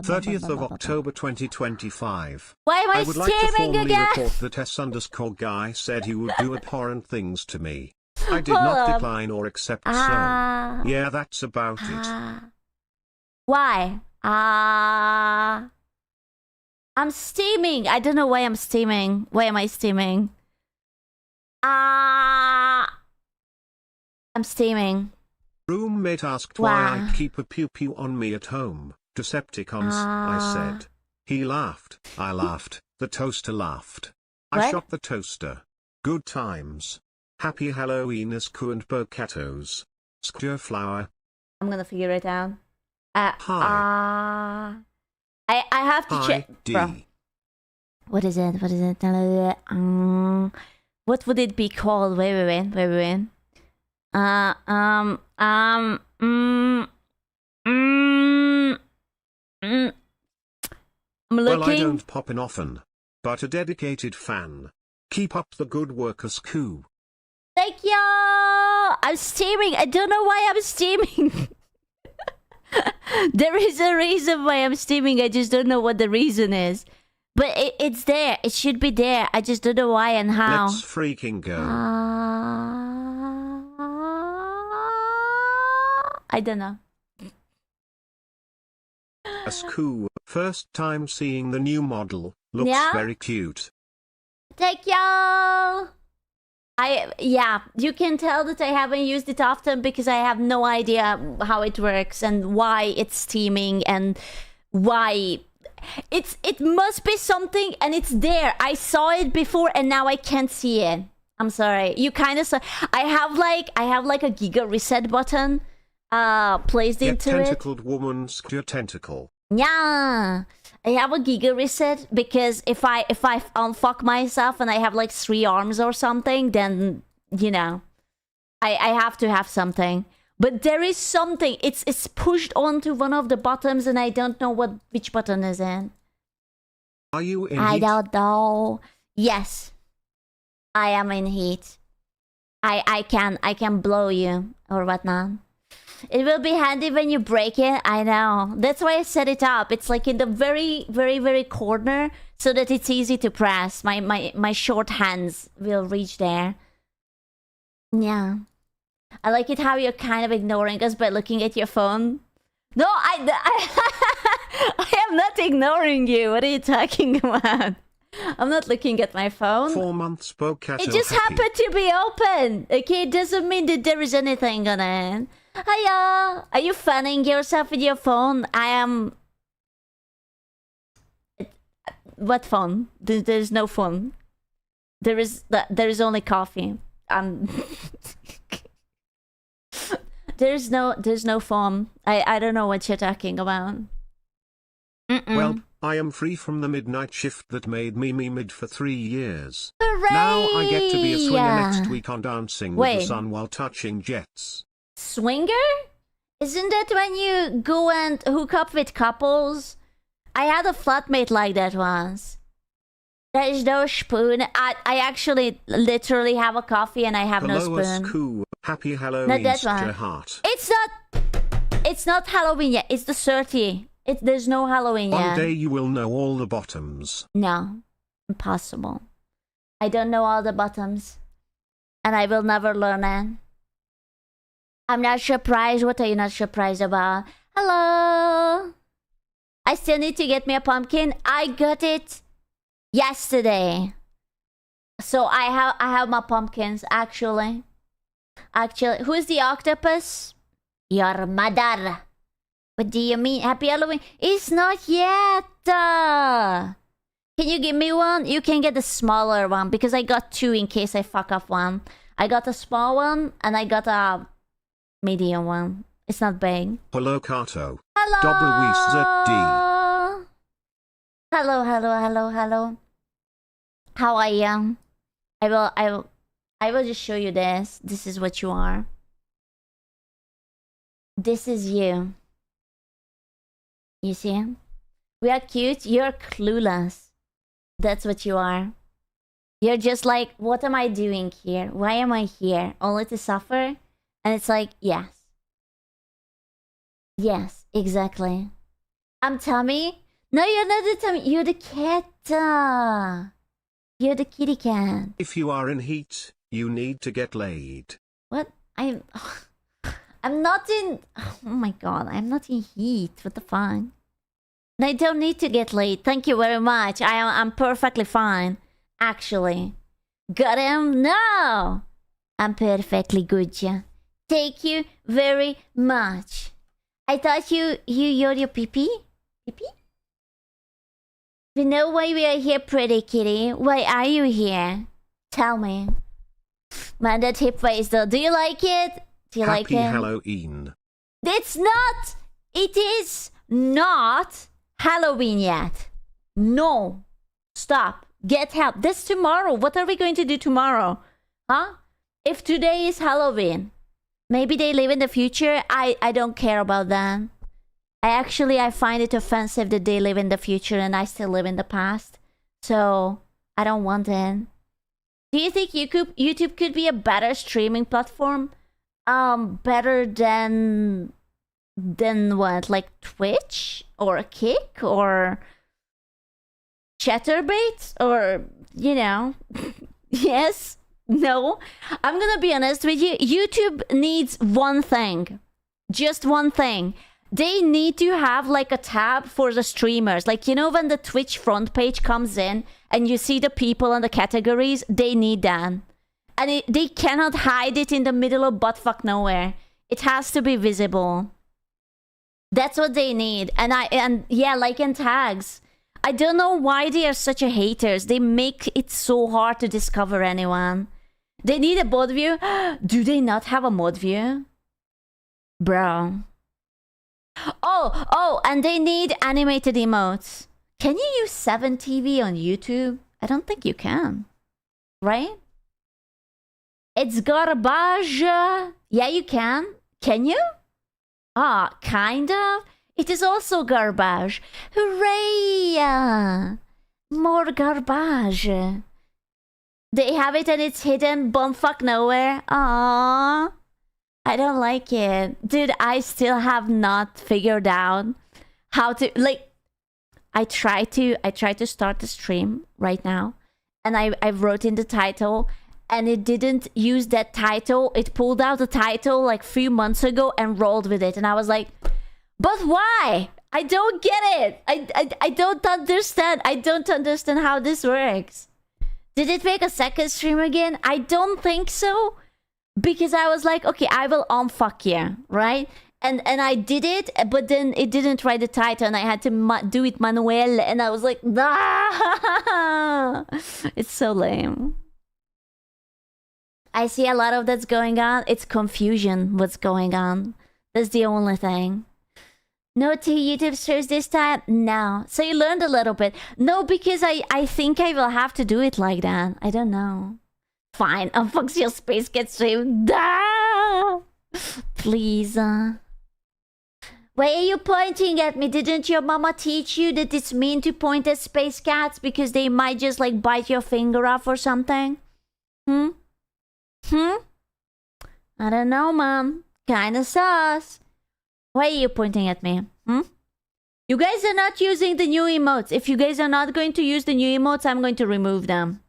30th of October 2025. Why am I would like to streaming formally again? report that S_guy said he would do abhorrent things to me. I did not decline or accept, so yeah, that's about it. Why? I'm steaming. I don't know why I'm steaming. Why am I steaming? I'm steaming. Roommate asked why I keep a pew-pew on me at home. Decepticons, I said. He laughed. I laughed. The toaster laughed. I shot the toaster. Good times. Happy Halloween, Escu and Bocatos. Square flower. I'm gonna figure it out. Hi. I have to check. Bro. What is it? What is it? What would it be called? Wait. I'm looking. Well, I don't pop in often, but a dedicated fan. Keep up the good work, Escu. Thank you. I'm steaming. I don't know why I'm steaming. There is a reason why I'm steaming. I just don't know what the reason is. But it's there. It should be there. I just don't know why and how. Let's freaking go. I don't know. Escu, first time seeing the new model. Looks very cute. Thank you. Yeah, you can tell that I haven't used it often because I have no idea how it works and why it's steaming and why it must be something, and it's there. I saw it before, and now I can't see it. I'm sorry. You kind of saw. I have like a giga reset button, placed Get into tentacled woman's your tentacle. Yeah, I have a giga reset because if I unfuck myself and I have like 3 arms or something, then you know, I have to have something. But there is something. It's pushed onto one of the buttons, and I don't know which button is in. Are you in I heat? don't know. Yes, I am in heat. I can blow you or whatnot. It will be handy when you break it. I know. That's why I set it up. It's like in the very, very, very corner so that it's easy to press. My short hands will reach there. Yeah. I like it how you're kind of ignoring us by looking at your phone. No, I am not ignoring you. What are you talking about? I'm not looking at my phone. 4 months Bocato It just happy. happened to be open. Okay, it doesn't mean that there is anything on it. Hiya! Are you fanning yourself with your phone? I am... What phone? There's no phone. There is only coffee. There's no phone. I don't know what you're talking about. Well, I am free from the midnight shift that made me mid for 3 years. Hooray! Now I get to be a swinger next week on Dancing with the Sun while touching jets. Swinger? Isn't that when you go and hook up with couples? I had a flatmate like that once. There's no spoon. I actually literally have a coffee and I have no spoon. Hello, happy Halloween, Not that one. heart. It's not Halloween yet. It's the 30th. There's no Halloween yet. One day you will know all the bottoms. No. Impossible. I don't know all the bottoms. And I will never learn it. I'm not surprised. What are you not surprised about? Hello. I still need to get me a pumpkin. I got it yesterday. So I have my pumpkins actually. Who is the octopus? Your mother. What do you mean? Happy Halloween? It's not yet. Can you give me one? You can get the smaller one because I got 2 in case I fuck up one. I got a small one and I got a medium one. It's not big. Hello, Kato. Hello. Hello. How are you? I will just show you this. This is what you are. This is you. You see? We are cute. You're clueless. That's what you are. You're just like, what am I doing here? Why am I here? Only to suffer? And it's like, yes. Yes, exactly. I'm Tommy. No, you're not the Tommy. You're the cat. You're the kitty cat. If you are in heat, you need to get laid. What? I'm not in... Oh my god, I'm not in heat. What the fuck? I don't need to get laid. Thank you very much. I'm perfectly fine. Actually. Got him? No! I'm perfectly good, yeah. Thank you very much. I thought you're your pee-pee? Pee-pee? We know why we are here, pretty kitty. Why are you here? Tell me. Man, that hip face though. Do you like it? Do you like it? Happy Halloween. It's not! It is not Halloween yet. No. Stop. Get help. This tomorrow. What are we going to do tomorrow? Huh? If today is Halloween, maybe they live in the future. I don't care about that. I find it offensive that they live in the future and I still live in the past. So, I don't want it. Do you think YouTube could be a better streaming platform? Better than what? Like Twitch? Or Kick? Or Chatterbait? Or, you know... Yes? No? I'm gonna be honest with you. YouTube needs one thing. Just one thing. They need to have like a tab for the streamers. Like, you know, when the Twitch front page comes in and you see the people and the categories, they need that. And they cannot hide it in the middle of buttfuck nowhere. It has to be visible. That's what they need. And yeah, like in tags. I don't know why they are such a haters. They make it so hard to discover anyone. They need a mod view. Do they not have a mod view? Bro. Oh, and they need animated emotes. Can you use 7TV on YouTube? I don't think you can. Right? It's garbage. Yeah, you can. Can you? Ah, kind of. It is also garbage. Hooray! More garbage. They have it and it's hidden bumfuck nowhere. Aww. I don't like it. Dude, I still have not figured out how to, like, I try to start the stream right now, and I wrote in the title, and it didn't use that title. It pulled out the title like a few months ago and rolled with it, and I was like, but why? I don't get it. I don't understand. I don't understand how this works. Did it make a second stream again? I don't think so. Because I was like, okay, I will unfuck you, right? And I did it, but then it didn't write the title, and I had to do it manuel, and I was like, ah! It's so lame. I see a lot of that's going on. It's confusion what's going on. That's the only thing. No 2 YouTube streams this time? No. So you learned a little bit. No, because I think I will have to do it like that. I don't know. Fine, unfucks your space cat stream. Ah! Please. Why are you pointing at me? Didn't your mama teach you that it's mean to point at space cats because they might just like bite your finger off or something? I don't know, mom. Kinda sus. Why are you pointing at me? You guys are not using the new emotes. If you guys are not going to use the new emotes, I'm going to remove them.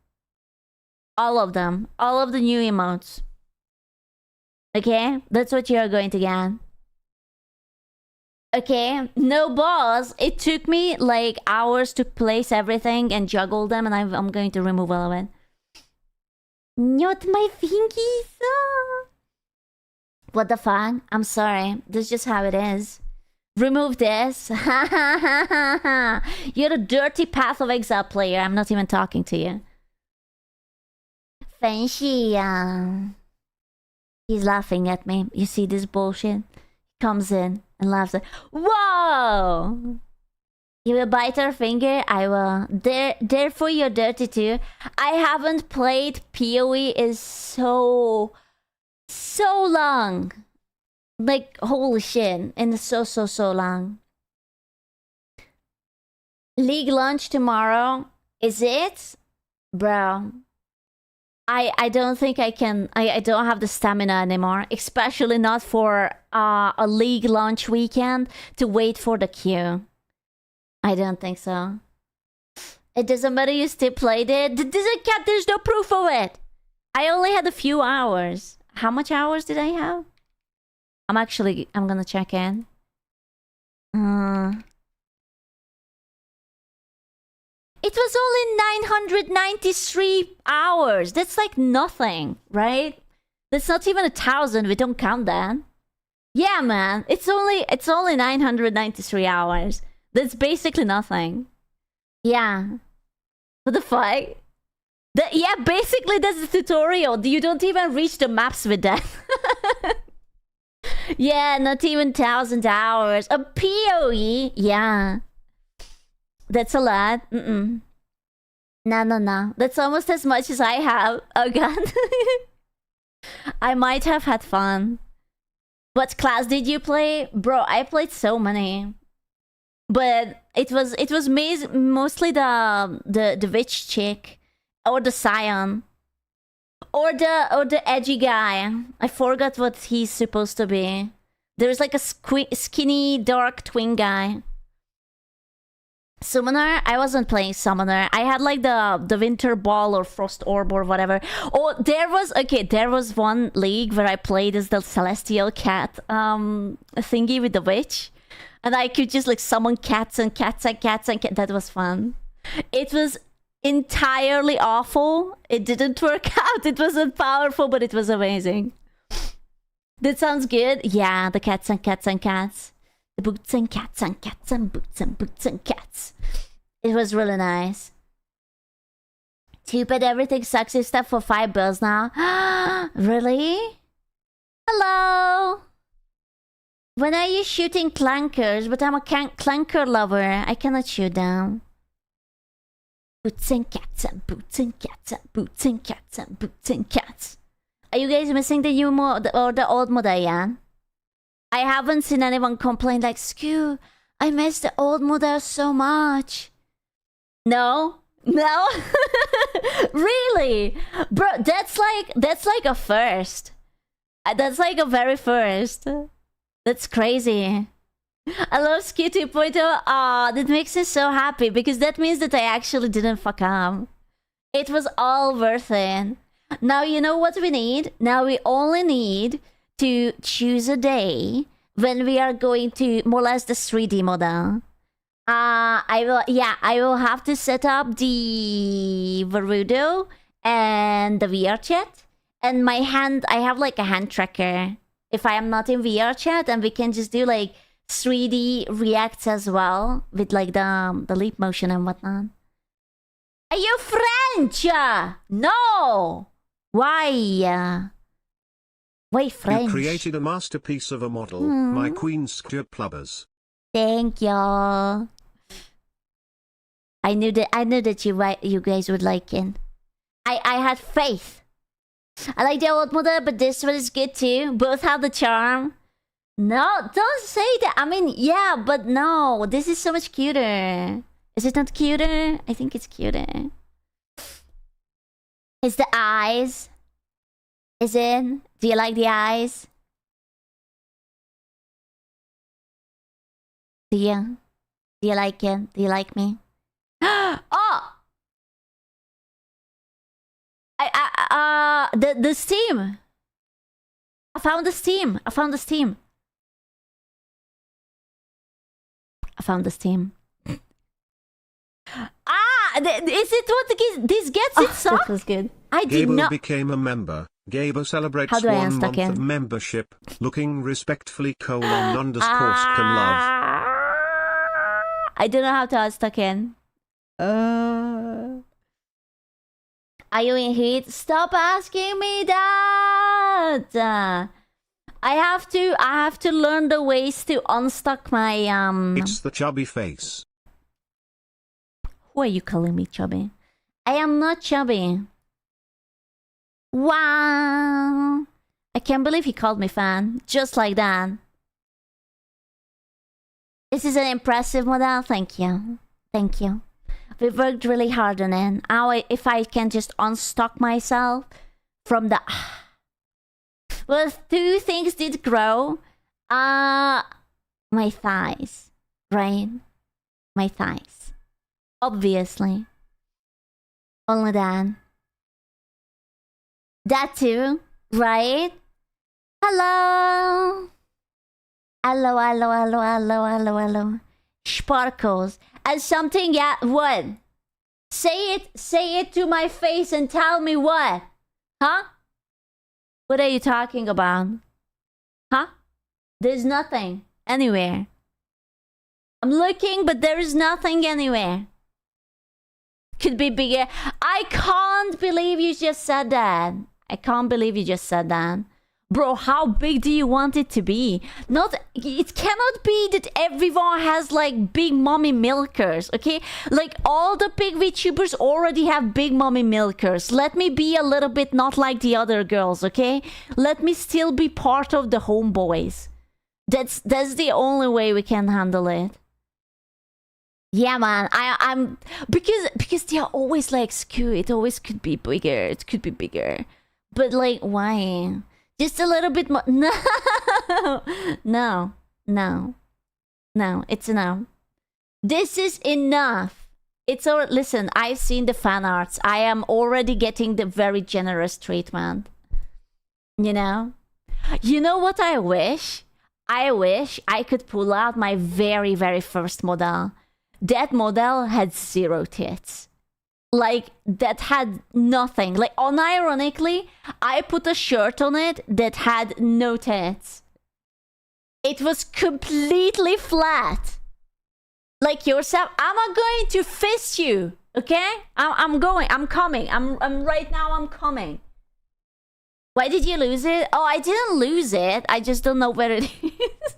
All of them. All of the new emotes. Okay? That's what you're going to get. Okay? No balls. It took me like hours to place everything and juggle them, and I'm going to remove all of it. Not my fingies. What the fuck? I'm sorry. That's just how it is. Remove this. You're a dirty Path of Exile player. I'm not even talking to you. Fancy, he's laughing at me. You see this bullshit? He comes in and laughs like, whoa! You will bite our finger? I will. Therefore you're dirty too. I haven't played PoE is so long. Like, holy shit. And it's so long. League launch tomorrow. Is it? Bro. I don't think I can. I don't have the stamina anymore, especially not for a league launch weekend to wait for the queue. I don't think so. It doesn't matter, you still played it. There's no proof of it. I only had a few hours. How much hours did I have? I'm gonna check in. It was only 993 hours. That's like nothing, right? That's not even 1,000. We don't count that. Yeah, man. It's only 993 hours. That's basically nothing. Yeah. What the fuck? Yeah, basically that's the tutorial. You don't even reach the maps with that. Yeah, not even 1,000 hours. A PoE. Yeah. That's a lot. No. That's almost as much as I have. Oh god. I might have had fun. What class did you play? Bro, I played so many. But it was mostly the witch chick. Or the scion. Or the edgy guy. I forgot what he's supposed to be. There's like a skinny, dark twin guy. Summoner? I wasn't playing Summoner. I had like the Winter Ball or Frost Orb or whatever. Oh, there was one league where I played as the Celestial Cat thingy with the witch. And I could just like summon cats and cats and cats and cats. That was fun. It was entirely awful. It didn't work out. It wasn't powerful, but it was amazing. That sounds good. Yeah, the cats and cats and cats. The boots and cats and cats and boots and boots and cats. It was really nice. Stupid everything sucks is stuff for $5 now. Really? Hello? When are you shooting clankers? But I'm a clanker lover. I cannot shoot them. Boots and cats and boots and cats and boots and cats and boots and cats. Are you guys missing the new mod or the old mod, Ian? I haven't seen anyone complain like, Skew, I miss the old model so much. No? No? Really? Bro, that's like a first. That's like a very first. That's crazy. I love Ski 2.0. Aw, that makes me so happy because that means that I actually didn't fuck up. It was all worth it. Now you know what we need? Now we only need to choose a day when we are going to more or less the 3D model. I will have to set up the Verudo and the VR chat. And my hand, I have like a hand tracker. If I am not in VR chat, and we can just do like 3D reacts as well with like the leap motion and whatnot. Are you French? No. Why? Why French? You created a masterpiece of a model, my queen Skrupplubbers. Thank you. I knew that you guys would like it. I had faith. I like the old model, but this one is good too. Both have the charm. No, don't say that. I mean, yeah, but no. This is so much cuter. Is it not cuter? I think it's cuter. It's the eyes. Is it? Do you like the eyes? Do you? Do you like it? Do you like me? Oh! The Steam. I found the Steam. I found the Steam. Is it what this gets? It sucks. That was good. I did Gable not. became a member. Gable celebrates How do I 1 month of membership. Looking respectfully : _can love. I don't know how to unstuck in. Are you in heat? Stop asking me that. I have to learn the ways to unstuck my It's the chubby face. Who are you calling me chubby? I am not chubby. Wow. I can't believe he called me fan. Just like that. This is an impressive model. Thank you. Thank you. We worked really hard on it. Now, if I can just unstuck myself from the... Well, 2 things did grow. My thighs. Right? My thighs. Obviously. Only that. That too. Right? Hello. Hello. Sparkles. And something, yeah, what? Say it to my face and tell me what? Huh? What are you talking about? Huh? There's nothing anywhere. I'm looking, but there is nothing anywhere. Could be bigger. I can't believe you just said that. I can't believe you just said that. Bro, how big do you want it to be? It cannot be that everyone has like big mommy milkers, okay? Like all the big VTubers already have big mommy milkers. Let me be a little bit not like the other girls, okay? Let me still be part of the homeboys. That's the only way we can handle it. Yeah, man, I'm because they are always like, Skew, it always could be bigger. It could be bigger. But like, why? Just a little bit more. No, it's enough. This is enough. It's all. Listen, I've seen the fan arts. I am already getting the very generous treatment. You know what I wish? I wish I could pull out my very, very first model. That model had 0 tits. Like, that had nothing. Like, unironically, I put a shirt on it that had no tits. It was completely flat. like yourself, I'm going to fist you. Okay? I'm coming. I'm right now, I'm coming. Why did you lose it? Oh, I didn't lose it. I just don't know where it is.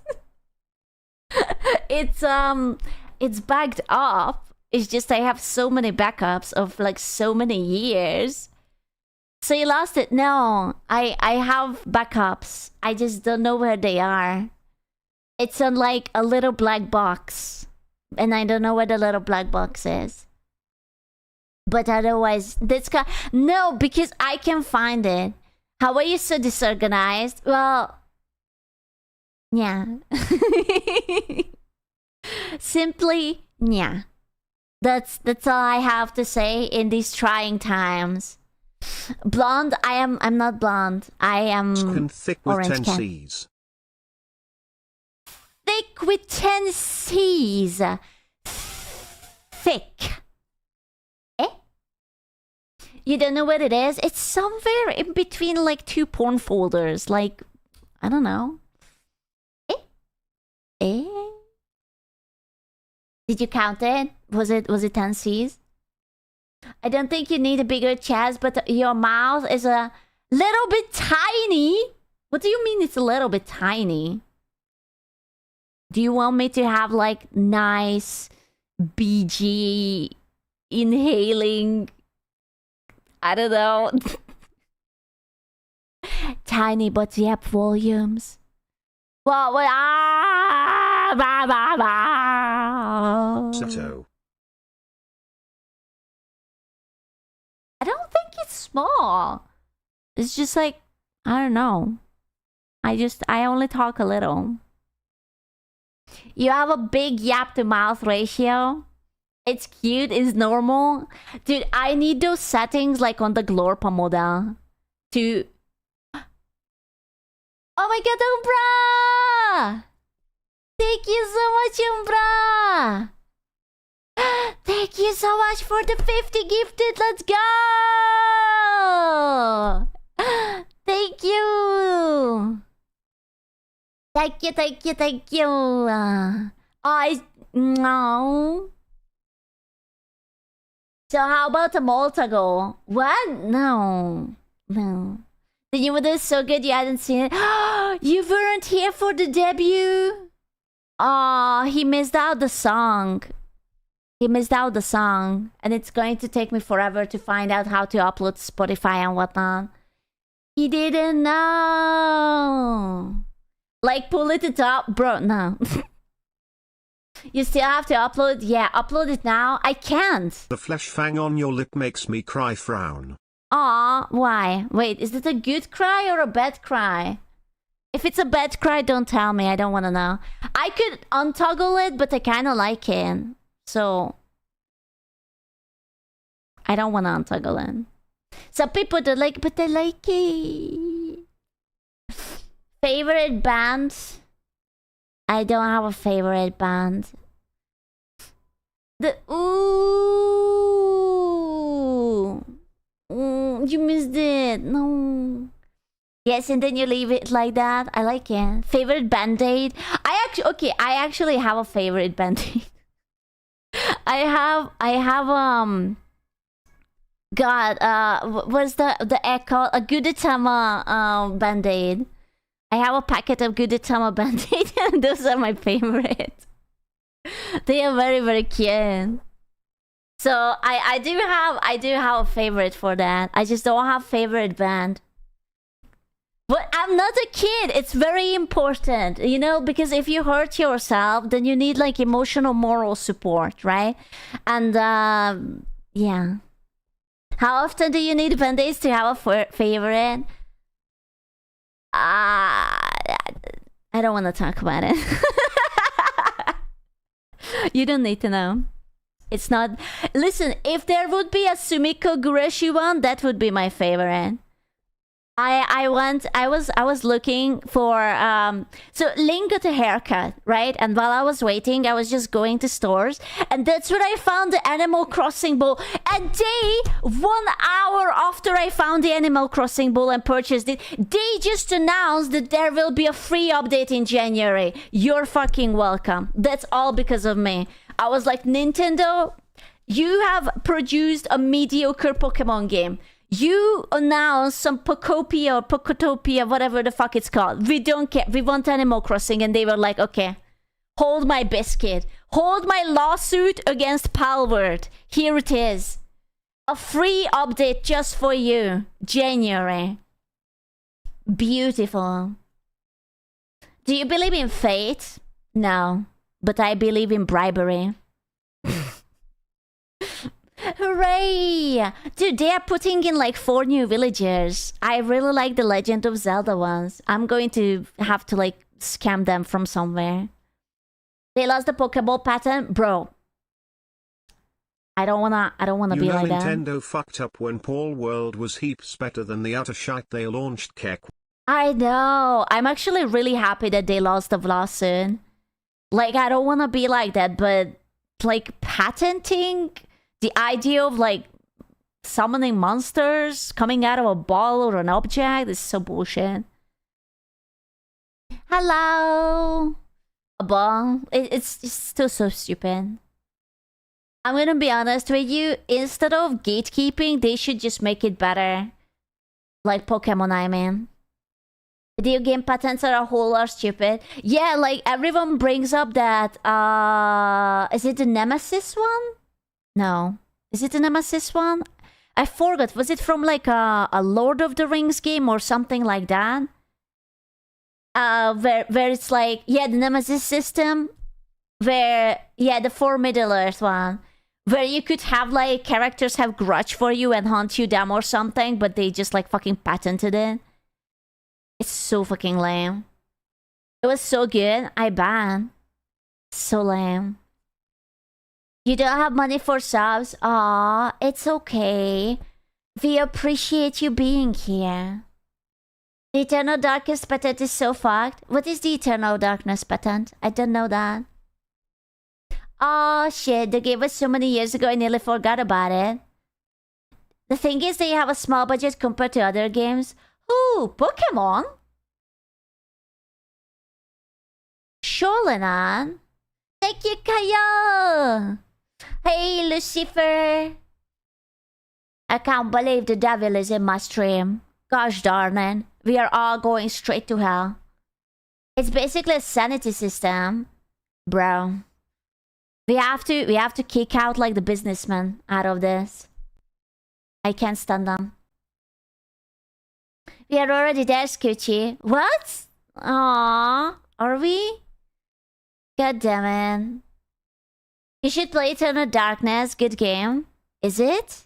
It's backed up. It's just I have so many backups of like so many years. So you lost it? No, I have backups. I just don't know where they are. It's on like a little black box. And I don't know where the little black box is. But otherwise, no, because I can find it. How are you so disorganized? Well, yeah. Simply, yeah. That's all I have to say in these trying times. Blonde, I'm not blonde. I am thick with orange 10 cat. C's. Thick with 10 C's. Thick. Eh? You don't know what it is? It's somewhere in between like two porn folders. Like, I don't know. Eh? Eh? Did you count it? Was it 10 C's? I don't think you need a bigger chest, but your mouth is a little bit tiny. What do you mean it's a little bit tiny? Do you want me to have like nice BG inhaling? I don't know. Tiny but yep volumes. Well, So. I don't think it's small. It's just like, I don't know. I only talk a little. You have a big yap to mouth ratio. It's cute, it's normal. Dude, I need those settings like on the Glorpa model to... Oh my god, Umbra! Thank you so much, Umbra! Thank you so much for the 50 gifted. Let's go! Thank you. Thank you, thank you, thank you. No. So how about the Maltago? What? No. No. The new model is so good you hadn't seen it. You weren't here for the debut? Oh, he missed out the song. He missed out the song, and it's going to take me forever to find out how to upload Spotify and whatnot. He didn't know. Like, pull it up. Bro, no. You still have to upload? Yeah, upload it now. I can't. The flesh fang on your lip makes me cry frown. Aw, why? Wait, is it a good cry or a bad cry? If it's a bad cry, don't tell me. I don't want to know. I could untoggle it, but I kind of like it. So, I don't want to untoggle it. Some people don't like, but they like it. Favorite band? I don't have a favorite band. Ooh, you missed it. No. Yes, and then you leave it like that. I like it. Favorite band-aid? I actually have a favorite band-aid. I have what's the echo? A Gudetama band-aid. I have a packet of Gudetama band-aid and those are my favorite. They are very, very cute. So I do have a favorite for that. I just don't have favorite band. But I'm not a kid. It's very important, you know, because if you hurt yourself, then you need like emotional, moral support, right? And yeah. How often do you need band-aids to have a favorite? I don't want to talk about it. You don't need to know. It's not. Listen, if there would be a Sumiko Gureshi one, that would be my favorite. I was looking for so Ling got a haircut, right? And while I was waiting, I was just going to stores, and that's where I found the Animal Crossing bowl. A day, 1 hour after I found the Animal Crossing bowl and purchased it, they just announced that there will be a free update in January. You're fucking welcome. That's all because of me. I was like, Nintendo, you have produced a mediocre Pokemon game. You announced some Pokopia or Pokotopia, whatever the fuck it's called. We don't care. We want Animal Crossing. And they were like, okay, hold my biscuit. Hold my lawsuit against Palworld. Here it is. A free update just for you. January. Beautiful. Do you believe in fate? No. But I believe in bribery. Hooray! Dude, they are putting in like 4 new villagers. I really like the Legend of Zelda ones. I'm going to have to like scam them from somewhere. They lost the Pokeball pattern? Bro. I don't wanna be like that. Nintendo fucked up when Palworld was heaps better than the utter shite they launched Keck. I know. I'm actually really happy that they lost the lawsuit. Like, I don't wanna be like that, but like patenting the idea of like summoning monsters coming out of a ball or an object is so bullshit. Hello. A ball. It's still so stupid. I'm gonna be honest with you. Instead of gatekeeping, they should just make it better. Like Pokemon, I mean. Video game patents are a whole lot stupid. Yeah, like everyone brings up that, is it the Nemesis one? No. Is it the Nemesis one? I forgot. Was it from like a Lord of the Rings game or something like that? Where it's like, yeah, the Nemesis system. Where, yeah, the 4 Middle-earth one. Where you could have like characters have grudge for you and hunt you down or something, but they just like fucking patented it. It's so fucking lame. It was so good. I ban. So lame. You don't have money for subs? Aw, it's okay. We appreciate you being here. The Eternal Darkness patent is so fucked. What is the Eternal Darkness patent? I don't know that. Oh shit, they gave us so many years ago I nearly forgot about it. The thing is they have a small budget compared to other games. Ooh, Pokemon? Sholanan? Thank you, Kaya! Hey, Lucifer! I can't believe the devil is in my stream. Gosh darn it. We are all going straight to hell. It's basically a sanity system. Bro. We have to kick out like the businessmen out of this. I can't stand them. We are already there, Scoochie. What? Aww. Are we? God damn it. You should play Eternal Darkness. Good game. Is it?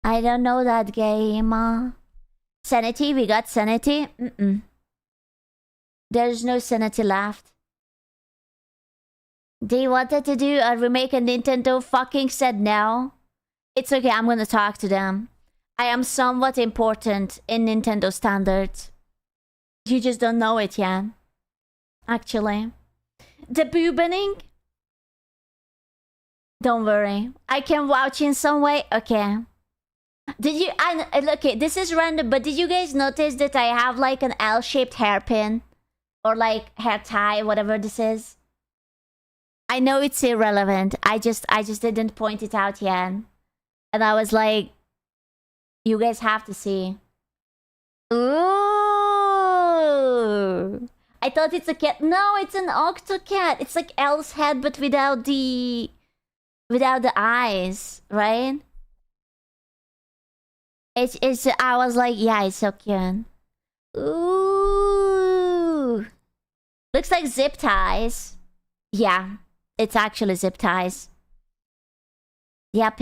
I don't know that game. Sanity? We got sanity? There's no sanity left. They wanted to do a remake and Nintendo fucking said no. It's okay, I'm gonna talk to them. I am somewhat important in Nintendo standards. You just don't know it yet. Actually. Debuting? Don't worry. I can vouch in some way? Okay. Did you... okay, this is random, but did you guys notice that I have like an L-shaped hairpin? Or like hair tie, whatever this is? I know it's irrelevant. I just didn't point it out yet. And I was like... You guys have to see. Ooh. I thought it's a cat. No, it's an octocat. It's like L's head, but without the eyes, right? It's. I was like, yeah, it's so cute. Ooh. Looks like zip ties. Yeah, it's actually zip ties. Yep.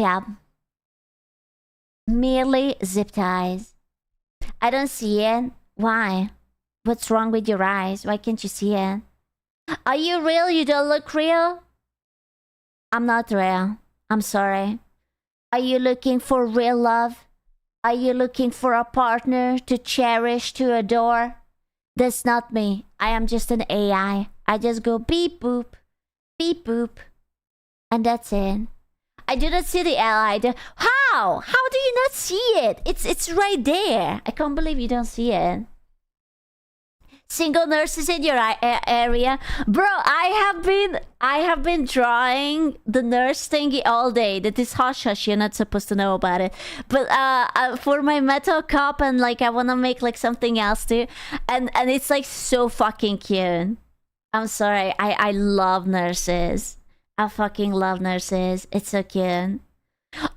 Merely zip ties. I don't see it. Why? What's wrong with your eyes? Why can't you see it? Are you real? You don't look real? I'm not real. I'm sorry. Are you looking for real love? Are you looking for a partner to cherish, to adore? That's not me. I am just an AI. I just go beep boop, and that's it. I do not see the L. How? How do you not see it? It's right there. I can't believe you don't see it. Single nurses in your area, bro. I have been drawing the nurse thingy all day. That is hush hush. You're not supposed to know about it. But for my metal cup, and like I wanna make like something else too, and it's like so fucking cute. I'm sorry. I love nurses. I fucking love nurses. It's so cute.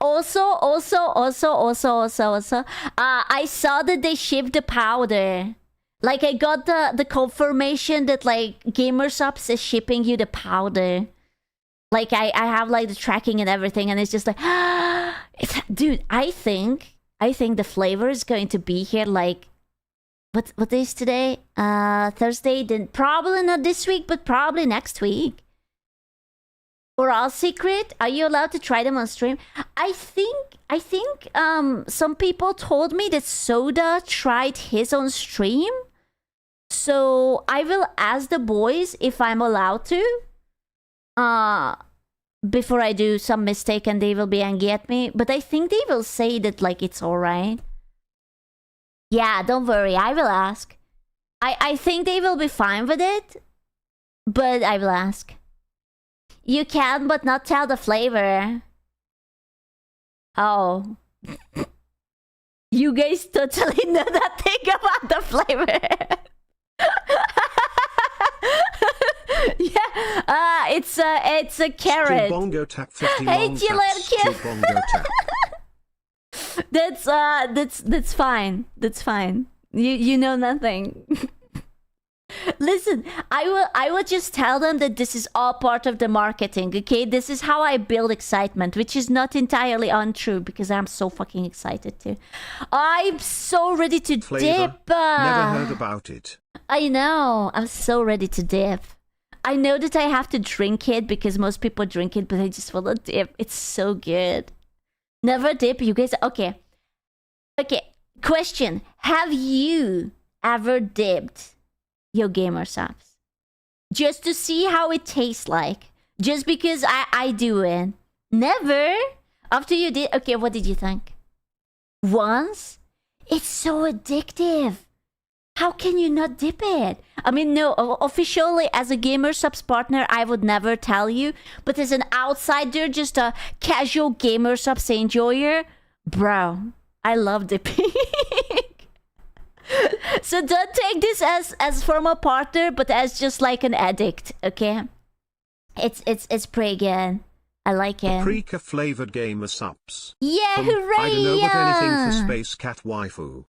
Also, I saw that they shipped the powder. Like, I got the confirmation that, like, Gamershops is shipping you the powder. Like, I have, like, the tracking and everything, and it's just like, dude, I think the flavor is going to be here, like, what is today? Thursday? Then probably not this week, but probably next week. Oral secret? Are you allowed to try them on stream? I think some people told me that Soda tried his on stream. So I will ask the boys if I'm allowed to. Before I do some mistake and they will be angry at me. But I think they will say that like it's alright. Yeah, don't worry, I will ask. I think they will be fine with it. But I will ask. You can, but not tell the flavor. Oh. You guys totally know nothing about the flavor. Yeah, it's a carrot. Bongo tack 50 Hey, you little kid. That's fine. That's fine. You know nothing. Listen, I will just tell them that this is all part of the marketing, okay? This is how I build excitement, which is not entirely untrue because I'm so fucking excited too. I'm so ready to Flavor. dip. Never heard about it. I know. I'm so ready to dip. I know that I have to drink it because most people drink it, but I just want to dip. It's so good. Never dip, you guys. Okay. Question. Have you ever dipped your gamer subs? Just to see how it tastes like. Just because I do it. Never? After you did? Okay, what did you think? Once? It's so addictive. How can you not dip it? I mean, no, officially as a gamer subs partner, I would never tell you. But as an outsider, just a casual gamer subs enjoyer, bro, I love dipping. So don't take this as from a partner, but as just like an addict, okay? It's pretty good. I like it. Paprika flavored gamer subs. Yeah, hooray! I don't know but anything for Space Cat Waifu.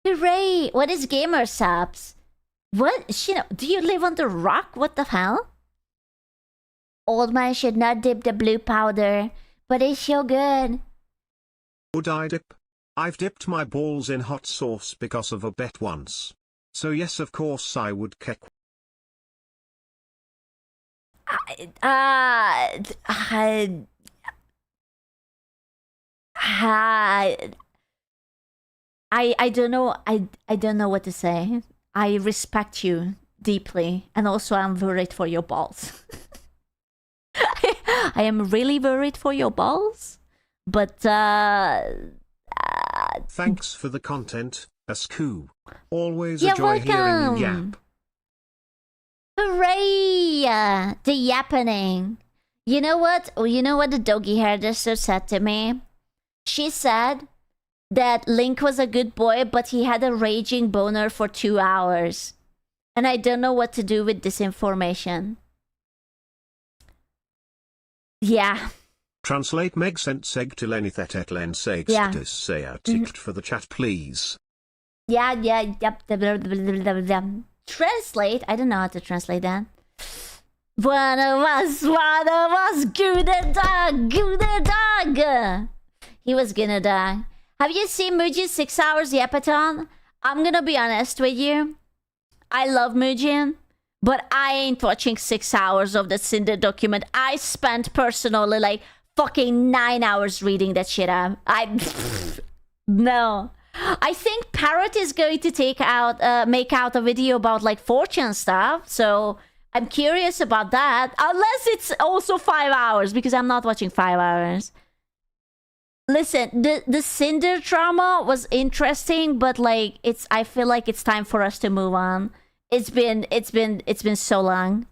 Hooray! What is gamer subs? What? Shino, do you live on the rock? What the hell? Old man should not dip the blue powder, but it's so good. Would I dip? I've dipped my balls in hot sauce because of a bet once. So yes, of course I would kick. I don't know. I don't know what to say. I respect you deeply, and also I'm worried for your balls. I am really worried for your balls, but thanks for the content, Asku. Always You're a joy hearing you welcome. yap. Hooray! The yappening. You know what? You know what the doggy hairdresser said to me? She said that Link was a good boy, but he had a raging boner for 2 hours. And I don't know what to do with this information. Yeah. Translate Meg sent seg till anythet et len seg Yeah. say ticked for the chat please. Yeah, yep. Translate? I don't know how to translate that. One of us, gonna dog. He was gonna die. Have you seen Muji's 6 hours Yapaton? I'm gonna be honest with you. I love Mujin, but I ain't watching 6 hours of the Cinder document. I spent personally like fucking 9 hours reading that shit up. No. I think Parrot is going to make out a video about like fortune stuff. So I'm curious about that. Unless it's also 5 hours, because I'm not watching 5 hours. Listen, the Cinder drama was interesting, but like I feel like it's time for us to move on. It's been so long.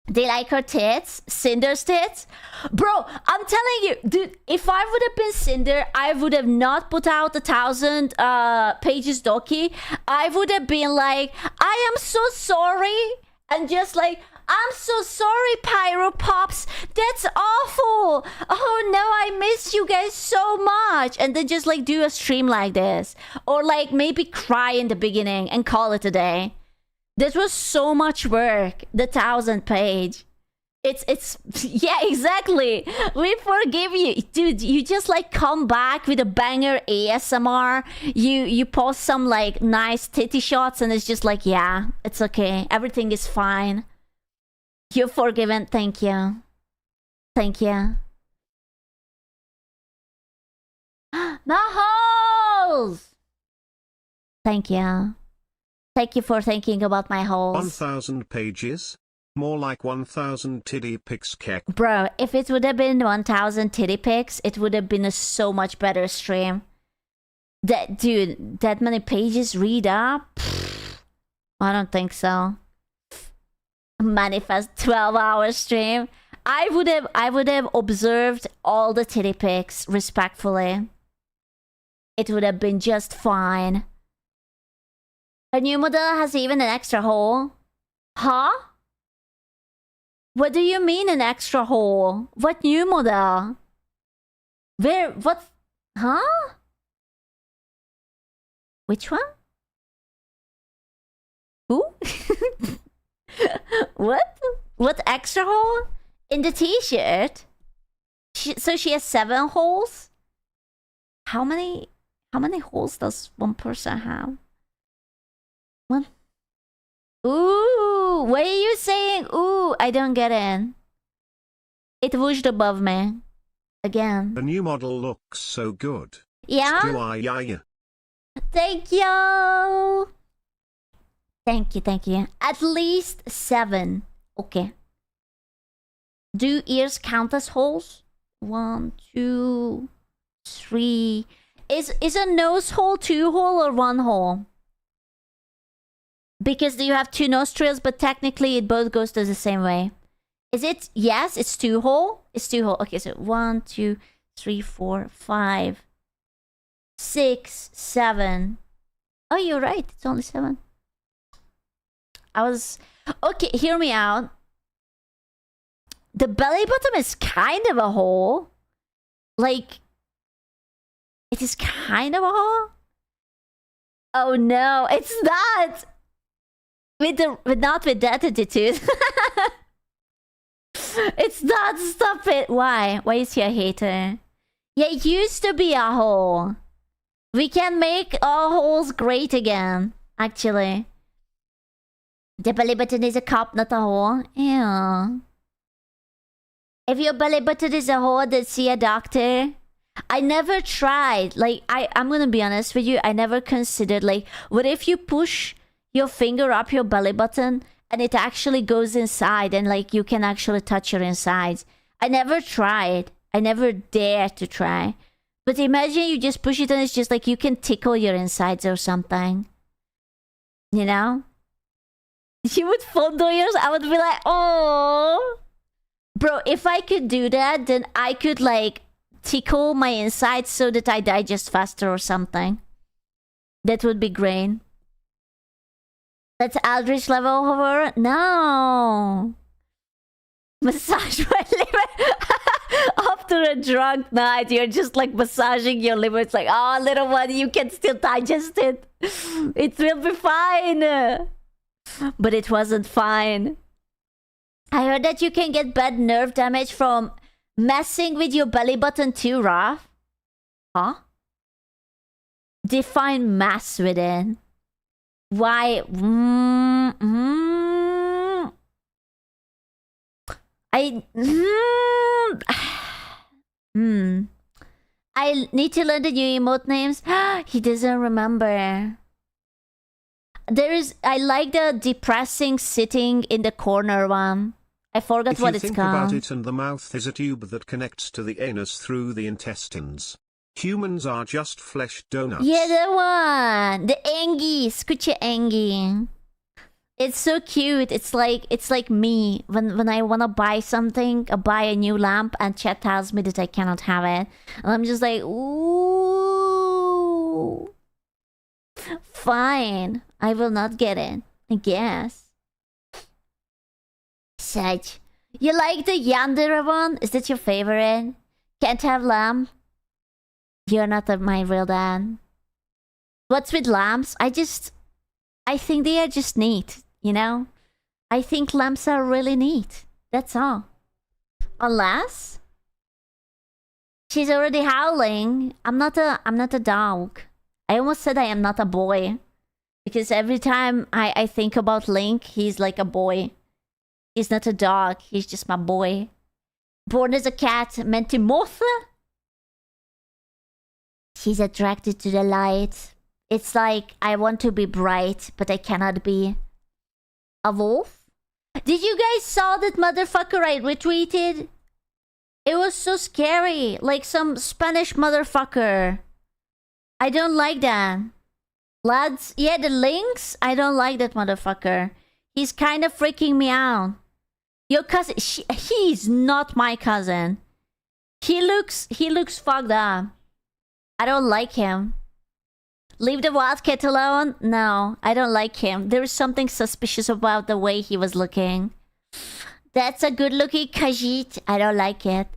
They like her tits? Cinder's tits? Bro, I'm telling you, dude, if I would have been Cinder, I would have not put out 1,000 pages doki. I would have been like, I am so sorry. And just like, I'm so sorry, Pyro Pops. That's awful. Oh no, I miss you guys so much. And then just like do a stream like this. Or like maybe cry in the beginning and call it a day. This was so much work. The 1,000 page. It's yeah, exactly. We forgive you, dude. You just like come back with a banger ASMR. You post some like nice titty shots, and it's just like, yeah, it's okay. Everything is fine. You're forgiven. Thank you. Thank you. The holes. Thank you. Thank you for thinking about my holes. 1,000 pages. More like 1,000 titty pics, kek. Bro, if it would have been 1,000 titty pics, it would have been a so much better stream. Dude, that many pages read up? Pfft, I don't think so. Manifest 12-hour stream. I would have observed all the titty pics respectfully. It would have been just fine. A new model has even an extra hole. Huh? What do you mean an extra hole? What new model? Where? What? Huh? Which one? Who? What? What extra hole? In the t-shirt? So she has 7 holes? How many holes does one person have? One? Ooh, what are you saying? Ooh, I don't get it. It whooshed above me. Again. The new model looks so good. Yeah? Thank you. Thank you. At least 7. Okay. Do ears count as holes? 1, 2, 3. Is a nose hole 2 hole or 1 hole? Because you have 2 nostrils, but technically it both goes to the same way. Is it? Yes, it's 2 hole. It's 2 hole. Okay, so 1, 2, 3, 4, 5, 6, 7. Oh, you're right. It's only 7. Okay, hear me out. The belly button is kind of a hole. Like, it is kind of a hole. Oh no, it's not. Not with that attitude. It's not. Stop it. Why? Why is he a hater? Yeah, it used to be a hole. We can make all holes great again. Actually, the belly button is a cup, not a hole. Ew. If your belly button is a hole, then see a doctor. I never tried. Like, I'm gonna be honest with you. I never considered, like, what if you push your finger up your belly button and it actually goes inside and like you can actually touch your insides. I never tried. I never dared to try. But imagine you just push it and it's just like you can tickle your insides or something. You know? You would fondle yours. I would be like, oh. Bro, if I could do that, then I could like tickle my insides so that I digest faster or something. That would be great. That's Aldrich level horror? No. Massage my liver. After a drunk night, you're just like massaging your liver. It's like, oh, little one, you can still digest it. It will be fine. But it wasn't fine. I heard that you can get bad nerve damage from messing with your belly button too, Raph. Huh? Define mess with it. Why? I need to learn the new emote names. He doesn't remember. I like the depressing sitting in the corner one. I forgot If what you it's think called. about it, and the mouth is a tube that connects to the anus through the intestines. Humans are just flesh donuts. Yeah, the one. The Angie. Squishy Angie. It's so cute. It's like me. When I wanna buy something, buy a new lamp, and Chat tells me that I cannot have it. And I'm just like, ooh. Fine. I will not get it. I guess. Such. You like the Yandere one? Is that your favorite? Can't have lamp? You're not my real dad. What's with lamps? I think they are just neat, you know? I think lamps are really neat. That's all. Unless she's already howling. I'm not a dog. I almost said I am not a boy. Because every time I think about Link, he's like a boy. He's not a dog, he's just my boy. Born as a cat, meant to moth. She's attracted to the light. It's like, I want to be bright, but I cannot be. A wolf? Did you guys saw that motherfucker I retweeted? It was so scary. Like some Spanish motherfucker. I don't like that. Lads, yeah, the lynx? I don't like that motherfucker. He's kind of freaking me out. Your cousin, he's not my cousin. He looks fucked up. I don't like him. Leave the wildcat alone? No, I don't like him. There is something suspicious about the way he was looking. That's a good looking Khajiit. I don't like it.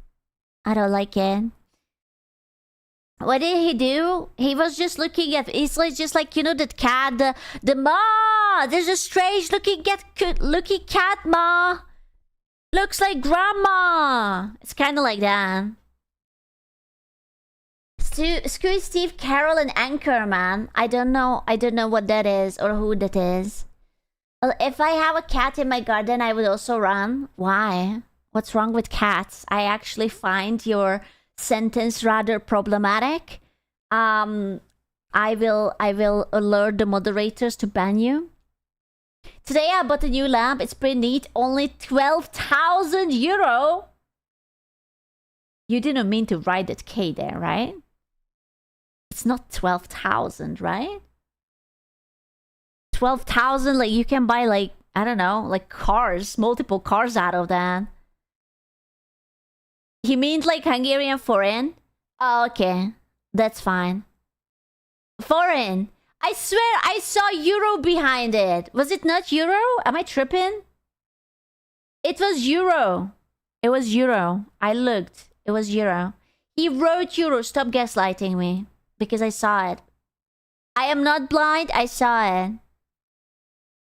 I don't like it. What did he do? He was just looking at... It's like, just like, you know, that cat. The ma! There's a strange looking cat, ma! Looks like grandma! It's kind of like that. Screw Steve Carroll and Anchorman. I don't know what that is or who that is. Well, if I have a cat in my garden, I would also run. Why? What's wrong with cats? I actually find your sentence rather problematic. I will alert the moderators to ban you. Today I bought a new lamp. It's pretty neat. Only 12,000 euro. You didn't mean to write that K there, right? It's not 12,000, right? 12,000, like you can buy like, I don't know, like cars, multiple cars out of that. He means like Hungarian foreign? Oh, okay. That's fine. Foreign. I swear I saw euro behind it. Was it not euro? Am I tripping? It was euro. It was euro. I looked. It was euro. He wrote euro. Stop gaslighting me. Because I saw it. I am not blind. I saw it.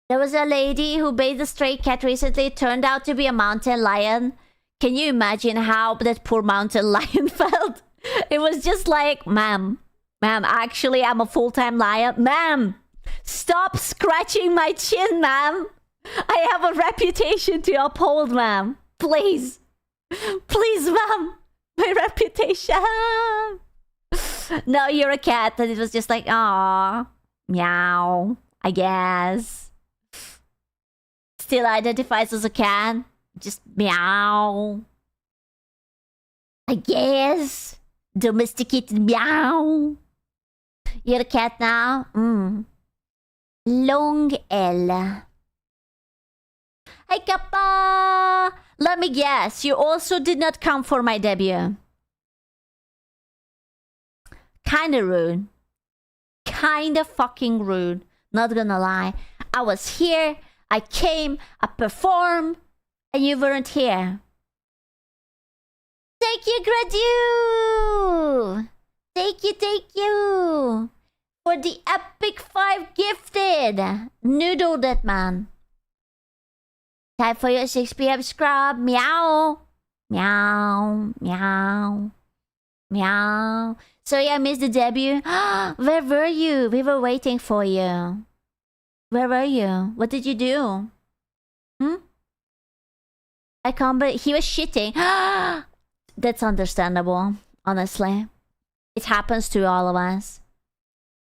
There was a lady who bathed a stray cat recently. It turned out to be a mountain lion. Can you imagine how that poor mountain lion felt? It was just like, ma'am, actually I'm a full-time lion. Ma'am, stop scratching my chin, ma'am. I have a reputation to uphold, ma'am. Please. Please, ma'am. My reputation. No, you're a cat. And it was just like, aw, meow, I guess. Still identifies as a cat. Just meow. I guess. Domesticated meow. You're a cat now? Long L. Hi, Kappa! Let me guess, you also did not come for my debut. Kinda rude. Kinda fucking rude. Not gonna lie. I was here, I came, I performed, and you weren't here. Thank you, Gradu! Thank you! For the epic 5 gifted! Noodle that man. Time for your 6 p.m. scrub. Meow. Meow. Meow. Meow. Sorry, I missed the debut. Where were you? We were waiting for you. Where were you? What did you do? I can't believe he was shitting. That's understandable, honestly. It happens to all of us.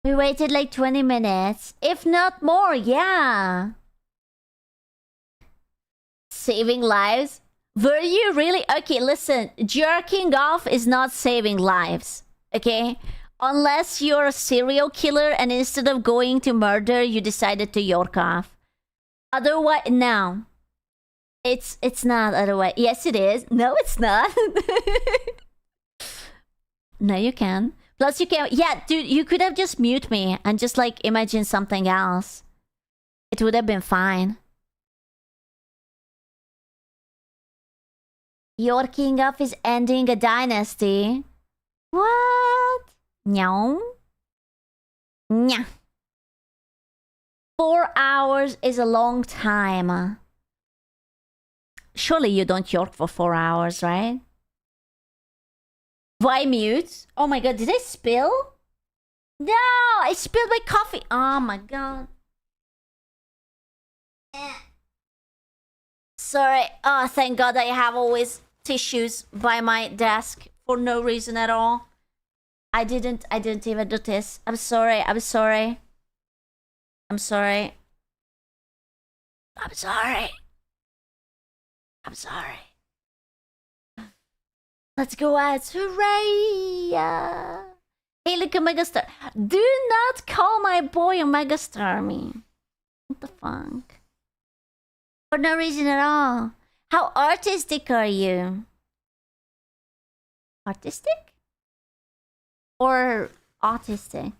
We waited like 20 minutes, if not more, yeah. Saving lives? Were you really? Okay, listen. Jerking off is not saving lives. Okay? Unless you're a serial killer and instead of going to murder, you decided to york off. Otherwise, no. It's not otherwise. Yes, it is. No, it's not. No, you can. Plus, you can. Yeah, dude, you could have just mute me and just like imagine something else. It would have been fine. Yorking off is ending a dynasty. What? No. Nya. 4 hours is a long time. Surely you don't york for 4 hours, right? Why mute? Oh my god, did I spill? No, I spilled my coffee. Oh my god. Sorry. Oh, thank god I have always tissues by my desk for no reason at all. I didn't even notice. I'm sorry. I'm sorry. I'm sorry. I'm sorry. I'm sorry. Let's go ads. Hooray! Hey, look at Megastar. Do not call my boy a Megastar me. What the fuck? For no reason at all. How artistic are you? Artistic? Or autistic?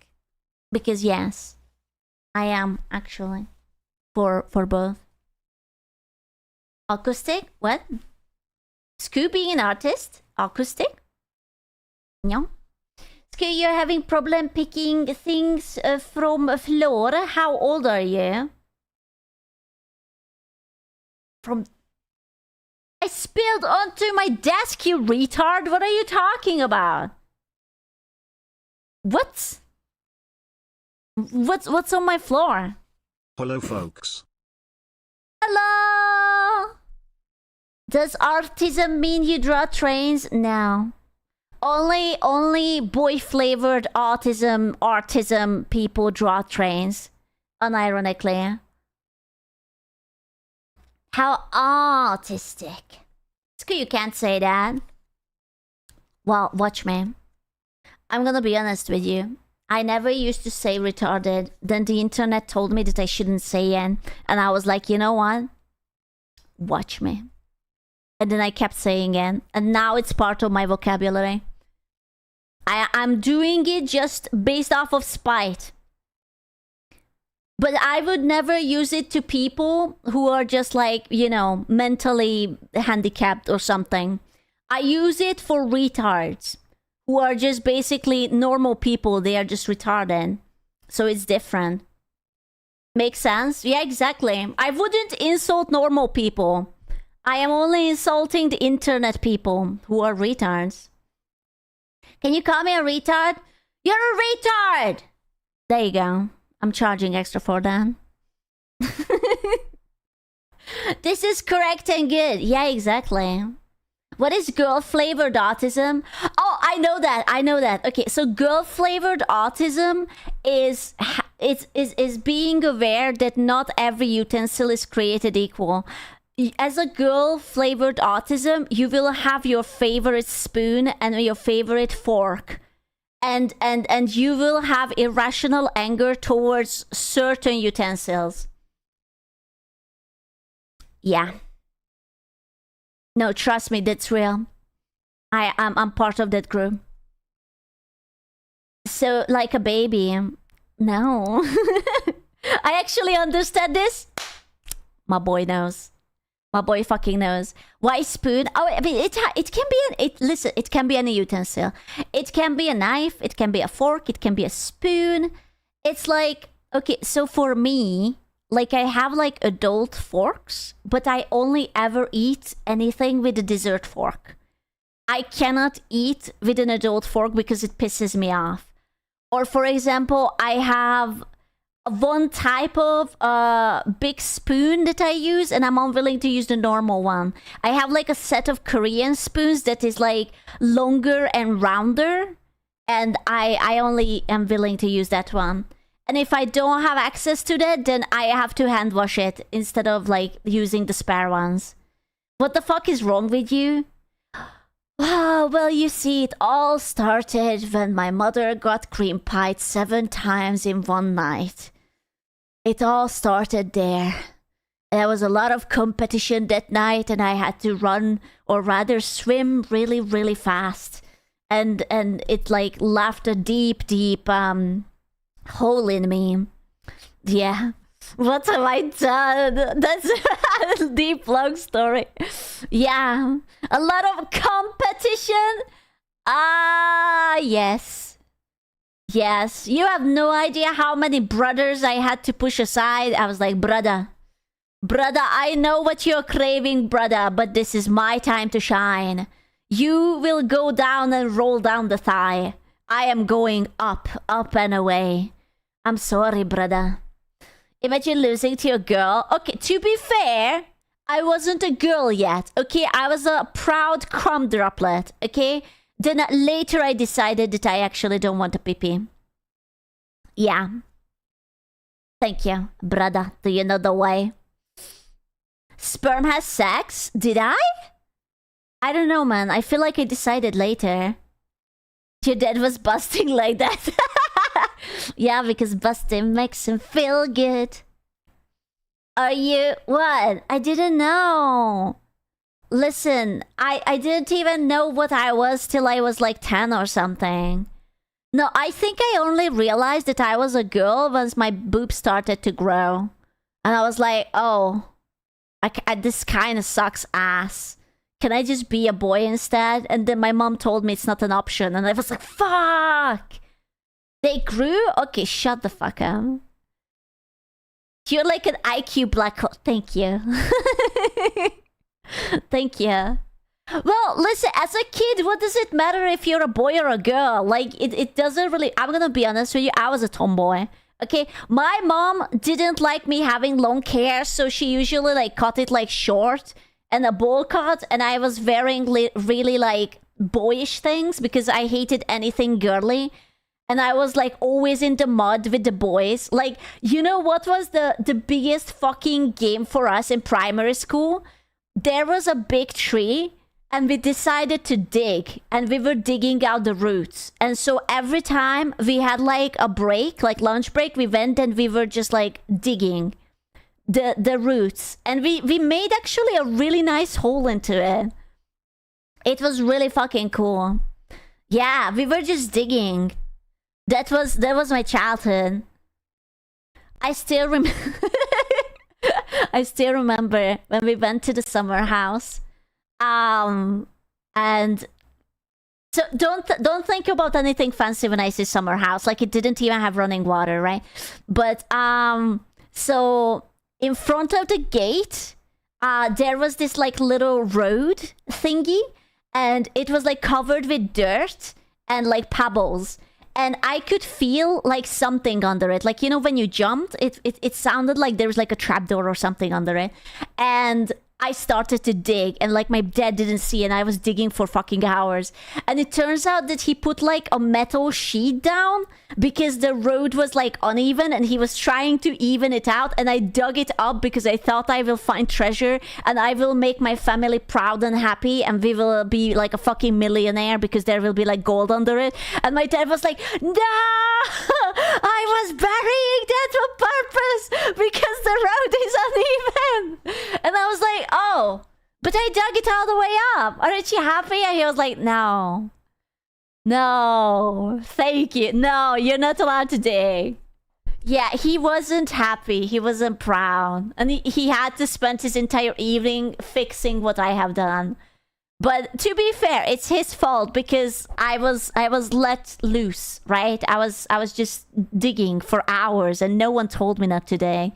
Because yes, I am actually. For both. Acoustic? What? Scoo being an artist? Acoustic? No. Scoo, you're having problem picking things from a floor. How old are you? From... I spilled onto my desk, you retard. What are you talking about? What? What's on my floor? Hello, folks. Hello! Does autism mean you draw trains? No. Only boy-flavored autism people draw trains. Unironically. How autistic. You can't say that. Well, watch me. I'm gonna be honest with you. I never used to say retarded. Then the internet told me that I shouldn't say it. And I was like, you know what? Watch me. And then I kept saying it. And now it's part of my vocabulary. I'm doing it just based off of spite. But I would never use it to people who are just like, you know, mentally handicapped or something. I use it for retards. Who are just basically normal people. They are just retarded. So it's different. Makes sense? Yeah, exactly. I wouldn't insult normal people. I am only insulting the internet people who are retards. Can you call me a retard? You're a retard! There you go. I'm charging extra for that. This is correct and good. Yeah, exactly. What is girl-flavored autism? Oh, I know that. Okay, so girl-flavored autism is being aware that not every utensil is created equal. As a girl-flavored autism, you will have your favorite spoon and your favorite fork. And you will have irrational anger towards certain utensils. Yeah. No, trust me, that's real. I'm part of that group. So, like a baby. No. I actually understand this. My boy knows. My boy fucking knows. Why spoon? Oh, I mean, it can be listen, it can be any utensil. It can be a knife, it can be a fork, it can be a spoon. It's like, okay, so for me, like I have like adult forks, but I only ever eat anything with a dessert fork. I cannot eat with an adult fork because it pisses me off. Or for example, I have one type of big spoon that I use, and I'm unwilling to use the normal one. I have like a set of Korean spoons that is like longer and rounder, and I only am willing to use that one. And if I don't have access to that, then I have to hand wash it instead of like using the spare ones. What the fuck is wrong with you? Oh, well, you see, it all started when my mother got cream pied 7 times in one night. It all started there. There was a lot of competition that night, and I had to run, or rather swim really, really fast. And it like left a deep, deep hole in me. Yeah. What have I done? That's a deep, long story. Yeah. A lot of competition. Ah, yes. Yes. You have no idea how many brothers I had to push aside. I was like, brother, I know what you're craving, brother, but this is my time to shine. You will go down and roll down the thigh. I am going up, up and away. I'm sorry, brother. Imagine losing to a girl. Okay, to be fair, I wasn't a girl yet. Okay, I was a proud crumb droplet. Okay, then later I decided that I actually don't want a pee-pee. Yeah. Thank you, brother. Do you know the way? Sperm has sex? Did I? I don't know, man. I feel like I decided later. Your dad was busting like that. Yeah, because busting makes him feel good. Are you... What? I didn't know. Listen, I didn't even know what I was till I was like 10 or something. No, I think I only realized that I was a girl once my boobs started to grow. And I was like, oh, this kind of sucks ass. Can I just be a boy instead? And then my mom told me it's not an option. And I was like, fuck! They grew? Okay, shut the fuck up. You're like an IQ black hole. Thank you. Thank you. Well, listen, as a kid, what does it matter if you're a boy or a girl? Like, it doesn't really... I'm gonna be honest with you, I was a tomboy. Okay, my mom didn't like me having long hair, so she usually like cut it like short and a bowl cut, and I was wearing really like boyish things because I hated anything girly. And I was like always in the mud with the boys. Like, you know what was the biggest fucking game for us in primary school? There was a big tree and we decided to dig, and we were digging out the roots. And so every time we had like a break, like lunch break, we went and we were just like digging the roots. And we made actually a really nice hole into it. It was really fucking cool. Yeah, we were just digging. That was my childhood. I still I still remember when we went to the summer house. And so don't think about anything fancy when I say summer house. Like, it didn't even have running water, right? But so in front of the gate, there was this like little road thingy, and it was like covered with dirt and like pebbles. And I could feel like something under it. Like, you know, when you jumped, it sounded like there was like a trapdoor or something under it. And I started to dig, and like my dad didn't see, and I was digging for fucking hours. And it turns out that he put like a metal sheet down because the road was like uneven, and he was trying to even it out. And I dug it up because I thought I will find treasure and I will make my family proud and happy, and we will be like a fucking millionaire because there will be like gold under it. And my dad was like, no, I was burying that on purpose because the road is uneven. And I was like, oh, but I dug it all the way up. Aren't you happy? And he was like, no, thank you. No, you're not allowed to dig. Yeah, he wasn't happy. He wasn't proud. And he had to spend his entire evening fixing what I have done. But to be fair, it's his fault because I was let loose, right? I was just digging for hours and no one told me not to dig.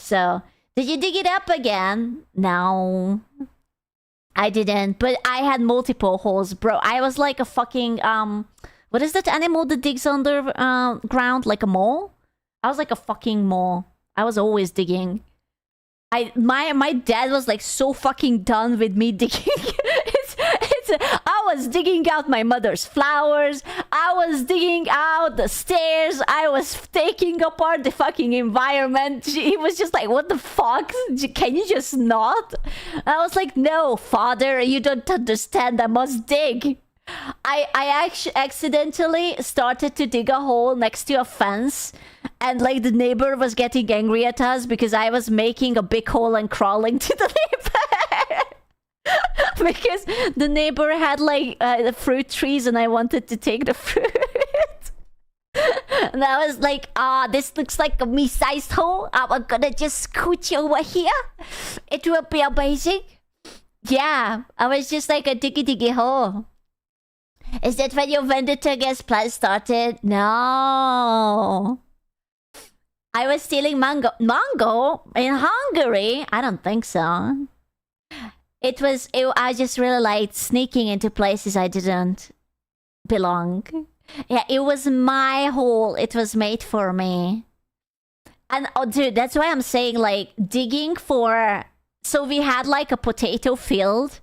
So, did you dig it up again? No, I didn't. But I had multiple holes, bro. I was like a fucking what is that animal that digs under ground, like a mole? I was like a fucking mole. I was always digging. My dad was like so fucking done with me digging. I was digging out my mother's flowers. I was digging out the stairs. I was taking apart the fucking environment. He was just like, what the fuck? Can you just not? I was like, no, father, you don't understand. I must dig. I actually accidentally started to dig a hole next to a fence, and like the neighbor was getting angry at us because I was making a big hole and crawling to the neighbor. Because the neighbor had like the fruit trees and I wanted to take the fruit. And I was like, this looks like a me-sized hole. I'm gonna just scooch over here. It will be amazing. Yeah, I was just like a diggy hole. Is that when your vendetta gas plan started? No. I was stealing mango. Mango? In Hungary? I don't think so. I just really liked sneaking into places I didn't belong. Yeah, it was my hole. It was made for me. And oh dude, that's why I'm saying like digging for... So we had like a potato field.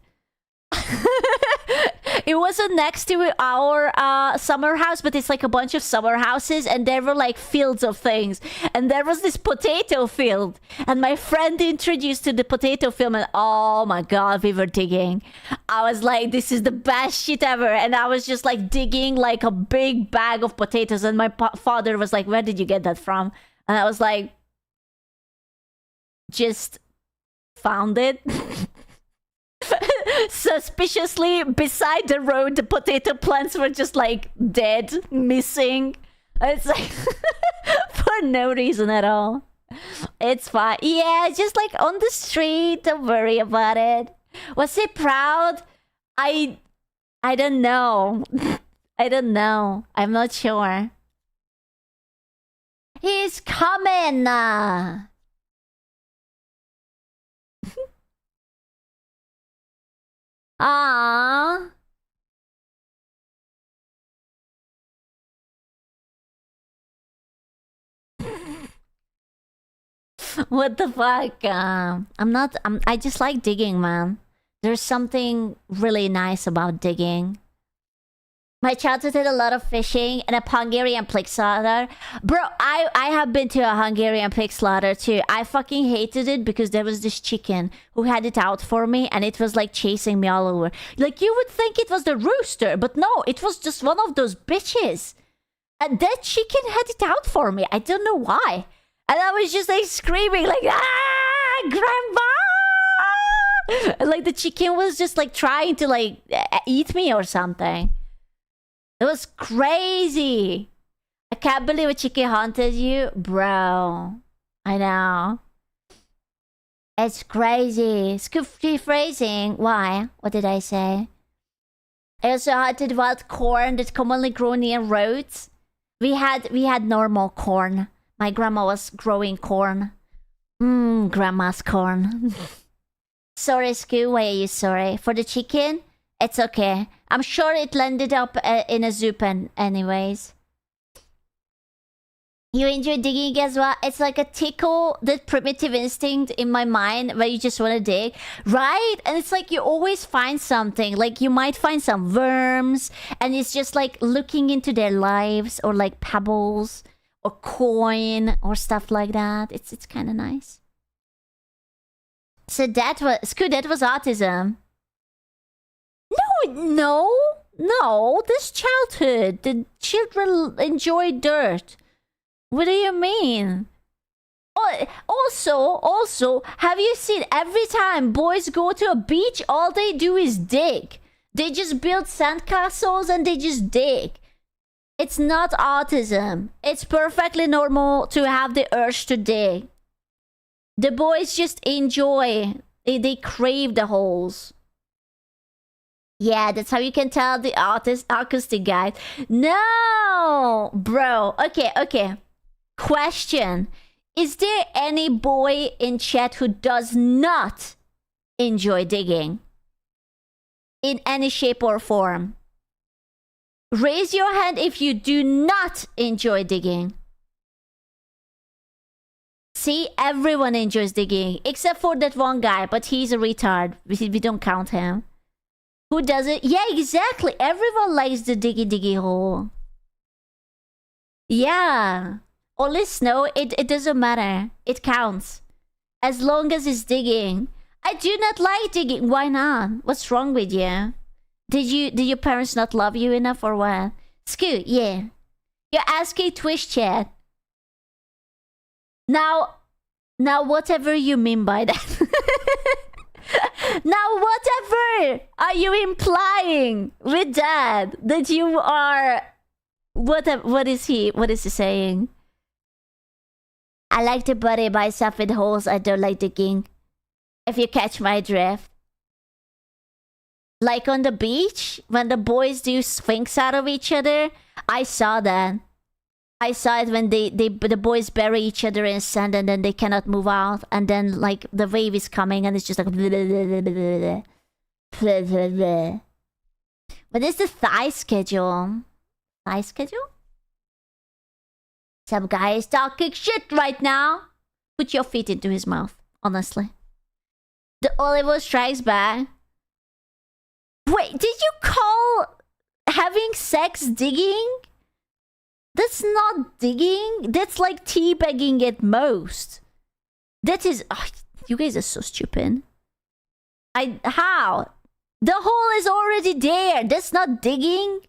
It wasn't next to our summer house, but it's like a bunch of summer houses, and there were like fields of things. And there was this potato field, and my friend introduced to the potato field, and oh my god, we were digging. I was like, this is the best shit ever. And I was just like digging like a big bag of potatoes, and my father was like, where did you get that from? And I was like, just found it. Suspiciously, beside the road, the potato plants were just like dead, missing. It's like for no reason at all. It's fine. Yeah, just like on the street. Don't worry about it. Was he proud? I don't know. I don't know. I'm not sure. He's coming. Ah. What the fuck? I just like digging, man. There's something really nice about digging. My childhood did a lot of fishing and a Hungarian pig slaughter. Bro, I have been to a Hungarian pig slaughter too. I fucking hated it because there was this chicken who had it out for me and it was like chasing me all over. Like you would think it was the rooster, but no, it was just one of those bitches. And that chicken had it out for me. I don't know why. And I was just like screaming like, ah, grandma! And, like the chicken was just like trying to like eat me or something. It was crazy. I can't believe a chicken haunted you. Bro. I know. It's crazy. Scoopy phrasing. Why? What did I say? I also hunted wild corn that's commonly grown near roads. We had normal corn. My grandma was growing corn. Grandma's corn. Sorry, Scoo. Why are you sorry? For the chicken? It's okay. I'm sure it landed up in a zoo pen anyways. You enjoy digging as well? It's like a tickle, that primitive instinct in my mind where you just want to dig, right? And it's like you always find something. Like you might find some worms and it's just like looking into their lives, or like pebbles or coin or stuff like that. It's kind of nice. So that was autism. No, this childhood. The children enjoy dirt. What do you mean? Also, have you seen every time boys go to a beach, all they do is dig. They just build sandcastles and they just dig. It's not autism. It's perfectly normal to have the urge to dig. The boys just enjoy. They crave the holes. Yeah, that's how you can tell the acoustic guy. No! Bro, okay. Question. Is there any boy in chat who does not enjoy digging? In any shape or form? Raise your hand if you do not enjoy digging. See, everyone enjoys digging. Except for that one guy, but he's a retard. We don't count him. Who doesn't? Yeah, exactly. Everyone likes the diggy hole. Yeah. Only snow, it doesn't matter. It counts. As long as it's digging. I do not like digging. Why not? What's wrong with you? Did your parents not love you enough or what? Scoot, yeah. You're asking Twitch chat. Now whatever you mean by that. Now whatever are you implying with that? That you are... What is he saying? I like to bury myself in holes. I don't like digging. If you catch my drift. Like on the beach, when the boys do sphinx out of each other. I saw that. I saw it when the boys bury each other in sand and then they cannot move out. And then like the wave is coming and it's just like... What is the thigh schedule? Thigh schedule? Some guy is talking shit right now. Put your feet into his mouth, honestly. The Oliver strikes back. Wait, did you call having sex digging? That's not digging. That's like teabagging at most. That is... Oh, you guys are so stupid. How? The hole is already there. That's not digging.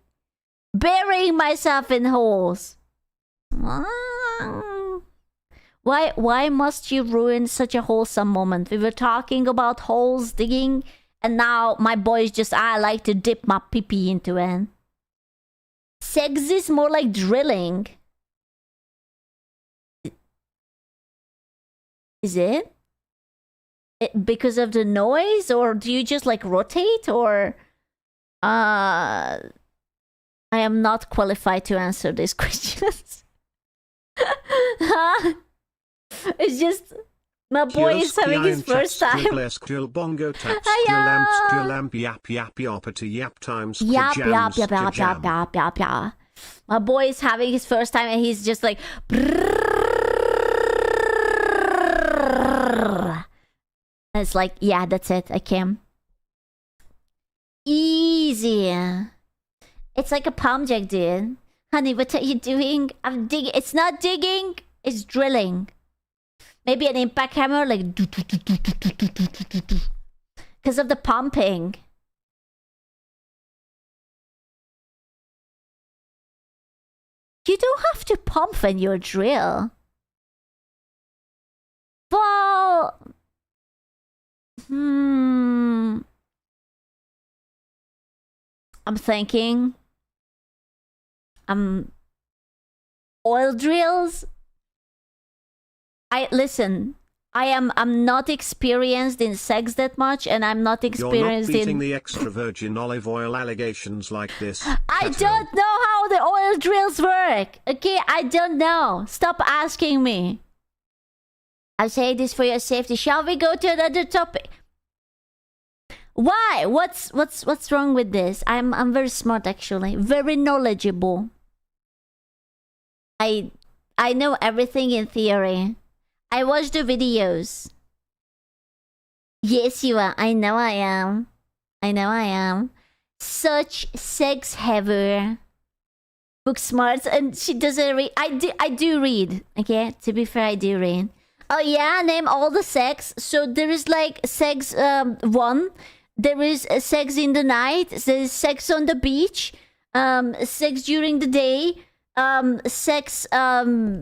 Burying myself in holes. Why must you ruin such a wholesome moment? We were talking about holes, digging, and now my boys just, I like to dip my pee-pee into it. Sex is more like drilling. Is it? Because of the noise? Or do you just like rotate? Or... I am not qualified to answer these questions. Huh? It's just... My boy is having his first time. Yap. My boy is having his first time and he's just like... And it's like, yeah, that's it. I came. Easy. It's like a palm jack, dude. Honey, what are you doing? I'm digging. It's not digging. It's drilling. Maybe an impact hammer, like... Because of the pumping. You don't have to pump when you drill. Well... I'm thinking... Oil drills? I'm not experienced in sex that much, and I'm not experienced in... You're not beating the extra virgin olive oil allegations like this. I don't know how the oil drills work. Okay, I don't know. Stop asking me. I say this for your safety. Shall we go to another topic? Why? What's wrong with this? I'm very smart actually. Very knowledgeable. I know everything in theory. I watch the videos. Yes, you are. I know I am. Such sex haver. Book smarts, and she doesn't read. I do read. Okay, to be fair, I do read. Oh yeah, name all the sex. So there is like sex 1. There is sex in the night. There's sex on the beach. Sex during the day. Sex yeah.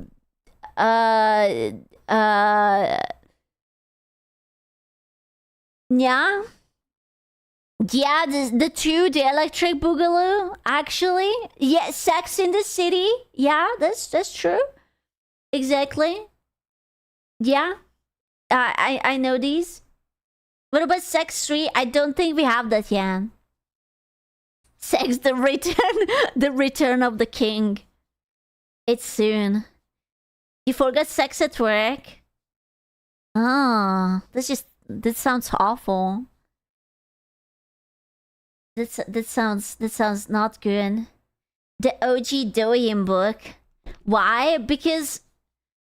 Yeah, the electric boogaloo, actually. Yeah, sex in the city. Yeah, that's true. Exactly. Yeah. I know these. What about sex 3? I don't think we have that yet. Sex the return of the king. It's soon. You forgot sex at work? Oh, that sounds awful. That sounds not good. The OG Doyen book. Why? Because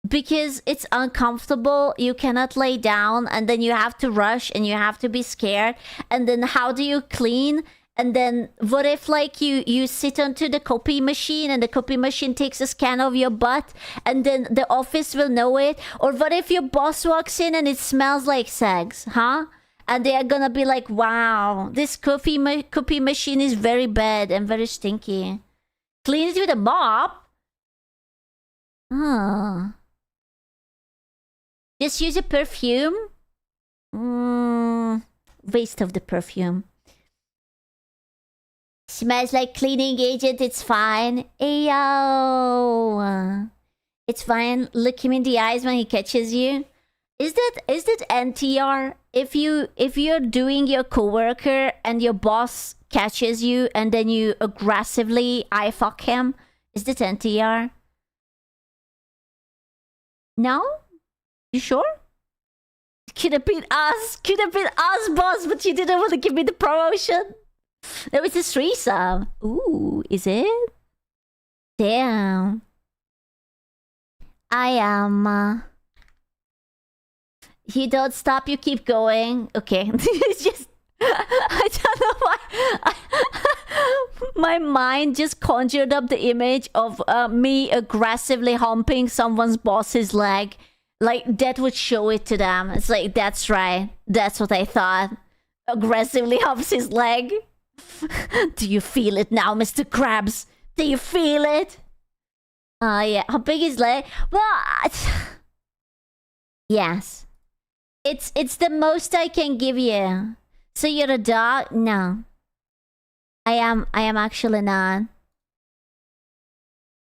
because it's uncomfortable. You cannot lay down, and then you have to rush, and you have to be scared. And then how do you clean? And then what if like you sit onto the copy machine, and the copy machine takes a scan of your butt, and then the office will know it? Or what if your boss walks in and it smells like sex, huh? And they are gonna be like, wow, this copy machine is very bad and very stinky. Clean it with a mop? Oh. Just use a perfume? Waste of the perfume. Smells like cleaning agent, it's fine. Ayo. It's fine. Look him in the eyes when he catches you. Is that NTR? If you're doing your coworker and your boss catches you and then you aggressively eye fuck him, is that NTR? No? You sure? Could have been us, boss, but you didn't want to give me the promotion. That was a threesome. Ooh, is it? Damn. I am. You don't stop, you keep going. Okay. It's just... I don't know why. My mind just conjured up the image of me aggressively humping someone's boss's leg. Like, that would show it to them. It's like, that's right. That's what I thought. Aggressively humps his leg. Do you feel it now, Mr. Krabs? Do you feel it? Yeah. How big his leg? Well, yes. It's the most I can give you. So you're a dog? No. I am actually not.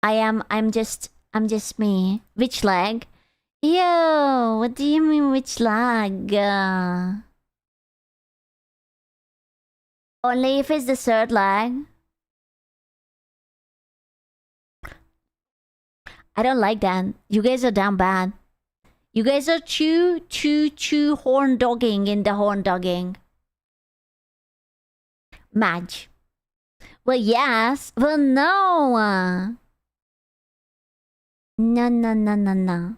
I'm just me. Which leg? Yo, what do you mean which leg? Only if it's the third leg. I don't like that. You guys are damn bad. You guys are too horn dogging in the horn dogging. Madge. Well, yes. Well, no. No.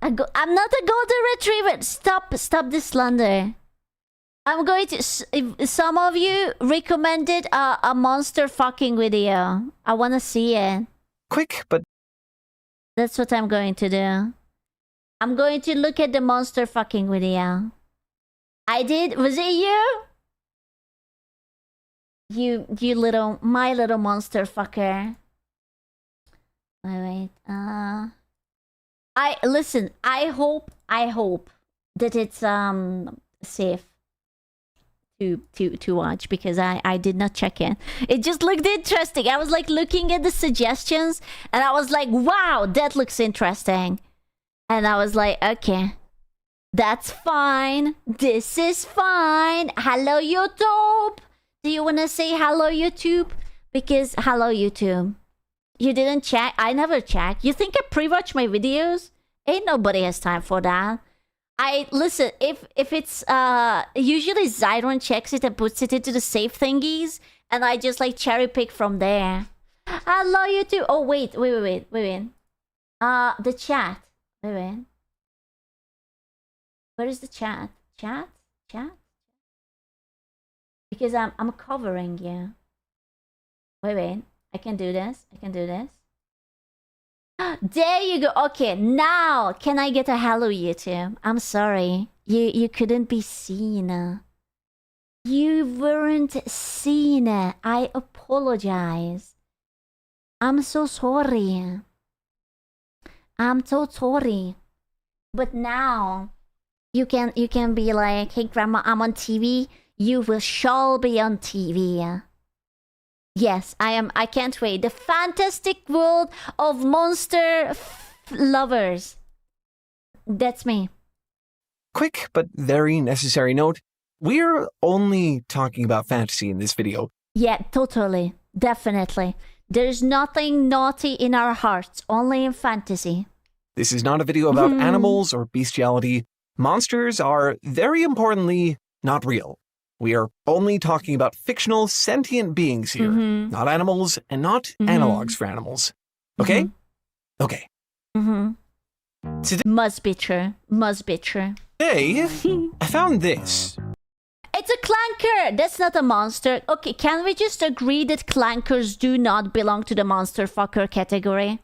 I'm not a golden retriever. Stop the slander. I'm going to... Some of you recommended a monster fucking video. I want to see it. Quick, but... That's what I'm going to do. I'm going to look at the monster fucking video. I did? Was it you? You little... My little monster fucker. Wait. Listen, I hope that it's safe to watch, because I did not check it. It just looked interesting. I was like looking at the suggestions and I was like, wow, that looks interesting. And I was like, okay, that's fine. This is fine. Hello, YouTube. Do you want to say hello, YouTube? Because hello, YouTube. You didn't check? I never check. You think I pre-watch my videos? Ain't nobody has time for that. Listen, if it's usually Zyron checks it and puts it into the safe thingies, and I just like cherry pick from there. Hello, YouTube. Oh wait. The chat. Wait. Where is the chat? Chat? Because I'm covering you. Wait. I can do this. There you go. Okay, now can I get a hello, YouTube? I'm sorry. You couldn't be seen. You weren't seen. I apologize. I'm so sorry. I'm so sorry. But now you can be like, hey grandma, I'm on TV. You shall be on TV. Yes, I am. I can't wait. The fantastic world of monster lovers. That's me. Quick but very necessary note. We're only talking about fantasy in this video. Yeah, totally. Definitely. There's nothing naughty in our hearts, only in fantasy. This is not a video about animals or bestiality. Monsters are, very importantly, not real. We are only talking about fictional sentient beings here, not animals and not analogs for animals. Okay? Okay. Must be true. Must be true. Today, I found this. It's a clanker! That's not a monster. Okay, can we just agree that clankers do not belong to the monster fucker category?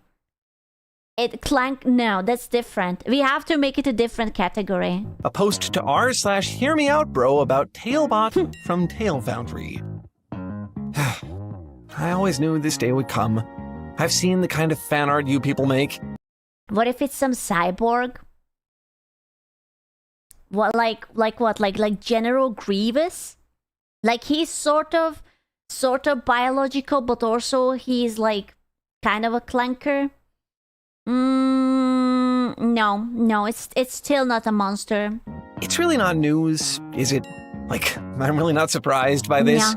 No, that's different. We have to make it a different category. A post to r/hearmeoutbro about Tailbot from Tail Foundry. I always knew this day would come. I've seen the kind of fan art you people make. What if it's some cyborg? What, like what? Like General Grievous? Like he's sort of biological, but also he's like kind of a clanker. No, it's still not a monster. It's really not news, is it? Like, I'm really not surprised by this. Yeah.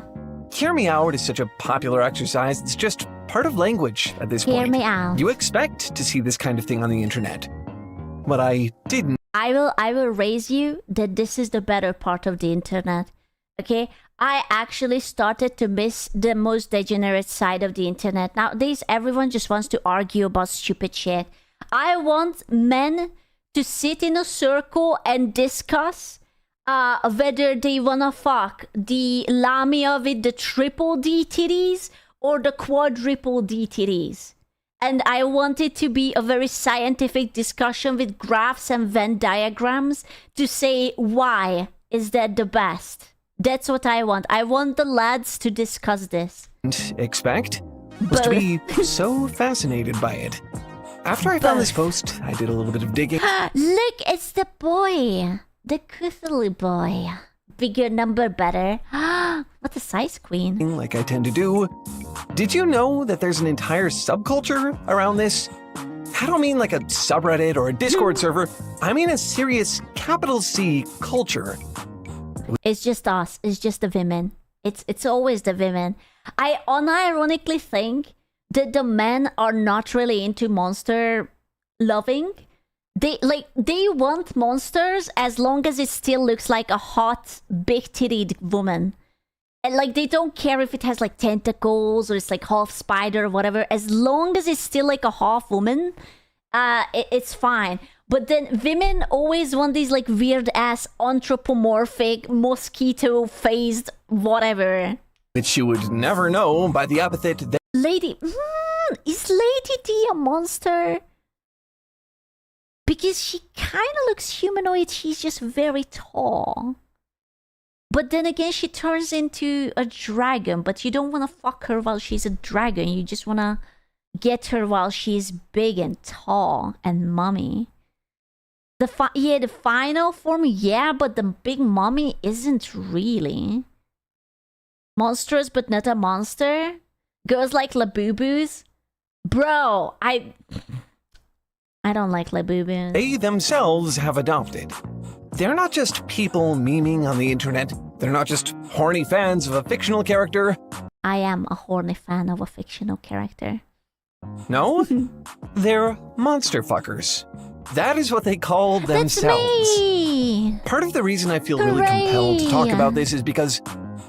Hear me out is such a popular exercise. It's just part of language at this point. Hear me out. You expect to see this kind of thing on the internet. But I didn't. I will raise you that this is the better part of the internet. Okay? I actually started to miss the most degenerate side of the internet. Nowadays, everyone just wants to argue about stupid shit. I want men to sit in a circle and discuss whether they wanna fuck the Lamia with the triple D titties or the quadruple D titties. And I want it to be a very scientific discussion with graphs and Venn diagrams to say why is that the best. That's what I want. I want the lads to discuss this. Expect was to be so fascinated by it. After I found this post, I did a little bit of digging. Look, it's the boy. The Cthulhu boy. Bigger number better. What a size queen. Like I tend to do. Did you know that there's an entire subculture around this? I don't mean like a subreddit or a Discord server. I mean a serious capital C culture. It's just us. It's just the women. It's always the women. I unironically think that the men are not really into monster loving. They want monsters as long as it still looks like a hot, big-titted woman. And like they don't care if it has like tentacles or it's like half spider or whatever. As long as it's still like a half woman, it's fine. But then women always want these like weird ass anthropomorphic mosquito faced whatever. Which you would never know by the epithet that. Lady, is Lady D a monster? Because she kind of looks humanoid. She's just very tall. But then again, she turns into a dragon. But you don't want to fuck her while she's a dragon. You just want to get her while she's big and tall and mummy. The final form, yeah, but the big mummy isn't really. Monstrous, but not a monster. Girls like Labubus. Bro, I don't like Labubus. They themselves have adopted. They're not just people memeing on the internet. They're not just horny fans of a fictional character. I am a horny fan of a fictional character. No, they're monster fuckers. That is what they call themselves. That's me! Part of the reason I feel really compelled to talk about this is because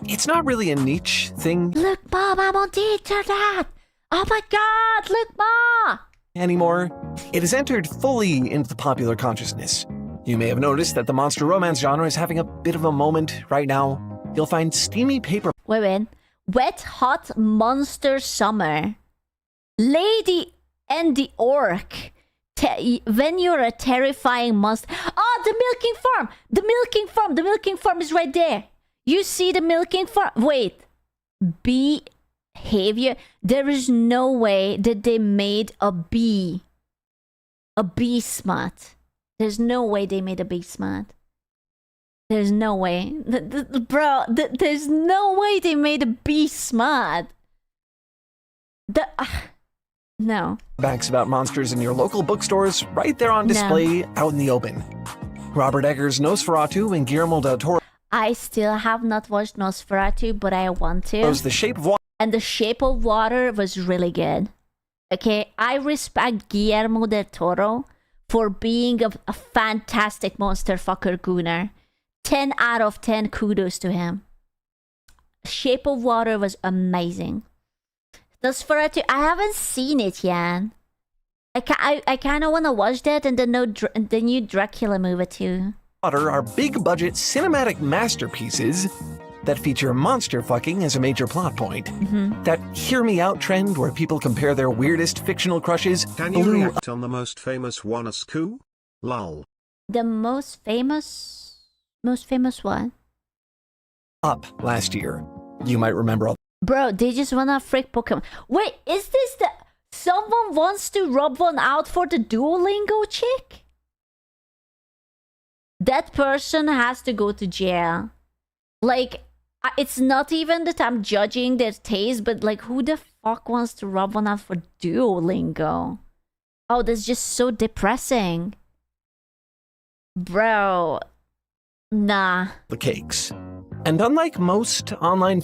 it's not really a niche thing. Look, Mom, I'm on the internet! Oh my god, look, Ma! Anymore. It has entered fully into the popular consciousness. You may have noticed that the monster romance genre is having a bit of a moment right now. You'll find steamy paper. Wait. Wet Hot Monster Summer. Lady and the Orc. When you're a terrifying monster. Oh, the milking farm! The milking farm! The milking farm is right there. You see the milking farm? Wait. Behavior. There is no way that they made a bee smut. There's no way they made a bee smut. There's no way. Bro, there's no way they made a bee smut. No. Backs about monsters in your local bookstores right there on display out in the open. Robert Eggers' Nosferatu and Guillermo del Toro. I still have not watched Nosferatu, but I want to. The Shape of Water. And The Shape of Water was really good. Okay, I respect Guillermo del Toro for being a fantastic monster fucker gooner. 10 out of 10 kudos to him. Shape of Water was amazing. Nosferatu, I haven't seen it yet. I kind of want to watch that and the new Dracula movie too. Are big budget cinematic masterpieces that feature monster fucking as a major plot point. That hear me out trend where people compare their weirdest fictional crushes. Can you react on the most famous one, a SQU? Lol. The most famous one? Up last year. You might remember all. Bro, they just wanna freak Pokemon. Wait, is this the... Someone wants to rub one out for the Duolingo chick? That person has to go to jail. Like, it's not even that I'm judging their taste, but like, who the fuck wants to rub one out for Duolingo? Oh, that's just so depressing. Bro. Nah. The cakes. And unlike most online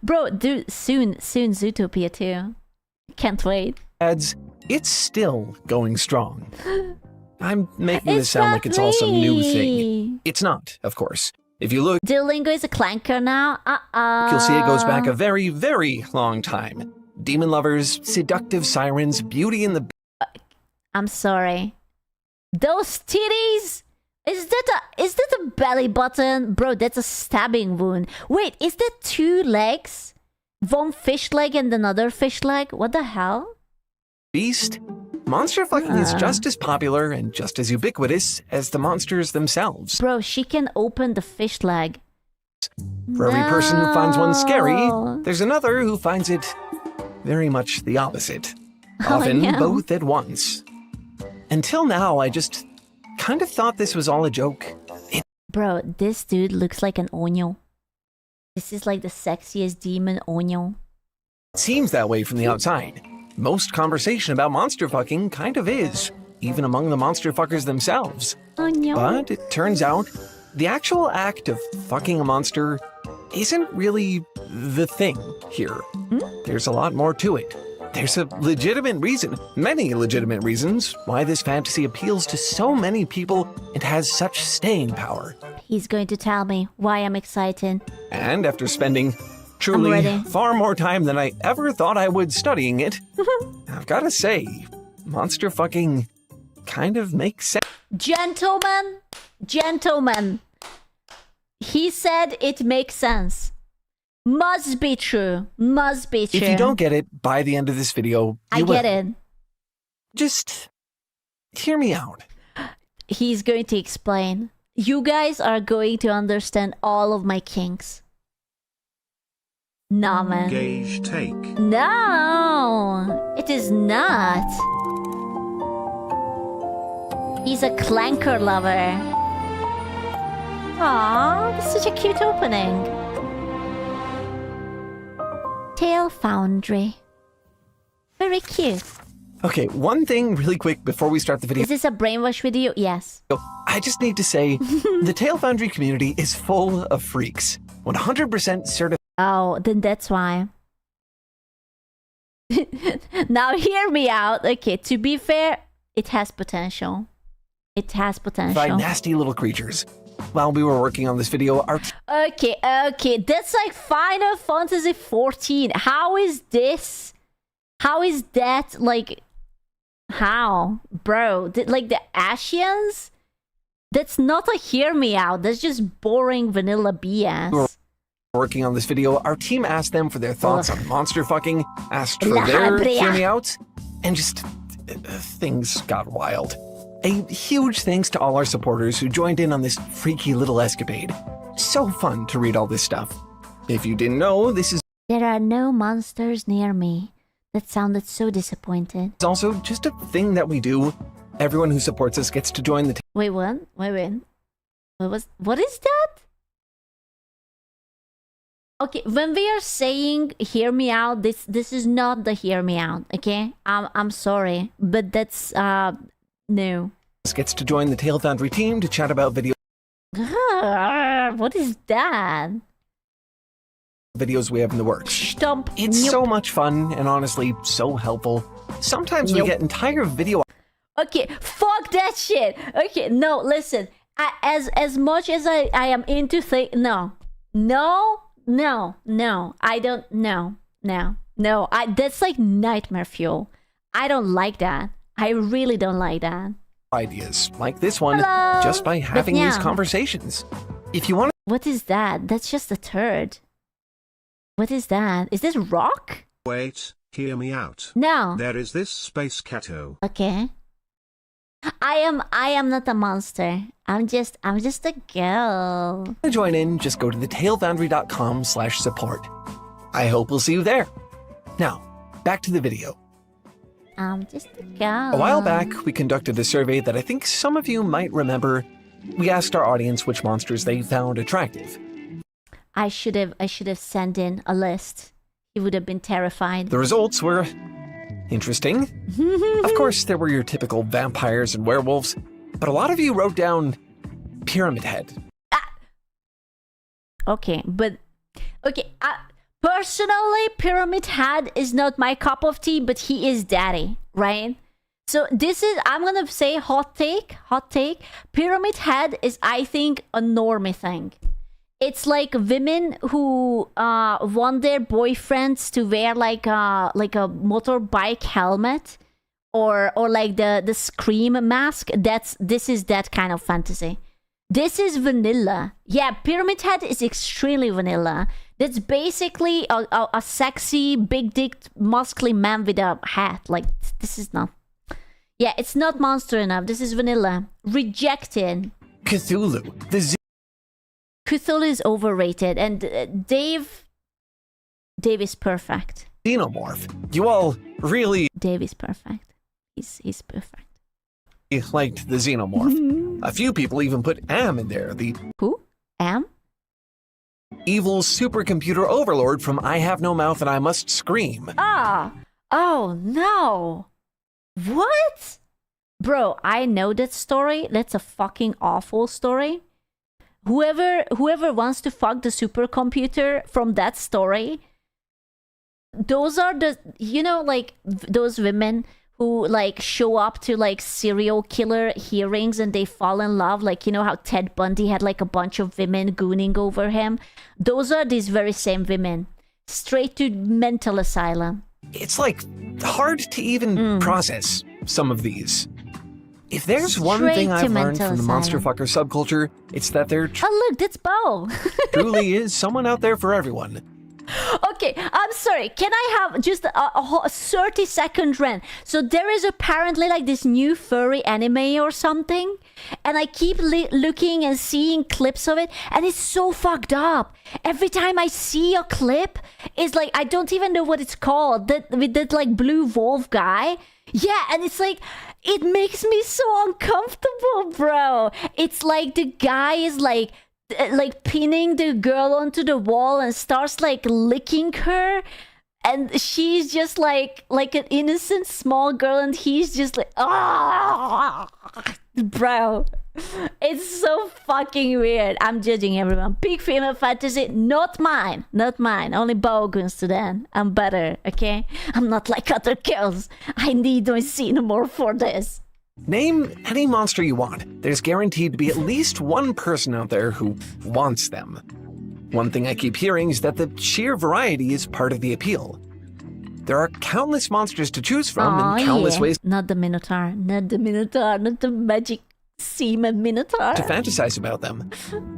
Bro, dude, soon Zootopia too. Can't wait. ads, it's still going strong. I'm making this sound like it's all some new thing. It's not, of course. If you look, Duolingo is a clanker now. you'll see it goes back a very, very long time. Demon lovers, seductive sirens, beauty in the... I'm sorry. Those titties? Is that a belly button? Bro, that's a stabbing wound. Wait, is that 2 legs? One fish leg and another fish leg? What the hell? Beast? Monster fucking is just as popular and just as ubiquitous as the monsters themselves. Bro, she can open the fish leg. For every person who finds one scary, there's another who finds it very much the opposite. Often both at once. Until now, I just kind of thought this was all a joke. Bro, this dude looks like an Onyo. This is like the sexiest demon Onyo. It seems that way from the outside. Most conversation about monster fucking kind of is, even among the monster fuckers themselves. Onyo. But it turns out, the actual act of fucking a monster isn't really the thing here. There's a lot more to it. There's a legitimate reason, many legitimate reasons, why this fantasy appeals to so many people and has such staying power. He's going to tell me why I'm excited. And after spending truly far more time than I ever thought I would studying it, I've got to say, monster fucking kind of makes sense. Gentlemen, he said it makes sense. Must be true. Must be true. If you don't get it by the end of this video, I get it. Just hear me out. He's going to explain. You guys are going to understand all of my kinks. Nah, man. Gauge take. No, it is not. He's a clanker lover. Aww, this is such a cute opening. Tail Foundry. Very cute. Okay, one thing really quick before we start the video. Is this a brainwash video? Yes. I just need to say, the Tail Foundry community is full of freaks. 100% certified. Oh, then that's why. Now hear me out. Okay, to be fair, it has potential. It has potential. Nasty little creatures. While we were working on this video, our... Okay, that's like Final Fantasy 14. How is this? How is that like... How? Bro, like the Ashians? That's not a hear me out. That's just boring vanilla BS. Working on this video, our team asked them for their thoughts on monster fucking, asked for their hear me outs, and just things got wild. A huge thanks to all our supporters who joined in on this freaky little escapade. So fun to read all this stuff. If you didn't know, this is... There are no monsters near me. That sounded so disappointed. It's also just a thing that we do. Everyone who supports us gets to join the... Wait, what? Wait. What is that? Okay, when we are saying hear me out, this is not the hear me out, okay? I'm sorry, but that's no. Gets to join the Tail Foundry team to chat about what is that? Videos we have in the works. Stump. It's so much fun and honestly so helpful. Sometimes we get entire video... Okay, fuck that shit. Okay, no, listen. As much as I am into no. I don't, no. No, that's like nightmare fuel. I don't like that. I really don't like that. Ideas like this one Hello? just by having these Meow. conversations. If you want What is that? That's just a turd. What is that? Is this rock? Wait, hear me out. No. There is this space cato. Okay. I am not a monster. I'm just a girl. to join in, just go to thetailfoundry.com/support. I hope we'll see you there. Now, back to the video. I'm just a girl. A while back, we conducted a survey that I think some of you might remember. We asked our audience which monsters they found attractive. I should have sent in a list. He would have been terrified. The results were interesting. Of course, there were your typical vampires and werewolves, but a lot of you wrote down Pyramid Head. Okay, but okay. Personally, Pyramid Head is not my cup of tea, but he is daddy, right? So this is, I'm gonna say hot take. Pyramid Head is, I think, a normie thing. It's like women who want their boyfriends to wear like a motorbike helmet or like the Scream mask. This is that kind of fantasy. This is vanilla. Yeah, Pyramid Head is extremely vanilla. That's basically a sexy, big-dicked, muscly man with a hat. Like, this is not... Yeah, it's not monster enough. This is vanilla. Rejected. Cthulhu. The Cthulhu is overrated. And Dave is perfect. Xenomorph. You all really Dave is perfect. He's perfect. liked the Xenomorph. A few people even put Am in there, the Who? Am? evil supercomputer overlord from I Have No Mouth and I Must Scream. Ah! Oh, no! What? Bro, I know that story. That's a fucking awful story. Whoever wants to fuck the supercomputer from that story, those are the, you know, like, those women who, like, show up to, like, serial killer hearings and they fall in love. Like, you know how Ted Bundy had, like, a bunch of women gooning over him? Those are these very same women. Straight to mental asylum. It's, like, hard to even process some of these. If there's one thing I've learned from the monster fucker subculture, it's that there Oh, look, that's Bo. truly is someone out there for everyone. Okay, I'm sorry. Can I have just a 30-second rant? So there is apparently like this new furry anime or something, and I keep looking and seeing clips of it, and it's so fucked up. Every time I see a clip, it's like, I don't even know what it's called. With that like blue wolf guy. Yeah, and it's like, it makes me so uncomfortable, bro. It's like the guy is like pinning the girl onto the wall and starts like licking her, and she's just like an innocent small girl, and he's just like, ah, bro, it's so fucking weird. I'm judging everyone. Peak female fantasy, not mine. Only Boguns to that. I'm better, okay? I'm not like other girls. I need my Xenomorph for this. Name any monster you want. There's guaranteed to be at least one person out there who wants them. One thing I keep hearing is that the sheer variety is part of the appeal. There are countless monsters to choose from and countless ways Not the Minotaur. Not the magic semen Minotaur. to fantasize about them.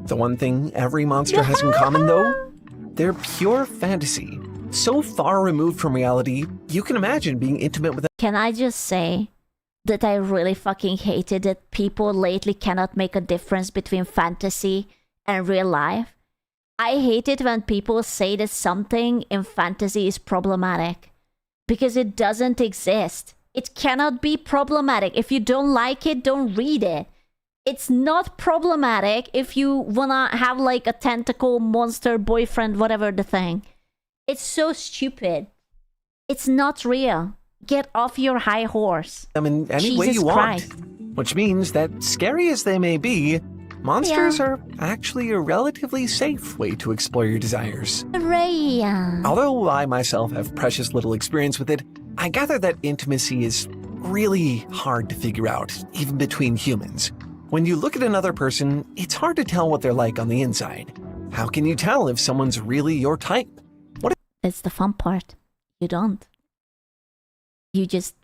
The one thing every monster has in common, though, they're pure fantasy. So far removed from reality, you can imagine being intimate with them. Can I just say that I really fucking hated that people lately cannot make a difference between fantasy and real life? I hate it when people say that something in fantasy is problematic, because it doesn't exist. It cannot be problematic. If you don't like it, don't read it. It's not problematic if you wanna have like a tentacle monster boyfriend, whatever the thing. It's so stupid. It's not real. Get off your high horse. Them in any way Jesus you Christ. want. Which means that, scary as they may be, monsters are actually a relatively safe way to explore your desires. Hooray. Although I myself have precious little experience with it, I gather that intimacy is really hard to figure out, even between humans. When you look at another person, it's hard to tell what they're like on the inside. How can you tell if someone's really your type? That's the fun part. You don't. You just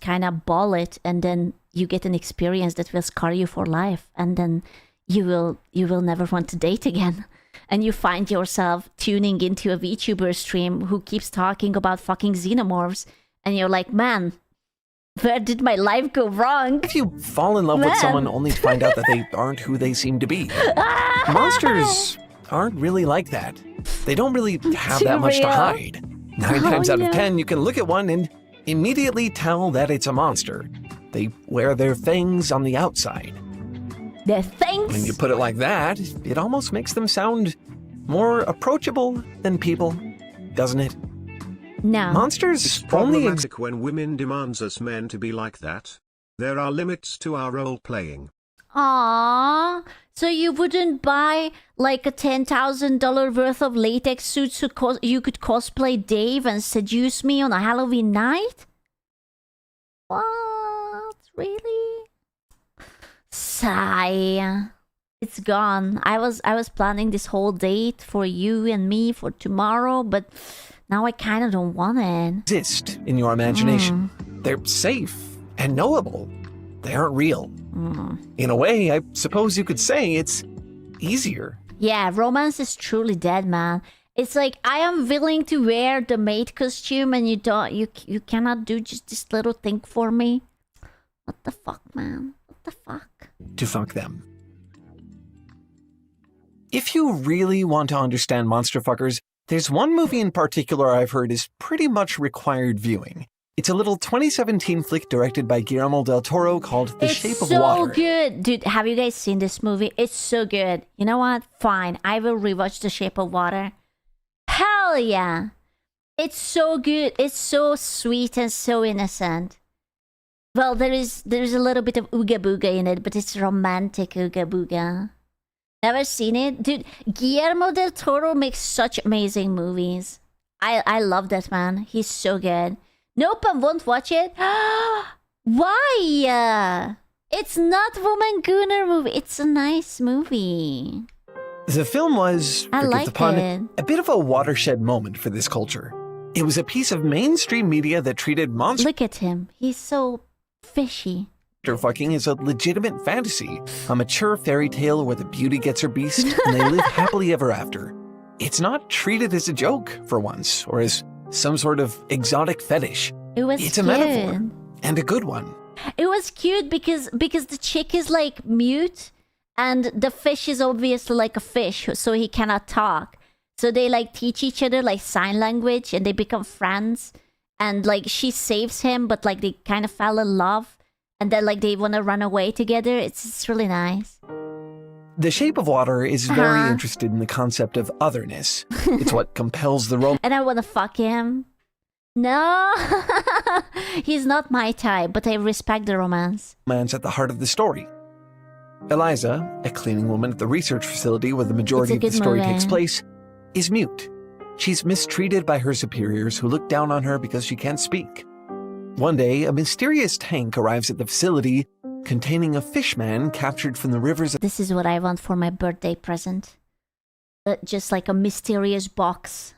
kind of ball it, and then you get an experience that will scar you for life, and then you will never want to date again. And you find yourself tuning into a VTuber stream who keeps talking about fucking xenomorphs, and you're like, man, where did my life go wrong? If you fall in love with someone only to find out that they aren't who they seem to be. Monsters aren't really like that. They don't really have that much to hide. 9 times out of 10, you can look at one and immediately tell that it's a monster. They wear their fangs on the outside. Their fangs? When you put it like that, it almost makes them sound more approachable than people, doesn't it? No. Monsters It's only problematic when women demands us men to be like that. There are limits to our role playing. Aww. So you wouldn't buy like a $10,000 worth of latex suits so you could cosplay Dave and seduce me on a Halloween night? What? Really? Sigh. It's gone. I was planning this whole date for you and me for tomorrow, but now I kind of don't want it. exist in your imagination. They're safe and knowable. They aren't real. In a way, I suppose you could say it's easier. Yeah, romance is truly dead, man. It's like I am willing to wear the maid costume, and you cannot do just this little thing for me. What the fuck, man? What the fuck? To fuck them. If you really want to understand monster fuckers, there's one movie in particular I've heard is pretty much required viewing. It's a little 2017 flick directed by Guillermo del Toro called The Shape of Water. It's so good. Dude, have you guys seen this movie? It's so good. You know what? Fine. I will rewatch The Shape of Water. Hell yeah. It's so good. It's so sweet and so innocent. Well, there is a little bit of ooga booga in it, but it's romantic ooga booga. Never seen it? Dude, Guillermo del Toro makes such amazing movies. I love that man. He's so good. Nope, I won't watch it. Why? It's not Woman Gooner movie. It's a nice movie. The film was, I forgive like the pun, it. a bit of a watershed moment for this culture. It was a piece of mainstream media that treated monster Look at him. He's so fishy. fucking as a legitimate fantasy, a mature fairy tale where the beauty gets her beast and they live happily ever after. It's not treated as a joke for once, or as some sort of exotic fetish. It was It's cute. a metaphor, and a good one. It was cute because the chick is like mute, and the fish is obviously like a fish, so he cannot talk. So they like teach each other like sign language, and they become friends. And like she saves him, but like they kind of fell in love, and then like they want to run away together. It's really nice. The Shape of Water is very interested in the concept of otherness. It's what compels the romance And I want to fuck him. No, he's not my type, but I respect the romance. at the heart of the story. Eliza, a cleaning woman at the research facility where the majority of the good story movie. takes place, is mute. She's mistreated by her superiors who look down on her because she can't speak. One day, a mysterious tank arrives at the facility containing a fishman captured from the rivers. This is what I want for my birthday present. Just like a mysterious box.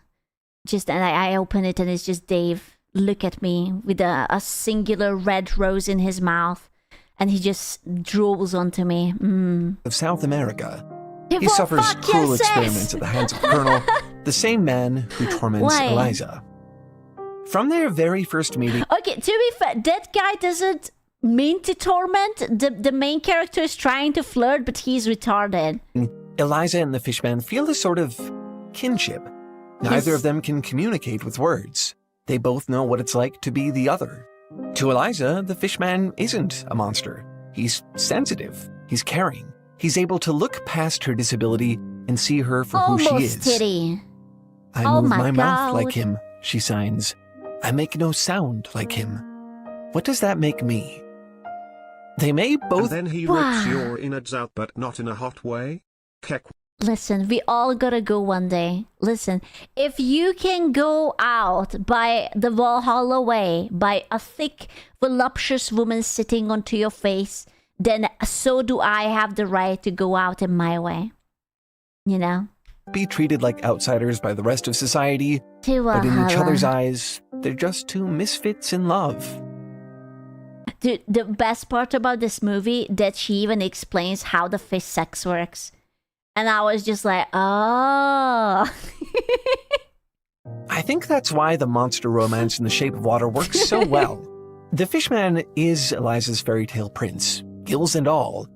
And I open it and it's just Dave. Look at me with a singular red rose in his mouth. And he just drools onto me. Of South America. He He won't suffers fuck cruel your experiments sis. at the hands of Colonel, the same man who torments Why? Eliza. From their very first meeting, Okay, to be fair, that guy doesn't mean to torment. The main character is trying to flirt, but he's retarded. Eliza and the fishman feel a sort of kinship. Neither of them can communicate with words. They both know what it's like to be the other. To Eliza, the fishman isn't a monster. He's sensitive. He's caring. He's able to look past her disability and see her for who she Almost is. titty. I Oh move my my mouth God. like him, she signs. I make no sound like him. What does that make me? They may And both then he Wow. rips your innards out, but not in a hot way. Kek. Listen, we all gotta go one day. Listen, if you can go out by the Valhalla way, by a thick, voluptuous woman sitting onto your face, then so do I have the right to go out in my way. You know? be treated like outsiders by the rest of society, but in each other's eyes, they're just two misfits in love. Dude, the best part about this movie that she even explains how the fish sex works. And I was just like, oh. I think that's why the monster romance in The Shape of Water works so well. The fishman is Eliza's fairy tale prince, gills and all,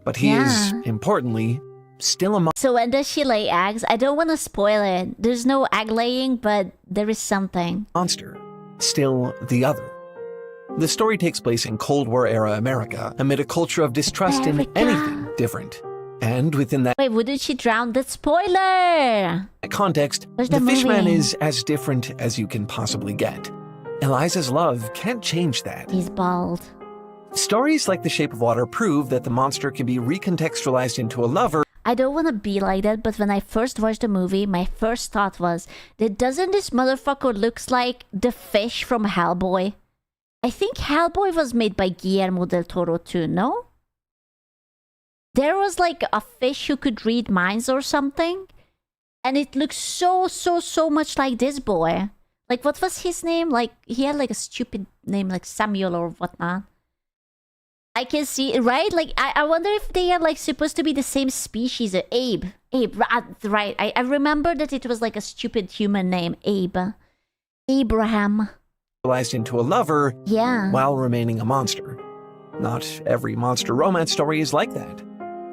but he is, importantly, still a monster. So when does she lay eggs? I don't want to spoil it. There's no egg laying, but there is something. Monster, still the other. The story takes place in Cold War era America amid a culture of distrust in anything different. And within that wouldn't she drown? That's spoiler! context, the fishman is as different as you can possibly get. Eliza's love can't change that. He's bald. Stories like The Shape of Water prove that the monster can be recontextualized into a lover. I don't want to be like that, but when I first watched the movie, my first thought was, doesn't this motherfucker looks like the fish from Hellboy? I think Hellboy was made by Guillermo del Toro too, no? There was like a fish who could read minds or something. And it looks so much like this boy. Like, what was his name? Like, he had like a stupid name, like Samuel or whatnot. I can see, right? Like, I wonder if they are like supposed to be the same species. Abe, right. I remember that it was like a stupid human name, Abraham. Into a lover, while remaining a monster. Not every monster romance story is like that.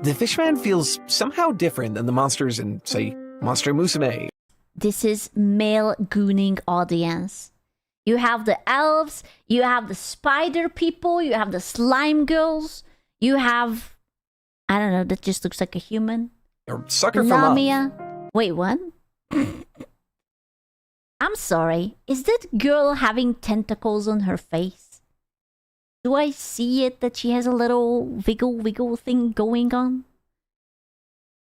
The fishman feels somehow different than the monsters in, say, Monster Musume. This is male gooning audience. You have the elves, you have the spider people, you have the slime girls, you have, I don't know, that just looks like a human. Or sucker for love. Wait, what? I'm sorry, is that girl having tentacles on her face? Do I see it that she has a little wiggle thing going on?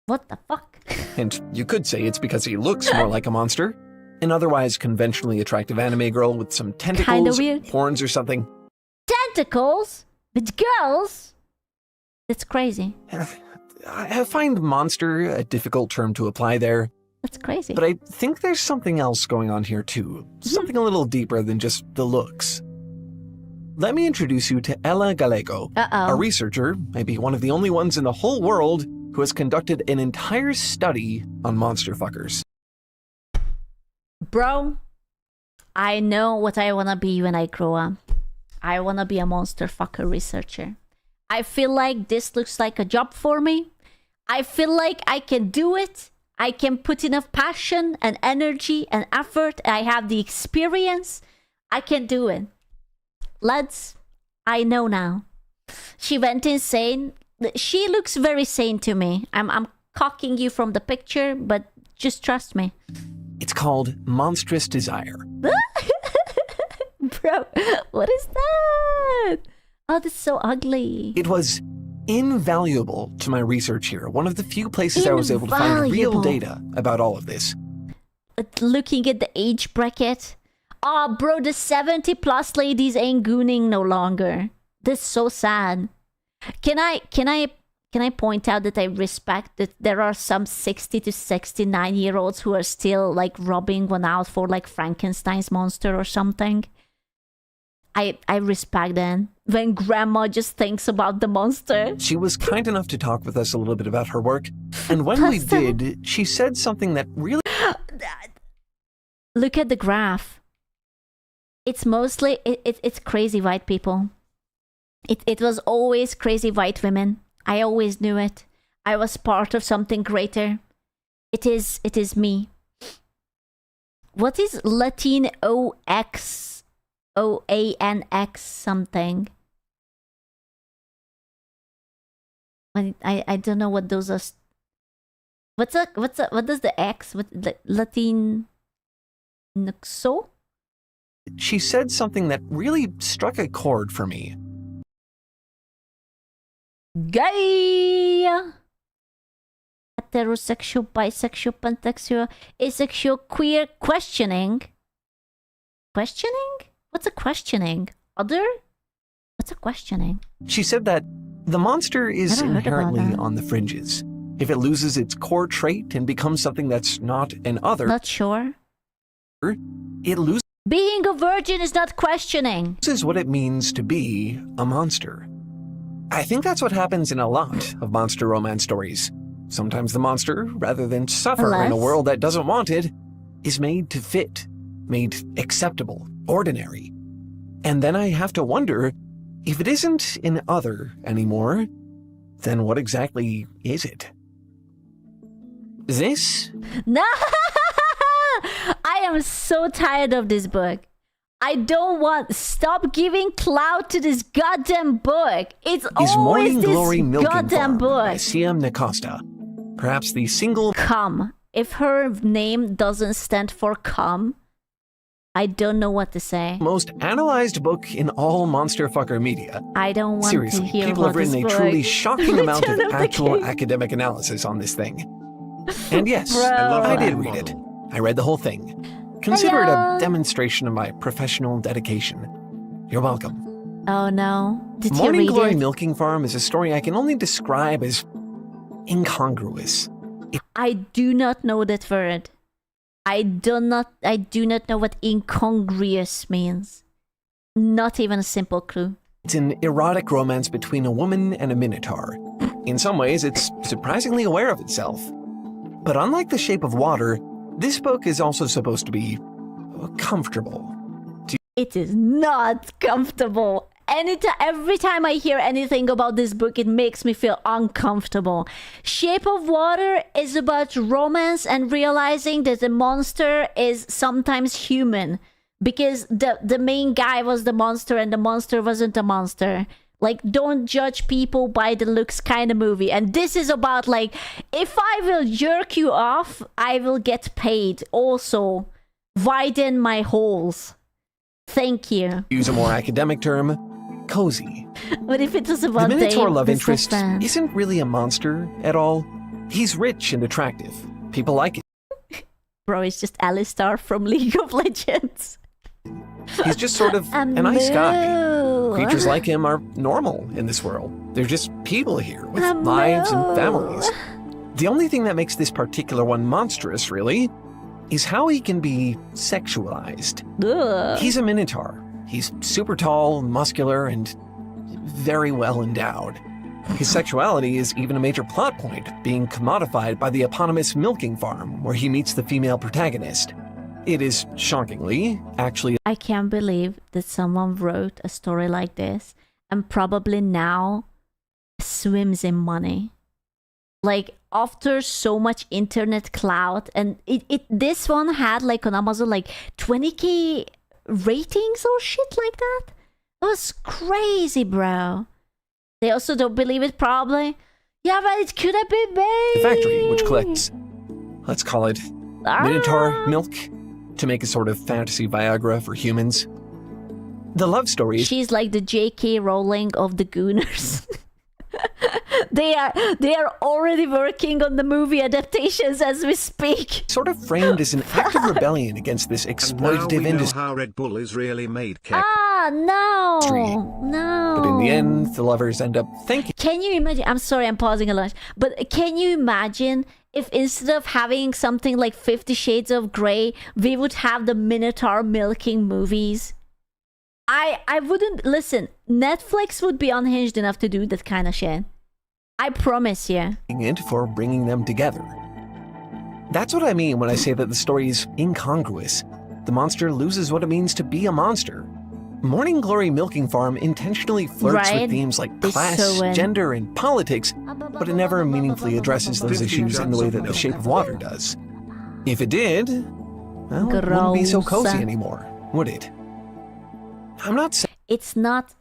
What the fuck? And you could say it's because he looks more like a monster. An otherwise conventionally attractive anime girl with some tentacles, horns or something. Tentacles? With girls? That's crazy. I find monster a difficult term to apply there. That's crazy. But I think there's something else going on here too. Something a little deeper than just the looks. Let me introduce you to Ella Gallego, a researcher, maybe one of the only ones in the whole world, who has conducted an entire study on monster fuckers. Bro, I know what I want to be when I grow up. I want to be a monster fucker researcher. I feel like this looks like a job for me. I feel like I can do it. I can put enough passion and energy and effort. I have the experience. I can do it. Lads, I know now. She went insane. She looks very sane to me. I'm cocking you from the picture, but just trust me. It's called Monstrous Desire. Bro, what is that? Oh, that's so ugly. It was invaluable to my research here. One of the few places I was able to find real data about all of this. Looking at the age bracket. Oh, bro, the 70+ ladies ain't gooning no longer. That's so sad. Can I point out that I respect that there are some 60 to 69-year-olds who are still like rubbing one out for like Frankenstein's monster or something? I respect that. When grandma just thinks about the monster. She was kind enough to talk with us a little bit about her work. And when we did, she said something that really... Look at the graph. It's mostly, it's crazy white people. It was always crazy white women. I always knew it. I was part of something greater. It is me. What is Latin OX? OANX something? I don't know what those are. What does the X? What Latin Nuxo? She said something that really struck a chord for me. Gay! Heterosexual, bisexual, pansexual, asexual, queer, questioning. Questioning? What's a questioning? Other? What's a questioning? She said that the monster is inherently on the fringes. If it loses its core trait and becomes something that's not an other, Not sure. it loses Being a virgin is not questioning. what it means to be a monster. I think that's what happens in a lot of monster romance stories. Sometimes the monster, rather than suffer in a Alas. world that doesn't want it, is made to fit, made acceptable, ordinary. And then I have to wonder, if it isn't an other anymore, then what exactly is it? This No! I am so tired of this book. I don't want... Stop giving clout to this goddamn book. It's is always Morning this Glory Milking goddamn Farm by book. C.M. Nacosta. Perhaps the single Come. If her name doesn't stand for come, I don't know what to say. most analyzed book in all monster fucker media. I don't want Seriously, to hear people about have written this a book. truly shocking amount of Return of the actual King. academic analysis on this thing. And yes, Bro. I did read it. I read the whole thing. Consider it Hello. a demonstration of my professional dedication. You're welcome. Oh no. Did you Morning read Glory it? Milking Farm is a story I can only describe as incongruous. I do not know that word. I do not know what incongruous means. Not even a simple clue. It's an erotic romance between a woman and a minotaur. In some ways, it's surprisingly aware of itself. But unlike The Shape of Water, this book is also supposed to be comfortable. It is not comfortable. Every time I hear anything about this book, it makes me feel uncomfortable. Shape of Water is about romance and realizing that the monster is sometimes human. Because the main guy was the monster and the monster wasn't a monster. Like, don't judge people by the looks kind of movie. And this is about, like, if I will jerk you off, I will get paid. Also, widen my holes. Thank you. Use a more academic term, cozy. But if it was The about Minotaur Dave, love this interest different. isn't really a monster at all. He's rich and attractive. People like it. Bro, it's just Alistar from League of Legends. He's just sort of a nice guy. Creatures like him are normal in this world. They're just people here with lives and families. The only thing that makes this particular one monstrous, really, is how he can be sexualized. Ugh. He's a minotaur. He's super tall, muscular, and very well endowed. His sexuality is even a major plot point, being commodified by the eponymous milking farm, where he meets the female protagonist. It is, shockingly, actually I can't believe that someone wrote a story like this and probably now swims in money. Like, after so much internet clout, and this one had, like, on Amazon, like 20k ratings or shit like that. It was crazy, bro. They also don't believe it, probably. Yeah, but it could have been made. a factory which collects, let's call it, minotaur milk to make a sort of fantasy Viagra for humans. The love story is She's like the J.K. Rowling of the Gooners. They are already working on the movie adaptations as we speak. sort of framed as an act of rebellion against this And now we exploitative know industry. how Red Bull is really made, Kev. Ah, no. Street. No. But in the end, the lovers end up thanking Can you imagine? I'm sorry, I'm pausing a lot. But can you imagine if instead of having something like 50 Shades of Grey, we would have the Minotaur milking movies? I wouldn't... Listen, Netflix would be unhinged enough to do that kind of shit. I promise you. it for bringing them together. That's what I mean when I say that the story is incongruous. The monster loses what it means to be a monster. Morning Glory Milking Farm intentionally flirts Right. with themes like They class, so in. gender, and politics, but it never meaningfully addresses those issues in the way that The Shape of Water does. If it did, well, it wouldn't be so Gross. cozy anymore, would it? I'm not saying It's not...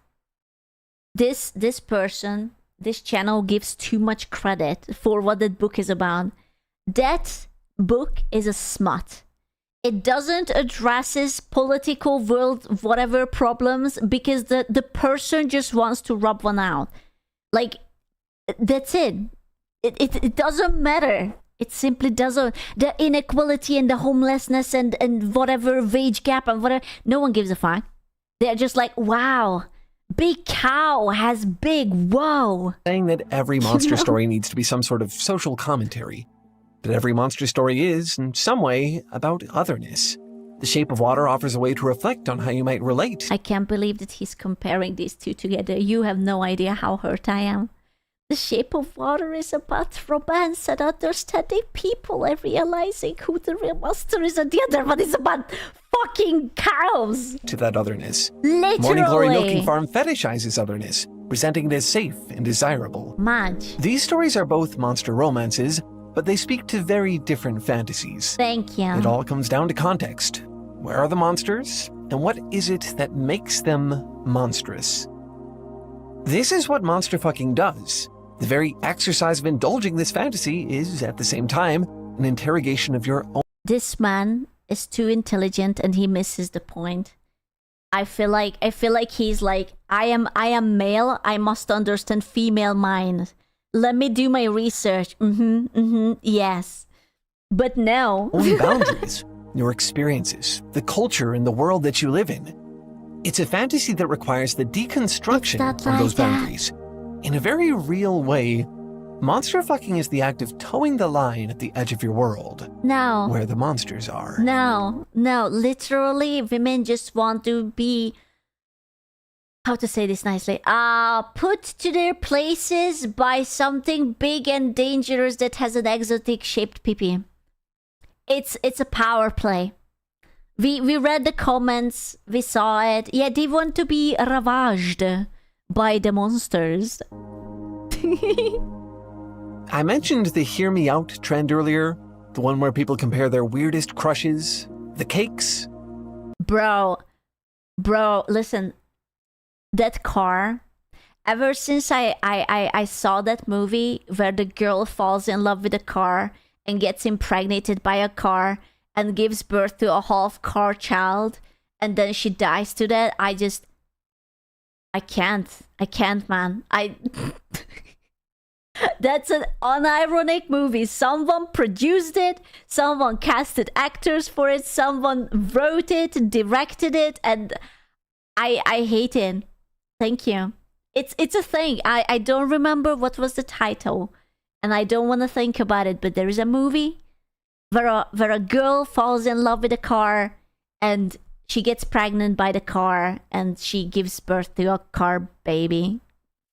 This person, this channel gives too much credit for what that book is about. That book is a smut. It doesn't addresses political world whatever problems because the person just wants to rub one out. Like, that's it. It doesn't matter. It simply doesn't. The inequality and the homelessness and whatever wage gap and whatever, no one gives a fuck. They're just like, wow, Big cow has big whoa. Saying that every monster story needs to be some sort of social commentary. But every monster story is, in some way, about otherness. The Shape of Water offers a way to reflect on how you might relate. I can't believe that he's comparing these two together. You have no idea how hurt I am. The Shape of Water is about romance and understanding people and realizing who the real monster is, and the other one is about fucking cows. To that otherness. Literally. Morning Glory Milking Farm fetishizes otherness, presenting it as safe and desirable. Madge. These stories are both monster romances, but they speak to very different fantasies. Thank you. It all comes down to context. Where are the monsters, and what is it that makes them monstrous? This is what monster fucking does. The very exercise of indulging this fantasy is, at the same time, an interrogation of your own. This man is too intelligent and he misses the point. I feel like he's like, I am male, I must understand female mind. Let me do my research. Yes. But no. Own boundaries, your experiences, the culture and the world that you live in. It's a fantasy that requires the deconstruction of those boundaries. In a very real way, monster fucking is the act of towing the line at the edge of your world. No. Where the monsters are. No. Literally, women just want to be, how to say this nicely, put to their places by something big and dangerous that has an exotic shaped pee-pee. It's a power play. We read the comments, we saw it. Yeah, they want to be ravaged by the monsters. I mentioned the hear me out trend earlier, the one where people compare their weirdest crushes, the cakes. Bro, listen, that car, ever since I saw that movie where the girl falls in love with a car and gets impregnated by a car and gives birth to a half car child and then she dies to that, I can't, man. That's an unironic movie. Someone produced it, someone casted actors for it, someone wrote it, directed it, and I hate it. Thank you. It's a thing. I don't remember what was the title, and I don't want to think about it, but there is a movie where a girl falls in love with a car, and she gets pregnant by the car, and she gives birth to a car baby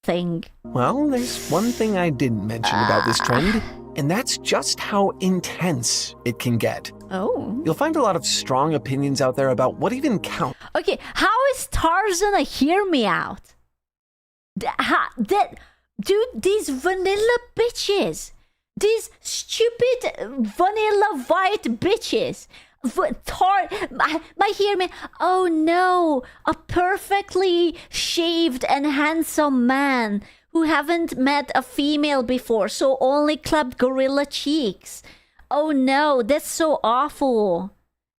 thing. Well, there's one thing I didn't mention about this trend, and that's just how intense it can get. Oh. You'll find a lot of strong opinions out there about what even counts. Okay, how is Tarzan a hear me out? Dude, these vanilla bitches. These stupid vanilla white bitches. My hear me. Oh no, a perfectly shaved and handsome man who haven't met a female before, so only clapped gorilla cheeks. Oh no, that's so awful.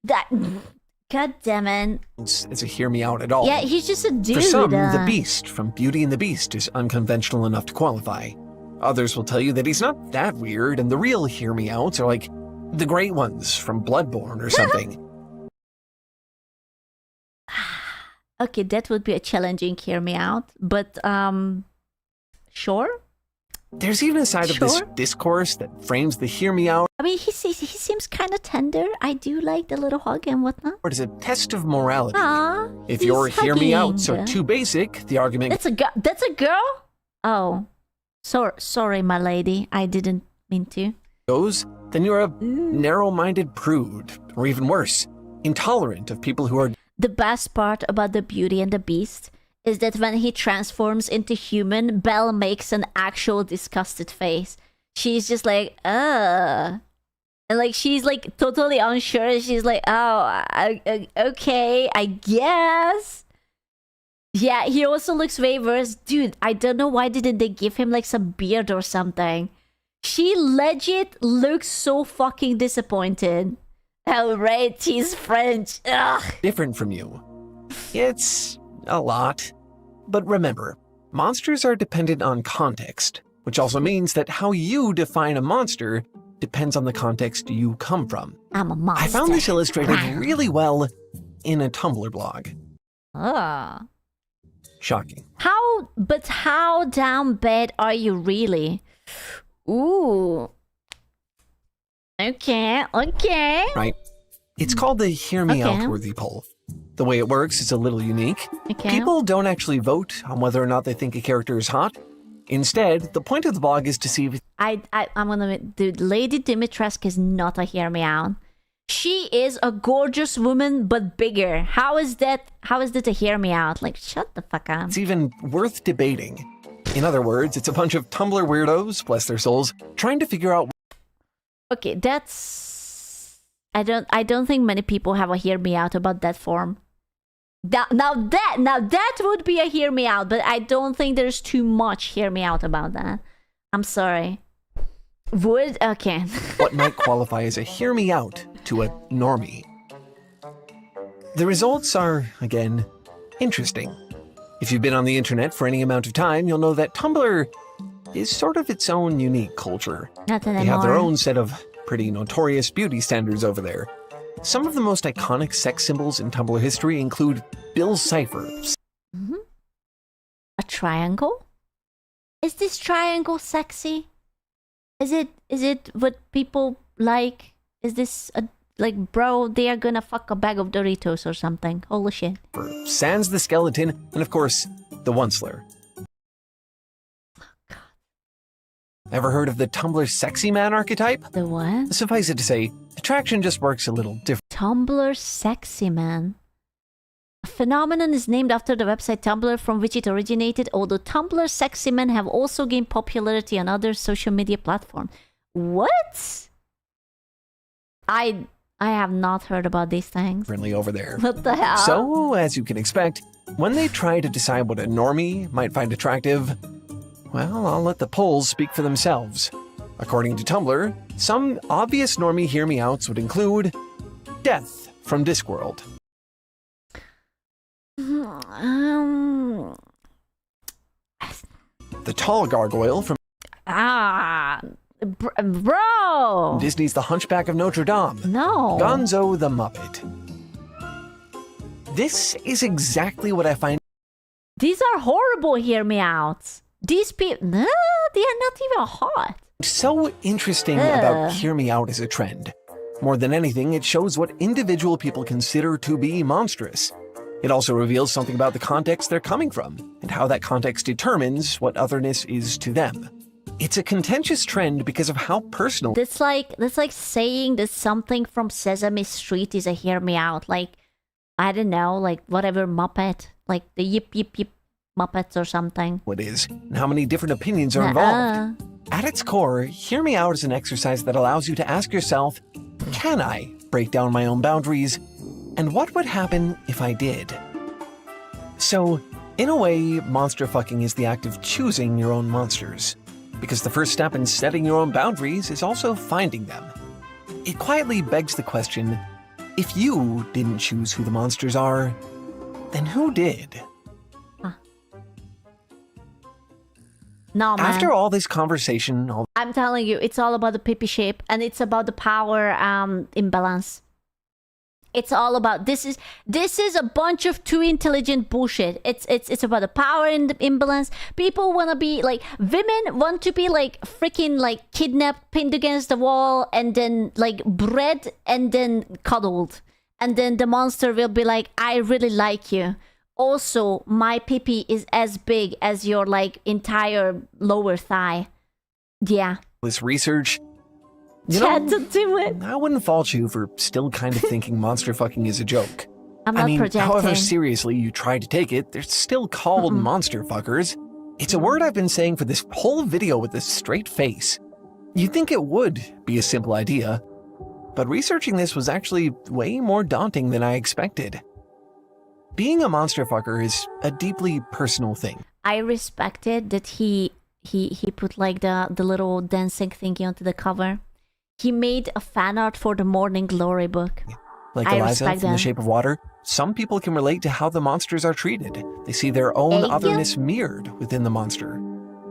God damn it. It's a hear me out at all. Yeah, he's just a dude. For some, the Beast from Beauty and the Beast is unconventional enough to qualify. Others will tell you that he's not that weird, and the real hear me outs are like the great ones from Bloodborne or something. Okay, that would be a challenging hear me out, but sure. There's even a side of this discourse that frames the hear me out. I mean, he seems kind of tender. I do like the little hug and whatnot. Or as a test of morality. Aww, if your hear me outs are too basic, the argument. That's a girl? Oh, sorry, my lady. I didn't mean to. Goes, then you're a narrow-minded prude, or even worse, intolerant of people who are. The best part about the Beauty and the Beast is that when he transforms into human, Belle makes an actual disgusted face. She's just like, and like she's like totally unsure. She's like, oh, okay, I guess. Yeah, he also looks way worse. Dude, I don't know why didn't they give him like some beard or something. She legit looks so fucking disappointed. Oh, right, he's French. Ugh. Different from you. It's a lot. But remember, monsters are dependent on context, which also means that how you define a monster depends on the context you come from. I'm a monster. I found this illustrated really well in a Tumblr blog. Shocking. But how down bad are you really? Ooh. Okay. Right? It's called the Hear Me Out Worthy poll. The way it works is a little unique. People don't actually vote on whether or not they think a character is hot. Instead, the point of the blog is to see if... I'm gonna... Dude, Lady Dimitrescu is not a Hear Me Out. She is a gorgeous woman, but bigger. How is that a Hear Me Out? Like, shut the fuck up. It's even worth debating. In other words, it's a bunch of Tumblr weirdos, bless their souls, trying to figure out... Okay, that's... I don't think many people have a Hear Me Out about that form. Now that would be a Hear Me Out, but I don't think there's too much Hear Me Out about that. I'm sorry. Would? Okay. What might qualify as a Hear Me Out to a normie? The results are, again, interesting. If you've been on the internet for any amount of time, you'll know that Tumblr is sort of its own unique culture. Not anymore. They have their own set of pretty notorious beauty standards over there. Some of the most iconic sex symbols in Tumblr history include Bill's cipher. A triangle? Is this triangle sexy? Is it what people like? Is this like, bro, they are gonna fuck a bag of Doritos or something? Holy shit. Sans the skeleton, and of course, the Onceler. Ever heard of the Tumblr sexy man archetype? The what? Suffice it to say, attraction just works a little different. Tumblr sexy man. A phenomenon is named after the website Tumblr from which it originated, although Tumblr sexy men have also gained popularity on other social media platforms. What? I have not heard about these things. Friendly over there. What the hell? So, as you can expect, when they try to decide what a normie might find attractive, well, I'll let the polls speak for themselves. According to Tumblr, some obvious normie Hear Me Outs would include Death from Discworld. The tall gargoyle from bro! Disney's The Hunchback of Notre Dame. No. Gonzo the Muppet. This is exactly what I find. These are horrible Hear Me Outs. These people, no, they are not even hot. So interesting about Hear Me Out as a trend. More than anything, it shows what individual people consider to be monstrous. It also reveals something about the context they're coming from, and how that context determines what otherness is to them. It's a contentious trend because of how personal... That's like saying that something from Sesame Street is a Hear Me Out. Like, I don't know, like whatever Muppet, like the Yip Yip Yip Muppets or something. What is, and how many different opinions are involved. At its core, Hear Me Out is an exercise that allows you to ask yourself, can I break down my own boundaries? And what would happen if I did? So, in a way, monster fucking is the act of choosing your own monsters. Because the first step in setting your own boundaries is also finding them. It quietly begs the question, if you didn't choose who the monsters are, then who did? No, man. After all this conversation... I'm telling you, it's all about the pee-pee shape, and it's about the power imbalance. It's all about... This is a bunch of too intelligent bullshit. It's about the power imbalance. People want to be, like... Women want to be, like, freaking, like, kidnapped, pinned against the wall, and then, like, bred, and then cuddled. And then the monster will be like, I really like you. Also, my pee-pee is as big as your, like, entire lower thigh. Yeah. This research... You had to do it. I wouldn't fault you for still kind of thinking monster fucking is a joke. I'm not projecting. However seriously you try to take it, they're still called monster fuckers. It's a word I've been saying for this whole video with a straight face. You'd think it would be a simple idea, but researching this was actually way more daunting than I expected. Being a monster fucker is a deeply personal thing. I respected that he put like the little dancing thingy onto the cover. He made a fan art for the Morning Glory book. Like Eliza from The Shape of Water, some people can relate to how the monsters are treated. They see their own otherness mirrored within the monster.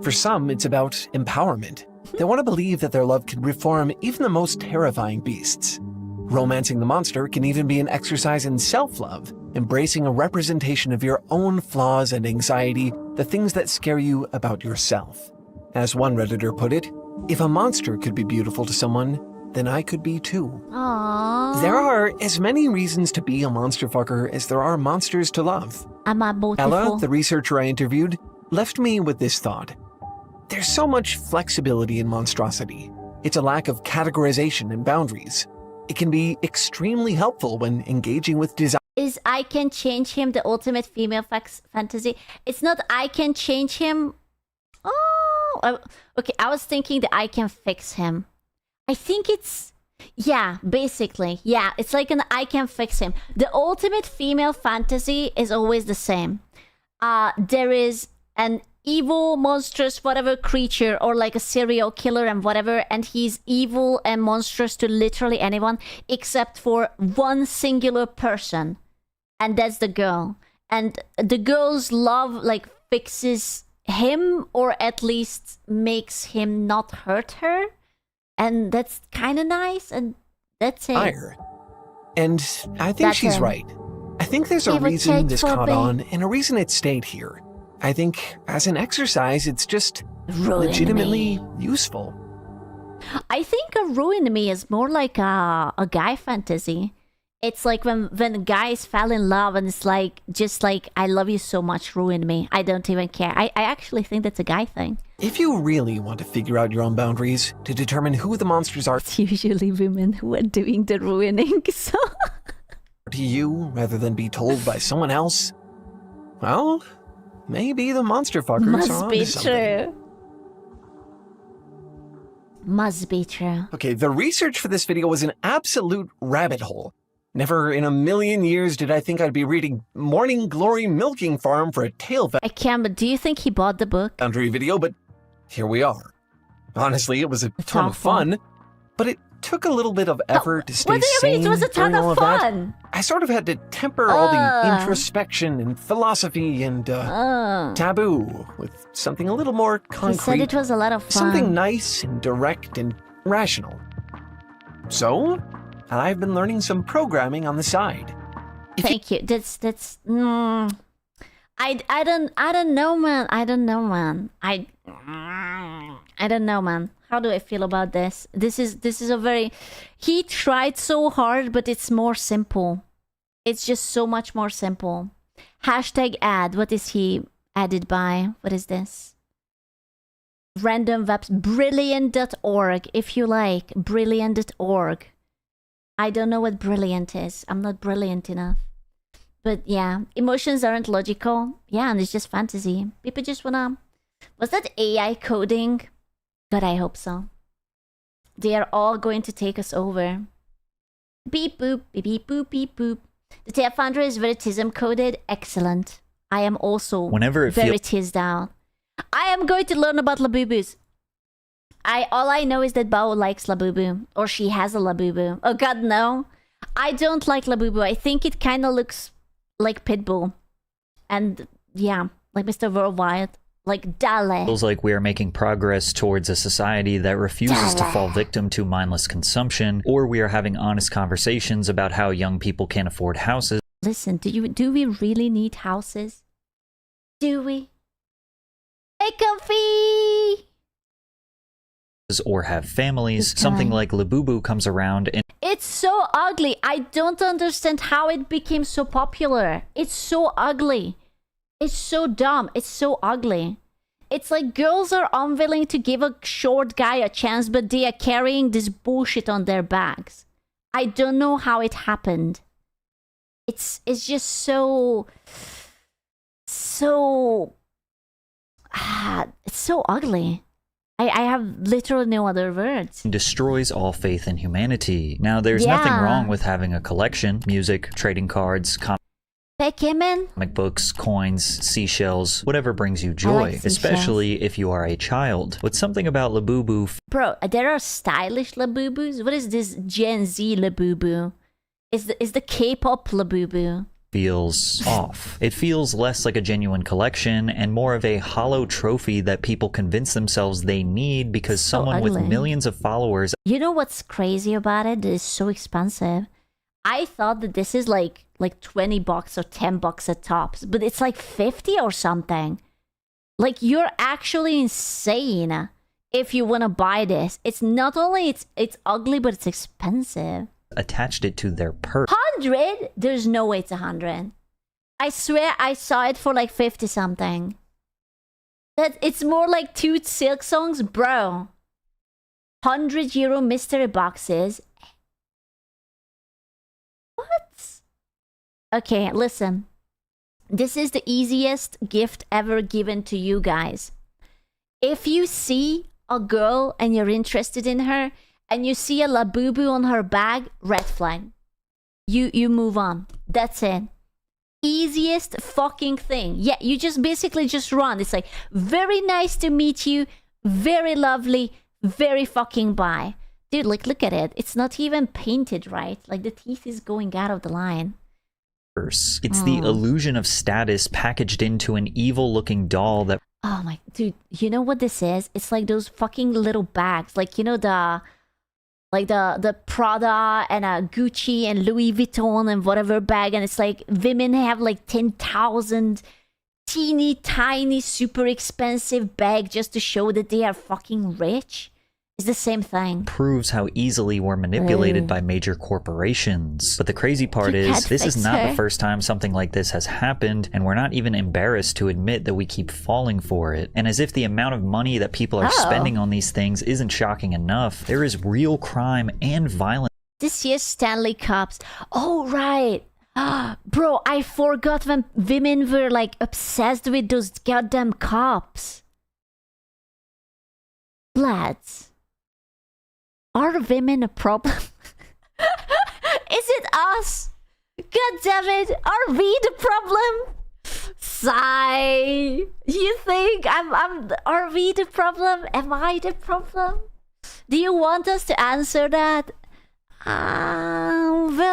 For some, it's about empowerment. They want to believe that their love can reform even the most terrifying beasts. Romancing the monster can even be an exercise in self-love, embracing a representation of your own flaws and anxiety, the things that scare you about yourself. As one Redditor put it, if a monster could be beautiful to someone, then I could be too. Aww. There are as many reasons to be a monster fucker as there are monsters to love. Am I beautiful? Ella, the researcher I interviewed, left me with this thought. There's so much flexibility in monstrosity. It's a lack of categorization and boundaries. It can be extremely helpful when engaging with desire. Is I can change him the ultimate female fantasy? It's not I can change him. Oh, okay. I was thinking that I can fix him. I think it's, yeah, basically. Yeah, it's like an I can fix him. The ultimate female fantasy is always the same. There is an evil, monstrous, whatever creature, or like a serial killer and whatever, and he's evil and monstrous to literally anyone except for one singular person, and that's the girl. And the girl's love like fixes him, or at least makes him not hurt her, and that's kind of nice, and that's it. And I think she's right. I think there's a reason this caught on, and a reason it stayed here. I think as an exercise, it's just legitimately useful. I think a ruin me is more like a guy fantasy. It's like when guys fell in love and it's like, just like, I love you so much, ruin me. I don't even care. I actually think that's a guy thing. If you really want to figure out your own boundaries to determine who the monsters are, it's usually women who are doing the ruining, so... to you, rather than be told by someone else, well, maybe the monster fuckers Must are be onto something. true. Must be true. Okay, the research for this video was an absolute rabbit hole. Never in a million years did I think I'd be reading Morning Glory Milking Farm for a tail I can't, but do you think he bought the book? boundary video, but here we are. Honestly, it was a ton of fun, but it took a little bit of effort to stay What do you sane mean it was a ton during all of that. fun? I sort of had to temper all the introspection and philosophy and taboo with something a little more concrete. He said it was a lot of fun. Something nice and direct and rational. So, I've been learning some programming on the side. Thank you. That's I don't know, man. I don't know, man. I don't know, man. How do I feel about this? This is a very... He tried so hard, but it's more simple. It's just so much more simple. Hashtag ad. What is he added by? What is this? Random webs. Brilliant.org. If you like. Brilliant.org. I don't know what brilliant is. I'm not brilliant enough. But yeah, emotions aren't logical. Yeah, and it's just fantasy. People just wanna... Was that AI coding? God, I hope so. They are all going to take us over. Beep boop, beep beep boop, beep boop. The Tail Founder is Veritism coded. Excellent. I am also Veritised out. I am going to learn about Labubus. All I know is that Bao likes Labubu. Or she has a Labubu. Oh god, no. I don't like Labubu. I think it kind of looks like Pitbull. And yeah, like Mr. Worldwide. Like Dale. Feels like we are making progress towards a society that refuses to fall victim to mindless consumption, or we are having honest conversations about how young people can't afford houses. Listen, do we really need houses? Do we? Hey, comfy! Or have families. Something like Labubu comes around and it's so ugly. I don't understand how it became so popular. It's so ugly. It's so dumb. It's so ugly. It's like girls are unwilling to give a short guy a chance, but they are carrying this bullshit on their backs. I don't know how it happened. It's just so it's so ugly. I have literally no other words. Destroys all faith in humanity. Now, there's nothing wrong with having a collection, music, trading cards, comic books, coins, seashells, whatever brings you joy, especially if you are a child. But something about Labubu... Bro, there are stylish Labubus? What is this Gen Z Labubu? Is the K-pop Labubu? Feels off. It feels less like a genuine collection and more of a hollow trophy that people convince themselves they need because someone with millions of followers... You know what's crazy about it? It is so expensive. I thought that this is like $20 or $10 at tops, but it's like 50 or something. Like, you're actually insane if you want to buy this. It's not only it's ugly, but it's expensive. Attached it to their purse. 100? There's no way it's 100. I swear I saw it for like 50 something. That it's more like 2 silk songs, bro. €100 mystery boxes. What? Okay, listen. This is the easiest gift ever given to you guys. If you see a girl and you're interested in her, and you see a Labubu on her bag, red flag. You move on. That's it. Easiest fucking thing. Yeah, you just basically just run. It's like, very nice to meet you, very lovely, very fucking bye. Dude, like, look at it. It's not even painted right. Like, the teeth is going out of the line. It's the illusion of status packaged into an evil-looking doll that... Oh my... Dude, you know what this is? It's like those fucking little bags. Like, you know, the Prada and Gucci and Louis Vuitton and whatever bag. And it's like, women have like 10,000 teeny tiny super expensive bag just to show that they are fucking rich. It's the same thing. Proves how easily we're manipulated by major corporations. But the crazy part is, this is not the first time something like this has happened, and we're not even embarrassed to admit that we keep falling for it. And as if the amount of money that people are spending on these things isn't shocking enough, there is real crime and violence. This year's Stanley Cups. Oh, right. Bro, I forgot when women were like obsessed with those goddamn cups. Lads. Are women a problem? Is it us? God damn it! Are we the problem? Sigh. You think are we the problem? Am I the problem? Do you want us to answer that? Well...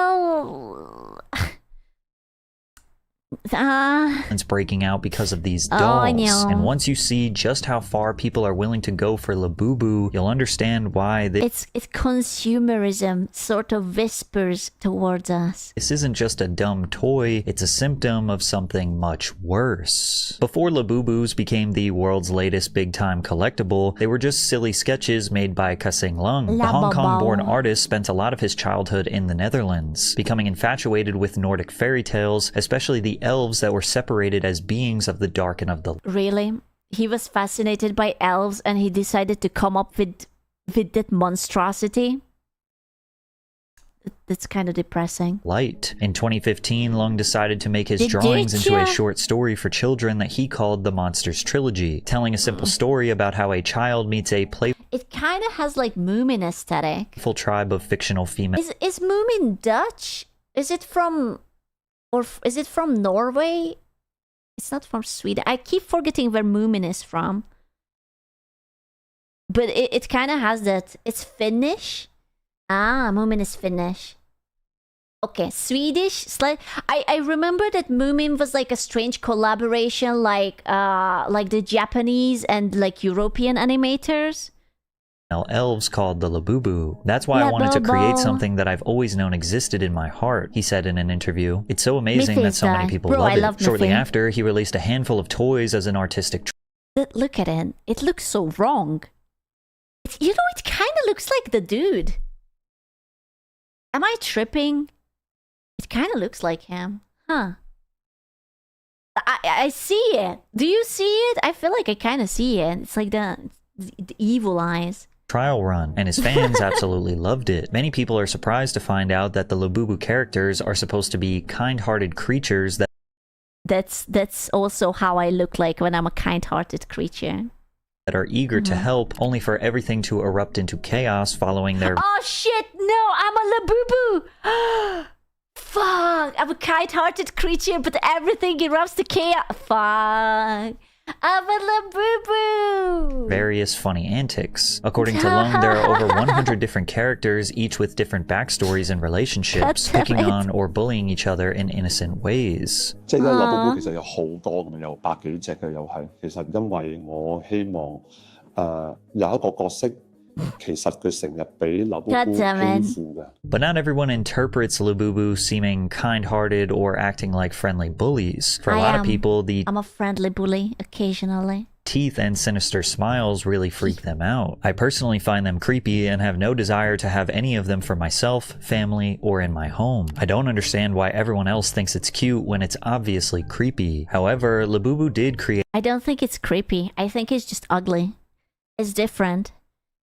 It's breaking out because of these dolls. And once you see just how far people are willing to go for Labubu, you'll understand why it's consumerism sort of whispers towards us. This isn't just a dumb toy, it's a symptom of something much worse. Before Labubus became the world's latest big-time collectible, they were just silly sketches made by Kasing Lung. The Hong Kong-born artist spent a lot of his childhood in the Netherlands, becoming infatuated with Nordic fairy tales, especially the elves that were separated as beings of the dark and of the... Really? He was fascinated by elves and he decided to come up with that monstrosity? That's kind of depressing. Light. In 2015, Lung decided to make his drawings into a short story for children that he called the Monsters Trilogy, telling a simple story about how a child meets a playful... It kind of has like Moomin aesthetic. ...tribe of fictional females. Is Moomin Dutch? Is it from... Or is it from Norway? It's not from Sweden. I keep forgetting where Moomin is from. But it kind of has that. It's Finnish. Moomin is Finnish. Okay, Swedish. I remember that Moomin was like a strange collaboration, like the Japanese and like European animators. Elves called the Labubu. That's why I wanted to create something that I've always known existed in my heart, he said in an interview. It's so amazing that so many people love it. Shortly after, he released a handful of toys as an artistic... Look at it. It looks so wrong. You know, it kind of looks like the dude. Am I tripping? It kind of looks like him. Huh. I see it. Do you see it? I feel like I kind of see it. It's like the evil eyes. Trial run, and his fans absolutely loved it. Many people are surprised to find out that the Labubu characters are supposed to be kind-hearted creatures That's also how I look like when I'm a kind-hearted creature. That are eager to help, only for everything to erupt into chaos following their... Oh shit, no, I'm a Labubu! Fuck, I'm a kind-hearted creature, but everything erupts to chaos. Fuck. I'm a Labubu! Various funny antics. According to Lung, there are over 100 different characters, each with different backstories and relationships, picking on or bullying each other in innocent ways. 即係Labubu其實有好多咁樣，有100幾隻嘅又係。其實因為我希望有一個角色其實佢成日俾劉寶寶 God damn it. 欺負嘅。 But not everyone interprets Labubu seeming kind-hearted or acting like friendly bullies. For a lot of people, the I'm a friendly bully occasionally. teeth and sinister smiles really freak them out. I personally find them creepy and have no desire to have any of them for myself, family, or in my home. I don't understand why everyone else thinks it's cute when it's obviously creepy. However, Labubu did create I don't think it's creepy. I think it's just ugly. It's different.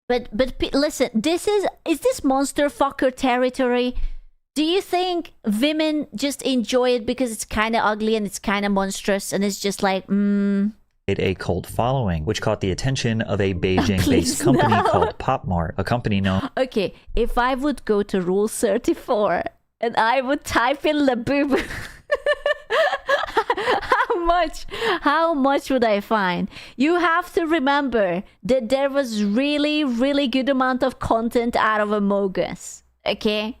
But listen, is this monster fucker territory? Do you think women just enjoy it because it's kind of ugly and it's kind of monstrous and it's just like, a cult following, which caught the attention of a Beijing-based company called PopMart, a company known Okay, if I would go to Rule 34 and I would type in Labubu, how much would I find? You have to remember that there was really good amount of content out of Amogus, okay?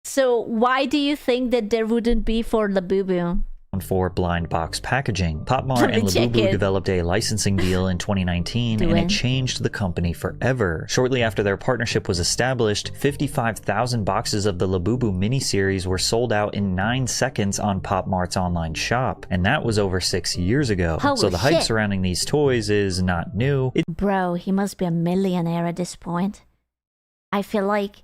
So why do you think that there wouldn't be for Labubu? for blind box packaging. PopMart and Labubu developed a licensing deal in 2019 and it changed the company forever. Shortly after their partnership was established, 55,000 boxes of the Labubu miniseries were sold out in 9 seconds on PopMart's online shop, and that was over 6 years ago. So the hype surrounding these toys is not new. Bro, he must be a millionaire at this point. I feel like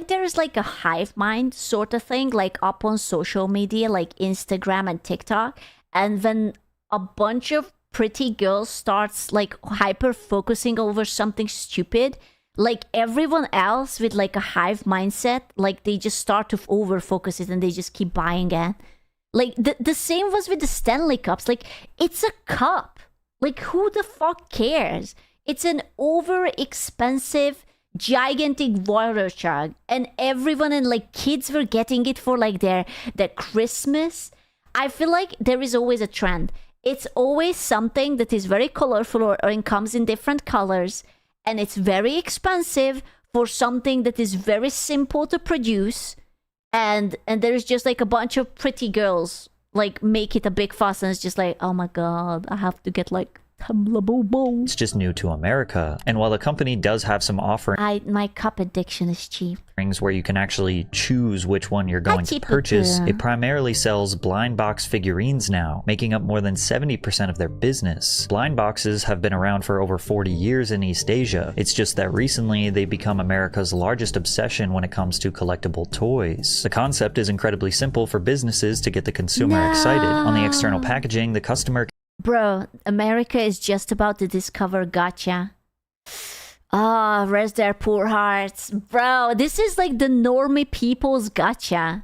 there's like a hive mind sort of thing, like up on social media, like Instagram and TikTok. And when a bunch of pretty girls starts like hyper focusing over something stupid, like everyone else with like a hive mindset, like they just start to over focus it and they just keep buying it. Like the same was with the Stanley Cups. Like it's a cup. Like who the fuck cares? It's an over expensive gigantic water jug, and everyone and like kids were getting it for like their Christmas. I feel like there is always a trend. It's always something that is very colorful or it comes in different colors, and it's very expensive for something that is very simple to produce, and there's just like a bunch of pretty girls like make it a big fuss, and it's just like, oh my god, I have to get like it's just new to America. And while the company does have some offerings, my cup addiction is cheap. Where you can actually choose which one you're going to purchase, it primarily sells blind box figurines now, making up more than 70% of their business. Blind boxes have been around for over 40 years in East Asia. It's just that recently they've become America's largest obsession when it comes to collectible toys. The concept is incredibly simple for businesses to get the consumer excited. On the external packaging, the customer Bro, America is just about to discover gacha. Ah, rest their poor hearts. Bro, this is like the normie people's gacha.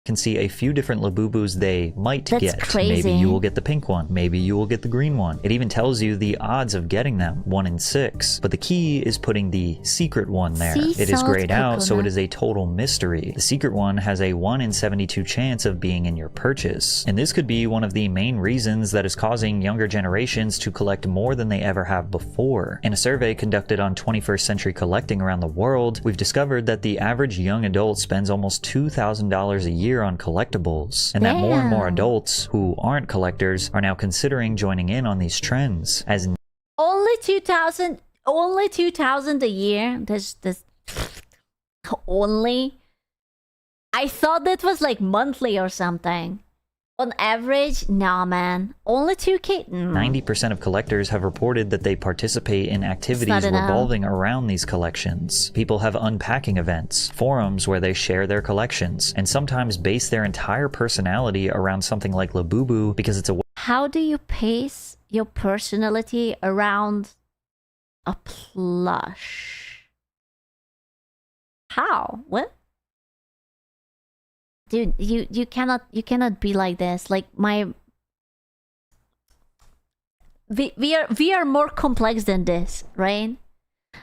can see a few different Labubus they might That's get. crazy. Maybe you will get the pink one. Maybe you will get the green one. It even tells you the odds of getting them, 1 in 6. But the key is putting the secret one there. It is grayed out, so it is a total mystery. The secret one has a 1 in 72 chance of being in your purchase. And this could be one of the main reasons that is causing younger generations to collect more than they ever have before. In a survey conducted on 21st century collecting around the world, we've discovered that the average young adult spends almost $2,000 a year on collectibles, and that more and more adults who aren't collectors are now considering joining in on these trends. As only 2,000 a year. There's only. I thought that was like monthly or something. On average, nah, man. Only 2K. 90% of collectors have reported that they participate in activities revolving around these collections. People have unpacking events, forums where they share their collections, and sometimes base their entire personality around something like Labubu because it's a... How do you pace your personality around a plush? How? What? Dude, you cannot be like this. Like we are more complex than this, right?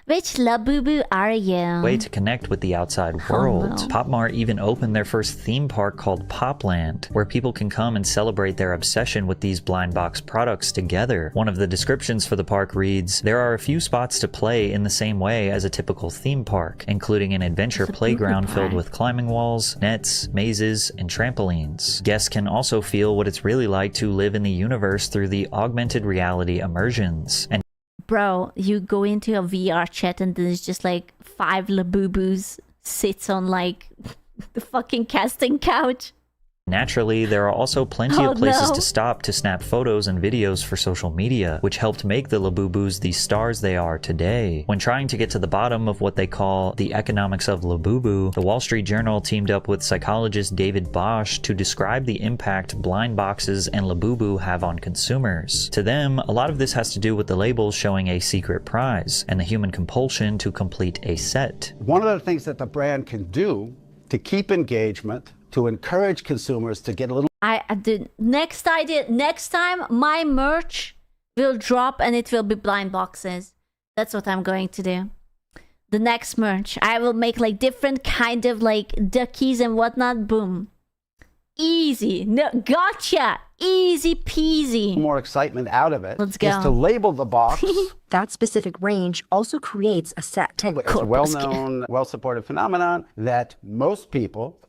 Which Labubu are you? Way to connect with the outside world. PopMart even opened their first theme park called Popland, where people can come and celebrate their obsession with these blind box products together. One of the descriptions for the park reads, "There are a few spots to play in the same way as a typical theme park, including an adventure playground filled with climbing walls, nets, mazes, and trampolines. Guests can also feel what it's really like to live in the universe through the augmented reality immersions." And bro, you go into a VR chat and there's just like 5 Labubus sits on like the fucking casting couch. Naturally, there are also plenty of places to stop to snap photos and videos for social media, which helped make the Labubus the stars they are today. When trying to get to the bottom of what they call the economics of Labubu, the Wall Street Journal teamed up with psychologist David Bosch to describe the impact blind boxes and Labubu have on consumers. To them, a lot of this has to do with the labels showing a secret prize and the human compulsion to complete a set. One of the things that the brand can do to keep engagement, to encourage consumers to get a little... The next idea, next time my merch will drop and it will be blind boxes. That's what I'm going to do. The next merch, I will make like different kind of like duckies and whatnot. Boom. Easy. No, gotcha. Easy peasy. More excitement out of it. Let's go. Is to label the box. That specific range also creates a set. It's a well-known, well-supported phenomenon that most people...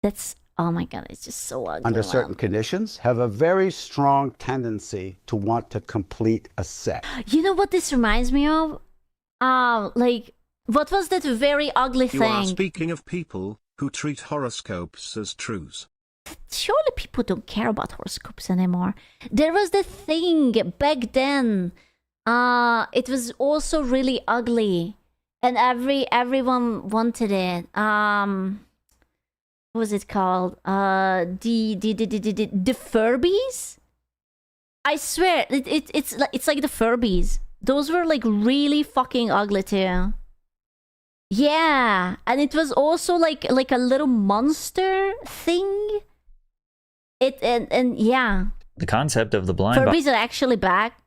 That's, oh my god, it's just so ugly. Under certain conditions, have a very strong tendency to want to complete a set. You know what this reminds me of? Like, what was that very ugly thing? You are speaking of people who treat horoscopes as truths. Surely people don't care about horoscopes anymore. There was the thing back then. It was also really ugly. And everyone wanted it. What was it called? The Furbies? I swear, it's like the Furbies. Those were like really fucking ugly too. Yeah, and it was also like a little monster thing. And yeah. The concept of the blind Furbies are actually back.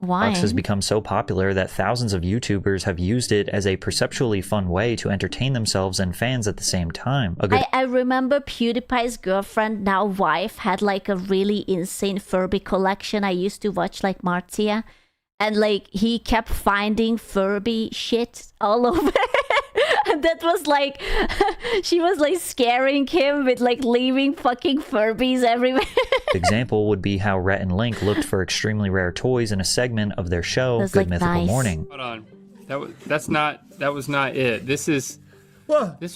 Why? box has become so popular that thousands of YouTubers have used it as a perceptually fun way to entertain themselves and fans at the same time. I remember PewDiePie's girlfriend, now wife, had like a really insane Furby collection. I used to watch like Martia, and like he kept finding Furby shit all over. And that was like, she was like scaring him with like leaving fucking Furbies everywhere. Example would be how Rhett and Link looked for extremely rare toys in a segment of their show, Good like Mythical nice. Morning. Hold on, that was not it. This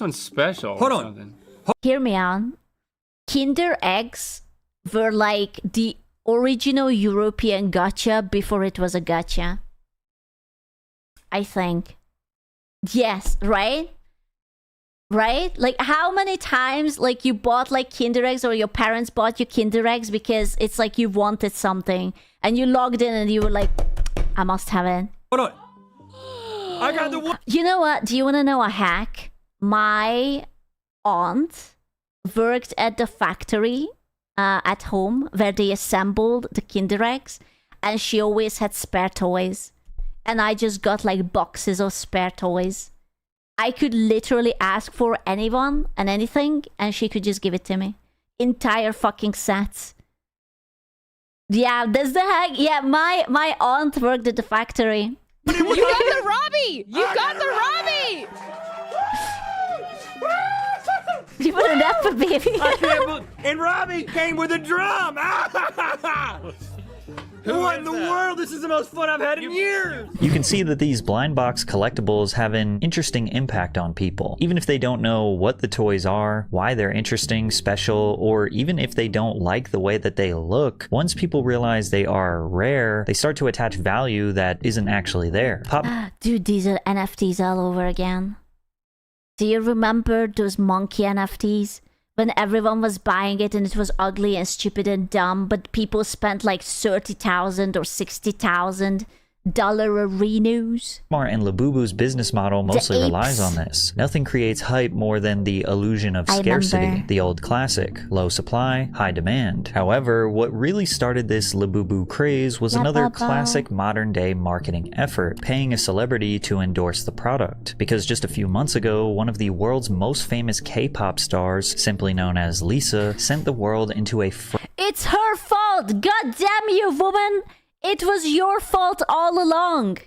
one's special. Hold on. Something. Hear me out. Kinder Eggs were like the original European gacha before it was a gacha. I think. Yes, right? Right? Like how many times like you bought like Kinder Eggs or your parents bought you Kinder Eggs because it's like you wanted something and you logged in and you were like, I must have it. Hold on. I got the one. You know what? Do you want to know a hack? My aunt worked at the factory at home where they assembled the Kinder Eggs, and she always had spare toys. And I just got like boxes of spare toys. I could literally ask for anyone and anything, and she could just give it to me. Entire fucking sets. Yeah, that's the hack. Yeah, my aunt worked at the factory. You got the Robbie! You got the Robbie! You put it up, baby. And Robbie came with a drum! What in the world? This is the most fun I've had in years! You can see that these blind box collectibles have an interesting impact on people. Even if they don't know what the toys are, why they're interesting, special, or even if they don't like the way that they look, once people realize they are rare, they start to attach value that isn't actually there. Dude, these are NFTs all over again. Do you remember those monkey NFTs? When everyone was buying it and it was ugly and stupid and dumb, but people spent like $30,000 or $60,000 arenas. Walmart and Labubu's business model mostly relies on this. Nothing creates hype more than the illusion of scarcity. The old classic, low supply, high demand. However, what really started this Labubu craze was another classic modern day marketing effort, paying a celebrity to endorse the product. Because just a few months ago, one of the world's most famous K-pop stars, simply known as Lisa, sent the world into a It's her fault! God damn you, woman! It was your fault all along.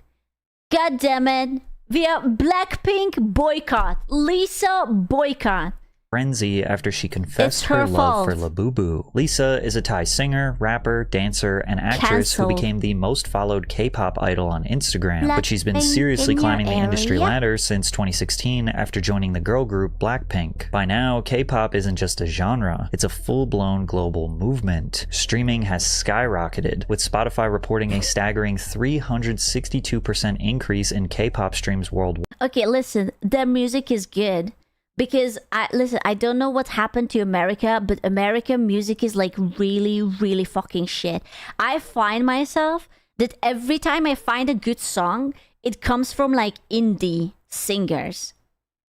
God damn it. We are Blackpink boycott. Lisa boycott. frenzy after she confessed her love for Labubu. Lisa is a Thai singer, rapper, dancer, and actress who became the most followed K-pop idol on Instagram, but she's been seriously climbing the industry ladder since 2016 after joining the girl group Blackpink. By now, K-pop isn't just a genre, it's a full-blown global movement. Streaming has skyrocketed, with Spotify reporting a staggering 362% increase in K-pop streams worldwide. Okay, listen, their music is good. Because, I don't know what happened to America, but American music is like really, really fucking shit. I find myself that every time I find a good song, it comes from like indie singers.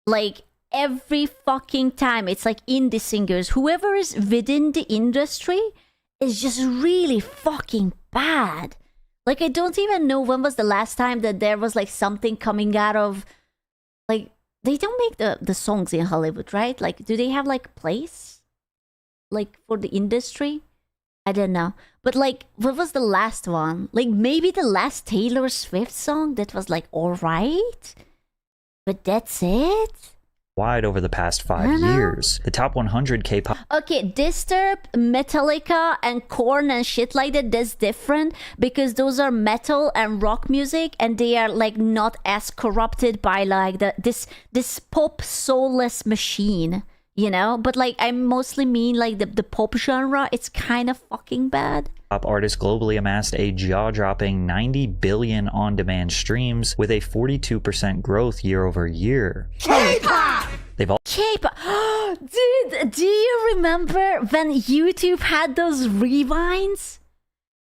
Like every fucking time, it's like indie singers. Whoever is within the industry is just really fucking bad. Like I don't even know when was the last time that there was like something coming out of like... They don't make the songs in Hollywood, right? Like, do they have like a place? Like for the industry? I don't know. But like, what was the last one? Like maybe the last Taylor Swift song that was like alright? But that's it? Wide over the past 5 years. The top 100 K-pop... Okay, Disturbed, Metallica, and Korn and shit like that, that's different because those are metal and rock music and they are like not as corrupted by like this pop soulless machine, you know? But like I mostly mean like the pop genre, it's kind of fucking bad. Pop artists globally amassed a jaw-dropping 90 billion on-demand streams with a 42% growth year over year. K-pop! They've all... K-pop! Dude, do you remember when YouTube had those rewinds?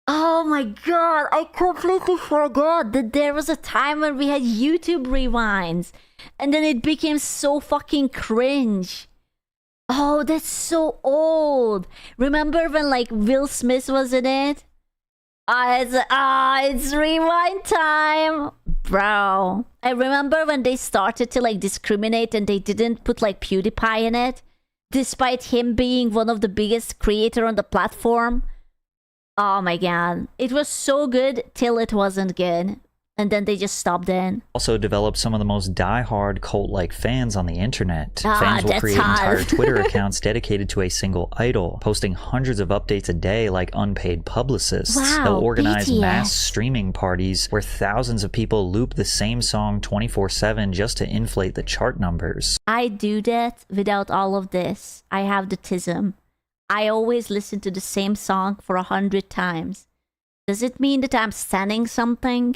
Oh my god, I completely forgot that there was a time when we had YouTube rewinds. And then it became so fucking cringe. Oh, that's so old. Remember when like Will Smith was in it? It's rewind time. Bro. I remember when they started to like discriminate and they didn't put like PewDiePie in it. Despite him being one of the biggest creator on the platform. Oh my god. It was so good till it wasn't good. And then they just stopped in. Also developed some of the most die-hard cult-like fans on the internet. Fans will create entire Twitter accounts dedicated to a single idol, posting hundreds of updates a day like unpaid publicists. Wow, they'll organize BTS. mass streaming parties where thousands of people loop the same song 24/7 just to inflate the chart numbers. I do that without all of this. I have the tism. I always listen to the same song for 100 times. Does it mean that I'm standing something?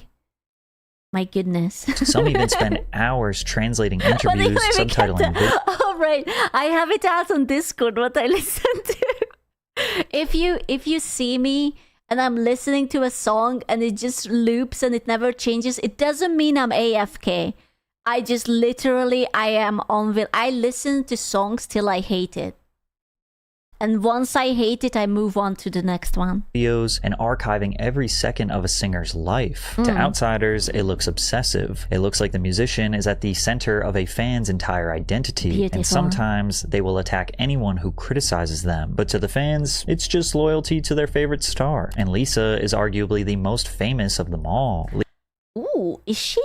My goodness. Some even spend hours translating interviews, subtitling videos. Oh, right. I have it out on Discord, what I listen to. If you see me and I'm listening to a song and it just loops and it never changes, it doesn't mean I'm AFK. I just literally, I am on... I listen to songs till I hate it. And once I hate it, I move on to the next one. Videos and archiving every second of a singer's life. To outsiders, it looks obsessive. It looks like the musician is at the center of a fan's entire identity. Beautiful. And sometimes they will attack anyone who criticizes them. But to the fans, it's just loyalty to their favorite star. And Lisa is arguably the most famous of them all. Ooh, is she?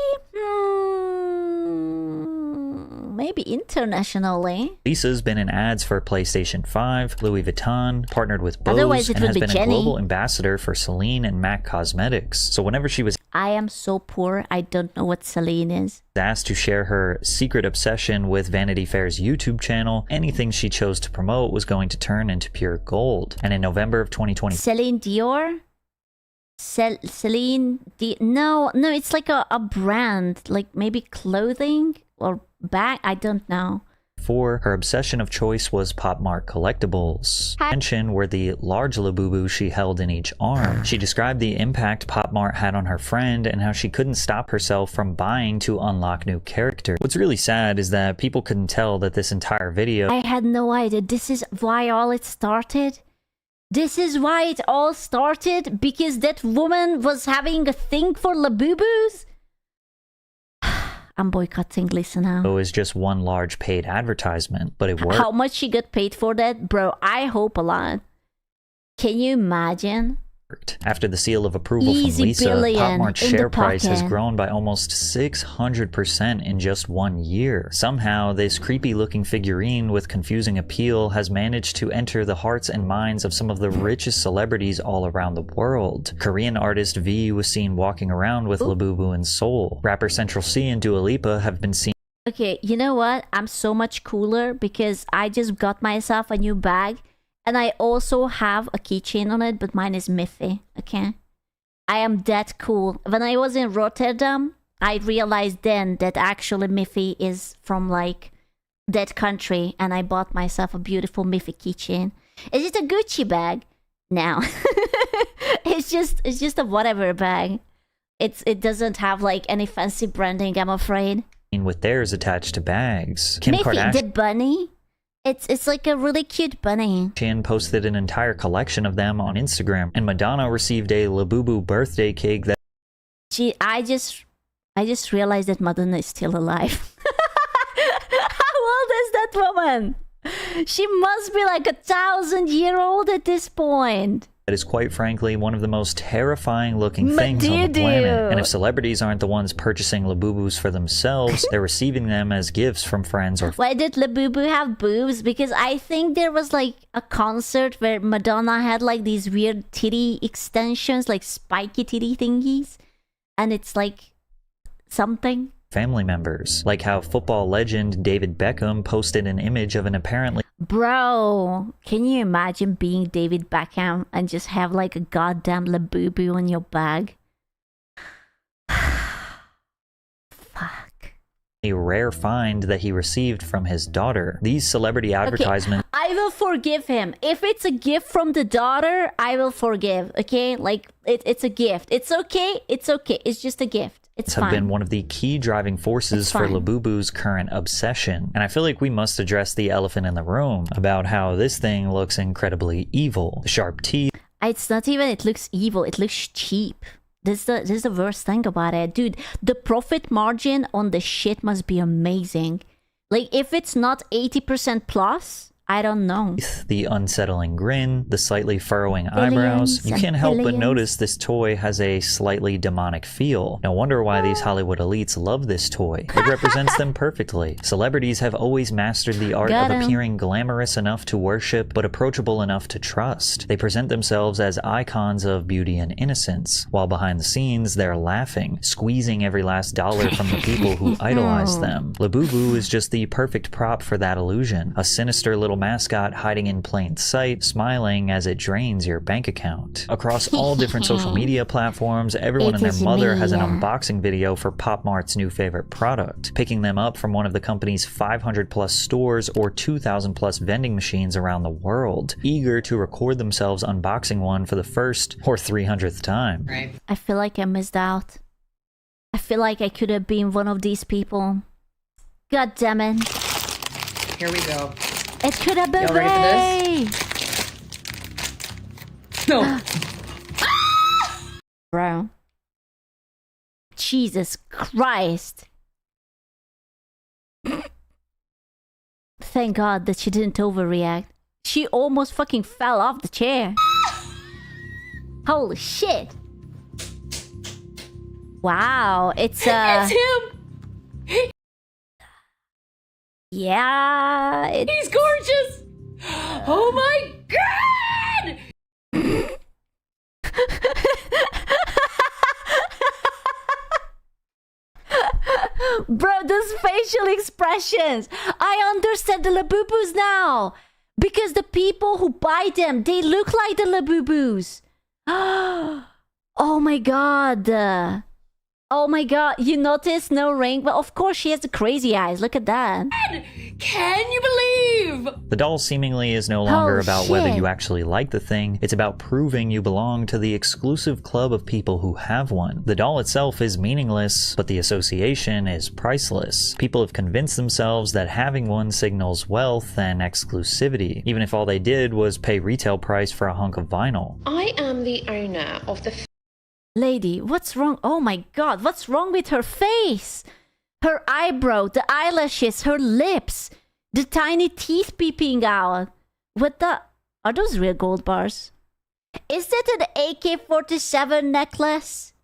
Maybe internationally. Lisa's been in ads for PlayStation 5, Louis Vuitton, partnered with Bose, Otherwise, it and would has be been Jenny. a global ambassador for Celine and MAC Cosmetics. So whenever she was I am so poor, I don't know what Celine is. asked to share her secret obsession with Vanity Fair's YouTube channel, anything she chose to promote was going to turn into pure gold. And in November of 2020... Celine Dior? Celine Dior? No, it's like a brand, like maybe clothing or bag, I don't know. Her obsession of choice was Pop Mart collectibles. Mention were the large Labubu she held in each arm. She described the impact Pop Mart had on her friend and how she couldn't stop herself from buying to unlock new characters. What's really sad is that people couldn't tell that this entire video... I had no idea. This is why all it started? This is why it all started? Because that woman was having a thing for Labubus? I'm boycotting Lisa now. It was just one large paid advertisement, but it worked. How much she got paid for that? Bro, I hope a lot. Can you imagine? After the seal of approval Easy from Lisa, billion Pop Mart's in the share price has pocket. grown by almost 600% in just 1 year. Somehow, this creepy-looking figurine with confusing appeal has managed to enter the hearts and minds of some of the richest celebrities all around the world. Korean artist V was seen walking around with Labubu in Seoul. Rapper Central C and Dua Lipa have been seen. Okay, you know what? I'm so much cooler because I just got myself a new bag. And I also have a keychain on it, but mine is Miffy, okay? I am that cool. When I was in Rotterdam, I realized then that actually Miffy is from like that country, and I bought myself a beautiful Miffy keychain. Is it a Gucci bag? No. it's just a whatever bag. It doesn't have like any fancy branding, I'm afraid. With theirs attached to bags. Kim Miffy, Kardashian the bunny? It's like a really cute bunny. posted an entire collection of them on Instagram, and Madonna received a Labubu birthday cake that I just realized that Madonna is still alive. How old is that woman? She must be like 1,000-year-old at this point. is quite frankly one of the most terrifying looking things on the planet. And if celebrities aren't the ones purchasing Labubus for themselves, they're receiving them as gifts from friends or Why did Labubu have boobs? Because I think there was like a concert where Madonna had like these weird titty extensions, like spiky titty thingies. And it's like something. family members. Like how football legend David Beckham posted an image of an apparently Bro, can you imagine being David Beckham and just have like a goddamn Labubu in your bag? Fuck. a rare find that he received from his daughter. These celebrity advertisements I will forgive him. If it's a gift from the daughter, I will forgive, okay? Like, it's a gift. It's okay. It's okay. It's just a gift. It's have fine. been one of the key driving forces It's for fine. Labubu's current obsession. And I feel like we must address the elephant in the room about how this thing looks incredibly evil. The sharp teeth, It's not even it looks evil. It looks cheap. This is the worst thing about it. Dude, the profit margin on the shit must be amazing. Like, if it's not 80% plus, I don't know. the unsettling grin, the slightly furrowing eyebrows. You can't help but notice this toy has a slightly demonic feel. No wonder why these Hollywood elites love this toy. It represents them perfectly. Celebrities have always mastered the art Got of him. appearing glamorous enough to worship, but approachable enough to trust. They present themselves as icons of beauty and innocence, while behind the scenes they're laughing, squeezing every last dollar from the people who idolize them. Labubu is just the perfect prop for that illusion. A sinister little mascot hiding in plain sight, smiling as it drains your bank account. Across all different social media platforms, everyone and their mother has an unboxing video for Pop Mart's new favorite product, picking them up from one of the company's 500 plus stores or 2,000 plus vending machines around the world, eager to record themselves unboxing one for the first or 300th time. Right. I feel like I missed out. I feel like I could have been one of these people. God damn it. Here we go. It could have been Y'all ready me. No. Bro. Jesus Christ. Thank God that she didn't overreact. She almost fucking fell off the chair. Holy shit. Wow, it's It's him. yeah, it's He's gorgeous. Oh my god. Bro, those facial expressions. I understand the Labubus now. Because the people who buy them, they look like the Labubus. Oh my god. Oh my god, you notice no ring? But of course she has the crazy eyes. Look at that. Can you believe? The doll seemingly is no longer Oh, about whether shit. you actually like the thing, it's about proving you belong to the exclusive club of people who have one. The doll itself is meaningless, but the association is priceless. People have convinced themselves that having one signals wealth and exclusivity, even if all they did was pay retail price for a hunk of vinyl. I am the owner of the Lady, what's wrong? Oh my god, what's wrong with her face? Her eyebrow, the eyelashes, her lips, the tiny teeth peeping out. What the? Are those real gold bars? Is that an AK-47 necklace?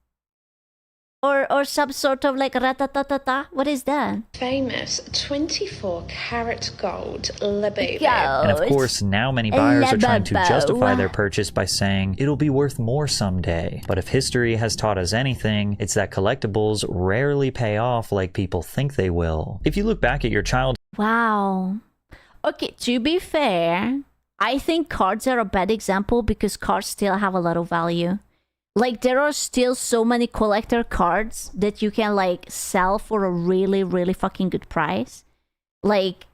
Or some sort of like ratatatata? What is that? Famous 24-karat gold Labubu. And of course, now many buyers are trying to justify their purchase by saying it'll be worth more someday. But if history has taught us anything, it's that collectibles rarely pay off like people think they will. If you look back at your childhood... Wow. Okay, to be fair, I think cards are a bad example because cards still have a lot of value. Like, there are still so many collector cards that you can, like, sell for a really, really fucking good price. Like,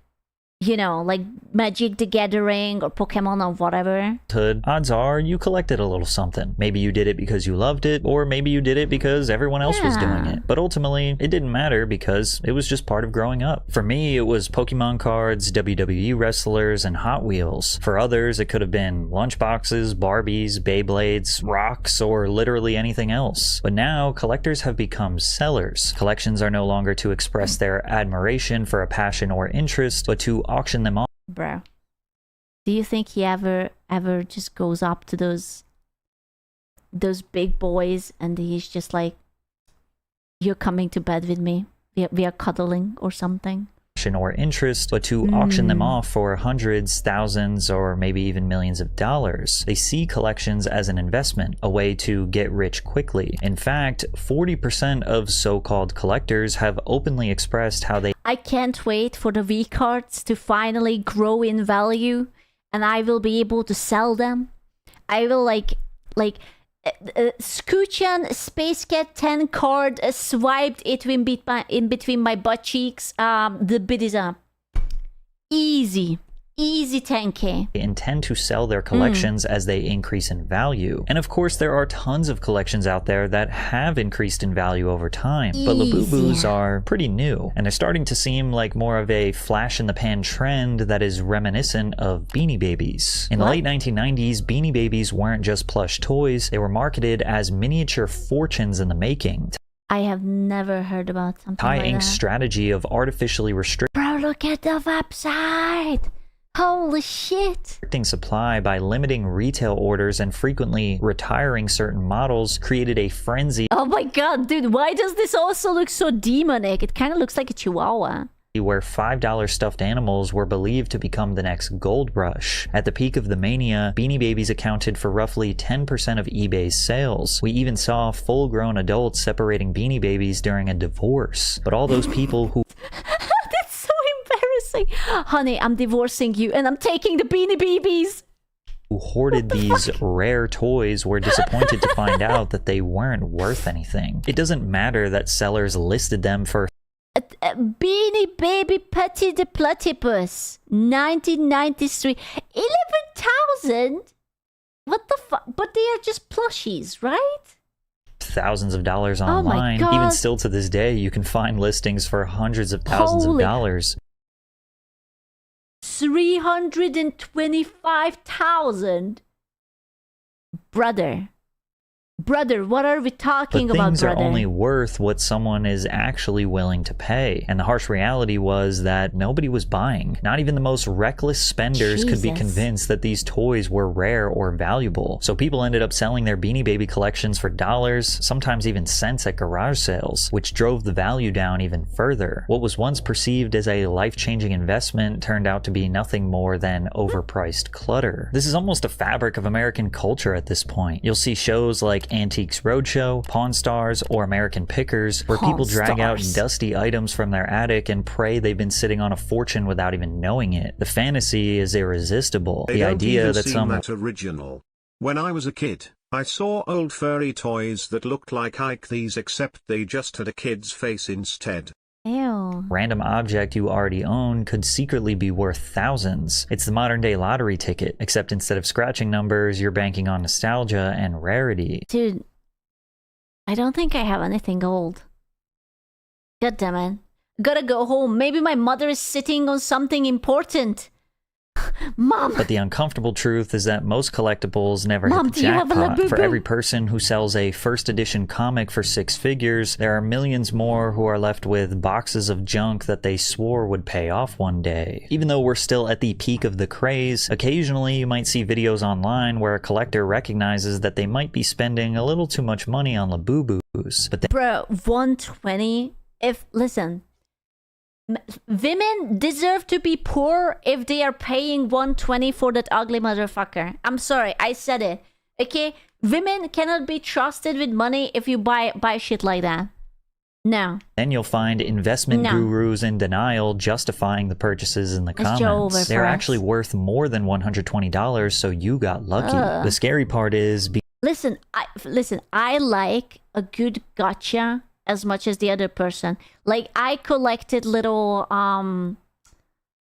you know, like Magic the Gathering or Pokemon or whatever. Odds are you collected a little something. Maybe you did it because you loved it, or maybe you did it because everyone else was doing it. But ultimately, it didn't matter because it was just part of growing up. For me, it was Pokemon cards, WWE wrestlers, and Hot Wheels. For others, it could have been lunchboxes, Barbies, Beyblades, rocks, or literally anything else. But now, collectors have become sellers. Collections are no longer to express their admiration for a passion or interest, but to auction them off. Bro, do you think he ever just goes up to those big boys and he's just like, you're coming to bed with me, we are cuddling or something? Or interest, but to auction them off for hundreds, thousands, or maybe even millions of dollars. They see collections as an investment, a way to get rich quickly. In fact, 40% of so-called collectors have openly expressed how they... I can't wait for the V cards to finally grow in value and I will be able to sell them. I will like SQUCHAN Space Cat 10 card, swiped it in between my butt cheeks. The bid is up. Easy 10k. They intend to sell their collections as they increase in value. And of course, there are tons of collections out there that have increased in value over time. But Labubus are pretty new, and they're starting to seem like more of a flash-in-the-pan trend that is reminiscent of Beanie Babies. In the late 1990s, Beanie Babies weren't just plush toys, they were marketed as miniature fortunes in the making. I have never heard about something like that. High-ink strategy of artificially restricting... Bro, look at the website! Holy shit! Supply by limiting retail orders and frequently retiring certain models created a frenzy. Oh my god, dude, why does this also look so demonic? It kind of looks like a chihuahua. Where $5 stuffed animals were believed to become the next gold rush. At the peak of the mania, Beanie Babies accounted for roughly 10% of eBay's sales. We even saw full-grown adults separating Beanie Babies during a divorce. But all those people who... That's so embarrassing. Honey, I'm divorcing you and I'm taking the Beanie Babies. Who hoarded these rare toys were disappointed to find out that they weren't worth anything. It doesn't matter that sellers listed them for Beanie Baby Patty the Platypus, 1993, 11,000? What the fuck? But they are just plushies, right? thousands of dollars online. Even still to this day, you can find listings for hundreds of thousands of dollars. 325,000. Brother, what are we talking about, things are only worth what someone is actually willing to pay. And the harsh reality was that nobody was buying. Not even the most reckless spenders could be convinced that these toys were rare or valuable. So people ended up selling their Beanie Baby collections for dollars, sometimes even cents at garage sales, which drove the value down even further. What was once perceived as a life-changing investment turned out to be nothing more than overpriced clutter. This is almost a fabric of American culture at this point. You'll see shows like Antiques Roadshow, Pawn Stars, or American Pickers, where people drag out dusty items from their attic and pray they've been sitting on a fortune without even knowing it. The fantasy is irresistible. The idea that that original. When I was a kid, I saw old furry toys that looked like Ike these, except they just had a kid's face instead. Ew. Random object you already own could secretly be worth thousands. It's the modern day lottery ticket, except instead of scratching numbers, you're banking on nostalgia and rarity. Dude, I don't think I have anything gold. God damn it. Gotta go home. Maybe my mother is sitting on something important. Mom! But the uncomfortable truth is that most collectibles never Mom, hit the do you have a jackpot. Labubu? For every person who sells a first edition comic for 6 figures, there are millions more who are left with boxes of junk that they swore would pay off one day. Even though we're still at the peak of the craze, occasionally you might see videos online where a collector recognizes that they might be spending a little too much money on Labubus. But Bro, 120? Listen, women deserve to be poor if they are paying 120 for that ugly motherfucker. I'm sorry, I said it. Okay? Women cannot be trusted with money if you buy shit like that. No. then you'll find investment gurus in denial justifying the purchases in the comments. They're actually worth more than $120, so you got lucky. The scary part is... Listen, I like a good gotcha as much as the other person. Like, I collected little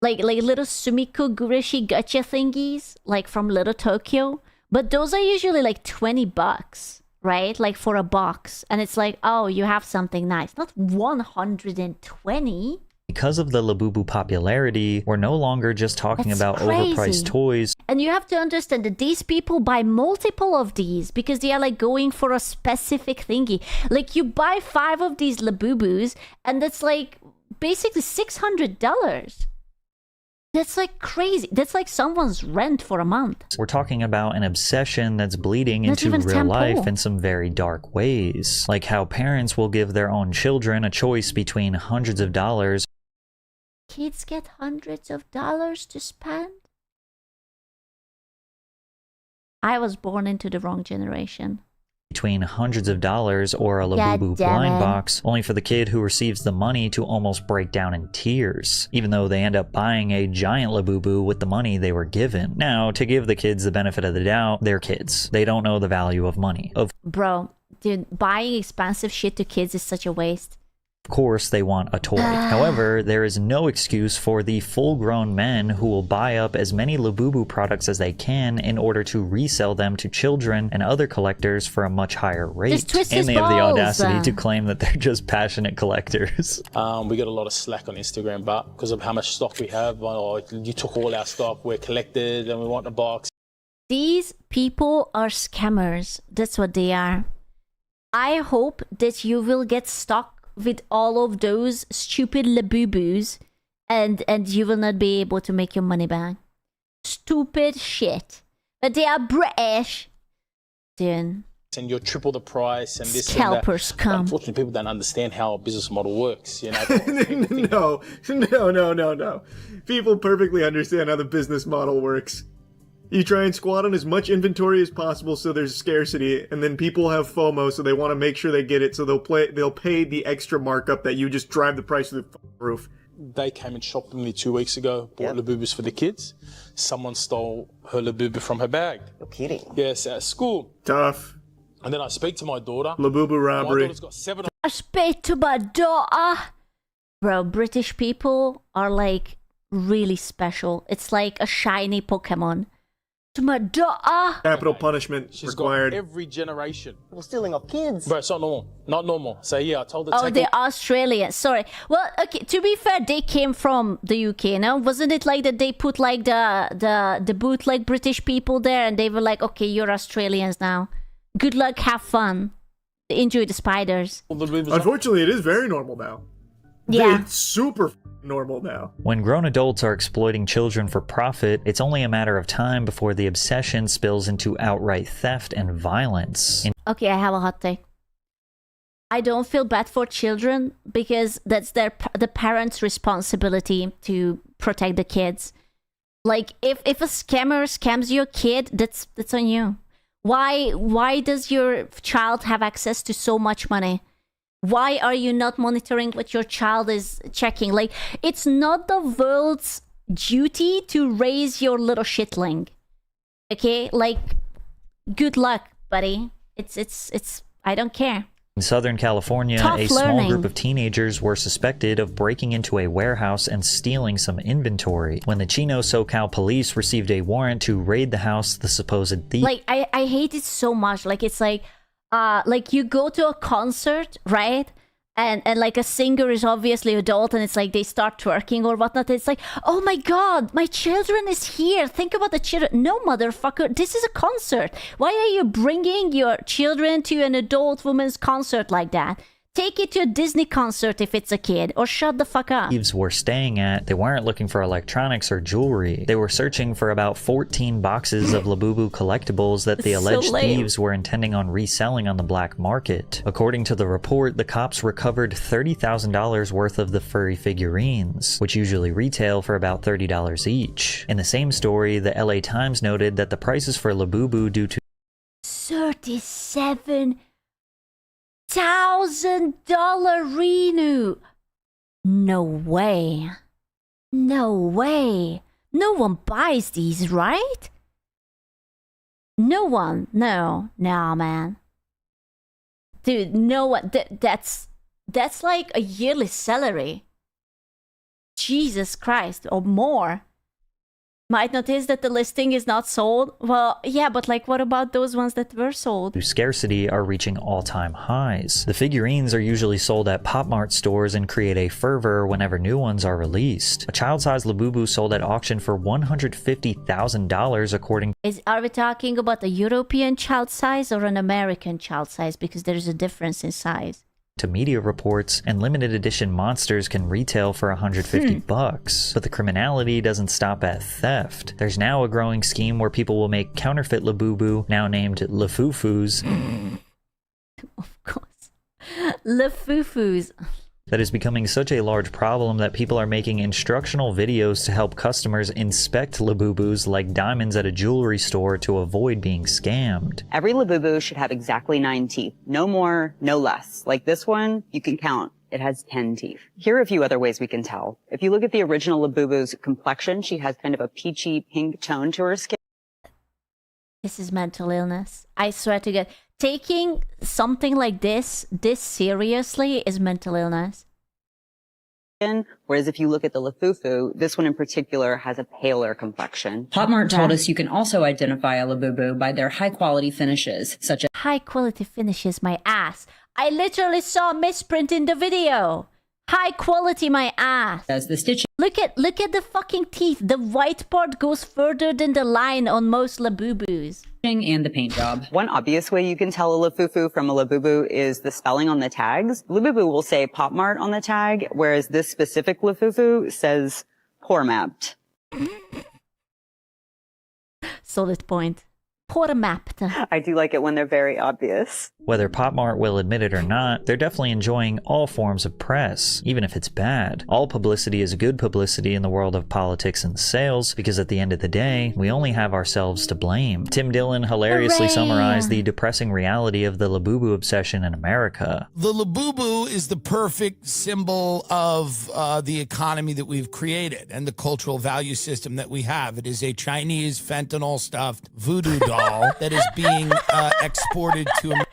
like little Sumiko Gurishi gotcha thingies, like from Little Tokyo, but those are usually like $20, right? Like for a box, and it's like, oh, you have something nice. Not 120. Because of the Labubu popularity, we're no longer just talking about overpriced toys. And you have to understand that these people buy multiple of these because they are like going for a specific thingy. Like, you buy 5 of these Labubus and that's like basically $600. That's like crazy. That's like someone's rent for a month. We're talking about an obsession that's bleeding into real life in some very dark ways. Like how parents will give their own children a choice between hundreds of dollars. Kids get hundreds of dollars to spend? I was born into the wrong generation. Between hundreds of dollars or a Labubu blind box, only for the kid who receives the money to almost break down in tears, even though they end up buying a giant Labubu with the money they were given. Now, to give the kids the benefit of the doubt, they're kids. They don't know the value of money. Bro, dude, buying expensive shit to kids is such a waste. Of course, they want a toy. However, there is no excuse for the full-grown men who will buy up as many Labubu products as they can in order to resell them to children and other collectors for a much higher rate. And they have the audacity to claim that they're just passionate collectors. We get a lot of slack on Instagram, but because of how much stock we have, you took all our stock, we're collected, and we want the box. These people are scammers. That's what they are. I hope that you will get stuck with all of those stupid Labubus and you will not be able to make your money back. Stupid shit. But they are British. Dude. And you're triple the price and this Scalpers and that. come. Unfortunately, people don't understand how a business model works, you know. No. People perfectly understand how the business model works. You try and squat on as much inventory as possible so there's scarcity, and then people have FOMO, so they want to make sure they get it, so they'll pay the extra markup that you just drive the price through the roof. They came and shopped with me 2 weeks ago, bought Labubus for the kids. Someone stole her Labubu from her bag. You're kidding. Yes, at school. Tough. And then I speak to my daughter. Labubu robbery. My daughter's got 7. I speak to my daughter. Bro, British people are like really special. It's like a shiny Pokemon. To my daughter. Capital punishment required. Got every generation. We're stealing our kids. Bro, it's not normal. Not normal. So yeah, I told her. Oh, they're Australian. Sorry. Well, okay. To be fair, they came from the UK. No, wasn't it like that? They put like the bootleg British people there, and they were like, okay, you're Australians now. Good luck. Have fun. Enjoy the spiders. Unfortunately, it is very normal now. Yeah. It's super normal now. When grown adults are exploiting children for profit, it's only a matter of time before the obsession spills into outright theft and violence. Okay, I have a hot take. I don't feel bad for children because that's the parents' responsibility to protect the kids. Like, if a scammer scams your kid, that's on you. Why does your child have access to so much money? Why are you not monitoring what your child is checking? Like, it's not the world's duty to raise your little shitling. Okay? Like, good luck, buddy. It's I don't care. In Southern California, a small group of teenagers were suspected of breaking into a warehouse and stealing some inventory. When the Chino SoCal police received a warrant to raid the house, the supposed thief... Like, I hate it so much. Like, it's like you go to a concert, right? and like a singer is obviously adult, and it's like they start twerking or whatnot. It's like, oh my god, my children is here. Think about the children. No, motherfucker, this is a concert. Why are you bringing your children to an adult woman's concert like that? Take it to a Disney concert if it's a kid, or shut the fuck up. Thieves were staying at, they weren't looking for electronics or jewelry. They were searching for about 14 boxes of Labubu collectibles that the alleged thieves were intending on reselling on the black market. According to the report, the cops recovered $30,000 worth of the furry figurines, which usually retail for about $30 each. In the same story, the LA Times noted that the prices for Labubu due to $37,000 Renu. No way. No way. No one buys these, right? No one. No. Nah, man. Dude, no one. That's like a yearly salary. Jesus Christ. Or more. Might notice that the listing is not sold. Well, yeah, but like, what about those ones that were sold? Scarcity are reaching all-time highs. The figurines are usually sold at Pop Mart stores and create a fervor whenever new ones are released. A child-sized Labubu sold at auction for $150,000 according. Are we talking about a European child size or an American child size? Because there's a difference in size. To media reports, and limited edition monsters can retail for $150. But the criminality doesn't stop at theft. There's now a growing scheme where people will make counterfeit Labubu, now named Lafufus. Of course. Lafufus. That is becoming such a large problem that people are making instructional videos to help customers inspect Labubus like diamonds at a jewelry store to avoid being scammed. Every Labubu should have exactly 9 teeth. No more, no less. Like this one, you can count. It has 10 teeth. Here are a few other ways we can tell. If you look at the original Labubu's complexion, she has kind of a peachy pink tone to her skin. This is mental illness. I swear to God. Taking something like this seriously is mental illness. Whereas if you look at the Lafufu, this one in particular has a paler complexion. Pop Mart told us you can also identify a Labubu by their high-quality finishes, such as... High-quality finishes, my ass. I literally saw a misprint in the video. High quality, my ass. As the stitching. Look at the fucking teeth. The white part goes further than the line on most Labubus. And the paint job. One obvious way you can tell a Lafufu from a Labubu is the spelling on the tags. Labubu will say Pop Mart on the tag, whereas this specific Lafufu says poor mapped. Solid point. Poor mapped. I do like it when they're very obvious. Whether Pop Mart will admit it or not, they're definitely enjoying all forms of press, even if it's bad. All publicity is good publicity in the world of politics and sales, because at the end of the day, we only have ourselves to blame. Tim Dillon hilariously summarized the depressing reality of the Labubu obsession in America. The Labubu is the perfect symbol of the economy that we've created and the cultural value system that we have. It is a Chinese fentanyl-stuffed voodoo doll that is being exported to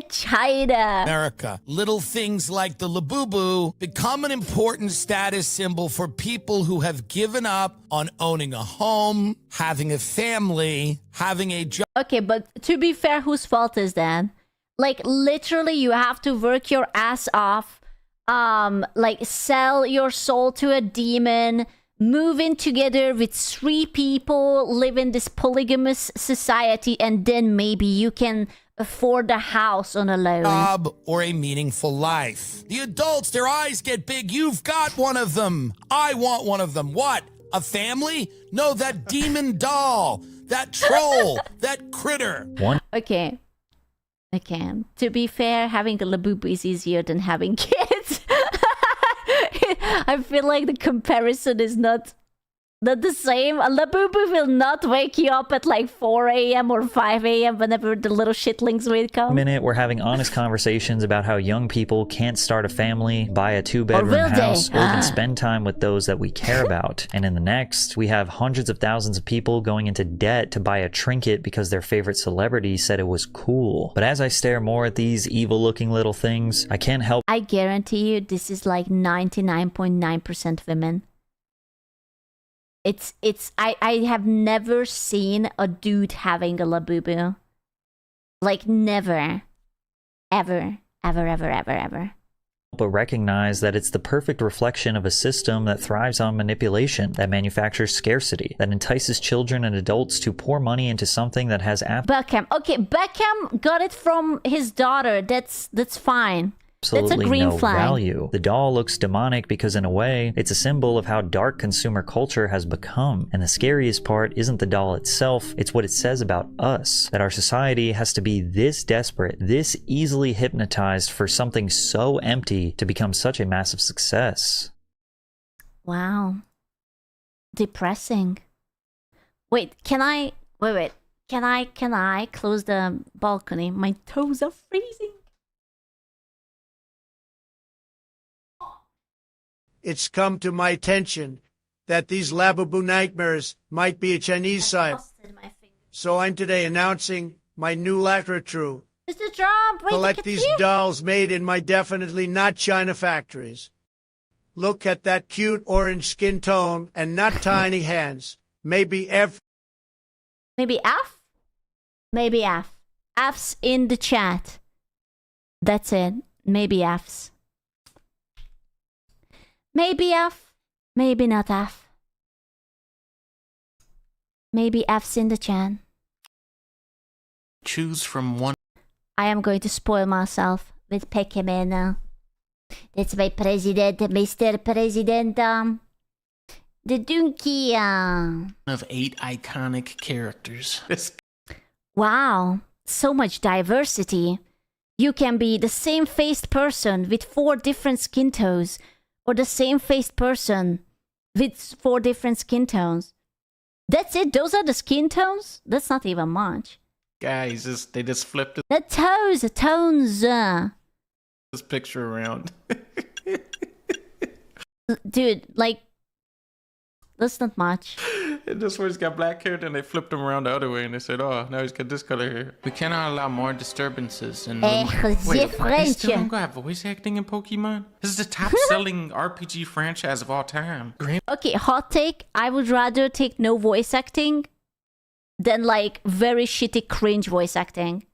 China. America. Little things like the Labubu become an important status symbol for people who have given up on owning a home, having a family, having a job. Okay, but to be fair, whose fault is that? Like, literally, you have to work your ass off, like, sell your soul to a demon, move in together with 3 people, live in this polygamous society, and then maybe you can afford a house on a loan. Job or a meaningful life. The adults, their eyes get big. You've got one of them. I want one of them. What? A family? No, that demon doll. That troll. That critter. Okay. To be fair, having a Labubu is easier than having kids. I feel like the comparison is not the same. A Labubu will not wake you up at like 4 a.m. or 5 a.m. whenever the little shitlings will come. Minute, we're having honest conversations about how young people can't start a family, buy a 2-bedroom house, or even spend time with those that we care about. And in the next, we have hundreds of thousands of people going into debt to buy a trinket because their favorite celebrity said it was cool. But as I stare more at these evil-looking little things, I can't help. I guarantee you this is like 99.9% women. I have never seen a dude having a Labubu. Like, never. Ever. Ever, ever, ever, ever. But recognize that it's the perfect reflection of a system that thrives on manipulation, that manufactures scarcity, that entices children and adults to pour money into something that has Beckham. Okay, Beckham got it from his daughter. That's fine. That's a green no flag. value. The doll looks demonic because in a way, it's a symbol of how dark consumer culture has become. And the scariest part isn't the doll itself, it's what it says about us. That our society has to be this desperate, this easily hypnotized for something so empty to become such a massive success. Wow. Depressing. Wait, can I close the balcony? My toes are freezing. It's come to my attention that these Labubu nightmares might be a Chinese sign. So I'm today announcing my new lacquer true. Mr. Trump, wait, collect these dolls made in my definitely not China factories. Look at that cute orange skin tone and not tiny hands. Maybe F? Maybe F? Maybe F. F's in the chat. That's it. Maybe F's. Maybe F, maybe not F. Maybe F's in the chat. Choose from one. I am going to spoil myself with Pekimane now. That's my president, Mr. President. The donkey. Of 8 iconic characters. Wow, so much diversity. You can be the same faced person with 4 different skin tones. Or the same faced person with 4 different skin tones. That's it? Those are the skin tones? That's not even much. Guys, they just flipped the tones. This picture around. Dude, like, that's not much. This one's got black hair, then they flipped him around the other way and they said, oh, now he's got this color here. We cannot allow more disturbances. And wait, they still don't got voice acting in Pokemon? This is the top-selling RPG franchise of all time. Okay, hot take. I would rather take no voice acting than, like, very shitty cringe voice acting.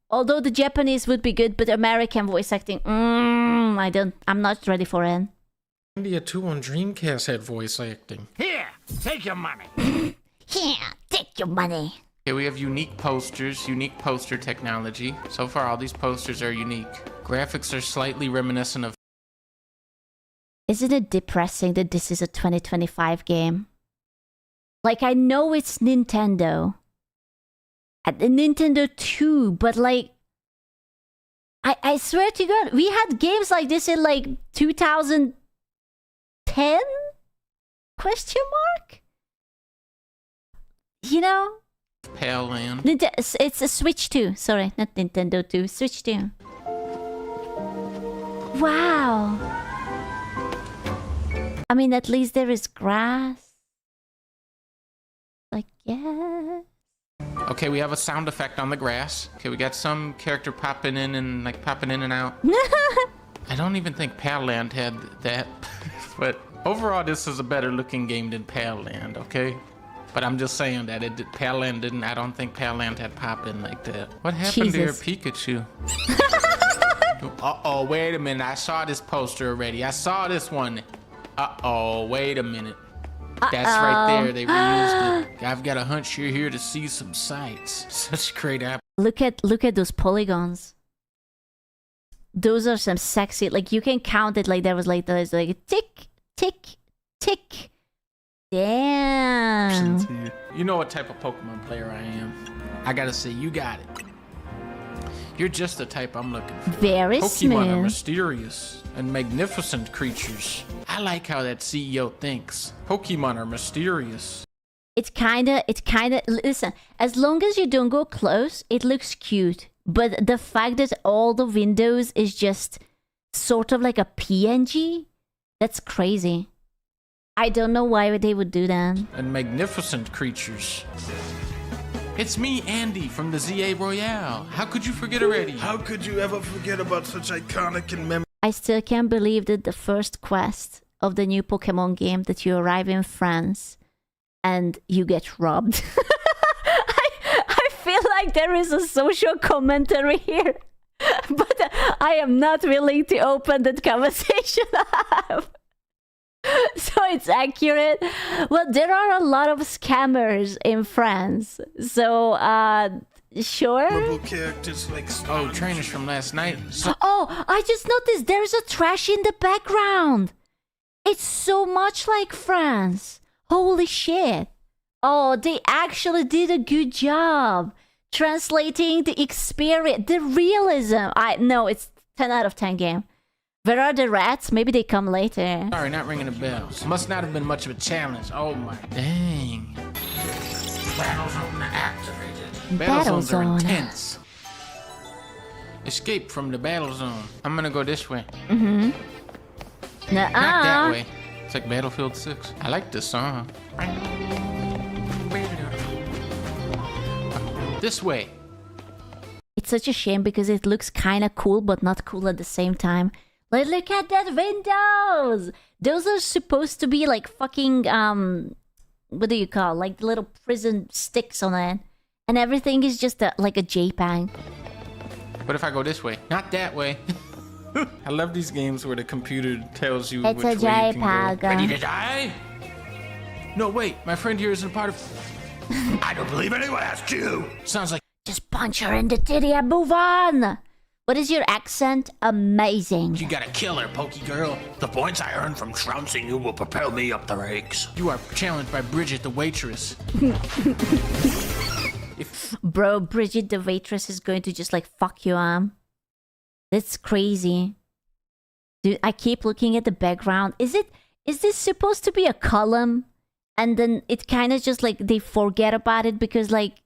Although the Japanese would be good, but American voice acting, I'm not ready for it. India 2 on Dreamcast had voice acting. Here, take your money. Here, take your money. Okay, we have unique posters, unique poster technology. So far, all these posters are unique. Graphics are slightly reminiscent of... Isn't it depressing that this is a 2025 game? Like, I know it's Nintendo. At the Nintendo 2, but like... I swear to God, we had games like this in like 2010? Question mark? You know? Pale Land. It's a Switch 2. Sorry, not Nintendo 2. Switch 2. Wow. I mean, at least there is grass. Like, yeah. Okay, we have a sound effect on the grass. Okay, we got some character popping in and out. I don't even think Pale Land had that. But overall, this is a better looking game than Pale Land, okay? But I'm just saying that Pale Land didn't. I don't think Pale Land had pop-in like that. What happened to your Pikachu? Uh-oh, wait a minute. I saw this poster already. I saw this one. Uh-oh, wait a minute. That's right there. They reused it. I've got a hunch you're here to see some sights. Such great app. Look at those polygons. Those are some sexy. Like, you can count it like there was like there's like tick, tick, tick. Damn. You know what type of Pokemon player I am. I gotta say, you got it. You're just the type I'm looking for. Very smooth. Pokemon are mysterious and magnificent creatures. I like how that CEO thinks. Pokemon are mysterious. It's kinda, listen, as long as you don't go close, it looks cute. But the fact that all the windows is just sort of like a PNG, that's crazy. I don't know why they would do that. And magnificent creatures. It's me, Andy, from the ZA Royale. How could you forget already? How could you ever forget about such iconic and memorable... I still can't believe that the first quest of the new Pokemon game that you arrive in France and you get robbed. I feel like there is a social commentary here. But I am not willing to open that conversation up. So it's accurate. Well, there are a lot of scammers in France. So, sure. Characters like trainers from last night. Oh, I just noticed there's a trash in the background. It's so much like France. Holy shit. Oh, they actually did a good job translating the experience, the realism. No, it's 10 out of 10 game. Where are the rats? Maybe they come later. Sorry, not ringing a bell. Must not have been much of a challenge. Oh my dang. Battle zone activated. Battle zones are intense. Escape from the battle zone. I'm gonna go this way. Mm-hmm. Not that way. It's like Battlefield 6. I like this song. This way. It's such a shame because it looks kind of cool, but not cool at the same time. Like, look at that windows! Those are supposed to be like fucking, what do you call it? Like little prison sticks on it. And everything is just like a JPEG. What if I go this way? Not that way. I love these games where the computer tells you which way you can go. Ready to die? No, wait. My friend here isn't part of... I don't believe anyone asked you. Sounds like... Just punch her in the titty and move on. What is your accent? Amazing. You gotta kill her, Pokey girl. The points I earn from trouncing you will propel me up the ranks. You are challenged by Bridget the waitress. Bro, Bridget the waitress is going to just like fuck you up. That's crazy. Dude, I keep looking at the background. Is this supposed to be a column? And then it kind of just like they forget about it because like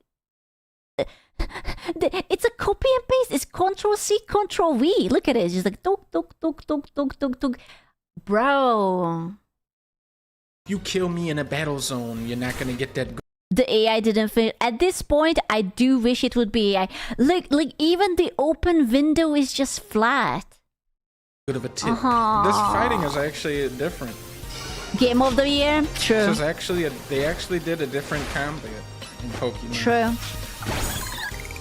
it's a copy and paste. It's Ctrl-C, Ctrl-V. Look at it. It's just like tuk, tuk, tuk, tuk, tuk, tuk, tuk. Bro. You kill me in a battle zone, you're not gonna get that. The AI didn't finish. At this point, I do wish it would be AI. Like even the open window is just flat. Good of a tip. This fighting is actually different. Game of the year? True. This is actually they actually did a different combat in Pokemon. True.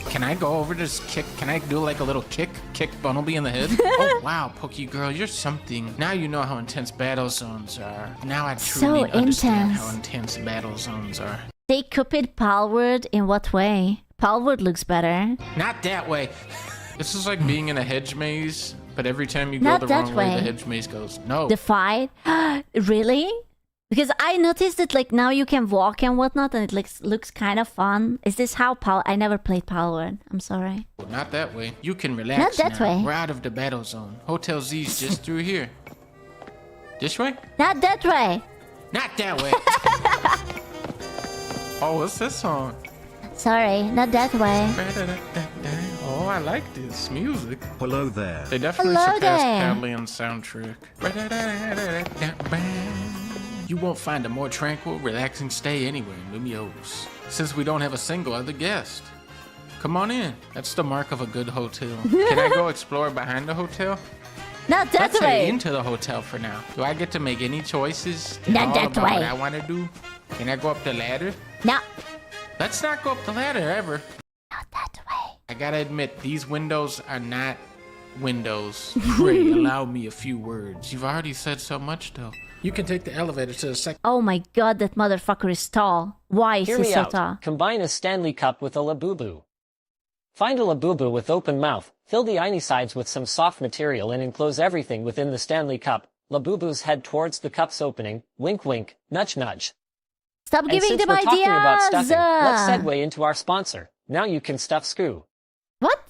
Can I go over this kick? Can I do like a little kick Bunnelby in the head? Oh wow, Pokey girl, you're something. Now you know how intense battle zones are. Now I truly understand how intense battle zones are. They copied Palworld in what way? Palworld looks better. Not that way. This is like being in a hedge maze, but every time you go the wrong way, the hedge maze goes. No. The fight? Really? Because I noticed that like now you can walk and whatnot and it looks kind of fun. Is this how I never played Palworld. I'm sorry. Not that way. You can relax Not that way. We're out of the battle zone. Hotel Z's just through here. This way? Not that way. Not that way. Oh, what's this song? Sorry, not that way. Oh, I like this music. Hello there. They definitely surpassed Padlian's soundtrack. You won't find a more tranquil, relaxing stay anywhere in Lumiose, since we don't have a single other guest. Come on in. That's the mark of a good hotel. Can I go explore behind the hotel? Not that Let's way. head into the hotel for now. Do I get to make any choices? Not that way. What I want to do? Can I go up the ladder? No. Let's not go up the ladder ever. Not that way. I gotta admit, these windows are not windows. Pray, allow me a few words. You've already said so much, though. You can take the elevator to the second. Oh my god, that motherfucker is tall. Why is he so tall? Combine a Stanley Cup with a Labubu. Find a Labubu with open mouth, fill the iney sides with some soft material and enclose everything within the Stanley Cup. Labubus head towards the cup's opening. Wink wink, nudge nudge. Stop giving them ideas! Talking about stuffing, let's segue into our sponsor. Now you can stuff SQU. What?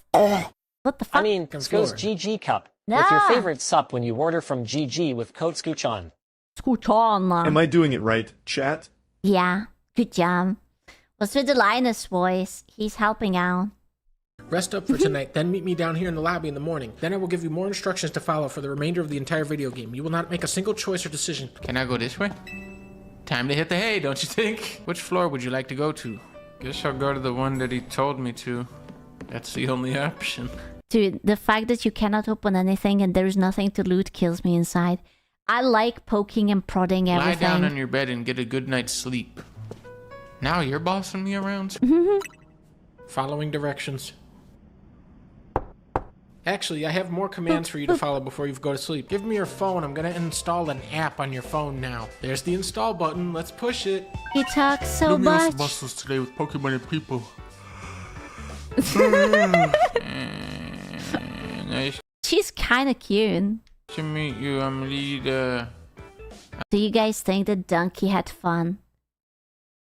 What the fuck? I mean, SQU's GG Cup. Nah. With your favorite sup when you order from GG with code SQUCHAN. SQUCHAN. Am I doing it right, chat? Yeah, good job. What's with the Linus voice? He's helping out. Rest up for tonight, then meet me down here in the lobby in the morning. Then I will give you more instructions to follow for the remainder of the entire video game. You will not make a single choice or decision. Can I go this way? Time to hit the hay, don't you think? Which floor would you like to go to? Guess I'll go to the one that he told me to. That's the only option. Dude, the fact that you cannot open anything and there's nothing to loot kills me inside. I like poking and prodding everything. Lie down on your bed and get a good night's sleep. Now you're bossing me around? Following directions. Actually, I have more commands for you to follow before you go to sleep. Give me your phone. I'm gonna install an app on your phone now. There's the install button. Let's push it. You talk so much. Muscles today with Pokemon and people. Nice She's kind of cute. to meet you. I'm Lida. Do you guys think that Donkey had fun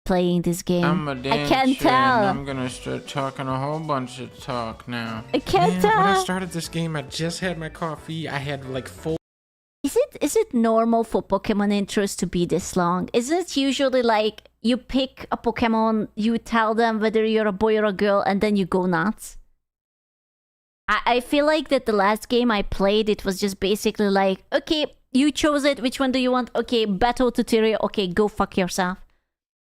playing this game? I'm a dancer. I can't tell. And I'm gonna start talking a whole bunch of talk now. I can't When I tell. started this game, I just had my coffee. I had like full. Is it normal for Pokemon intros to be this long? Is it usually like you pick a Pokemon, you tell them whether you're a boy or a girl, and then you go nuts? I feel like that the last game I played, it was just basically like, okay, you chose it, which one do you want? Okay, battle tutorial, okay, go fuck yourself.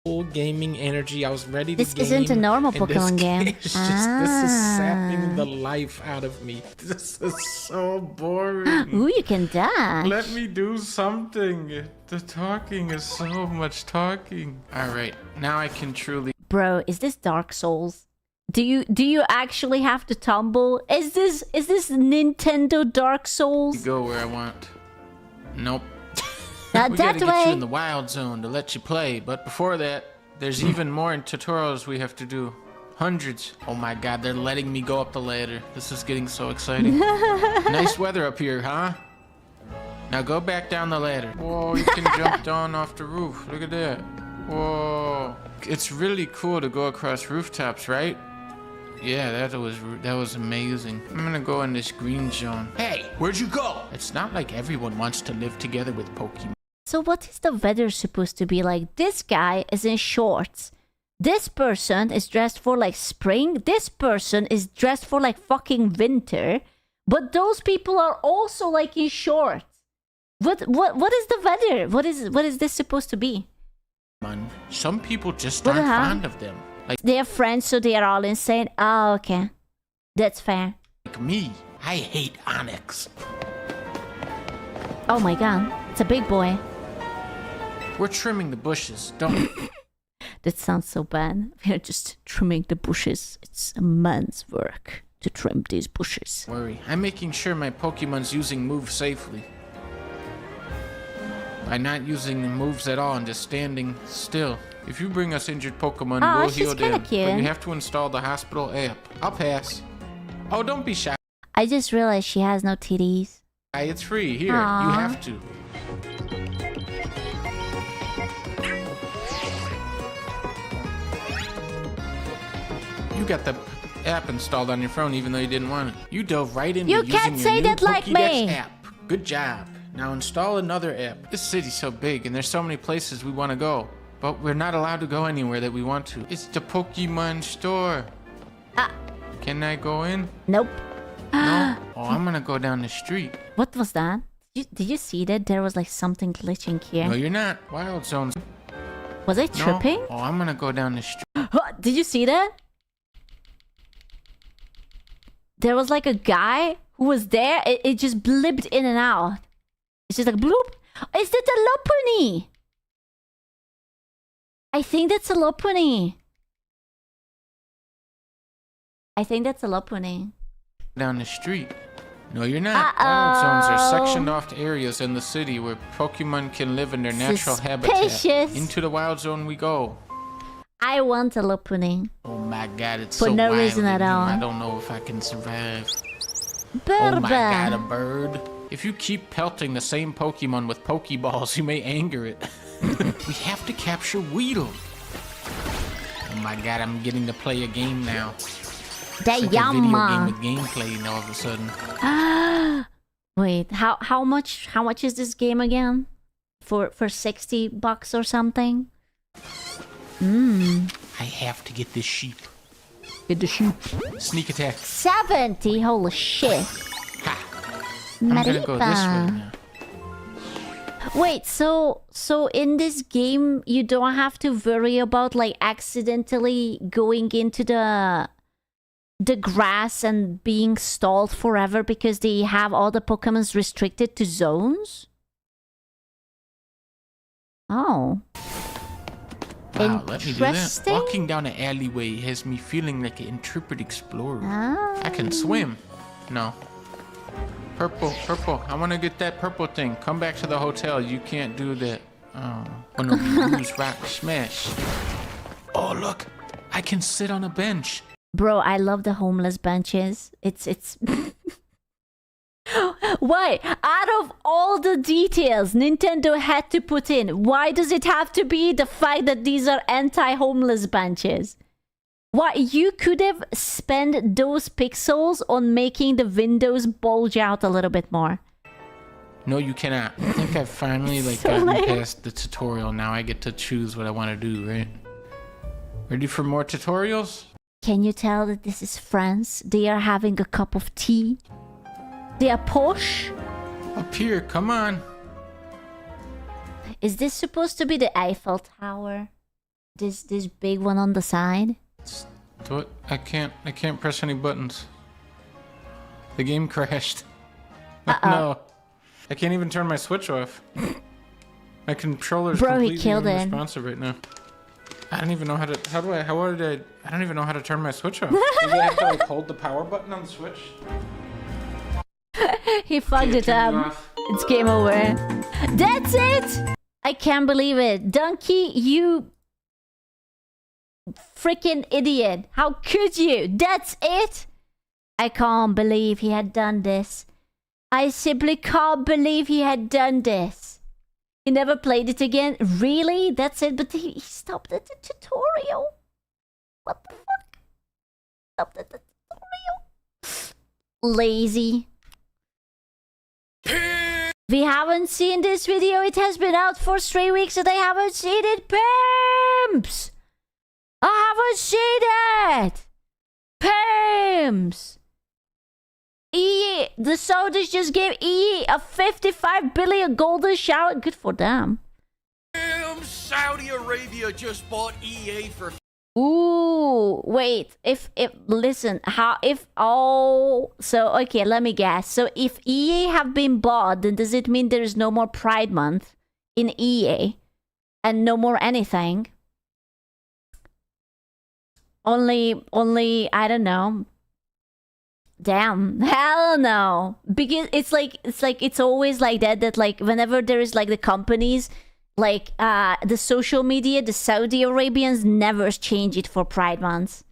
Full gaming energy. I was ready to This game. isn't a normal and this Pokemon game. This is sapping the life out of me. This is so boring. Ooh, you can dash. Let me do something. The talking is so much talking. All right, now I can truly. Bro, is this Dark Souls? Do you actually have to tumble? Is this Nintendo Dark Souls? Go where I want. Nope. Not We that gotta get you way. in the wild zone to let you play, but before that, there's even more tutorials we have to do. Hundreds. Oh my god, they're letting me go up the ladder. This is getting so exciting. Nice weather up here, huh? Now go back down the ladder. Whoa, you can jump down off the roof. Look at that. Whoa. It's really cool to go across rooftops, right? Yeah, that was amazing. I'm gonna go in this green zone. Hey, where'd you go? It's not like everyone wants to live together with Pokemon. So what is the weather supposed to be like? This guy is in shorts. This person is dressed for like spring. This person is dressed for like fucking winter. But those people are also like in shorts. What is the weather? What is this supposed to be? Some people just What the aren't hell? fond of them. They are friends, so they are all insane. Oh, okay. That's fair. Like me, I hate Onyx. Oh my god. It's a big boy. We're trimming the bushes, don't That sounds so bad. We're just trimming the bushes. It's a man's work to trim these bushes. worry. I'm making sure my Pokemon's using moves safely. By not using the moves at all and just standing still. If you bring us injured Pokemon, Aw, we'll she's heal kinda them. But you cute. have to install the hospital app. I'll pass. Oh, don't be shy. I just realized she has no titties. It's free. Here, Aw. you have to. You got the app installed on your phone even though you didn't want it. You dove right into You using can't your say new that like Pokédex me. app. Good job. Now install another app. This city's so big and there's so many places we want to go. But we're not allowed to go anywhere that we want to. It's the Pokemon store. Can I go in? Nope. No? Oh, I'm gonna go down the street. What was that? Did you see that? There was like something glitching here. No, you're not. Wild zones. Was I No? tripping? Oh, I'm gonna go down the street. Did you see that? There was like a guy who was there. It just blipped in and out. It's just like bloop. Is that a Lopunny? I think that's a Lopunny. I think that's a Lopunny. Down the street. No, you're not. Wild zones are sectioned off to areas in the city where Pokemon can live in their natural habitat. Suspicious. Into the wild zone we go. I want a Lopunny. Oh my god, it's For so no wild reason in at here. all. I don't know if I can survive. Bird. Oh my god, a bird. If you keep pelting the same Pokemon with Pokeballs, you may anger it. We have to capture Weedle. Oh my god, I'm getting to play a game now. It's like a video game with gameplay all of a sudden. Wait, how much is this game again? For $60 or something? I have to get this sheep. Get the sheep. Sneak attack. 70, holy shit. I'm gonna go this way now. Wait, so in this game you don't have to worry about like accidentally going into the grass and being stalled forever because they have all the Pokemons restricted to zones? Oh. Wow, let me do that. Interesting. Walking down an alleyway has me feeling like an intrepid explorer. Ah. I can swim. No. Purple, purple. I want to get that purple thing. Come back to the hotel. You can't do that. Oh. When we lose, rock, smash. Oh, look. I can sit on a bench. Bro, I love the homeless benches. It's... Why? Out of all the details Nintendo had to put in, why does it have to be the fact that these are anti-homeless benches? Why? You could have spent those pixels on making the windows bulge out a little bit more. No, you cannot. I think I've finally gotten past the tutorial. Now I get to choose what I want to do, right? Ready for more tutorials? Can you tell that this is France? They are having a cup of tea. They are posh. Up here, come on. Is this supposed to be the Eiffel Tower? This big one on the side? What? I can't press any buttons. The game crashed. No. I can't even turn my Switch off. My controller's completely unresponsive right now. I don't even know how to. I don't even know how to turn my Switch off. Do I have to hold the power button on the Switch? He fucked it up. It's game over. That's it! I can't believe it. Donkey, you freaking idiot. How could you? That's it? I can't believe he had done this. I simply can't believe he had done this. He never played it again? Really? That's it? But he stopped at the tutorial. What the fuck? Stopped at the tutorial. Lazy. We haven't seen this video. It has been out for 3 weeks and I haven't seen it. Pimps! I haven't seen it! Pimps! EA, the Saudis just gave EA a 55 billion golden shower. Good for them. Saudi Arabia just bought EA for... Ooh, wait. Listen, so okay, let me guess. So if EA have been bought, then does it mean there is no more Pride Month in EA and no more anything? Only, I don't know. Damn, hell no. Because it's always like that like whenever there is like the companies, like the social media, the Saudi Arabians never change it for Pride Month.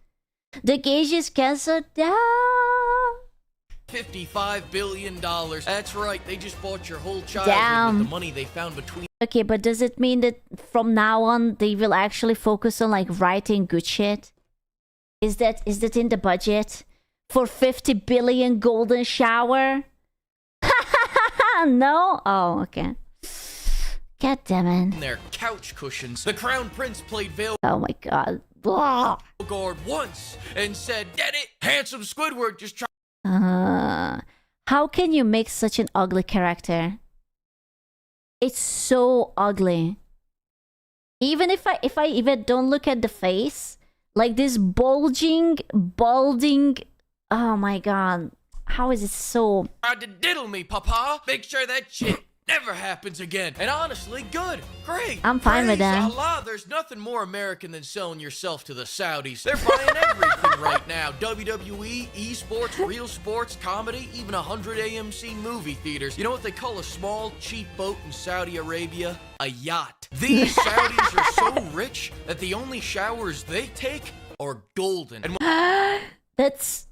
The gauge is cancelled. $55 billion. That's right, they just bought your whole childhood with the money they found between... Okay, but does it mean that from now on they will actually focus on like writing good shit? Is that in the budget? For 50 billion golden shower? No? Oh, okay. God damn it. Their couch cushions. The Crown Prince played Veil. Oh my god. Blah. Guard once and said, "Get it? Handsome Squidward just try." How can you make such an ugly character? It's so ugly. Even if I even don't look at the face, like this balding. Oh my god. How is it so... Tried to diddle me, Papa. Make sure that shit never happens again. And honestly, good. Great. I'm fine with that. Allah, there's nothing more American than selling yourself to the Saudis. They're buying everything right now. WWE, esports, real sports, comedy, even 100 AMC movie theaters. You know what they call a small, cheap boat in Saudi Arabia? A yacht. These Saudis are so rich that the only showers they take are golden. And that's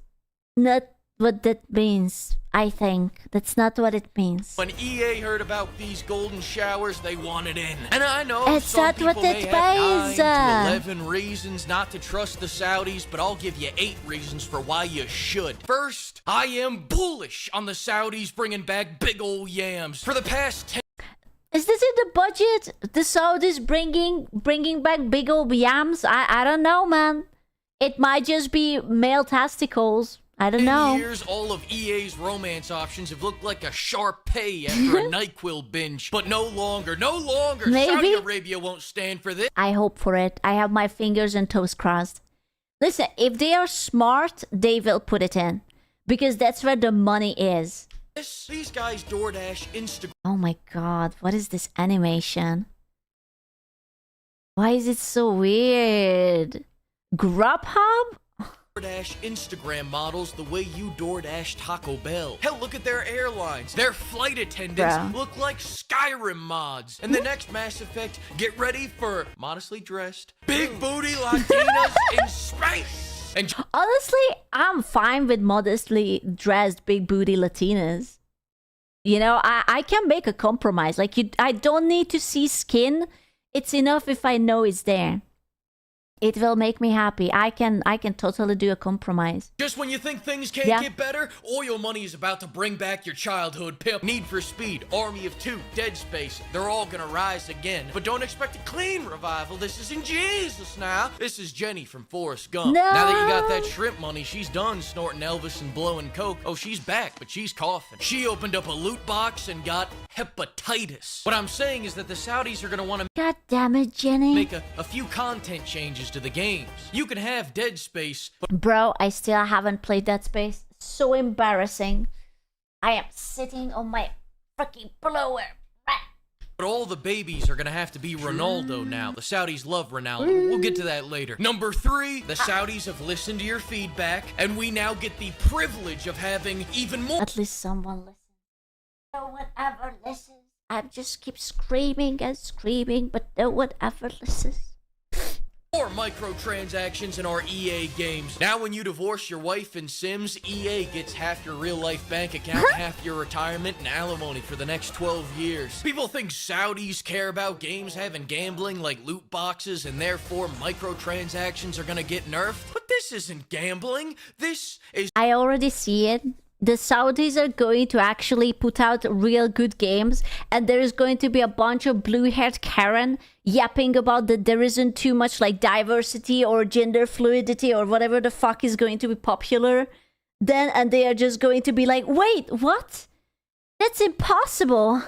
not what that means, I think. That's not what it means. When EA heard about these golden showers, they wanted in. And I know it's some not people what may it have means. 9 to 11 reasons not to trust the Saudis, but I'll give you 8 reasons for why you should. First, I am bullish on the Saudis bringing back big old yams. For the past 10... Is this in the budget? The Saudis bringing back big old yams? I don't know, man. It might just be male testicles. I don't know. Years, all of EA's romance options have looked like a Sharpay after a NyQuil binge. But no longer. Maybe. Saudi Arabia won't stand for this. I hope for it. I have my fingers and toes crossed. Listen, if they are smart, they will put it in. Because that's where the money is. These guys DoorDash, Instagram. Oh my god, what is this animation? Why is it so weird? Grubhub? DoorDash Instagram models the way you DoorDash Taco Bell. Hell, look at their airlines. Their flight attendants look like Skyrim mods. And the next Mass Effect, get ready for modestly dressed, big booty Latinas in space. And honestly, I'm fine with modestly dressed big booty Latinas. You know, I can make a compromise. Like, I don't need to see skin. It's enough if I know it's there. It will make me happy. I can totally do a compromise. just when you think things can't get better, Oil Money is about to bring back your childhood pimp. Need for Speed, Army of Two, Dead Space, they're all gonna rise again. But don't expect a clean revival. This is in Jesus now. This is Jenny from Forrest Gump. No. Now that you got that shrimp money, she's done snorting Elvis and blowing coke. Oh, she's back, but she's coughing. She opened up a loot box and got hepatitis. What I'm saying is that the Saudis are gonna want to God damn it, Jenny. make a few content changes to the games. You can have Dead Space, but Bro, I still haven't played Dead Space. So embarrassing. I am sitting on my fucking blower. all the babies are gonna have to be Ronaldo now. The Saudis love Ronaldo. We'll get to that later. Number 3, the Saudis have listened to your feedback, and we now get the privilege of having even more. At least someone listens. No one ever listens. I just keep screaming and screaming, but no one ever listens. More microtransactions in our EA games. Now when you divorce your wife in Sims, EA gets half your real-life bank account, half your retirement, and alimony for the next 12 years. People think Saudis care about games having gambling like loot boxes, and therefore microtransactions are gonna get nerfed. But this isn't gambling. This is... I already see it. The Saudis are going to actually put out real good games, and there is going to be a bunch of blue-haired Karen yapping about that there isn't too much like diversity or gender fluidity or whatever the fuck is going to be popular then, and they are just going to be like, wait, what? That's impossible.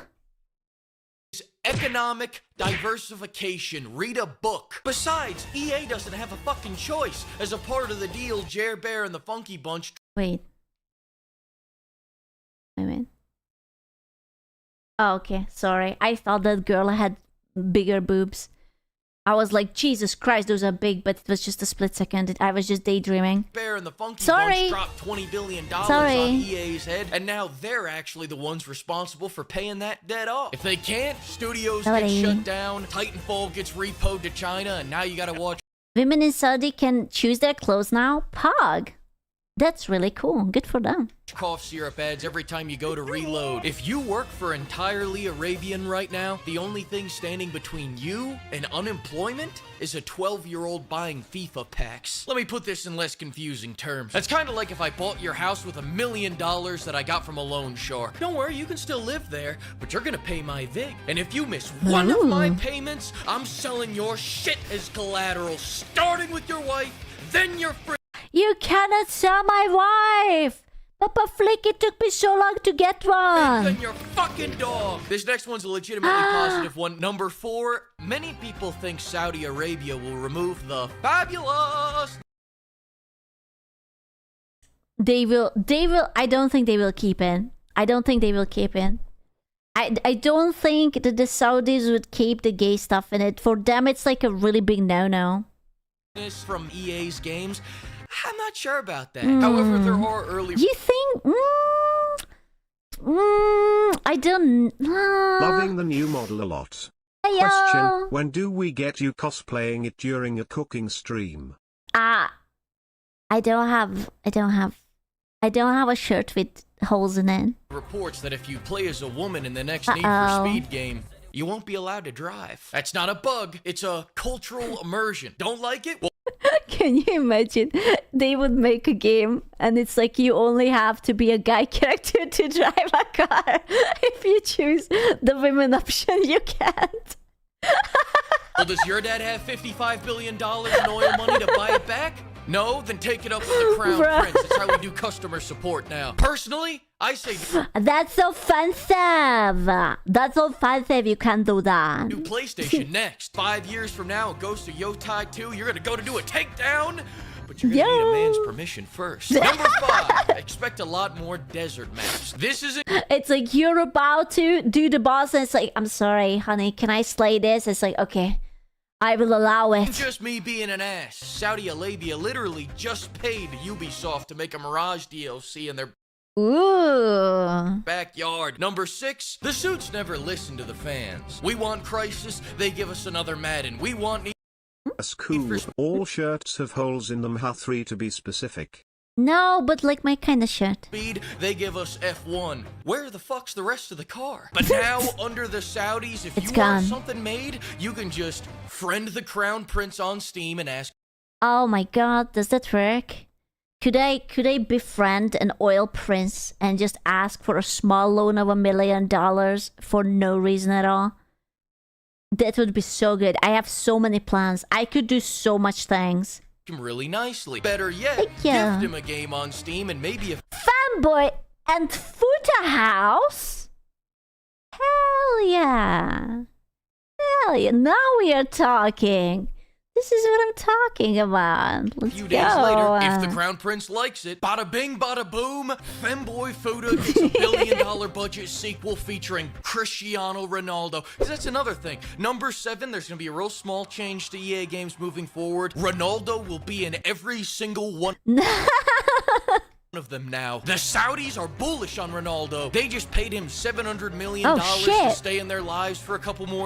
Economic diversification. Read a book. Besides, EA doesn't have a fucking choice. As a part of the deal, Jer Bear and the Funky Bunch... Wait. Oh, okay, sorry. I thought that girl had bigger boobs. I was like, Jesus Christ, those are big, but it was just a split second. I was just daydreaming. Bear and the Funky Bunch dropped $20 billion on EA's head, and now they're actually the ones responsible for paying that debt off. If they can't, studios get shut down, Titanfall gets repoed to China, and now you gotta watch... Women in Saudi can choose their clothes now? Pog! That's really cool. Good for them. Cough syrup ads every time you go to reload. If you work for Entirely Arabian right now, the only thing standing between you and unemployment is a 12-year-old buying FIFA packs. Let me put this in less confusing terms. That's kind of like if I bought your house with $1 million that I got from a loan shark. Don't worry, you can still live there, but you're gonna pay my VIG. And if you miss one of my payments, I'm selling your shit as collateral, starting with your wife, then your friend. You cannot sell my wife! Papa Flick, it took me so long to get one! Then your fucking dog! This next one's a legitimately positive one. Number 4, many people think Saudi Arabia will remove the fabulous... They will, I don't think they will keep it. I don't think they will keep it. I don't think that the Saudis would keep the gay stuff in it. For them, it's like a really big no-no. From EA's games. I'm not sure about that. However, there are early... You think? I don't... Loving the new model a lot. Heyo. Question, when do we get you cosplaying it during a cooking stream? I don't have a shirt with holes in it. Reports that if you play as a woman in the next Need for Speed game, you won't be allowed to drive. That's not a bug. It's a cultural immersion. Don't like it? Well, can you imagine? They would make a game and it's like you only have to be a guy character to drive a car. If you choose the women option, you can't. Well, does your dad have $55 billion in oil money to buy it back? No? Then take it up with the Crown Prince. That's how we do customer support now. Personally, I say... That's offensive! That's offensive, you can't do that. New PlayStation next. 5 years from now, it goes to Yotai 2. You're gonna go to do a takedown, but you're gonna need a man's permission first. Number 5, expect a lot more desert maps. This isn't... It's like you're about to do the boss and it's like, I'm sorry, honey, can I slay this? It's like, okay. I will allow it. Just me being an ass. Saudi Arabia literally just paid Ubisoft to make a Mirage DLC in their backyard. Number 6, the suits never listen to the fans. We want Crisis, they give us another Madden. We want... That's cool. All shirts have holes in them. 3 to be specific. No, but like my kind of shirt. Speed, they give us F1. Where the fuck's the rest of the car? But now, under the Saudis, if you want something made, you can just friend the Crown Prince on Steam and ask... Oh my god, does that work? Could I befriend an oil prince and just ask for a small loan of $1 million for no reason at all? That would be so good. I have so many plans. I could do so much things. Him really nicely. Better yet, gift him a game on Steam and maybe a fanboy and Futa House. Hell yeah! Hell yeah! Now we are talking. This is what I'm talking about. Let's few days later, if the Crown Prince likes it, bada bing, bada boom, Femboy Futa gets a $1 billion budget sequel featuring Cristiano Ronaldo. Because that's another thing. Number 7, there's going to be a real small change to EA games moving forward. Ronaldo will be in every single one of them now. The Saudis are bullish on Ronaldo. They just paid him $700 million to stay in their lives for a couple more.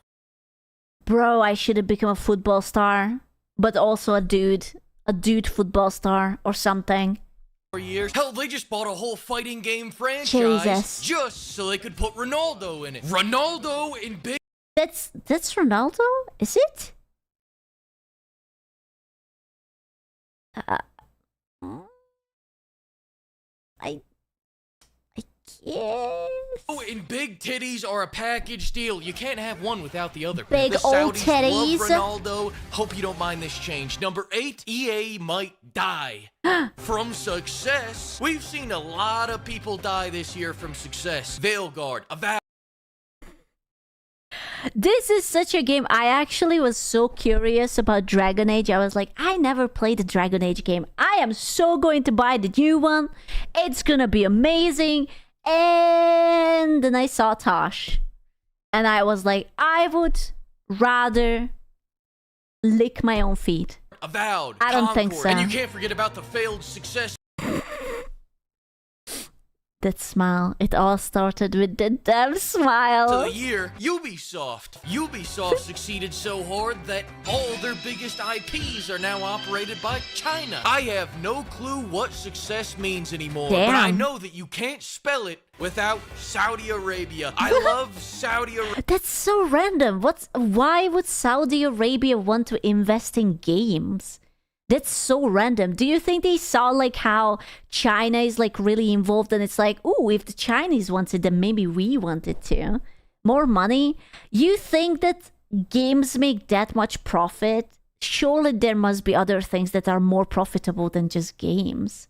Bro, I should have become a football star, but also a dude football star or something. Years. Hell, they just bought a whole fighting game franchise just so they could put Ronaldo in it. Ronaldo in big. That's Ronaldo, is it? Yes. Oh, and big titties are a package deal. You can't have one without the other. Big the old Saudis titties. Love Ronaldo. Hope you don't mind this change. Number 8, EA might die from success. We've seen a lot of people die this year from success. Veilguard, Avowed. This is such a game. I actually was so curious about Dragon Age. I was like, I never played the Dragon Age game. I am so going to buy the new one. It's gonna be amazing. And then I saw Tosh. And I was like, I would rather lick my own feet. Avowed, I don't think so. And you can't forget about the failed success. That smile. It all started with the damn smile. To the year, Ubisoft. Ubisoft succeeded so hard that all their biggest IPs are now operated by China. I have no clue what success means anymore, but I know that you can't spell it without Saudi Arabia. I love Saudi Arabia. That's so random. Why would Saudi Arabia want to invest in games? That's so random. Do you think they saw like how China is like really involved and it's like, ooh, if the Chinese want it, then maybe we want it too. More money? You think that games make that much profit? Surely there must be other things that are more profitable than just games.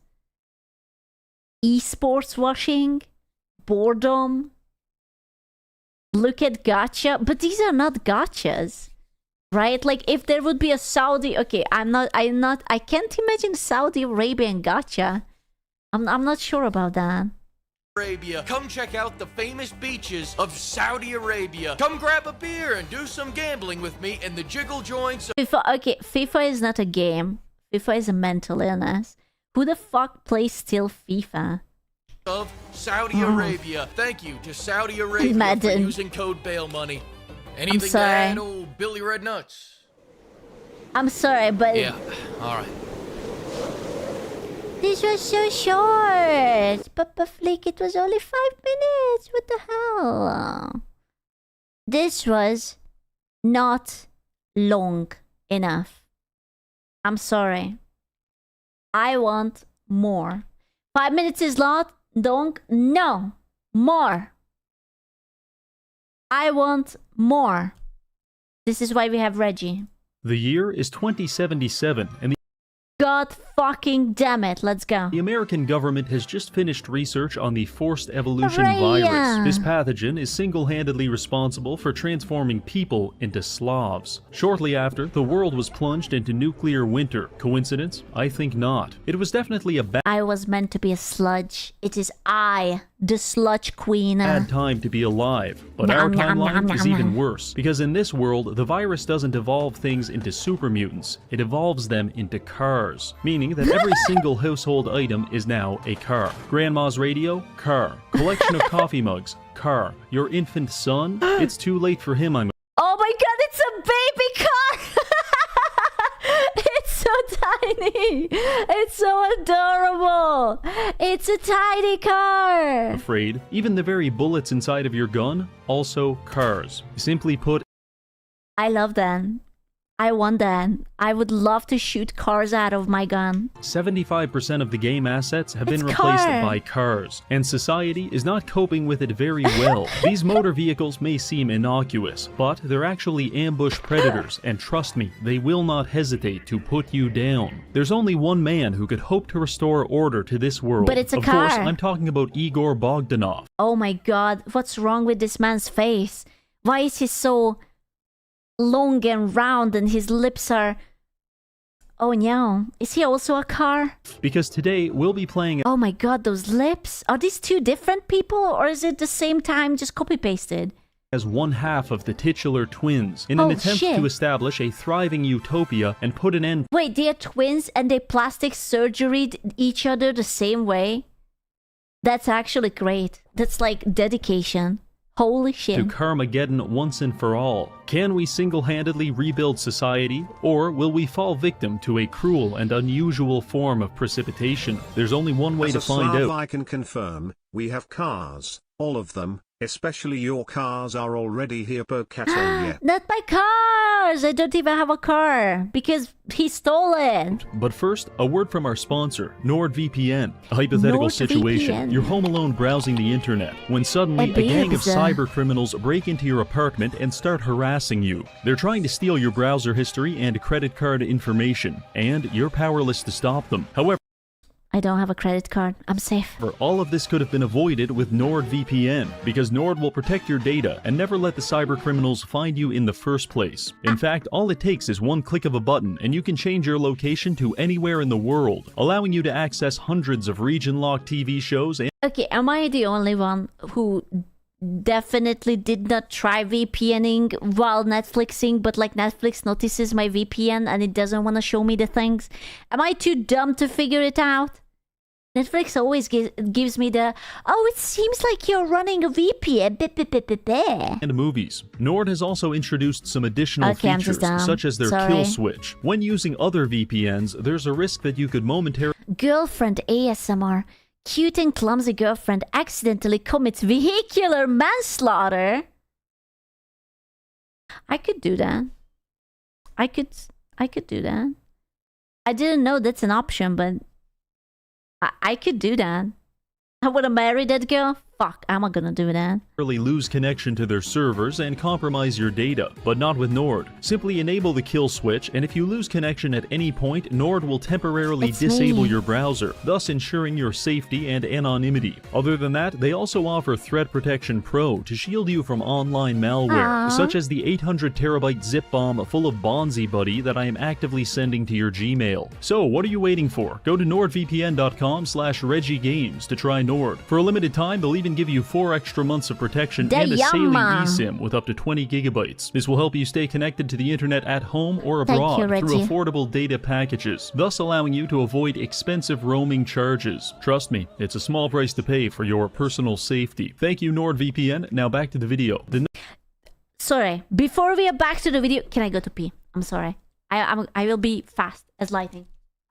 Esports washing? Boredom? Look at gacha. But these are not gachas. Right? Like if there would be a Saudi, okay, I can't imagine Saudi Arabian gacha. I'm not sure about that. Arabia. Come check out the famous beaches of Saudi Arabia. Come grab a beer and do some gambling with me in the jiggle joints. FIFA, okay, FIFA is not a game. FIFA is a mental illness. Who the fuck plays still FIFA? Of Saudi Arabia. Thank you to Saudi Arabia for using code bail money. Anything to add, old Billy Red Nuts? I'm sorry, but... Yeah, alright. This was so short! Papa Flick, it was only 5 minutes! What the hell? This was not long enough. I'm sorry. I want more. 5 minutes is long? No! More! I want more. This is why we have Reggie. The year is 2077, and God fucking damn it, let's go. the American government has just finished research on the forced evolution virus. This pathogen is single-handedly responsible for transforming people into Slavs. Shortly after, the world was plunged into nuclear winter. Coincidence? I think not. It was definitely a I was meant to be a sludge. It is I the sludge queen. Bad time to be alive, but our timeline is even worse, because in this world, the virus doesn't evolve things into super mutants, it evolves them into cars, meaning that every single household item is now a car. Grandma's radio? Car. Collection of coffee mugs? Car. Your infant son? It's too late for him, I'm Oh my god, it's a baby car! It's so tiny! It's so adorable! It's a tiny car! afraid. Even the very bullets inside of your gun? Also cars. Simply put, I love that. I want that. I would love to shoot cars out of my gun. 75% of the game assets have been It's replaced car. by cars, and society is not coping with it very well. These motor vehicles may seem innocuous, but they're actually ambush predators, and trust me, they will not hesitate to put you down. There's only one man who could hope to restore order to this world. But it's a of car. course, I'm talking about Igor Bogdanov. Oh my god, what's wrong with this man's face? Why is he so long and round and his lips are... Oh no, is he also a car? Because today, we'll be playing Oh my god, those lips! Are these two different people or is it the same time just copy-pasted? as one half of the titular twins in an Oh, attempt shit. to establish a thriving utopia and put an end Wait, they're twins and they plastic surgeried each other the same way? That's actually great. That's like dedication. Holy shit. to Carmageddon once and for all. Can we single-handedly rebuild society, or will we fall victim to a cruel and unusual form of precipitation? There's only one way As to a find Slav, out. I can confirm, we have cars, all of them, especially your cars are already here per Cato yet. Not my cars! I don't even have a car because he stole it. But first, a word from our sponsor, NordVPN. A hypothetical situation. NordVPN. You're home alone browsing the internet, when suddenly a gang of Ibiza. cyber criminals break into your apartment and start harassing you. They're trying to steal your browser history and credit card information, and you're powerless to stop them. However, I don't have a credit card. I'm safe. all of this could have been avoided with NordVPN, because Nord will protect your data and never let the cyber criminals find you in the first place. In fact, all it takes is one click of a button and you can change your location to anywhere in the world, allowing you to access hundreds of region-locked TV shows and Okay, am I the only one who definitely did not try VPNing while Netflixing, but like Netflix notices my VPN and it doesn't want to show me the things? Am I too dumb to figure it out? Netflix always gives me the, oh, it seems like you're running a VPN. and movies. Nord has also introduced some additional Okay, I'm features, just dumb. such as their Sorry. kill switch. When using other VPNs, there's a risk that you could momentarily Girlfriend ASMR. Cute and clumsy girlfriend accidentally commits vehicular manslaughter. I could do that. I could do that. I didn't know that's an option, but I could do that. I would have married that girl. Fuck, I'm not gonna do that. lose connection to their servers and compromise your data, but not with Nord. Simply enable the kill switch, and if you lose connection at any point, Nord will temporarily It's disable me. your browser, thus ensuring your safety and anonymity. Other than that, they also offer Threat Protection Pro to shield you from online malware, Aw. such as the 800 terabyte zip bomb full of Bonzi Buddy that I am actively sending to your Gmail. So what are you waiting for? Go to nordvpn.com/ReggieGames to try Nord. For a limited time, they'll even give you 4 extra months of protection and a Saley Damn. eSIM with up to 20 gigabytes. This will help you stay connected to the internet at home or Thank abroad you, through Reggie. affordable data packages, thus allowing you to avoid expensive roaming charges. Trust me, it's a small price to pay for your personal safety. Thank you, NordVPN. Now back to the video. Sorry, before we are back to the video, can I go to pee? I'm sorry. I will be fast as lightning.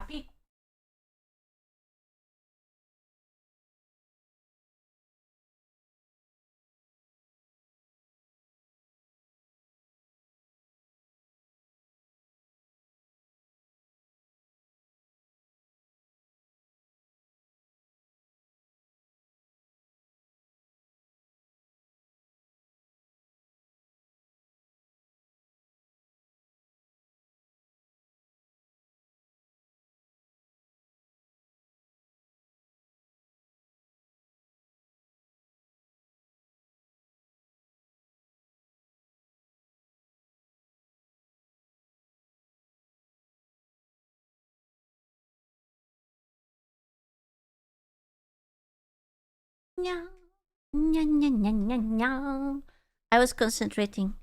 Pee. Yeah. I was concentrating.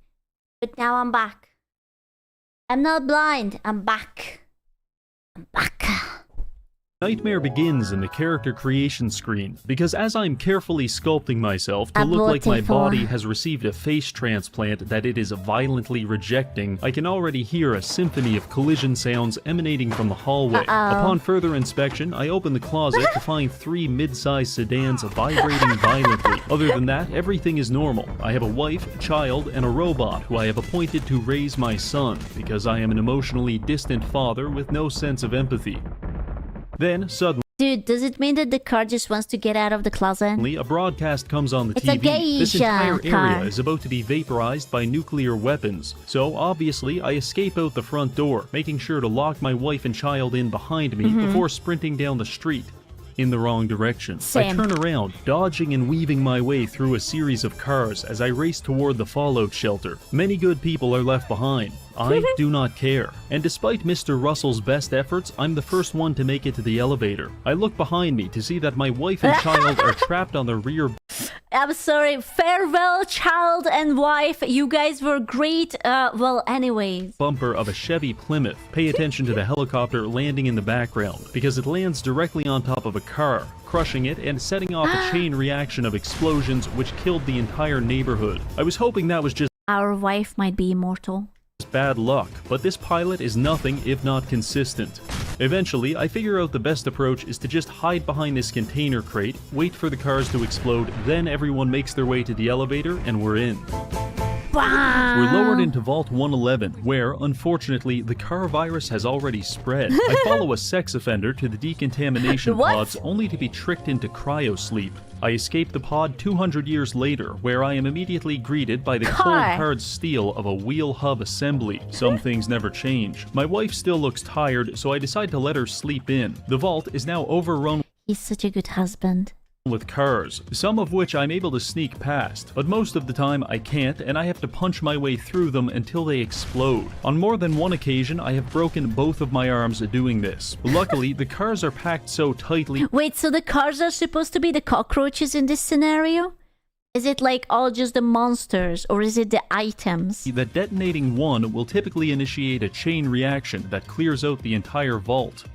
But now I'm back. I'm not blind. I'm back. I'm back. Nightmare begins in the character creation screen, because as I'm carefully sculpting myself to look like my body has received a face transplant that it is violently rejecting, I can already hear a symphony of collision sounds emanating from the hallway. Upon further inspection, I open the closet to find 3 mid-sized sedans vibrating violently. Other than that, everything is normal. I have a wife, child, and a robot who I have appointed to raise my son, because I am an emotionally distant father with no sense of empathy. Then, suddenly... Dude, does it mean that the car just wants to get out of the closet? A broadcast comes on the It's TV. a geisha This entire car. area is about to be vaporized by nuclear weapons. So, obviously, I escape out the front door, making sure to lock my wife and child in behind me before sprinting down the street in the wrong direction. Same. I turn around, dodging and weaving my way through a series of cars as I race toward the fallout shelter. Many good people are left behind. I do not care. And despite Mr. Russell's best efforts, I'm the first one to make it to the elevator. I look behind me to see that my wife and child are trapped on the rear. I'm sorry. Farewell, child and wife. You guys were great. Well, anyways. Bumper of a Chevy Plymouth. Pay attention to the helicopter landing in the background, because it lands directly on top of a car, crushing it and setting off a chain reaction of explosions which killed the entire neighborhood. I was hoping that was just Our wife might be immortal. bad luck, but this pilot is nothing if not consistent. Eventually, I figure out the best approach is to just hide behind this container crate, wait for the cars to explode, then everyone makes their way to the elevator and we're in. We're lowered into Vault 111, where, unfortunately, the car virus has already spread. I follow a sex offender to the decontamination pods, only to be tricked into cryosleep. I escape the pod 200 years later, where I am immediately greeted by the cold hard steel of a wheel hub assembly. Some things never change. My wife still looks tired, so I decide to let her sleep in. The vault is now overrun. He's such a good husband. With cars, some of which I'm able to sneak past, but most of the time I can't, and I have to punch my way through them until they explode. On more than one occasion, I have broken both of my arms doing this. Luckily, the cars are packed so tightly. Wait, so the cars are supposed to be the cockroaches in this scenario? Is it like all just the monsters, or is it the items? That detonating one will typically initiate a chain reaction that clears out the entire vault.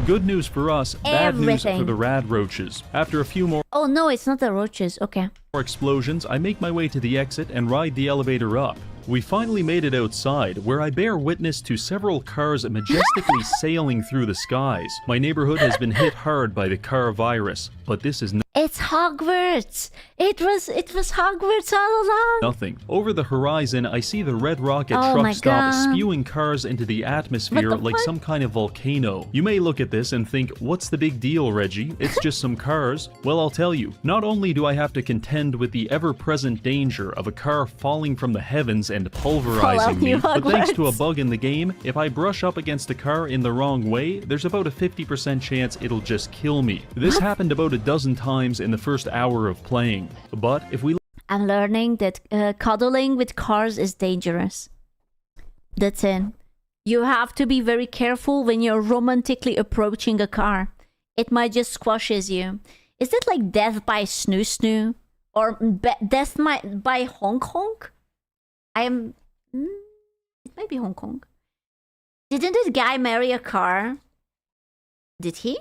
Good news for us, bad news for the rad roaches. After a few more Oh no, it's not the roaches, okay. explosions, I make my way to the exit and ride the elevator up. We finally made it outside, where I bear witness to several cars majestically sailing through the skies. My neighborhood has been hit hard by the car virus, but this is It's Hogwarts! It was Hogwarts all along! nothing. Over the horizon, I see the red rocket Oh my truck stop God. spewing cars into the atmosphere What the like fuck? some kind of volcano. You may look at this and think, what's the big deal, Reggie? It's just some cars. Well, I'll tell you, not only do I have to contend with the ever-present danger of a car falling from the heavens and pulverizing me, but thanks to a bug in the game, if I brush up against a car in the wrong way, there's about a 50% chance it'll just kill me. This happened about a dozen times in the first hour of playing. But if we I'm learning that cuddling with cars is dangerous. That's it. You have to be very careful when you're romantically approaching a car. It might just squashes you. Is it like death by snoo snoo? Or death by honk honk? It might be Hong Kong. Didn't this guy marry a car? Did he?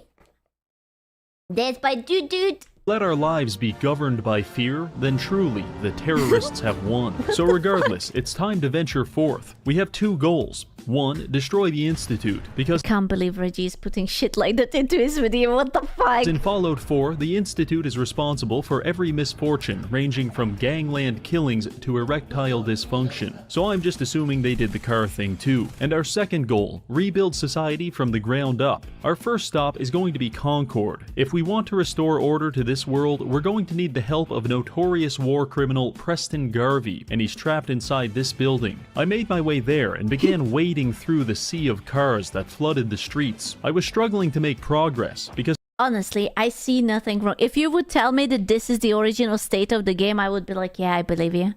Death by dude. let our lives be governed by fear, then truly the terrorists have won. So regardless, it's time to venture forth. We have two goals. One, destroy the Institute, because Can't believe Reggie is putting shit like that into his video, what the fuck? in Fallout 4, the Institute is responsible for every misfortune, ranging from gangland killings to erectile dysfunction. So I'm just assuming they did the car thing too. And our second goal, rebuild society from the ground up. Our first stop is going to be Concord. If we want to restore order to this world, we're going to need the help of notorious war criminal Preston Garvey, and he's trapped inside this building. I made my way there and began wading through the sea of cars that flooded the streets. I was struggling to make progress because Honestly, I see nothing wrong. If you would tell me that this is the original state of the game, I would be like, yeah, I believe you.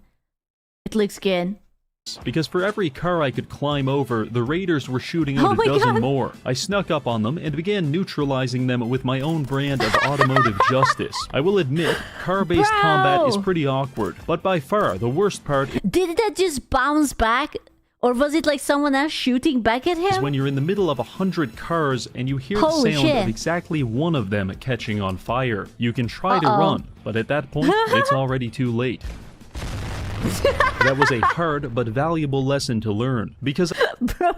It looks good. because for every car I could climb over, the raiders were shooting out a dozen more. I snuck up on them and began neutralizing them with my own brand of automotive justice. I will admit, car-based combat is pretty awkward, but by far the worst part Did that just bounce back? Or was it like someone else shooting back at him? is when you're in the middle of 100 cars and you hear Holy the sound shit. of exactly one of them catching on fire. You can try to run, but at that point, it's already too late. That was a hard but valuable lesson to learn, because Bro,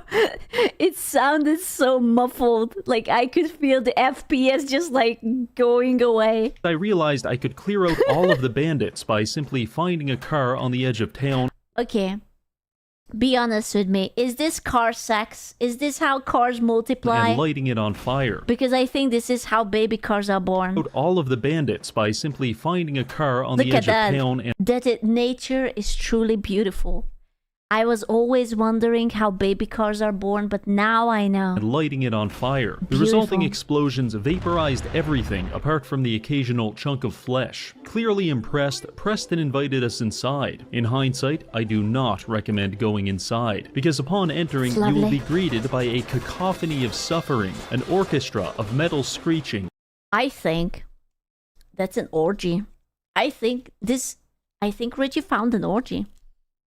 it sounded so muffled. Like I could feel the FPS just like going away. I realized I could clear out all of the bandits by simply finding a car on the edge of town. Okay. Be honest with me. Is this car sex? Is this how cars multiply? And lighting it on fire. Because I think this is how baby cars are born. All of the bandits by simply finding a car on Look the at edge that. of town and Nature is truly beautiful. I was always wondering how baby cars are born, but now I know. lighting it on fire. The resulting explosions vaporized everything apart from the occasional chunk of flesh. Clearly impressed, Preston invited us inside. In hindsight, I do not recommend going inside, because upon entering, you will be greeted by a cacophony of suffering, an orchestra of metal screeching. I think that's an orgy. I think Richie found an orgy.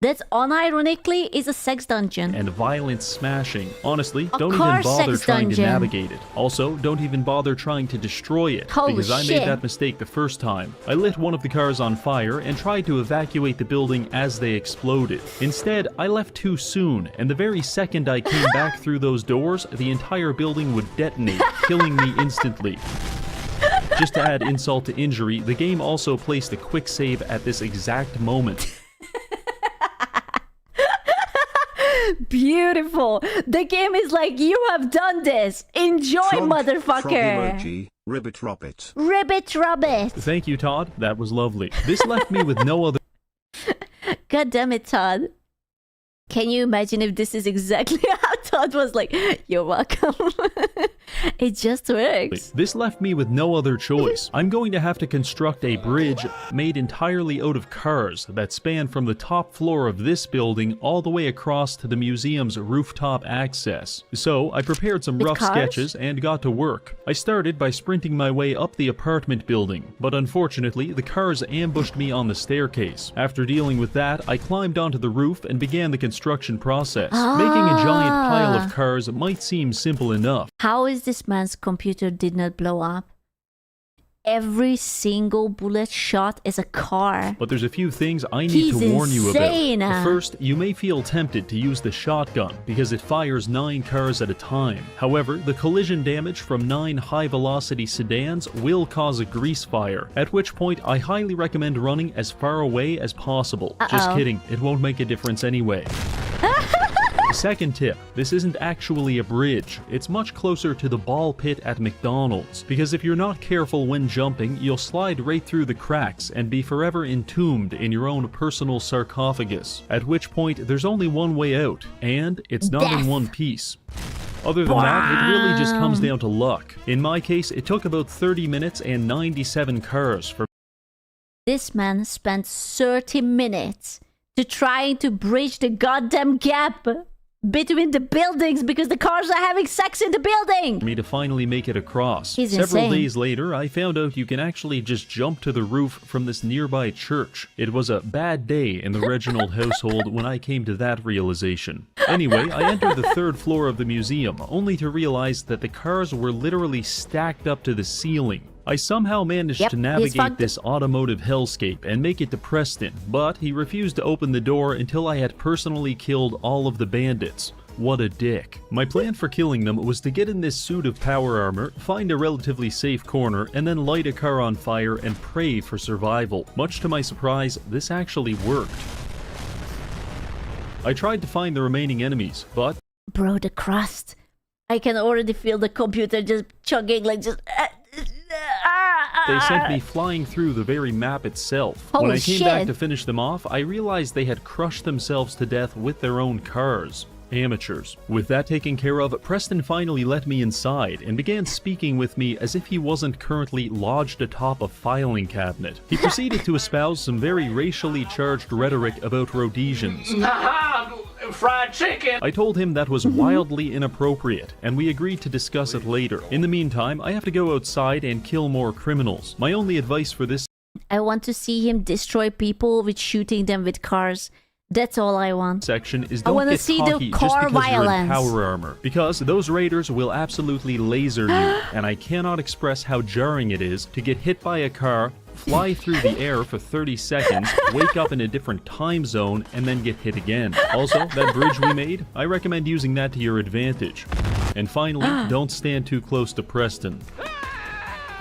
That unironically is a sex dungeon. And violent smashing. Honestly, A don't car even bother sex trying to dungeon. navigate it. Also, don't even bother trying to destroy it, Holy because I shit. made that mistake the first time. I lit one of the cars on fire and tried to evacuate the building as they exploded. Instead, I left too soon, and the very second I came back through those doors, the entire building would detonate, killing me instantly. Just to add insult to injury, the game also placed a quick save at this exact moment. Beautiful. The game is like, you have done this. Enjoy, motherfucker. Frog emoji, ribbit robbit. Ribbit Rabbit. Thank you, Todd. That was lovely. This left me with no other... God damn it, Todd. Can you imagine if this is exactly how Todd was like, you're welcome. It just works. This left me with no other choice. I'm going to have to construct a bridge made entirely out of cars that span from the top floor of this building all the way across to the museum's rooftop access. So I prepared some rough sketches and got to work. I started by sprinting my way up the apartment building, but unfortunately the cars ambushed me on the staircase. After dealing with that, I climbed onto the roof and began the construction process. Making a giant pile of cars might seem simple enough. How is this man's computer did not blow up? Every single bullet shot is a car. But there's a few things I need to warn you insane. about. First, you may feel tempted to use the shotgun because it fires 9 cars at a time. However, the collision damage from 9 high-velocity sedans will cause a grease fire, at which point I highly recommend running as far away as possible. Just kidding, it won't make a difference anyway. Second tip, this isn't actually a bridge. It's much closer to the ball pit at McDonald's, because if you're not careful when jumping, you'll slide right through the cracks and be forever entombed in your own personal sarcophagus, at which point there's only one way out, and it's not in one piece. Other than that, it really just comes down to luck. In my case, it took about 30 minutes and 97 cars for... This man spent 30 minutes to trying to bridge the goddamn gap between the buildings because the cars are having sex in the building. me to finally make it across. He's Several insane. days later, I found out you can actually just jump to the roof from this nearby church. It was a bad day in the Reginald household when I came to that realization. Anyway, I entered the 3rd floor of the museum, only to realize that the cars were literally stacked up to the ceiling. I somehow managed to navigate this automotive hellscape and make it to Preston, but he refused to open the door until I had personally killed all of the bandits. What a dick. My plan for killing them was to get in this suit of power armor, find a relatively safe corner, and then light a car on fire and pray for survival. Much to my surprise, this actually worked. I tried to find the remaining enemies, but... Bro, the crust. I can already feel the computer just chugging like just... They sent me flying through the very map itself. Holy when I came back shit. to finish them off, I realized they had crushed themselves to death with their own cars. amateurs. With that taken care of, Preston finally let me inside and began speaking with me as if he wasn't currently lodged atop a filing cabinet. He proceeded to espouse some very racially charged rhetoric about Rhodesians. Fried chicken! I told him that was wildly inappropriate, and we agreed to discuss it later. In the meantime, I have to go outside and kill more criminals. My only advice for this I want to see him destroy people with shooting them with cars. That's all I want. Section is I don't want to get see cocky the just car because you're in violence. power armor, because those raiders will absolutely laser you, and I cannot express how jarring it is to get hit by a car, fly through the air for 30 seconds, wake up in a different time zone, and then get hit again. Also, that bridge we made, I recommend using that to your advantage. And finally, don't stand too close to Preston.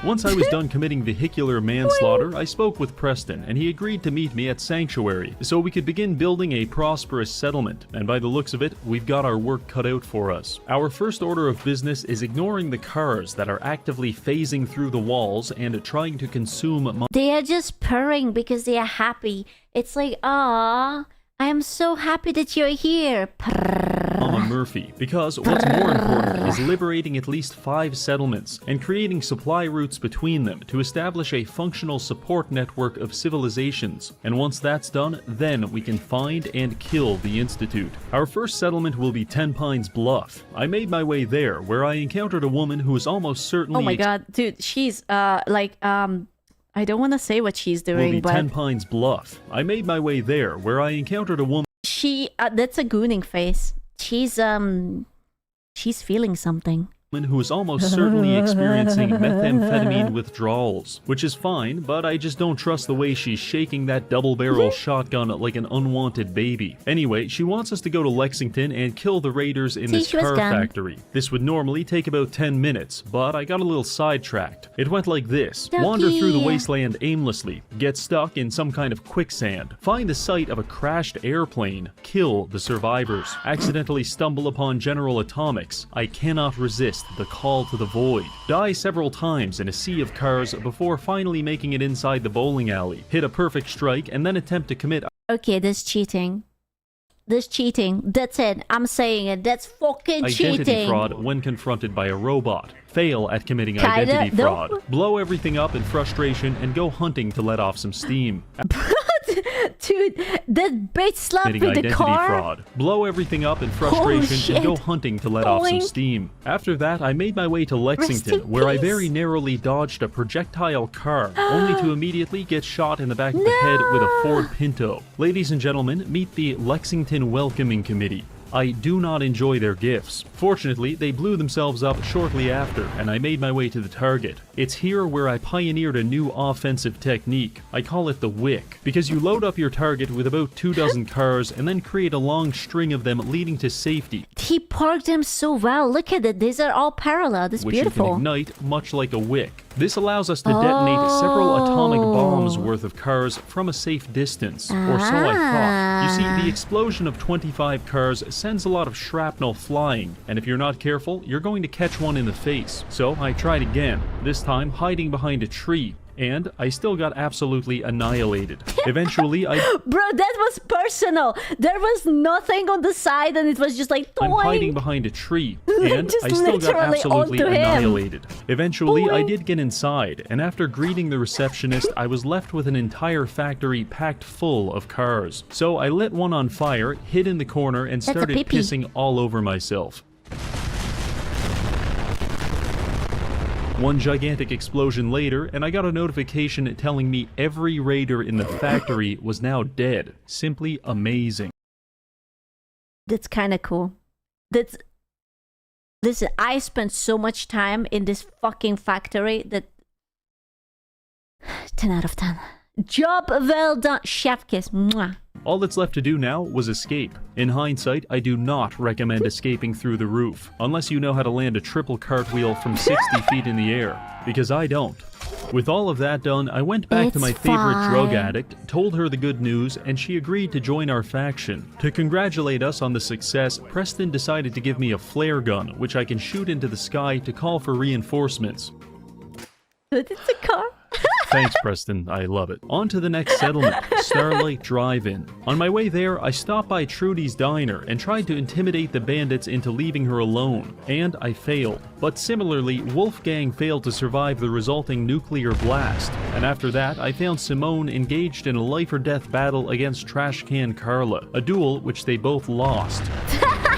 Once I was done committing vehicular manslaughter, I spoke with Preston, and he agreed to meet me at Sanctuary, so we could begin building a prosperous settlement, and by the looks of it, we've got our work cut out for us. Our first order of business is ignoring the cars that are actively phasing through the walls and trying to consume They are just purring because they are happy. It's like, ah, I am so happy that you're here. Mama Murphy, because what's more important is liberating at least 5 settlements and creating supply routes between them to establish a functional support network of civilizations. And once that's done, then we can find and kill the Institute. Our first settlement will be 10 Pines Bluff. I made my way there, where I encountered a woman who was almost certainly— Oh my god, dude, she's I don't want to say what she's doing, will be but 10 Pines Bluff. I made my way there, where I encountered a woman— that's a gooning face. She's feeling something. who is almost certainly experiencing methamphetamine withdrawals, which is fine, but I just don't trust the way she's shaking that double-barrel shotgun like an unwanted baby. Anyway, she wants us to go to Lexington and kill the raiders in this car factory. This would normally take about 10 minutes, but I got a little sidetracked. It went like this: wander through the wasteland aimlessly, get stuck in some kind of quicksand, find the site of a crashed airplane, kill the survivors, accidentally stumble upon General Atomics, I cannot resist the call to the void, die several times in a sea of cars before finally making it inside the bowling alley, hit a perfect strike, and then attempt to commit— Okay, this cheating. This cheating. That's it. I'm saying it. That's fucking cheating. Identity fraud when confronted by a robot. Fail at committing identity fraud. Blow everything up in frustration and go hunting to let off some steam. Dude, that bitch slapped with the car. Fraud. Blow everything up in frustration and go hunting to let off some steam. After that, I made my way to Lexington, where I very narrowly dodged a projectile car, only to immediately get shot in the back of the head with a Ford Pinto. Ladies and gentlemen, meet the Lexington Welcoming Committee. I do not enjoy their gifts. Fortunately, they blew themselves up shortly after, and I made my way to the target. It's here where I pioneered a new offensive technique. I call it the wick, because you load up your target with about 24 cars and then create a long string of them leading to safety. He parked them so well. Look at it. These are all parallel. That's beautiful. Which you can ignite much like a wick. This allows us to detonate several atomic bombs worth of cars from a safe distance, or so I thought. You see, the explosion of 25 cars sends a lot of shrapnel flying, and if you're not careful, you're going to catch one in the face. So I tried again, this time hiding behind a tree, and I still got absolutely annihilated. Eventually, Bro, that was personal. There was nothing on the side, and it was just like, I'm hiding behind a tree, and I still got absolutely annihilated. Eventually, I did get inside, and after greeting the receptionist, I was left with an entire factory packed full of cars. So I lit one on fire, hid in the corner, and started pissing all over myself. One gigantic explosion later, and I got a notification telling me every raider in the factory was now dead. Simply amazing. That's kind of cool. Listen, I spent so much time in this fucking factory that 10 out of 10. Job well done. Chef kiss. Mwah. All that's left to do now was escape. In hindsight, I do not recommend escaping through the roof, unless you know how to land a triple cartwheel from 60 feet in the air, because I don't. With all of that done, I went back to my favorite drug addict, told her the good news, and she agreed to join our faction. To congratulate us on the success, Preston decided to give me a flare gun, which I can shoot into the sky to call for reinforcements. It's a car. Thanks, Preston. I love it. On to the next settlement, Starlight Drive-In. On my way there, I stopped by Trudy's diner and tried to intimidate the bandits into leaving her alone, and I failed. But similarly, Wolfgang failed to survive the resulting nuclear blast, and after that, I found Simone engaged in a life-or-death battle against Trash Can Carla, a duel which they both lost.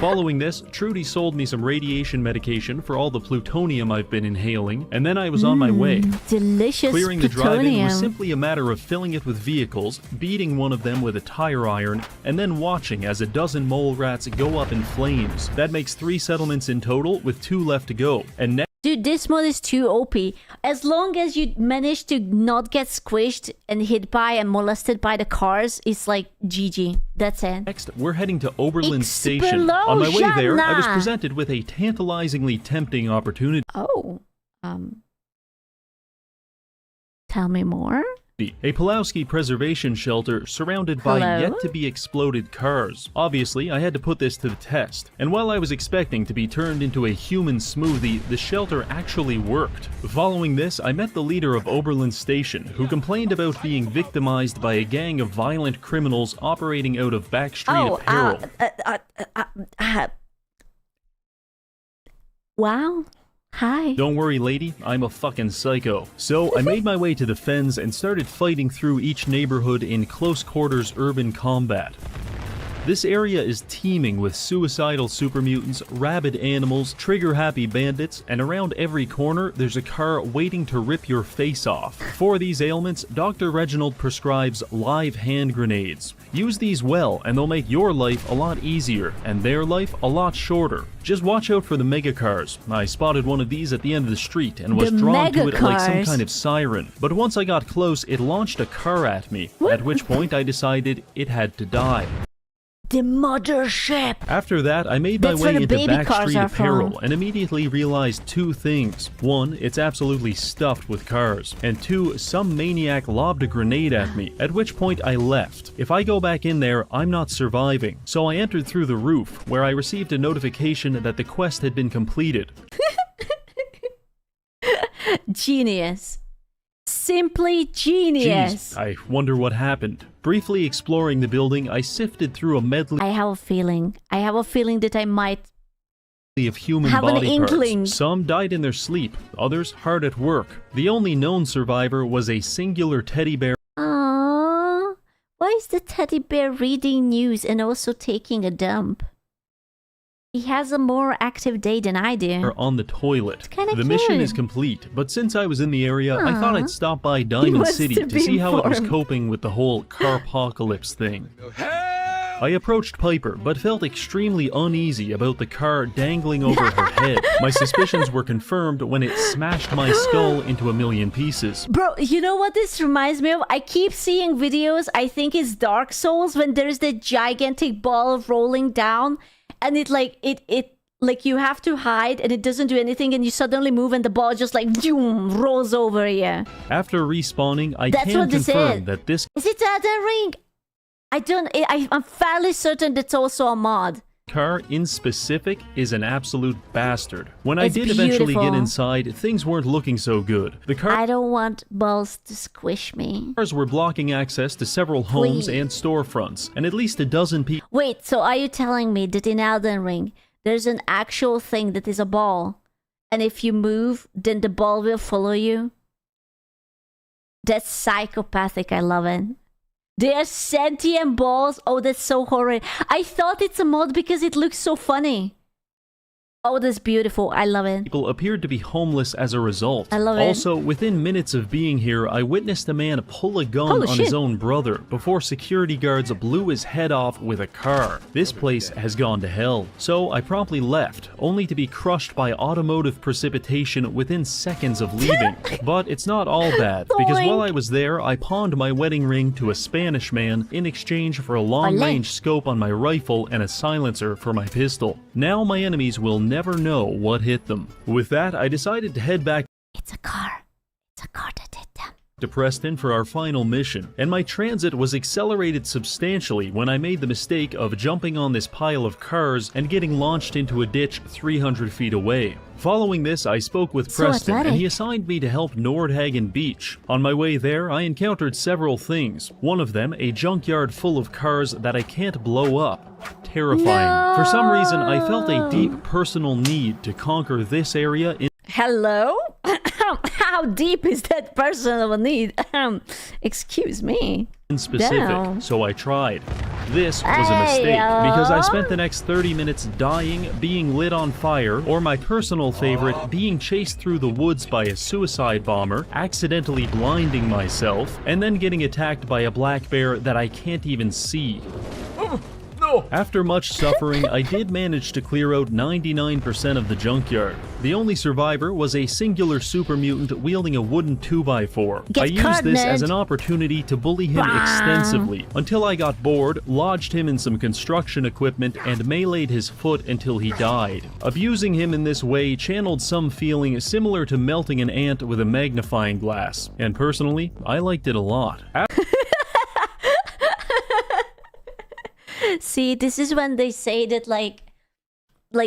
Following this, Trudy sold me some radiation medication for all the plutonium I've been inhaling, and then I was on my way. Delicious Clearing the drive-in plutonium. was simply a matter of filling it with vehicles, beating one of them with a tire iron, and then watching as a dozen mole rats go up in flames. That makes 3 settlements in total, with 2 left to go. And next, Dude, this mod is too OP. As long as you manage to not get squished and hit by and molested by the cars, it's like GG. That's it. Next, we're heading to Oberlin Station. On my way there, I was presented with a tantalizingly tempting opportunity. Oh, tell me more? A Pulowski preservation shelter surrounded by yet-to-be-exploded cars. Obviously, I had to put this to the test. And while I was expecting to be turned into a human smoothie, the shelter actually worked. Following this, I met the leader of Oberlin Station, who complained about being victimized by a gang of violent criminals operating out of Backstreet Apparel. Wow. Hi. Don't worry, lady, I'm a fucking psycho. So I made my way to the fens and started fighting through each neighborhood in close-quarters urban combat. This area is teeming with suicidal super mutants, rabid animals, trigger-happy bandits, and around every corner there's a car waiting to rip your face off. For these ailments, Dr. Reginald prescribes live hand grenades. Use these well, and they'll make your life a lot easier, and their life a lot shorter. Just watch out for the mega cars. I spotted one of these at the end of the street and was drawn to it like some kind of siren. But once I got close, it launched a car at me, at which point I decided it had to die. The mothership! After that, I made my way into Backstreet Apparel and immediately realized 2 things. 1, it's absolutely stuffed with cars. And 2, some maniac lobbed a grenade at me, at which point I left. If I go back in there, I'm not surviving. So I entered through the roof, where I received a notification that the quest had been completed. Genius. Simply genius. Jeez, I wonder what happened. Briefly exploring the building, I sifted through a medley I have a feeling that I might of human have an body inkling. parts. Some died in their sleep, others hard at work. The only known survivor was a singular teddy bear. Aww. Why is the teddy bear reading news and also taking a dump? He has a more active day than I do. On the toilet. The mission is complete, but since I was in the area, I thought I'd stop by Diamond City to see how it was coping with the whole carpocalypse thing. I approached Piper, but felt extremely uneasy about the car dangling over her head. My suspicions were confirmed when it smashed my skull into a million pieces. Bro, you know what this reminds me of? I keep seeing videos, I think it's Dark Souls, when there's the gigantic ball rolling down, and it like you have to hide and it doesn't do anything, and you suddenly move and the ball just like zoom, rolls over you. After respawning, I can confirm that this is it Elden Ring? I'm fairly certain that's also a mod. Car in specific is an absolute bastard. When I did eventually get inside, things weren't looking so good. I don't want balls to squish me. Cars were blocking access to several homes and storefronts, and at least a dozen people. Wait, so are you telling me that in Elden Ring, there's an actual thing that is a ball, and if you move, then the ball will follow you? That's psychopathic, I love it. They are sentient balls. Oh, that's so horrid. I thought it's a mod because it looks so funny. Oh, that's beautiful. I love it. People appeared to be homeless as a result. I love it. Also, within minutes of being here, I witnessed a man pull a gun on his own brother before security guards blew his head off with a car. This place has gone to hell. So I promptly left, only to be crushed by automotive precipitation within seconds of leaving. But it's not all bad, because while I was there, I pawned my wedding ring to a Spanish man in exchange for a long-range scope on my rifle and a silencer for my pistol. Now my enemies will never know what hit them. With that, I decided to head back It's a car that hit them. to Preston for our final mission, and my transit was accelerated substantially when I made the mistake of jumping on this pile of cars and getting launched into a ditch 300 feet away. Following this, I spoke with Preston, and he assigned me to help Nordhagen Beach. On my way there, I encountered several things. One of them, a junkyard full of cars that I can't blow up. Terrifying. For some reason, I felt a deep personal need to conquer this area in— Hello? How deep is that personal need? Excuse me. in specific, Damn. so I tried. This was a mistake, because I spent the next 30 minutes dying, being lit on fire, or my personal favorite, being chased through the woods by a suicide bomber, accidentally blinding myself, and then getting attacked by a black bear that I can't even see. After much suffering, I did manage to clear out 99% of the junkyard. The only survivor was a singular super mutant wielding a wooden 2x4. I used this as an opportunity to bully him extensively, until I got bored, lodged him in some construction equipment, and meleeed his foot until he died. Abusing him in this way channeled some feeling similar to melting an ant with a magnifying glass, and personally, I liked it a lot. See, this is when they say that like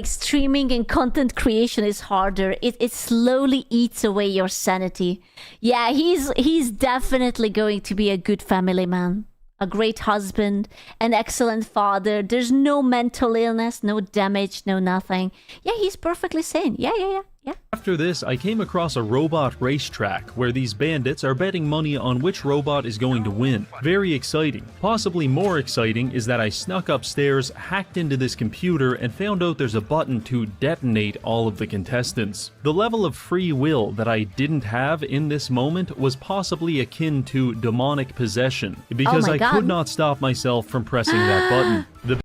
streaming and content creation is harder. It slowly eats away your sanity. Yeah, he's definitely going to be a good family man, a great husband, an excellent father. There's no mental illness, no damage, no nothing. Yeah, he's perfectly sane. Yeah. After this, I came across a robot racetrack where these bandits are betting money on which robot is going to win. Very exciting. Possibly more exciting is that I snuck upstairs, hacked into this computer, and found out there's a button to detonate all of the contestants. The level of free will that I didn't have in this moment was possibly akin to demonic possession, because I could not stop myself from pressing that button. The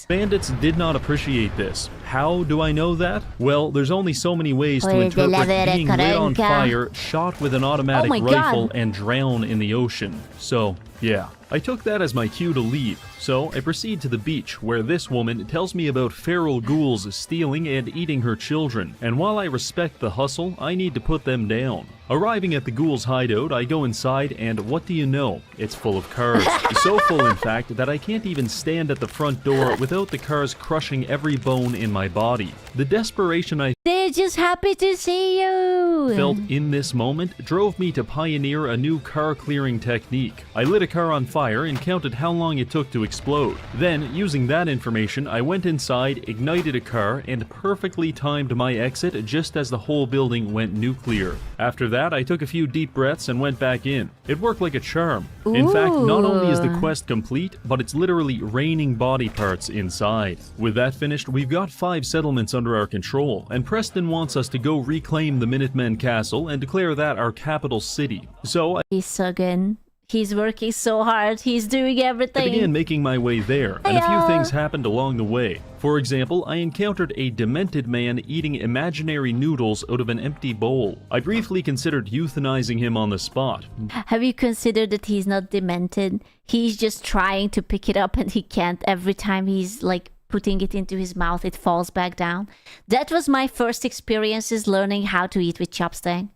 bandits did not appreciate this. How do I know that? Well, there's only so many ways to interpret being lit on fire, shot with an automatic rifle, and drown in the ocean. So, yeah. I took that as my cue to leave, so I proceed to the beach, where this woman tells me about feral ghouls stealing and eating her children, and while I respect the hustle, I need to put them down. Arriving at the ghouls' hideout, I go inside, and what do you know? It's full of cars. So full, in fact, that I can't even stand at the front door without the cars crushing every bone in my body. The desperation they're just happy to see you. Felt in this moment drove me to pioneer a new car clearing technique. I lit a car on fire and counted how long it took to explode. Then, using that information, I went inside, ignited a car, and perfectly timed my exit just as the whole building went nuclear. After that, I took a few deep breaths and went back in. It worked like a charm. In fact, not only is the quest complete, but it's literally raining body parts inside. With that finished, we've got 5 settlements under our control, and Preston wants us to go reclaim the Minutemen Castle and declare that our capital city. So he's so good. He's working so hard. He's doing everything. I began making my way there, and a few things happened along the way. For example, I encountered a demented man eating imaginary noodles out of an empty bowl. I briefly considered euthanizing him on the spot. Have you considered that he's not demented? He's just trying to pick it up and he can't. Every time he's like putting it into his mouth, it falls back down. That was my first experiences learning how to eat with chopstick.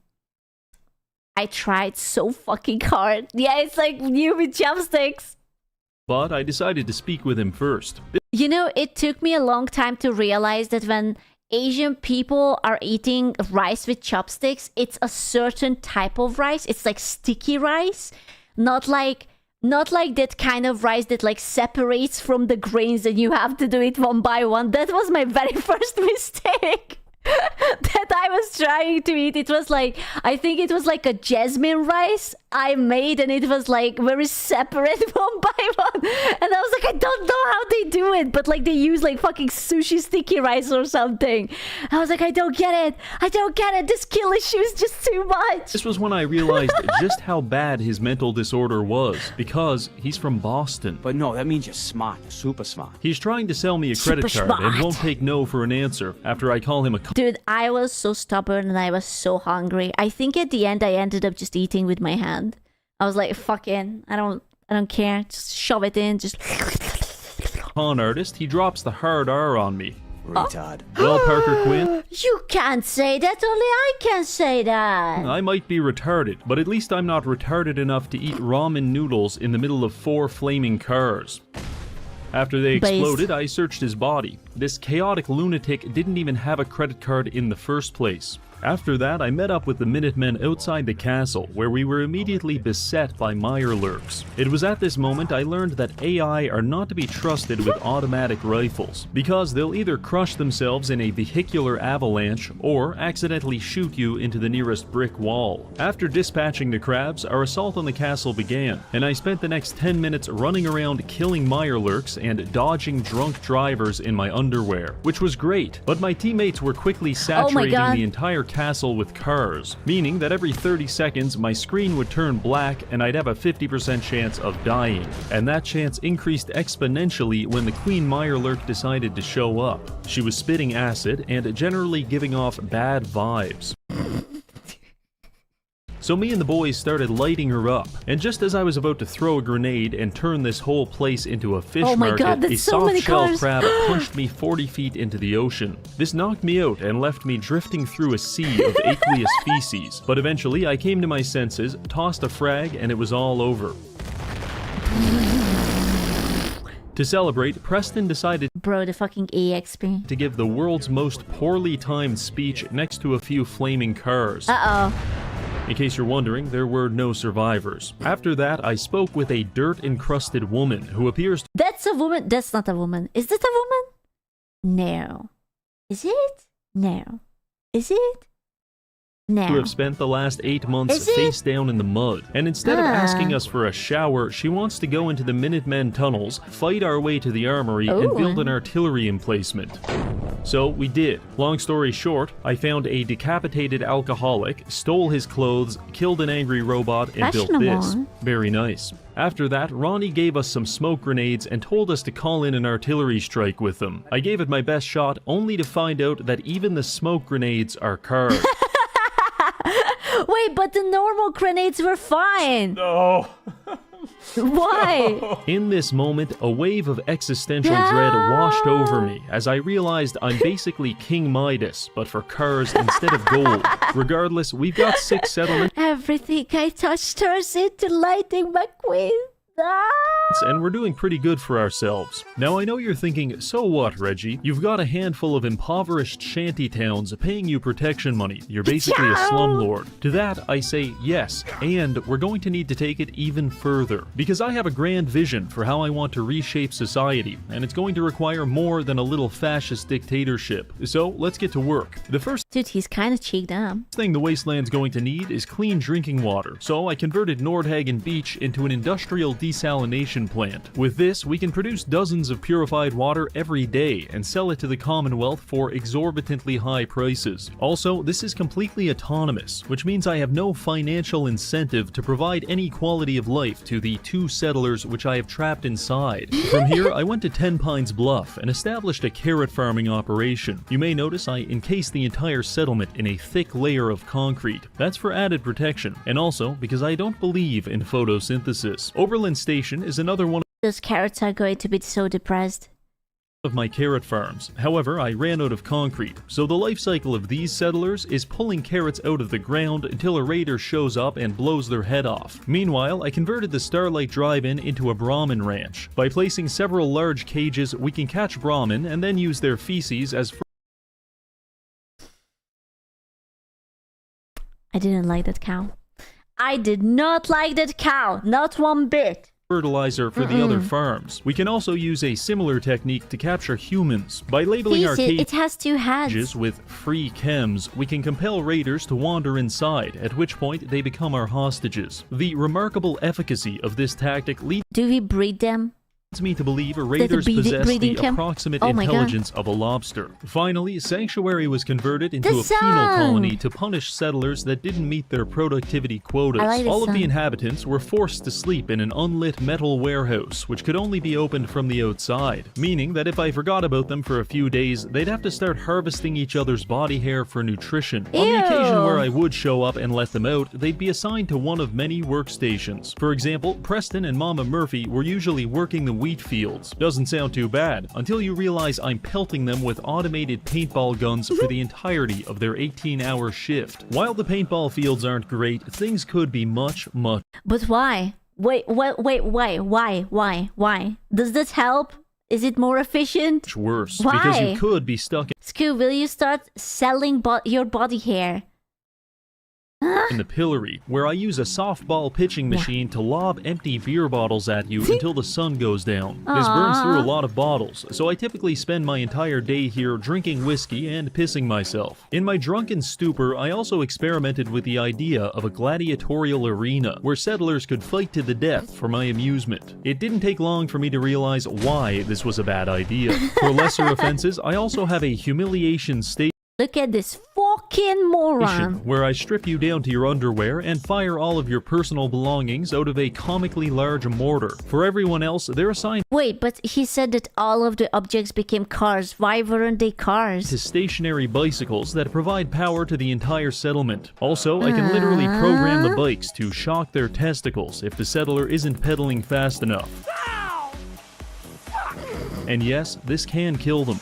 I tried so fucking hard. Yeah, it's like you with chopsticks. But I decided to speak with him first. You know, it took me a long time to realize that when Asian people are eating rice with chopsticks, it's a certain type of rice. It's like sticky rice, not like that kind of rice that like separates from the grains and you have to do it one by one. That was my very first mistake. That I was trying to eat. It was like, I think it was like a jasmine rice I made, and it was like very separate one by one, and I was like, I don't know how they do it, but like they use like fucking sushi sticky rice or something. I was like, I don't get it, this kill issue is just too much. This was when I realized just how bad his mental disorder was, because he's from Boston. But no, that means you're smart, super smart. He's trying to sell me a credit card and won't take no for an answer after I call him a Dude, I was so stubborn and I was so hungry. I think at the end I ended up just eating with my hand. I was like, fucking, I don't care. Just shove it in, just... con artist, he drops the hard R on me. Retard. Well, Parker Quinn, You can't say that, only I can say that. I might be retarded, but at least I'm not retarded enough to eat ramen noodles in the middle of 4 flaming cars. After they exploded, I searched his body. This chaotic lunatic didn't even have a credit card in the first place. After that, I met up with the Minutemen outside the castle, where we were immediately beset by Mirelurks. It was at this moment I learned that AI are not to be trusted with automatic rifles, because they'll either crush themselves in a vehicular avalanche, or accidentally shoot you into the nearest brick wall. After dispatching the crabs, our assault on the castle began, and I spent the next 10 minutes running around killing Mirelurks and dodging drunk drivers in my underwear, which was great, but my teammates were quickly saturating the entire castle with cars, meaning that every 30 seconds my screen would turn black and I'd have a 50% chance of dying. And that chance increased exponentially when the Queen Mirelurk decided to show up. She was spitting acid and generally giving off bad vibes. So me and the boys started lighting her up, and just as I was about to throw a grenade and turn this whole place into a fish market, a soft-shell crab punched me 40 feet into the ocean. This knocked me out and left me drifting through a sea of aqueous feces, but eventually I came to my senses, tossed a frag, and it was all over. To celebrate, Preston decided the fucking EXP to give the world's most poorly timed speech next to a few flaming cars. In case you're wondering, there were no survivors. After that, I spoke with a dirt-encrusted woman who appears to— That's a woman? That's not a woman. Is that a woman? No. Is it? No. Is it? No. To have spent the last 8 months face down in the mud. And instead of asking us for a shower, she wants to go into the Minutemen tunnels, fight our way to the armory, and build an artillery emplacement. So we did. Long story short, I found a decapitated alcoholic, stole his clothes, killed an angry robot, and built this. Very nice. After that, Ronnie gave us some smoke grenades and told us to call in an artillery strike with them. I gave it my best shot, only to find out that even the smoke grenades are cars. Wait, but the normal grenades were fine. No. Why? In this moment, a wave of existential dread washed over me as I realized I'm basically King Midas, but for cars instead of gold. Regardless, we've got 6 settlements. Everything I touch turns into Lightning McQueen. And we're doing pretty good for ourselves. Now I know you're thinking, so what, Reggie? You've got a handful of impoverished shanty towns paying you protection money. You're basically a slumlord. To that, I say yes, and we're going to need to take it even further. Because I have a grand vision for how I want to reshape society, and it's going to require more than a little fascist dictatorship. So let's get to work. The first— Dude, he's kind of cheeked up. thing the wasteland's going to need is clean drinking water. So I converted Nordhagen Beach into an industrial desalination plant. With this, we can produce dozens of purified water every day and sell it to the Commonwealth for exorbitantly high prices. Also, this is completely autonomous, which means I have no financial incentive to provide any quality of life to the 2 settlers which I have trapped inside. From here, I went to 10 Pines Bluff and established a carrot farming operation. You may notice I encased the entire settlement in a thick layer of concrete. That's for added protection, and also because I don't believe in photosynthesis. Oberlin Station is another one. Those carrots are going to be so depressed. Of my carrot farms. However, I ran out of concrete, so the life cycle of these settlers is pulling carrots out of the ground until a raider shows up and blows their head off. Meanwhile, I converted the Starlight Drive-In into a Brahmin ranch. By placing several large cages, we can catch Brahmin and then use their feces as I didn't like that cow. I did not like that cow, not one bit. Fertilizer for the other farms. We can also use a similar technique to capture humans. By labeling our it has 2 heads. cages with free chems, we can compel raiders to wander inside, at which point they become our hostages. The remarkable efficacy of this tactic leads Do we breed them? me to believe raiders possess the approximate intelligence of a lobster. Finally, Sanctuary was converted into a penal colony to punish settlers that didn't meet their productivity quotas. All of the inhabitants were forced to sleep in an unlit metal warehouse, which could only be opened from the outside, meaning that if I forgot about them for a few days, they'd have to start harvesting each other's body hair for nutrition. On the occasion where I would show up and let them out, they'd be assigned to one of many workstations. For example, Preston and Mama Murphy were usually working the wheat fields. Doesn't sound too bad, until you realize I'm pelting them with automated paintball guns for the entirety of their 18-hour shift. While the paintball fields aren't great, things could be much. But why? Wait, why? Does this help? Is it more efficient? Worse, why? Because you could be stuck Scoo, will you start selling your body hair? in the pillory, where I use a softball pitching machine to lob empty beer bottles at you until the sun goes down. This burns through a lot of bottles, so I typically spend my entire day here drinking whiskey and pissing myself. In my drunken stupor, I also experimented with the idea of a gladiatorial arena, where settlers could fight to the death for my amusement. It didn't take long for me to realize why this was a bad idea. For lesser offenses, I also have a humiliation station. Look at this fucking moron. Where I strip you down to your underwear and fire all of your personal belongings out of a comically large mortar. For everyone else, they're assigned. Wait, but he said that all of the objects became cars. Why weren't they cars? To stationary bicycles that provide power to the entire settlement. Also, I can literally program the bikes to shock their testicles if the settler isn't pedaling fast enough. And yes, this can kill them.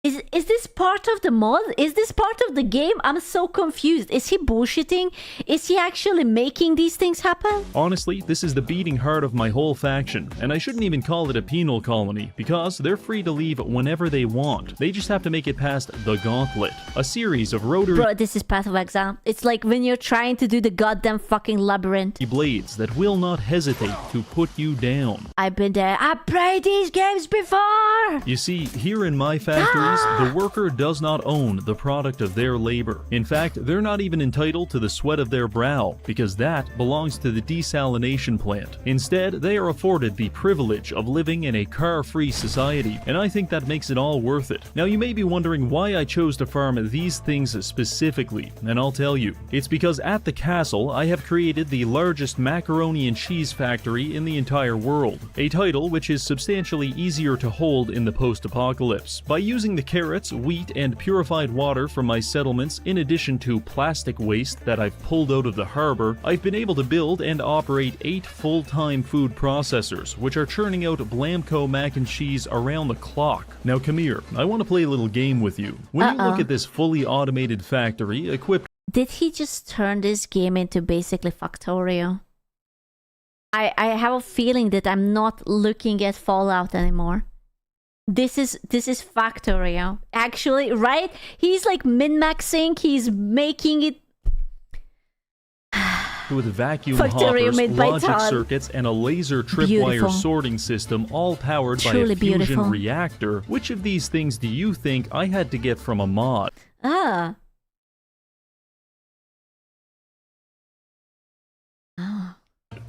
Is this part of the mod? Is this part of the game? I'm so confused. Is he bullshitting? Is he actually making these things happen? Honestly, this is the beating heart of my whole faction, and I shouldn't even call it a penal colony, because they're free to leave whenever they want. They just have to make it past the gauntlet. A series of rotary... Bro, this is Path of Exile. It's like when you're trying to do the goddamn fucking labyrinth. ...blades that will not hesitate to put you down. I've been there. I've played these games before! You see, here in my factories, the worker does not own the product of their labor. In fact, they're not even entitled to the sweat of their brow, because that belongs to the desalination plant. Instead, they are afforded the privilege of living in a car-free society, and I think that makes it all worth it. Now, you may be wondering why I chose to farm these things specifically, and I'll tell you. It's because at the castle, I have created the largest macaroni and cheese factory in the entire world, a title which is substantially easier to hold in the post-apocalypse. By using the carrots, wheat, and purified water from my settlements, in addition to plastic waste that I've pulled out of the harbor, I've been able to build and operate 8 full-time food processors, which are churning out Blamco mac and cheese around the clock. Now come here, I want to play a little game with you. When you look at this fully automated factory equipped... Did he just turn this game into basically Factorio? I have a feeling that I'm not looking at Fallout anymore. This is Factorio. Actually, right? He's like min-maxing, he's making it with vacuum Factorio hoppers, made by logic Todd. circuits, and a laser tripwire sorting system, all powered by Truly a fusion beautiful. reactor. Which of these things do you think I had to get from a mod? Ah.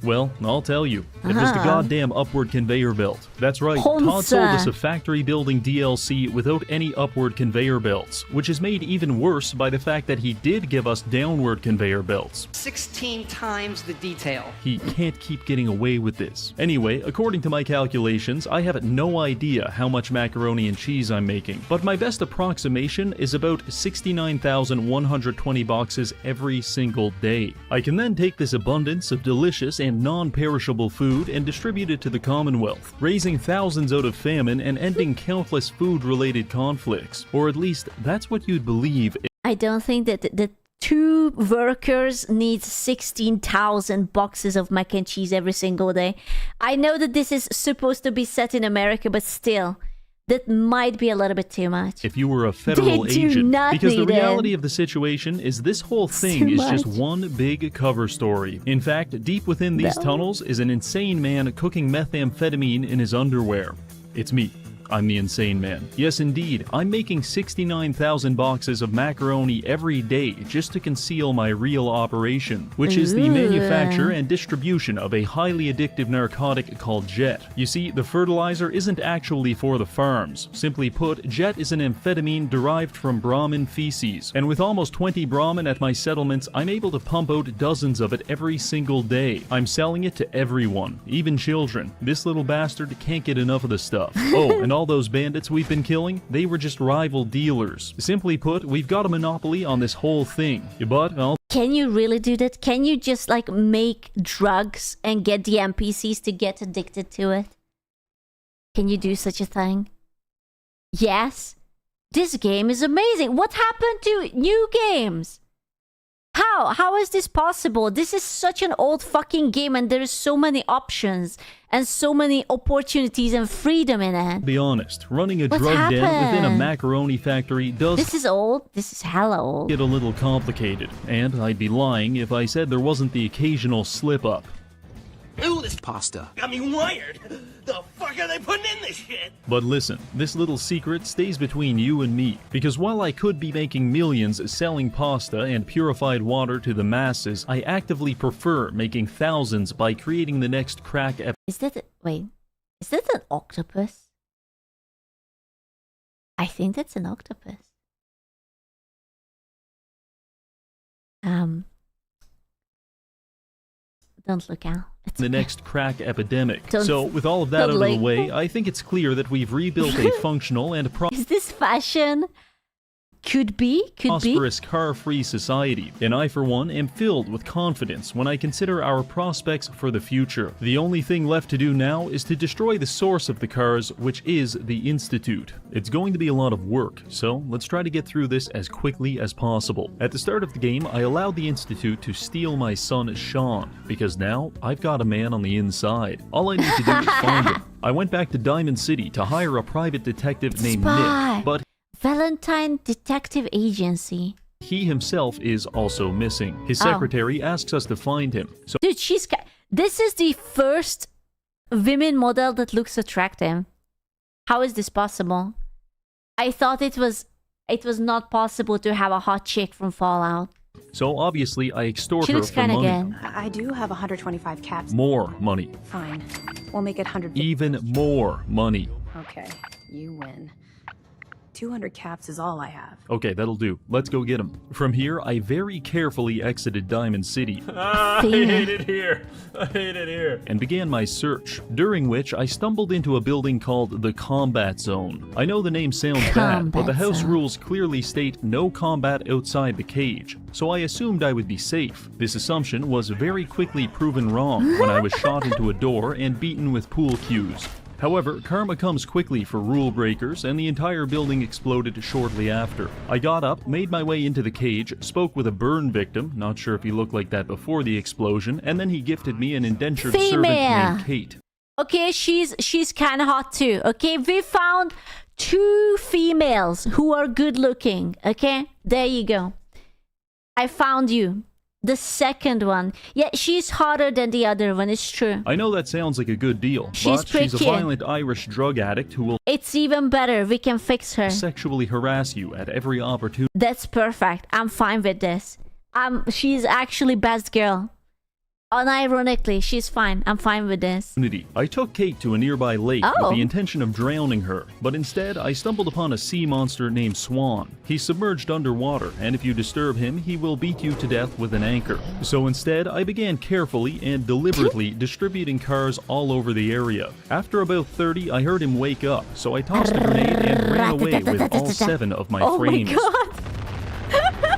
Well, I'll tell you. It was the goddamn upward conveyor belt. That's right, Todd sold us a factory building DLC without any upward conveyor belts, which is made even worse by the fact that he did give us downward conveyor belts. 16 times the detail. He can't keep getting away with this. Anyway, according to my calculations, I have no idea how much macaroni and cheese I'm making, but my best approximation is about 69,120 boxes every single day. I can then take this abundance of delicious and non-perishable food and distribute it to the Commonwealth, raising thousands out of famine and ending countless food-related conflicts. Or at least, that's what you'd believe. I don't think that the 2 workers need 16,000 boxes of mac and cheese every single day. I know that this is supposed to be set in America, but still, that might be a little bit too much. If you were a federal They do agent, not because the need it. reality of the situation is this whole thing too is just much. one big cover story. In fact, deep within these tunnels is an insane man cooking methamphetamine in his underwear. It's me. I'm the insane man. Yes, indeed, I'm making 69,000 boxes of macaroni every day just to conceal my real operation, which is the manufacture and distribution of a highly addictive narcotic called Jet. You see, the fertilizer isn't actually for the farms. Simply put, Jet is an amphetamine derived from Brahmin feces, and with almost 20 Brahmin at my settlements, I'm able to pump out dozens of it every single day. I'm selling it to everyone, even children. This little bastard can't get enough of the stuff. Oh, and all those bandits we've been killing, they were just rival dealers. Simply put, we've got a monopoly on this whole thing. But Can you really do that? Can you just like make drugs and get the NPCs to get addicted to it? Can you do such a thing? Yes. This game is amazing. What happened to new games? How? How is this possible? This is such an old fucking game and there is so many options and so many opportunities and freedom in it. Be honest, running a drug den within a macaroni factory does... This is old. This is hella old. ...get a little complicated, and I'd be lying if I said there wasn't the occasional slip-up. Ooh, this pasta got me wired. The fuck are they putting in this shit? But listen, this little secret stays between you and me, because while I could be making millions selling pasta and purified water to the masses, I actively prefer making thousands by creating the next crack Is that wait, is that an octopus? I think that's an octopus. Don't look out. the next crack epidemic. So with all of that out of the way, I think it's clear that we've rebuilt a functional and Is this fashion? Could be. prosperous car-free society, and I for one am filled with confidence when I consider our prospects for the future. The only thing left to do now is to destroy the source of the cars, which is the Institute. It's going to be a lot of work, so let's try to get through this as quickly as possible. At the start of the game, I allowed the Institute to steal my son Sean, because now I've got a man on the inside. All I need to do is find him. I went back to Diamond City to hire a private detective named Nick, but Valentine Detective Agency. He himself is also missing. His secretary asks us to find him. So dude, this is the first women model that looks attractive. How is this possible? I thought it was not possible to have a hot chick from Fallout. So obviously I extort She her looks for money. good. I do have 125 caps. More money. Fine. We'll make it 100. Even more money. Okay, you win. 200 caps is all I have. Okay, that'll do. Let's go get him. From here, I very carefully exited Diamond City. I hate it here. I hate it here. And began my search, during which I stumbled into a building called the Combat Zone. I know the name sounds bad, but the house rules clearly state no combat outside the cage, so I assumed I would be safe. This assumption was very quickly proven wrong when I was shot into a door and beaten with pool cues. However, karma comes quickly for rule breakers, and the entire building exploded shortly after. I got up, made my way into the cage, spoke with a burn victim, not sure if he looked like that before the explosion, and then he gifted me an indentured servant named Kate. Okay, she's kind of hot too. Okay, we found 2 females who are good looking. Okay, there you go. I found you. The second one. Yeah, she's hotter than the other one, it's true. I know that sounds like a good deal, but she's a violent Irish drug addict who will... It's even better, we can fix her. ...sexually harass you at every opportunity. That's perfect, I'm fine with this. She's actually best girl. Unironically, she's fine. I'm fine with this. I took Kate to a nearby lake with the intention of drowning her, but instead I stumbled upon a sea monster named Swan. He's submerged underwater, and if you disturb him, he will beat you to death with an anchor. So instead, I began carefully and deliberately distributing cars all over the area. After about 30, I heard him wake up, so I tossed a grenade and ran away with all 7 of my frames. Oh my god!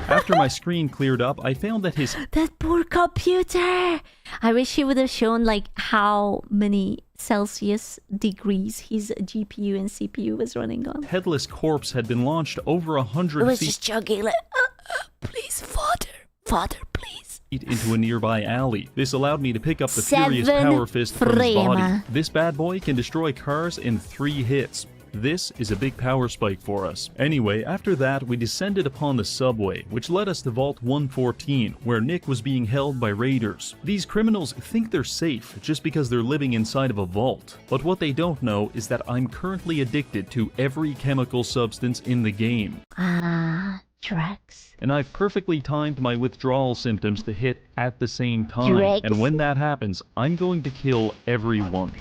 After my screen cleared up, I found that That poor computer! I wish he would have shown, like, how many Celsius degrees his GPU and CPU was running on. Headless corpse had been launched over 100 feet... It was just chugging like, please, father, please. ...into a nearby alley. This allowed me to pick up the furious power fist from his body. This bad boy can destroy cars in 3 hits. This is a big power spike for us. Anyway, after that, we descended upon the subway, which led us to Vault 114, where Nick was being held by raiders. These criminals think they're safe just because they're living inside of a vault. But what they don't know is that I'm currently addicted to every chemical substance in the game. Drugs. And I've perfectly timed my withdrawal symptoms to hit at the same time. And when that happens, I'm going to kill everyone.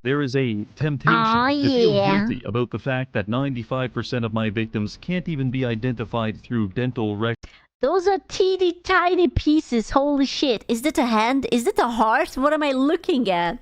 There is a temptation to feel guilty about the fact that 95% of my victims can't even be identified through dental records. Those are teeny tiny pieces. Holy shit. Is that a hand? Is that a heart? What am I looking at?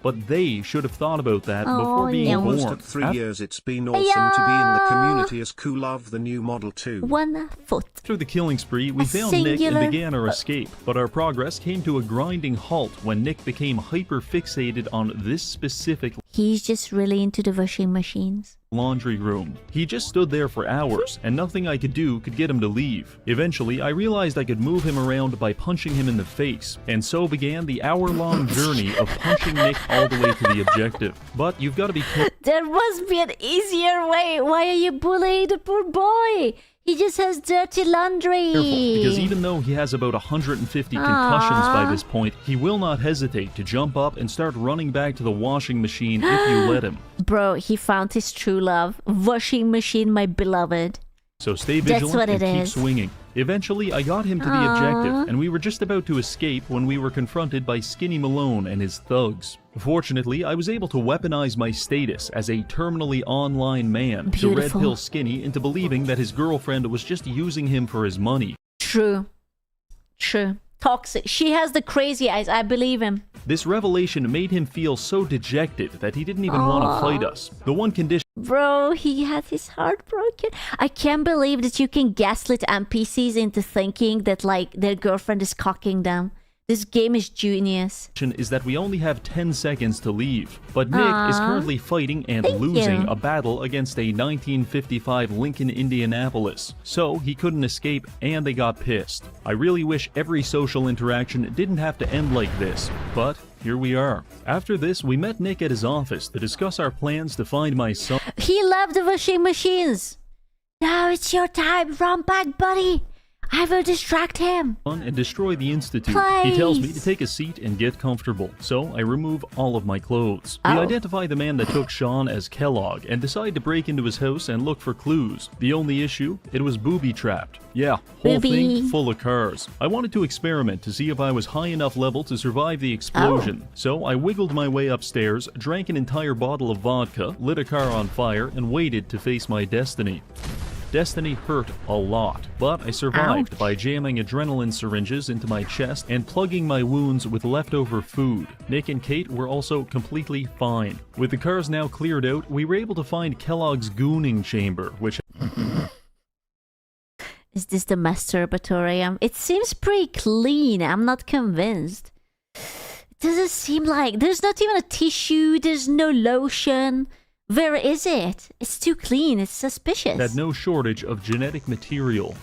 But they should have thought about that before being no. born. Almost at 3 years it's been awesome to be in the community as Kulov the new Model 2. 1 foot. After the killing spree, we found Nick and began our escape, but our progress came to a grinding halt when Nick became hyper-fixated on this specific He's just really into the washing machines. laundry room. He just stood there for hours, and nothing I could do could get him to leave. Eventually, I realized I could move him around by punching him in the face, and so began the hour-long journey of punching Nick all the way to the objective. But you've got to be careful. There must be an easier way. Why are you bullying the poor boy? He just has dirty laundry. Because even though he has about 150 concussions by this point, he will not hesitate to jump up and start running back to the washing machine if you let him. Bro, he found his true love. Washing machine, my beloved. So stay vigilant and keep is. swinging. Eventually, I got him to the objective, and we were just about to escape when we were confronted by Skinny Malone and his thugs. Fortunately, I was able to weaponize my status as a terminally online man to red pill Skinny into believing that his girlfriend was just using him for his money. True. True. Toxic. She has the crazy eyes. I believe him. This revelation made him feel so dejected that he didn't even want to fight us. The one condition... Bro, he had his heart broken. I can't believe that you can gaslit NPCs into thinking that, like, their girlfriend is cocking them. This game is genius. ...is that we only have 10 seconds to leave. But Nick is currently fighting and losing a battle against a 1955 Lincoln Indianapolis. So he couldn't escape and they got pissed. I really wish every social interaction didn't have to end like this. But here we are. After this, we met Nick at his office to discuss our plans to find my son. He loved the washing machines. Now it's your time. Run back, buddy. I will distract him. And destroy the Institute. Please. He tells me to take a seat and get comfortable, so I remove all of my clothes. We identify the man that took Sean as Kellogg and decide to break into his house and look for clues. The only issue, it was booby-trapped. Yeah, whole thing full of cars. I wanted to experiment to see if I was high enough level to survive the explosion. So I wiggled my way upstairs, drank an entire bottle of vodka, lit a car on fire, and waited to face my destiny. Destiny hurt a lot, but I survived by jamming adrenaline syringes into my chest and plugging my wounds with leftover food. Nick and Kate were also completely fine. With the cars now cleared out, we were able to find Kellogg's gooning chamber, which... Is this the masturbatorium? It seems pretty clean. I'm not convinced. It doesn't seem like... There's not even a tissue. There's no lotion. Where is it? It's too clean. It's suspicious. Had no shortage of genetic material.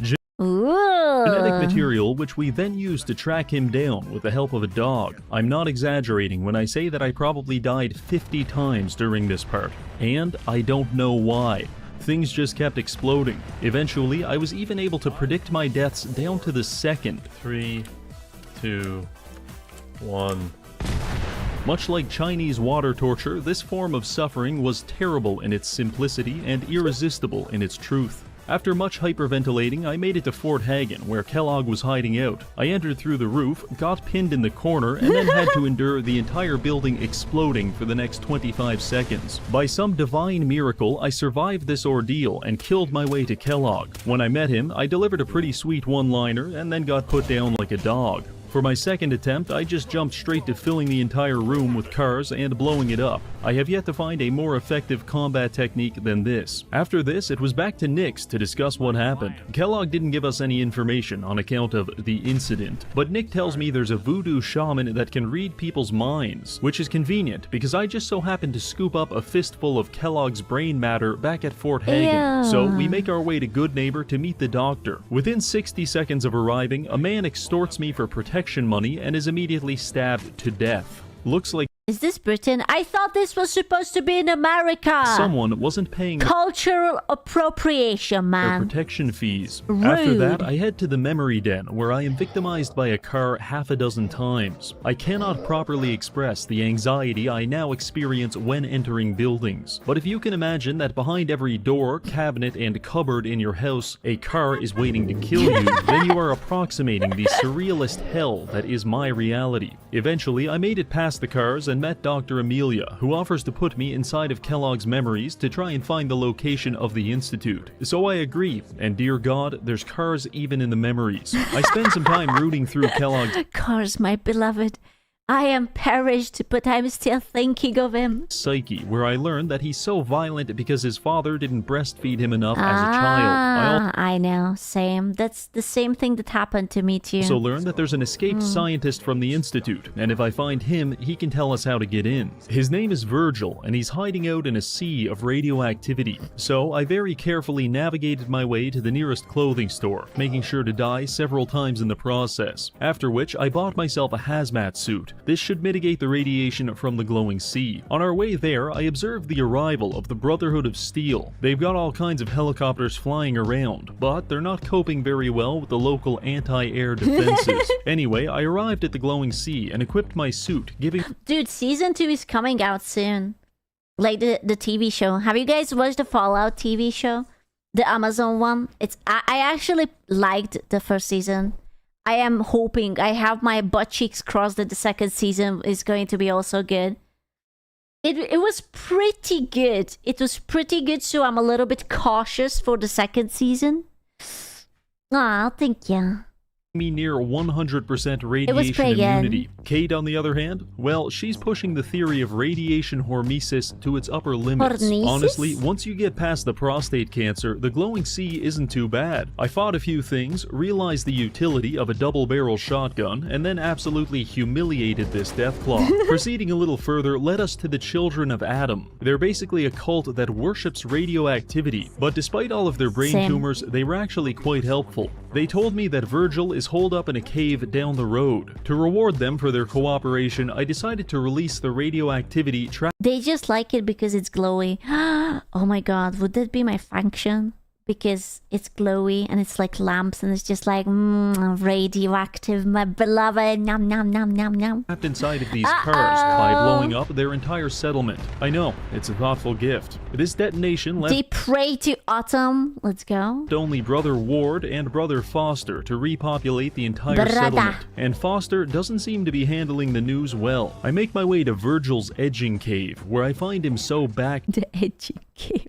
Ooh. Genetic material which we then used to track him down with the help of a dog. I'm not exaggerating when I say that I probably died 50 times during this part. And I don't know why. Things just kept exploding. Eventually, I was even able to predict my deaths down to the second. 3, 2, 1... Much like Chinese water torture, this form of suffering was terrible in its simplicity and irresistible in its truth. After much hyperventilating, I made it to Fort Hagen, where Kellogg was hiding out. I entered through the roof, got pinned in the corner, and then had to endure the entire building exploding for the next 25 seconds. By some divine miracle, I survived this ordeal and killed my way to Kellogg. When I met him, I delivered a pretty sweet one-liner and then got put down like a dog. For my second attempt, I just jumped straight to filling the entire room with cars and blowing it up. I have yet to find a more effective combat technique than this. After this, it was back to Nick's to discuss what happened. Kellogg didn't give us any information on account of the incident, but Nick tells me there's a voodoo shaman that can read people's minds, which is convenient because I just so happened to scoop up a fistful of Kellogg's brain matter back at Fort Hagen. So we make our way to Good Neighbor to meet the doctor. Within 60 seconds of arriving, a man extorts me for protection money and is immediately stabbed to death. Looks like... Is this Britain? I thought this was supposed to be in America. Someone wasn't paying... Cultural appropriation, man. Their protection fees. Rude. After that, I head to the memory den, where I am victimized by a car half a dozen times. I cannot properly express the anxiety I now experience when entering buildings. But if you can imagine that behind every door, cabinet, and cupboard in your house, a car is waiting to kill you, then you are approximating the surrealist hell that is my reality. Eventually, I made it past the cars and and met Dr. Amelia, who offers to put me inside of Kellogg's memories to try and find the location of the institute. So I agree, and dear God, there's cars even in the memories. I spend some time rooting through Kellogg's Cars, my beloved. I am perished, but I'm still thinking of him. Psyche, where I learned that he's so violent because his father didn't breastfeed him enough as a child. I know, same. That's the same thing that happened to me too. Also learned that there's an escaped scientist from the institute, and if I find him, he can tell us how to get in. His name is Virgil, and he's hiding out in a sea of radioactivity. So I very carefully navigated my way to the nearest clothing store, making sure to die several times in the process. After which, I bought myself a hazmat suit. This should mitigate the radiation from the glowing sea. On our way there, I observed the arrival of the Brotherhood of Steel. They've got all kinds of helicopters flying around, but they're not coping very well with the local anti-air defenses. Anyway, I arrived at the glowing sea and equipped my suit, giving... Dude, season 2 is coming out soon. Like the TV show. Have you guys watched the Fallout TV show? The Amazon one? I actually liked the first season. I am hoping, I have my butt cheeks crossed that the second season is going to be also good. It was pretty good. It was pretty good, so I'm a little bit cautious for the second season. Aw, thank you. Me near 100% radiation immunity. Kate, on the other hand, well, she's pushing the theory of radiation hormesis to its upper limits. Hormesis? Honestly, once you get past the prostate cancer, the glowing sea isn't too bad. I fought a few things, realized the utility of a double-barrel shotgun, and then absolutely humiliated this deathclaw. Proceeding a little further led us to the Children of Adam. They're basically a cult that worships radioactivity, but despite all of their brain tumors, they were actually quite helpful. They told me that Virgil is holed up in a cave down the road. To reward them for their cooperation, I decided to release the radioactivity trap. They just like it because it's glowy. Oh my god, would that be my function? Because it's glowy and it's like lamps and it's just like radioactive, my beloved. Nom nom nom nom nom. Trapped inside of these cars by blowing up their entire settlement. I know, it's a thoughtful gift. This detonation left... They pray to autumn. Let's go. Only Brother Ward and Brother Foster to repopulate the entire settlement. And Foster doesn't seem to be handling the news well. I make my way to Virgil's edging cave, where I find him so back... The edging cave.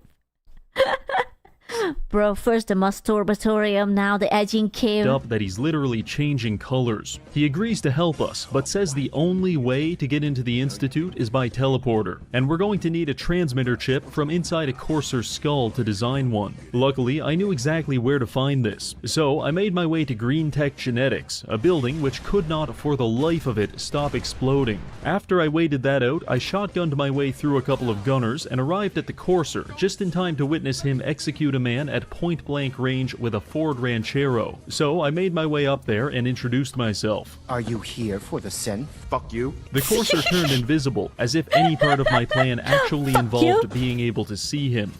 Bro, first the masturbatorium, now the edging cave. Up that he's literally changing colors. He agrees to help us, but says the only way to get into the institute is by teleporter, and we're going to need a transmitter chip from inside a courser's skull to design one. Luckily, I knew exactly where to find this, so I made my way to Green Tech Genetics, a building which could not for the life of it stop exploding. After I waited that out, I shotgunned my way through a couple of gunners and arrived at the courser just in time to witness him execute a man at point-blank range with a Ford Ranchero. So I made my way up there and introduced myself. Are you here for the synth? Fuck you. The courser turned invisible, as if any part of my plan actually involved being able to see him.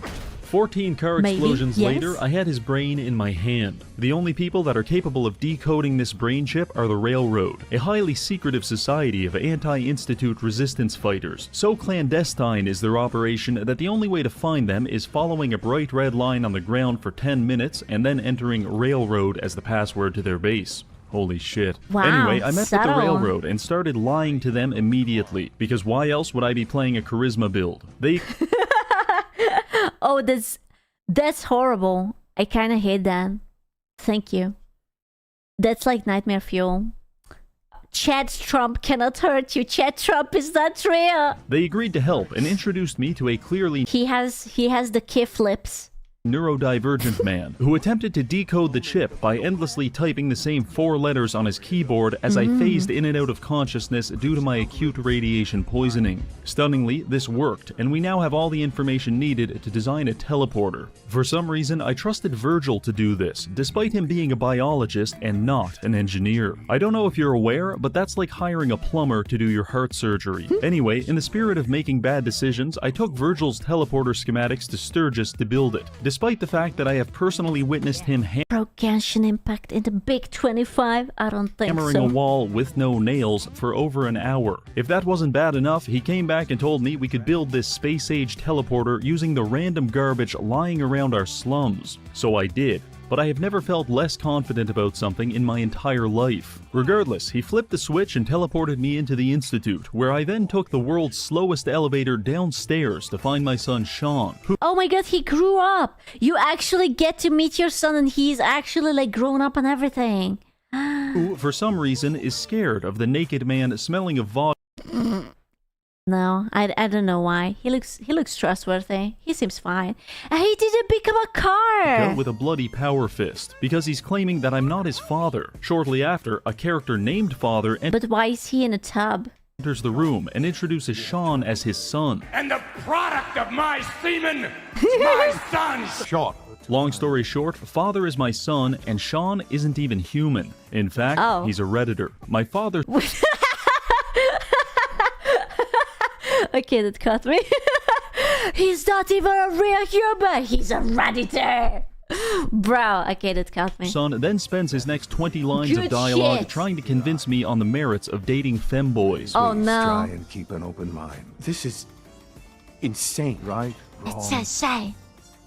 14 car explosions later, I had his brain in my hand. The only people that are capable of decoding this brain chip are the Railroad, a highly secretive society of anti-institute resistance fighters. So clandestine is their operation that the only way to find them is following a bright red line on the ground for 10 minutes and then entering Railroad as the password to their base. Holy shit. Wow, anyway, I met with the Railroad and started lying to them immediately, because why else would I be playing a charisma build? They... Oh, that's horrible. I kind of hate that. Thank you. That's like nightmare fuel. Chad Trump cannot hurt you. Chad Trump is not real. They agreed to help and introduced me to a clearly... He has the kiff lips. Neurodivergent man who attempted to decode the chip by endlessly typing the same 4 letters on his keyboard as I phased in and out of consciousness due to my acute radiation poisoning. Stunningly, this worked, and we now have all the information needed to design a teleporter. For some reason, I trusted Virgil to do this, despite him being a biologist and not an engineer. I don't know if you're aware, but that's like hiring a plumber to do your heart surgery. Anyway, in the spirit of making bad decisions, I took Virgil's teleporter schematics to Sturgis to build it. Despite the fact that I have personally witnessed him Genshin Impact in the Big 25? I don't think hammering a wall with no nails for over an hour. If that wasn't bad enough, he came back and told me we could build this space-age teleporter using the random garbage lying around our slums. So I did. but I have never felt less confident about something in my entire life. Regardless, he flipped the switch and teleported me into the Institute, where I then took the world's slowest elevator downstairs to find my son Sean, who— Oh my god, he grew up! You actually get to meet your son and he's actually like grown up and everything. who, for some reason, is scared of the naked man smelling of vodka. No, I don't know why. He looks trustworthy. He seems fine. And he didn't become a car! With a bloody power fist, because he's claiming that I'm not his father. Shortly after, a character named Father But why is he in a tub? enters the room and introduces Sean as his son. And the product of my semen, my son. Sean. Long story short, Father is my son, and Sean isn't even human. In fact, he's a Redditor. My father... Okay, that caught me. He's not even a real human. He's a Redditor. Bro, okay, that caught me. Son then spends his next 20 lines of dialogue trying to convince me on the merits of dating femboys. Oh no. Try and keep an open mind. This is insane, right? Wrong. It's insane.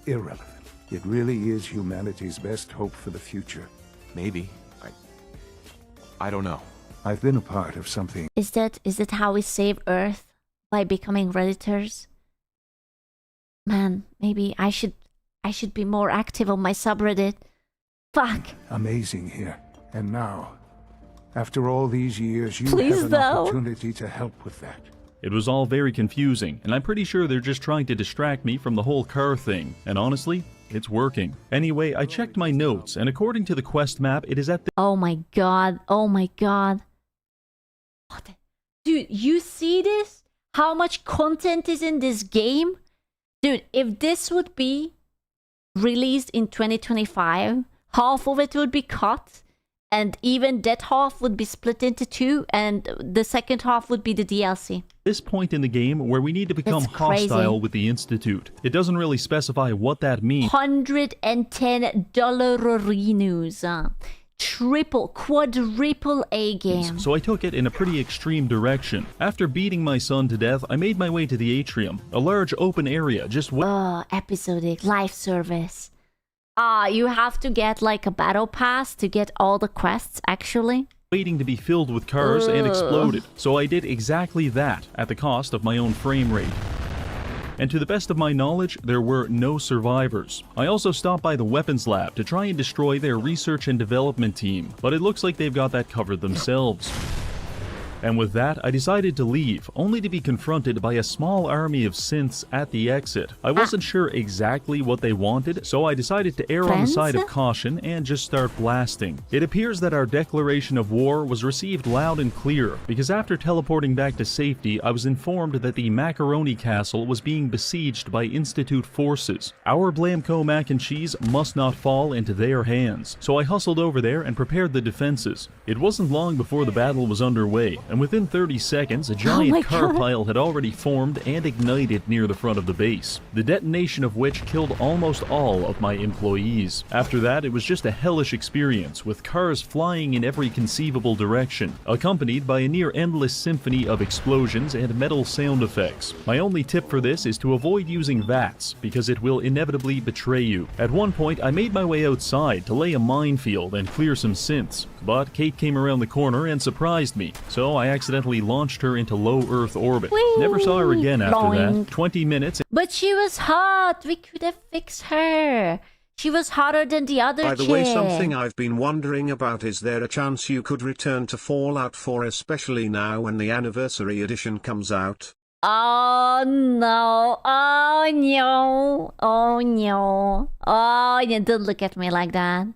Irrelevant. It really is humanity's best hope for the future. Maybe. I don't know. I've been a part of something. Is that how we save Earth? By becoming Redditors? Man, maybe I should be more active on my subreddit. Fuck. Amazing here. And now, after all these years, you Please, have an opportunity to help with that. It was all very confusing, and I'm pretty sure they're just trying to distract me from the whole car thing. And honestly, it's working. Anyway, I checked my notes, and according to the quest map, it is at the— Oh my god. Oh my god. What? Dude, you see this? How much content is in this game? Dude, if this would be released in 2025, half of it would be cut, and even that half would be split into two, and the second half would be the DLC. This point in the game where we need to become hostile with the Institute. It doesn't really specify what that means. $110 triple, quadruple A game. So I took it in a pretty extreme direction. After beating my son to death, I made my way to the atrium, a large open area just episodic life service. You have to get like a battle pass to get all the quests, actually. Waiting to be filled with cars and exploded. So I did exactly that at the cost of my own frame rate. And to the best of my knowledge, there were no survivors. I also stopped by the weapons lab to try and destroy their research and development team, but it looks like they've got that covered themselves. And with that, I decided to leave, only to be confronted by a small army of synths at the exit. I wasn't sure exactly what they wanted, so I decided to err on the side of caution and just start blasting. It appears that our declaration of war was received loud and clear, because after teleporting back to safety, I was informed that the Macaroni Castle was being besieged by Institute forces. Our Blamco mac and cheese must not fall into their hands, so I hustled over there and prepared the defenses. It wasn't long before the battle was underway, and within 30 seconds, a giant car pile had already formed and ignited near the front of the base, the detonation of which killed almost all of my employees. After that, it was just a hellish experience, with cars flying in every conceivable direction, accompanied by a near-endless symphony of explosions and metal sound effects. My only tip for this is to avoid using VATS, because it will inevitably betray you. At one point, I made my way outside to lay a minefield and clear some synths, but Kate came around the corner and surprised me, so I accidentally launched her into low Earth orbit. Never saw her again after that. 20 minutes. But she was hot. We could have fixed her. She was hotter than the other By the way, something I've been wondering about, is there a chance you could return to Fallout 4, especially now when the Anniversary Edition comes out? Oh no. Oh no. Oh no. Oh no. Don't look at me like that.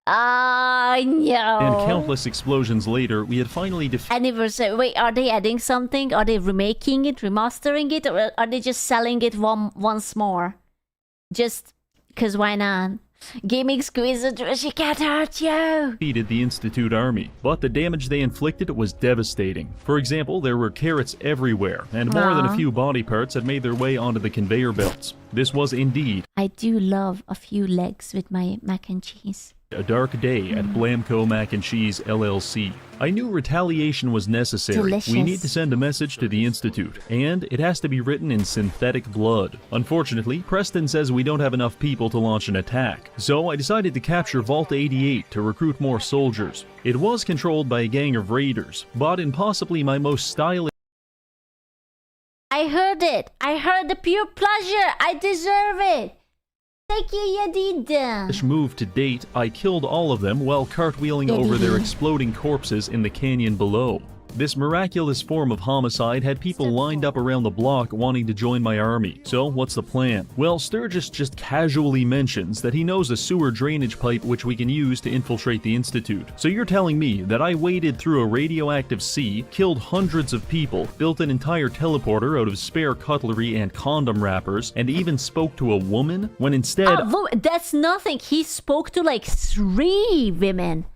No. And countless explosions later, we had finally Anniversary. Wait, are they adding something? Are they remaking it, remastering it, or are they just selling it once more? Just because why not? Gaming Squeezer, she can't hurt you! Defeated the Institute army, but the damage they inflicted was devastating. For example, there were carrots everywhere, and more than a few body parts had made their way onto the conveyor belts. This was indeed— I do love a few legs with my mac and cheese. A dark day at Blamco Mac and Cheese LLC. I knew retaliation was necessary. Delicious. We need to send a message to the Institute, and it has to be written in synthetic blood. Unfortunately, Preston says we don't have enough people to launch an attack, so I decided to capture Vault 88 to recruit more soldiers. It was controlled by a gang of raiders, but in possibly my most stylish... I heard it. I heard the pure pleasure. I deserve it. Thank you, Yadid. move to date, I killed all of them while cartwheeling over their exploding corpses in the canyon below. This miraculous form of homicide had people lined up around the block wanting to join my army. So what's the plan? Well, Sturgis just casually mentions that he knows a sewer drainage pipe which we can use to infiltrate the Institute. So you're telling me that I waded through a radioactive sea, killed hundreds of people, built an entire teleporter out of spare cutlery and condom wrappers, and even spoke to a woman, when instead... That's nothing. He spoke to like 3 women.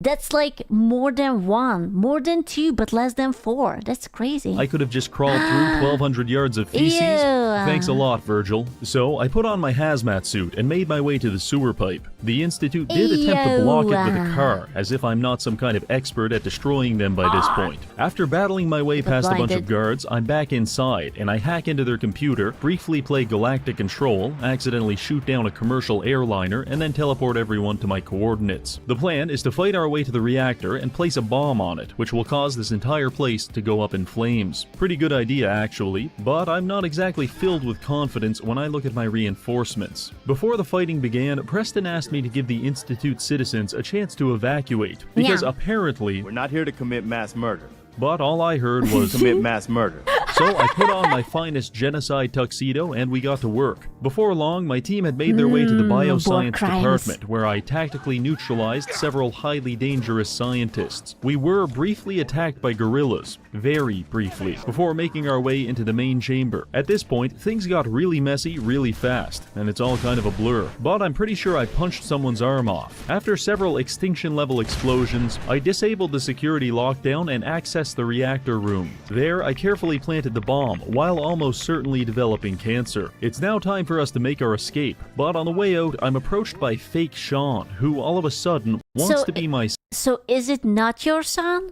That's like more than 1, more than 2, but less than 4. That's crazy. I could have just crawled through 1,200 yards of feces. Ew. Thanks a lot, Virgil. So I put on my hazmat suit and made my way to the sewer pipe. The Institute did attempt to block it with a car, as if I'm not some kind of expert at destroying them by this point. After battling my way past a bunch of guards, I'm back inside, and I hack into their computer, briefly play Galactic Control, accidentally shoot down a commercial airliner, and then teleport everyone to my coordinates. The plan is to fight our way to the reactor and place a bomb on it, which will cause this entire place to go up in flames. Pretty good idea, actually, but I'm not exactly filled with confidence when I look at my reinforcements. Before the fighting began, Preston asked me to give the Institute citizens a chance to evacuate, because apparently... We're not here to commit mass murder. But all I heard was... commit mass murder. So I put on my finest genocide tuxedo and we got to work. Before long, my team had made their way to the bioscience department, where I tactically neutralized several highly dangerous scientists. We were briefly attacked by guerrillas, very briefly, before making our way into the main chamber. At this point, things got really messy really fast, and it's all kind of a blur. But I'm pretty sure I punched someone's arm off. After several extinction-level explosions, I disabled the security lockdown and accessed the reactor room. There, I carefully planted the bomb, while almost certainly developing cancer. It's now time for us to make our escape, but on the way out, I'm approached by fake Sean, who all of a sudden wants to be my... So is it not your son?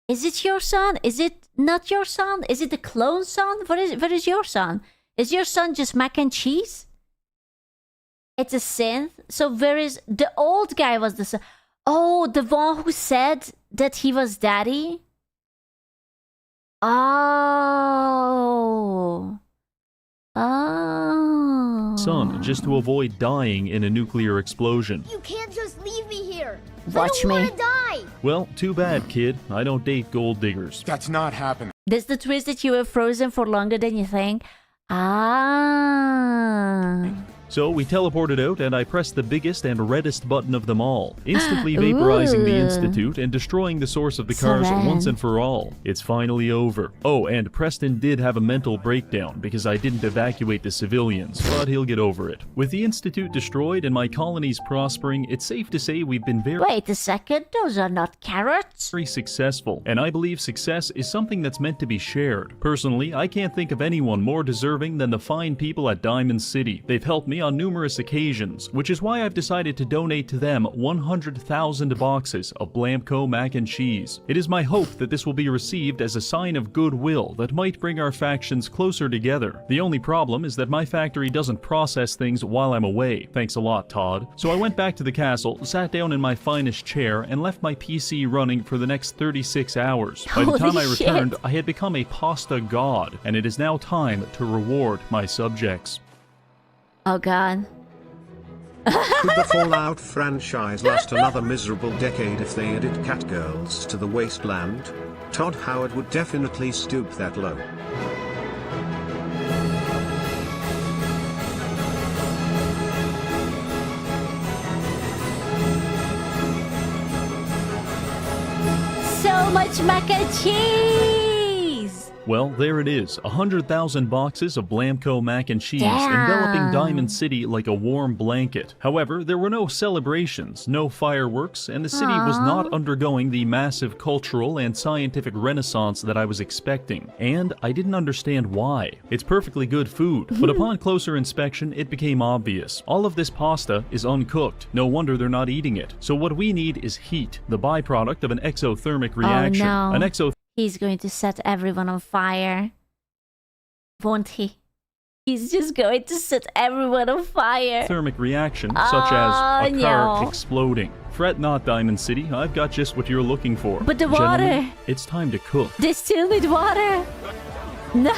Is it your son? Is it not your son? Is it the clone son? What is your son? Is your son just mac and cheese? It's a synth? So where is... The old guy was the son. Oh, the one who said that he was daddy? Oh. Oh. Son, just to avoid dying in a nuclear explosion. You can't just leave me here. Watch I don't me. want to die. Well, too bad, kid. I don't date gold diggers. That's not happening. This the twist that you were frozen for longer than you think? Ah. So we teleported out and I pressed the biggest and reddest button of them all, instantly vaporizing the Institute and destroying the source of the cars once and for all. It's finally over. Oh, and Preston did have a mental breakdown because I didn't evacuate the civilians, but he'll get over it. With the Institute destroyed and my colonies prospering, it's safe to say we've been Wait a second, those are not carrots. very successful, and I believe success is something that's meant to be shared. Personally, I can't think of anyone more deserving than the fine people at Diamond City. They've helped me on numerous occasions, which is why I've decided to donate to them 100,000 boxes of Blamco mac and cheese. It is my hope that this will be received as a sign of goodwill that might bring our factions closer together. The only problem is that my factory doesn't process things while I'm away. Thanks a lot, Todd. So I went back to the castle, sat down in my finest chair, and left my PC running for the next 36 hours. By the time I returned, I had become a pasta god, and it is now time to reward my subjects. Oh god. Could the Fallout franchise last another miserable decade if they added catgirls to the wasteland? Todd Howard would definitely stoop that low. So much mac and cheese! Well, there it is, 100,000 boxes of Blamco mac and cheese Damn. enveloping Diamond City like a warm blanket. However, there were no celebrations, no fireworks, and the city was not undergoing the massive cultural and scientific renaissance that I was expecting. And I didn't understand why. It's perfectly good food, but upon closer inspection, it became obvious. All of this pasta is uncooked. No wonder they're not eating it. So what we need is heat, the byproduct of an exothermic reaction. Oh, no. An exothermic He's going to set everyone on fire. Won't he? He's just going to set everyone on fire. reaction, such as a car no. exploding. Fret not, Diamond City. I've got just what you're looking for. But the Gentlemen, water. it's time to cook. They still need water. No.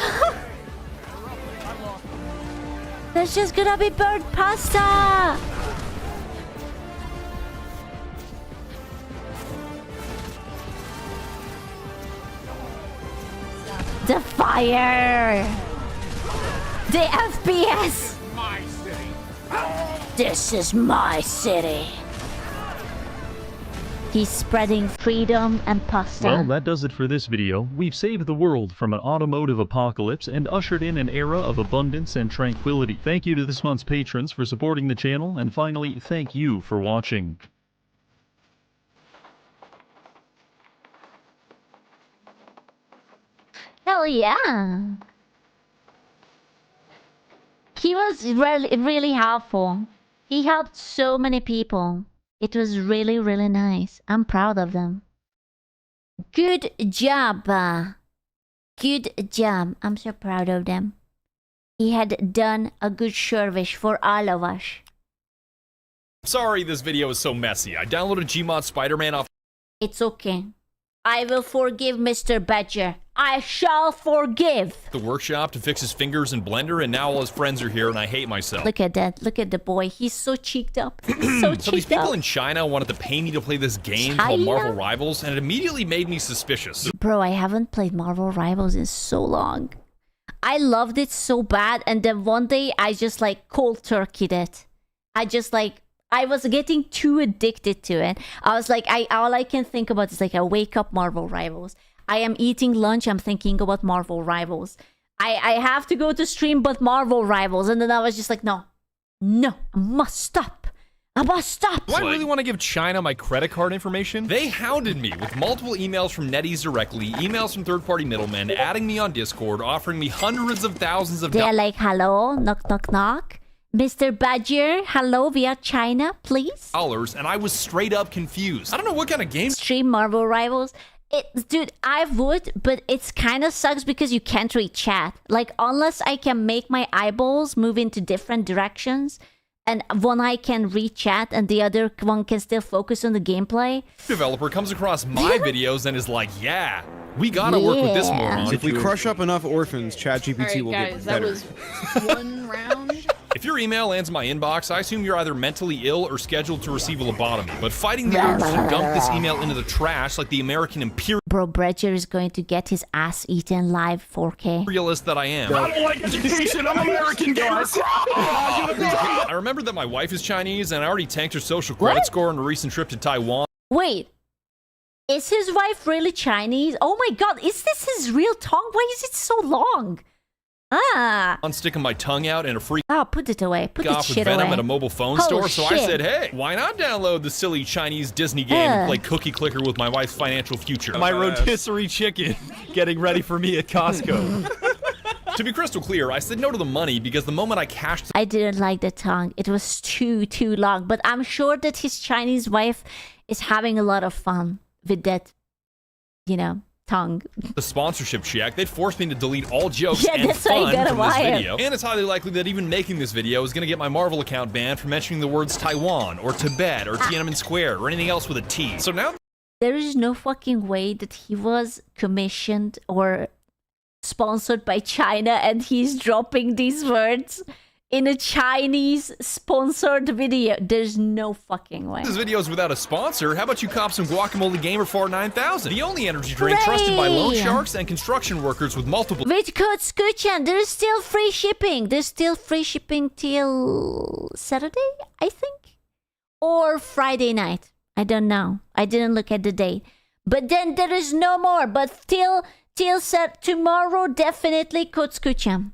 There's just gonna be burnt pasta. The fire! The FPS! My city. This is my city. He's spreading freedom and pasta. Well, that does it for this video. We've saved the world from an automotive apocalypse and ushered in an era of abundance and tranquility. Thank you to this month's patrons for supporting the channel, and finally, thank you for watching. Hell yeah! He was really helpful. He helped so many people. It was really, really nice. I'm proud of them. Good job. Good job. I'm so proud of them. He had done a good service for all of us. Sorry this video is so messy. I downloaded Gmod Spider-Man off... It's okay. I will forgive Mr. Badger. I shall forgive. the workshop to fix his fingers in Blender, and now all his friends are here and I hate myself. Look at that. Look at the boy. He's so cheeked up. He's so So these cheeked people up. in China wanted to pay me to play this game called Marvel Rivals, and it immediately made me suspicious. Bro, I haven't played Marvel Rivals in so long. I loved it so bad, and then one day I just like cold turkeyed it. I was getting too addicted to it. I was like, all I can think about is like I wake up Marvel Rivals. I am eating lunch, I'm thinking about Marvel Rivals. I have to go to stream but Marvel Rivals. And then I was just like, no, I must stop. I must stop. Do I really want to give China my credit card information? They hounded me with multiple emails from NetEase directly, emails from third-party middlemen, adding me on Discord, offering me hundreds of thousands of They're like, hello, knock, knock, knock. Mr. Badger, hello via China, please. dollars, and I was straight up confused. I don't know what kind of game. Stream Marvel Rivals. Dude, I would, but it's kind of sucks because you can't read chat. Like, unless I can make my eyeballs move into different directions, and one eye can read chat and the other one can still focus on the gameplay. Developer comes across my videos and is like, yeah, we gotta work with this moron. If we crush up enough orphans, ChatGPT will get better. That was one round. If your email lands in my inbox, I assume you're either mentally ill or scheduled to receive a lobotomy. But fighting the urge to dump this email into the trash like the American Bro, Badger is going to get his ass eaten live 4K. imperialist that I am. I don't like education. I'm American, guys. I remembered that my wife is Chinese, and I already tanked her social credit score on a recent trip to Taiwan. Wait, is his wife really Chinese? Oh my god, is this his real tongue? Why is it so long? I'm sticking my tongue out in a freak put it away. Put the off with shit venom away. at a mobile phone Oh, store, so I shit. said, hey, why not download the silly Chinese Disney game and play Cookie Clicker with my wife's financial future? My rotisserie chicken getting ready for me at Costco. To be crystal clear, I said no to the money because the moment I cashed I didn't like the tongue. It was too long. But I'm sure that his Chinese wife is having a lot of fun with that, tongue. the sponsorship check, they'd force me to delete all jokes Yeah, and that's why you fun gotta from this wire. video. And it's highly likely that even making this video is gonna get my Marvel account banned for mentioning the words Taiwan, or Tibet, or Tiananmen Square, or anything else with a T. So now There is no fucking way that he was commissioned or sponsored by China and he's dropping these words in a Chinese sponsored video. There's no fucking way. this video is without a sponsor. How about you cop some Guacamole Gamer for 9000? The only energy drink trusted by loan Hooray! sharks and construction workers with multiple With code SQUCHAN, there's still free shipping. There's still free shipping till Saturday, I think? Or Friday night. I don't know. I didn't look at the date. But then there is no more. But till Teal said tomorrow definitely code SQUCHAN.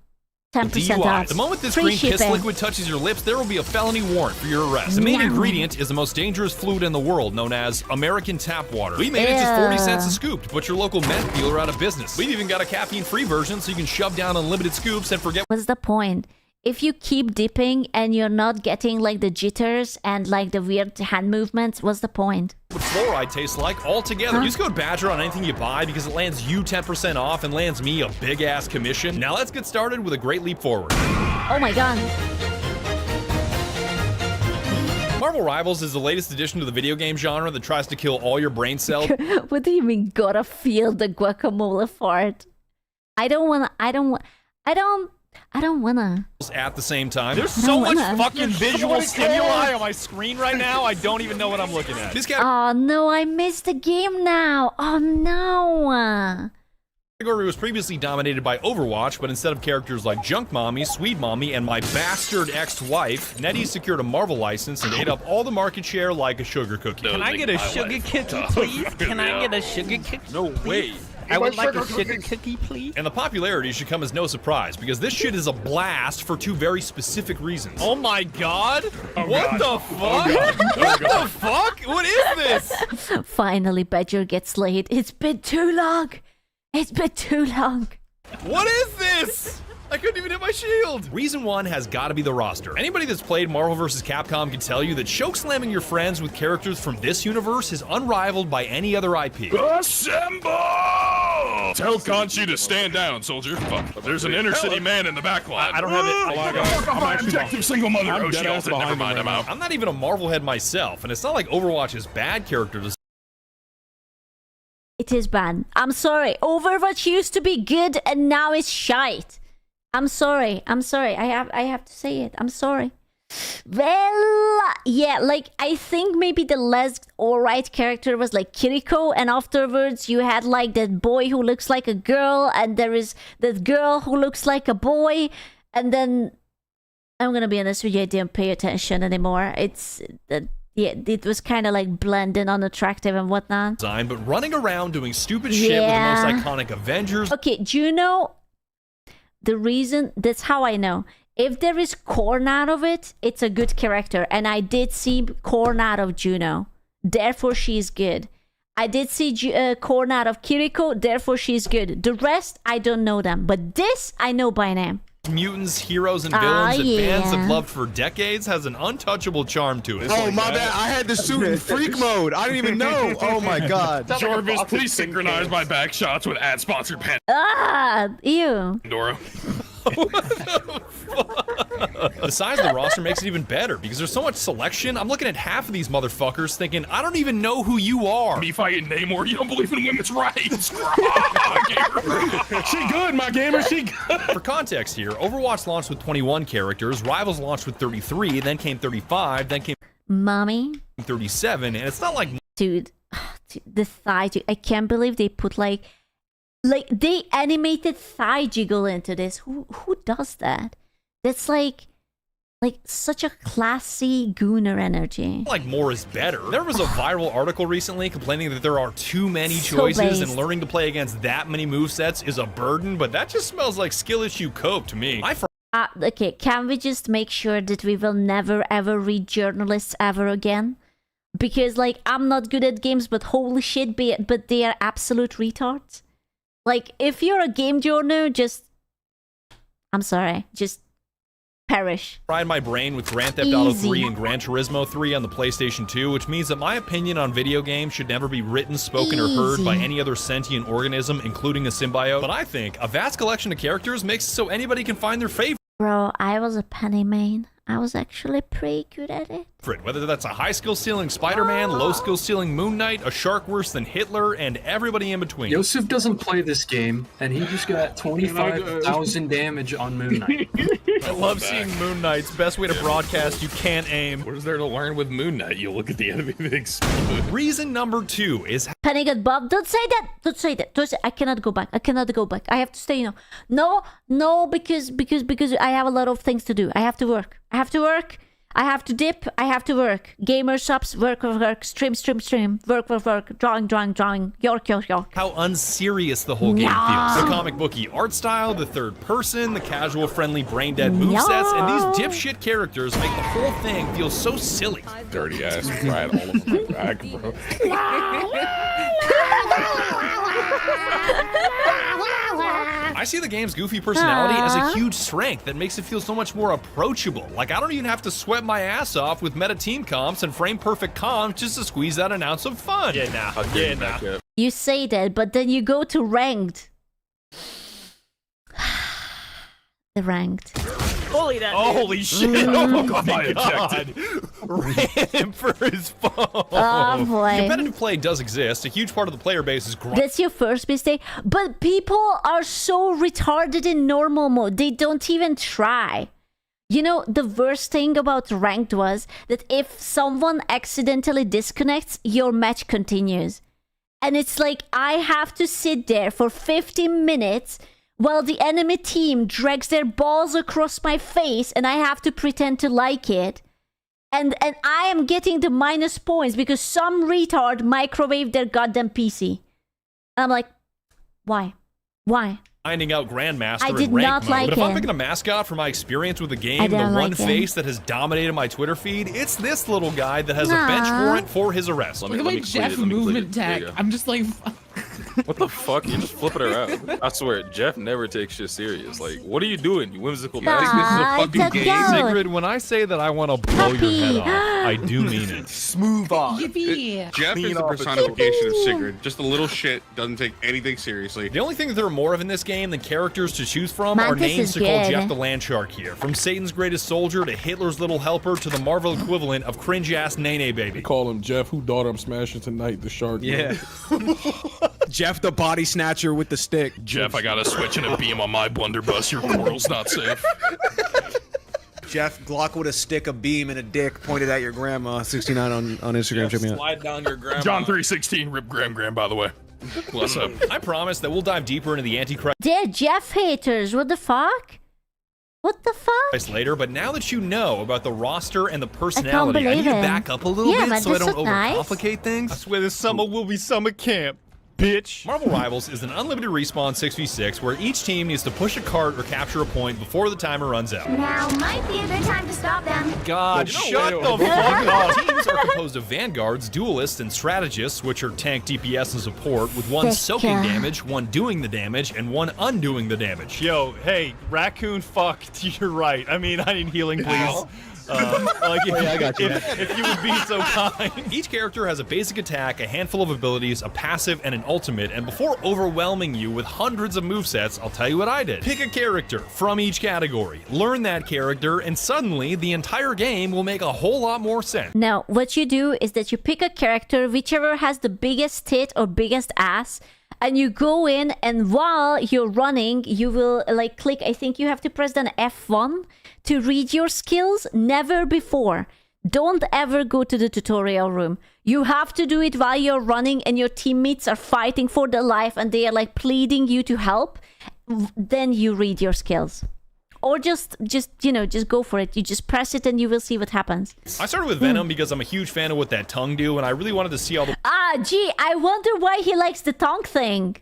10% off. The moment this Free green piss shipping. liquid touches your lips, there will be a felony warrant for your arrest. The main ingredient is the most dangerous fluid in the world, known as American tap water. We made it just 40 cents a scoop to put your local meth dealer out of business. We've even got a caffeine-free version so you can shove down unlimited scoops and forget. What's the point? If you keep dipping and you're not getting like the jitters and like the weird hand movements, what's the point? What fluoride tastes like altogether. Use code BADGER on anything you buy because it lands you 10% off and lands me a big-ass commission. Now let's get started with a great leap forward. Oh my god. Marvel Rivals is the latest addition to the video game genre that tries to kill all your brain cells. What do you mean gotta feel the guacamole fart? I don't wanna. At the same time. There's so much fucking visual stimuli on my screen right now, I don't even know what I'm looking at. Oh no, I missed the game now. Oh no. Category was previously dominated by Overwatch, but instead of characters like Junk Mommy, Sweet Mommy, and my bastard ex-wife, NetEase secured a Marvel license and ate up all the market share like a sugar cookie. Can I get a sugar cookie, please? Can I get a sugar cookie? No way. I would like a sugar cookie, please. And the popularity should come as no surprise, because this shit is a blast for two very specific reasons. Oh my god! What the fuck? What the fuck? What is this? Finally, Badger gets laid. It's been too long. It's been too long. What is this? I couldn't even hit my shield. Reason one has got to be the roster. Anybody that's played Marvel vs. Capcom can tell you that choke-slamming your friends with characters from this universe is unrivaled by any other IP. Assemble! Tell Conchi to stand down, soldier. Fuck. There's an inner-city man in the back line. I don't have it. Oh my god. My objective single mother. Oh, she ulted. Never mind, I'm out. I'm not even a Marvel head myself, and it's not like Overwatch is bad characters. It is bad. I'm sorry. Overwatch used to be good and now it's shite. I'm sorry. I have to say it. I'm sorry. Well, yeah, like I think maybe the less alright character was like Kiriko, and afterwards you had like that boy who looks like a girl, and there is that girl who looks like a boy, and then I'm gonna be honest with you, I didn't pay attention anymore. Yeah, it was kind of like blended, unattractive and whatnot. But running around doing stupid shit with the most iconic Avengers. Okay, do you know the reason? That's how I know. If there is corn out of it, it's a good character. And I did see corn out of Juno. Therefore, she's good. I did see corn out of Kiriko. Therefore, she's good. The rest, I don't know them. But this, I know by name. Mutants, heroes, and villains that fans have loved for decades has an untouchable charm to it. Oh, my bad. I had the suit in freak mode. I didn't even know. Oh, my God. Jarvis, please synchronize my back shots with ad-sponsored pen. Ah, ew. Dora. The size of the roster makes it even better because there's so much selection. I'm looking at half of these motherfuckers thinking, I don't even know who you are. Me fighting Namor, you don't believe in women's rights. She good, my gamer, she good. For context here, Overwatch launched with 21 characters, Rivals launched with 33, then came 35, then came Mommy 37, and it's not like dude, the thigh, dude, I can't believe they put like they animated thigh jiggle into this. Who does that? That's like such a classy gooner energy. Like more is better. There was a viral article recently complaining that there are too many choices and learning to play against that many movesets is a burden, but that just smells like skill issue cope to me. Okay, can we just make sure that we will never ever read journalists ever again? Because like I'm not good at games, but holy shit, but they are absolute retards. Like if you're a game journal, I'm sorry, just perish. Fried my brain with Grand Theft Auto 3 and Gran Turismo 3 on the PlayStation 2, which means that my opinion on video games should never be written, spoken, or heard by any other sentient organism, including a symbiote. But I think a vast collection of characters makes it so anybody can find their favorite. Bro, I was a Penny main. I was actually pretty good at it. Whether that's a high skill ceiling Spider-Man, low skill ceiling Moon Knight, a shark worse than Hitler, and everybody in between. Yosef doesn't play this game, and he just got 25,000 damage on Moon Knight. I love seeing Moon Knight's best way to broadcast. You can't aim. What is there to learn with Moon Knight? You look at the enemy that explodes. Reason number 2 is Penny got Bob. Don't say that. Don't say that. Don't say. I cannot go back. I cannot go back. I have to stay. No, because I have a lot of things to do. I have to work. I have to dip, I have to work. Gamer subs, work, stream, work, drawing, york. How unserious the whole game feels. The comic booky art style, the third person, the casual friendly brain dead movesets, and these dipshit characters make the whole thing feel so silly. Dirty ass fried all over my back, bro. I see the game's goofy personality as a huge strength that makes it feel so much more approachable. Like, I don't even have to sweat my ass off with meta team comps and frame perfect comps just to squeeze out an ounce of fun. You say that, but then you go to ranked. The ranked. Holy shit! Oh my god! Ran him for his phone. Oh boy. Competitive play does exist. A huge part of the player base is great. That's your first mistake. But people are so retarded in normal mode. They don't even try. You know, the worst thing about ranked was that if someone accidentally disconnects, your match continues. And it's like, I have to sit there for 50 minutes while the enemy team drags their balls across my face and I have to pretend to like it. And I am getting the minus points because some retard microwaved their goddamn PC. And I'm like, why? Why? Finding out Grandmaster I did in rank not mode. like But if I'm him. picking a mascot for my experience with the I game, the don't one like him. face that has dominated my Twitter feed, it's this little guy that has a bench warrant for his arrest. Look at my Jeff movement tag. I'm just like, What the fuck? You're just flipping her out. I swear, Jeff never takes shit serious. Like, what are you doing, you whimsical bastard? This is a fucking game. Sigrid, when I say that I want to blow your head off, I do mean it. Smooth on. yippee. Jeff is the personification of Sigrid. Just a little shit, doesn't take anything seriously. The only thing that there are more of in this game than characters to choose from are Mantis names is to call good. Jeff the Landshark here. From Satan's greatest soldier to Hitler's little helper to the Marvel equivalent of cringe-ass Nene baby. Call him Jeff, who daughter I'm smashing tonight, the shark. Yeah. Jeff the body snatcher with the stick. Jeff, I got a switch and a beam on my blunderbuss. Your portal's not safe. Jeff Glock with a stick, a beam, and a dick pointed at your grandma. 69 on Instagram. Check me out. Slide down your grandma. John 3:16, rip Graham, by the way. What's up? I promise that we'll dive deeper into the Antichrist They're Jeff haters. What the fuck? What the fuck? later, but now that you know about the roster and the personality, I need believe to it. back up a little Yeah, bit but so I this don't look nice. overcomplicate things. I swear this summer will be summer camp, bitch. Marvel Rivals is an unlimited respawn 6v6 where each team needs to push a cart or capture a point before the timer runs out. Now might be a good time to stop them. God, shut the fuck up! Teams are composed of vanguards, duelists, and strategists, which are tank, DPS, and support, with one soaking damage, one doing the damage, and one undoing the damage. Yo, hey, raccoon fuck, you're right. I mean, I need healing, please. I got you. If you would be so kind. Each character has a basic attack, a handful of abilities, a passive, and an ultimate, and before overwhelming you with hundreds of movesets, I'll tell you what I did. Pick a character from each category, learn that character, and suddenly the entire game will make a whole lot more sense. Now, what you do is that you pick a character, whichever has the biggest tit or biggest ass, and you go in, and while you're running, you will like click, I think you have to press then F1 to read your skills. Never before. Don't ever go to the tutorial room. You have to do it while you're running and your teammates are fighting for their life and they are like pleading you to help. Then you read your skills. Or just go for it. You just press it and you will see what happens. I started with Venom because I'm a huge fan of what that tongue do, and I really wanted to see all the Gee, I wonder why he likes the tongue thing.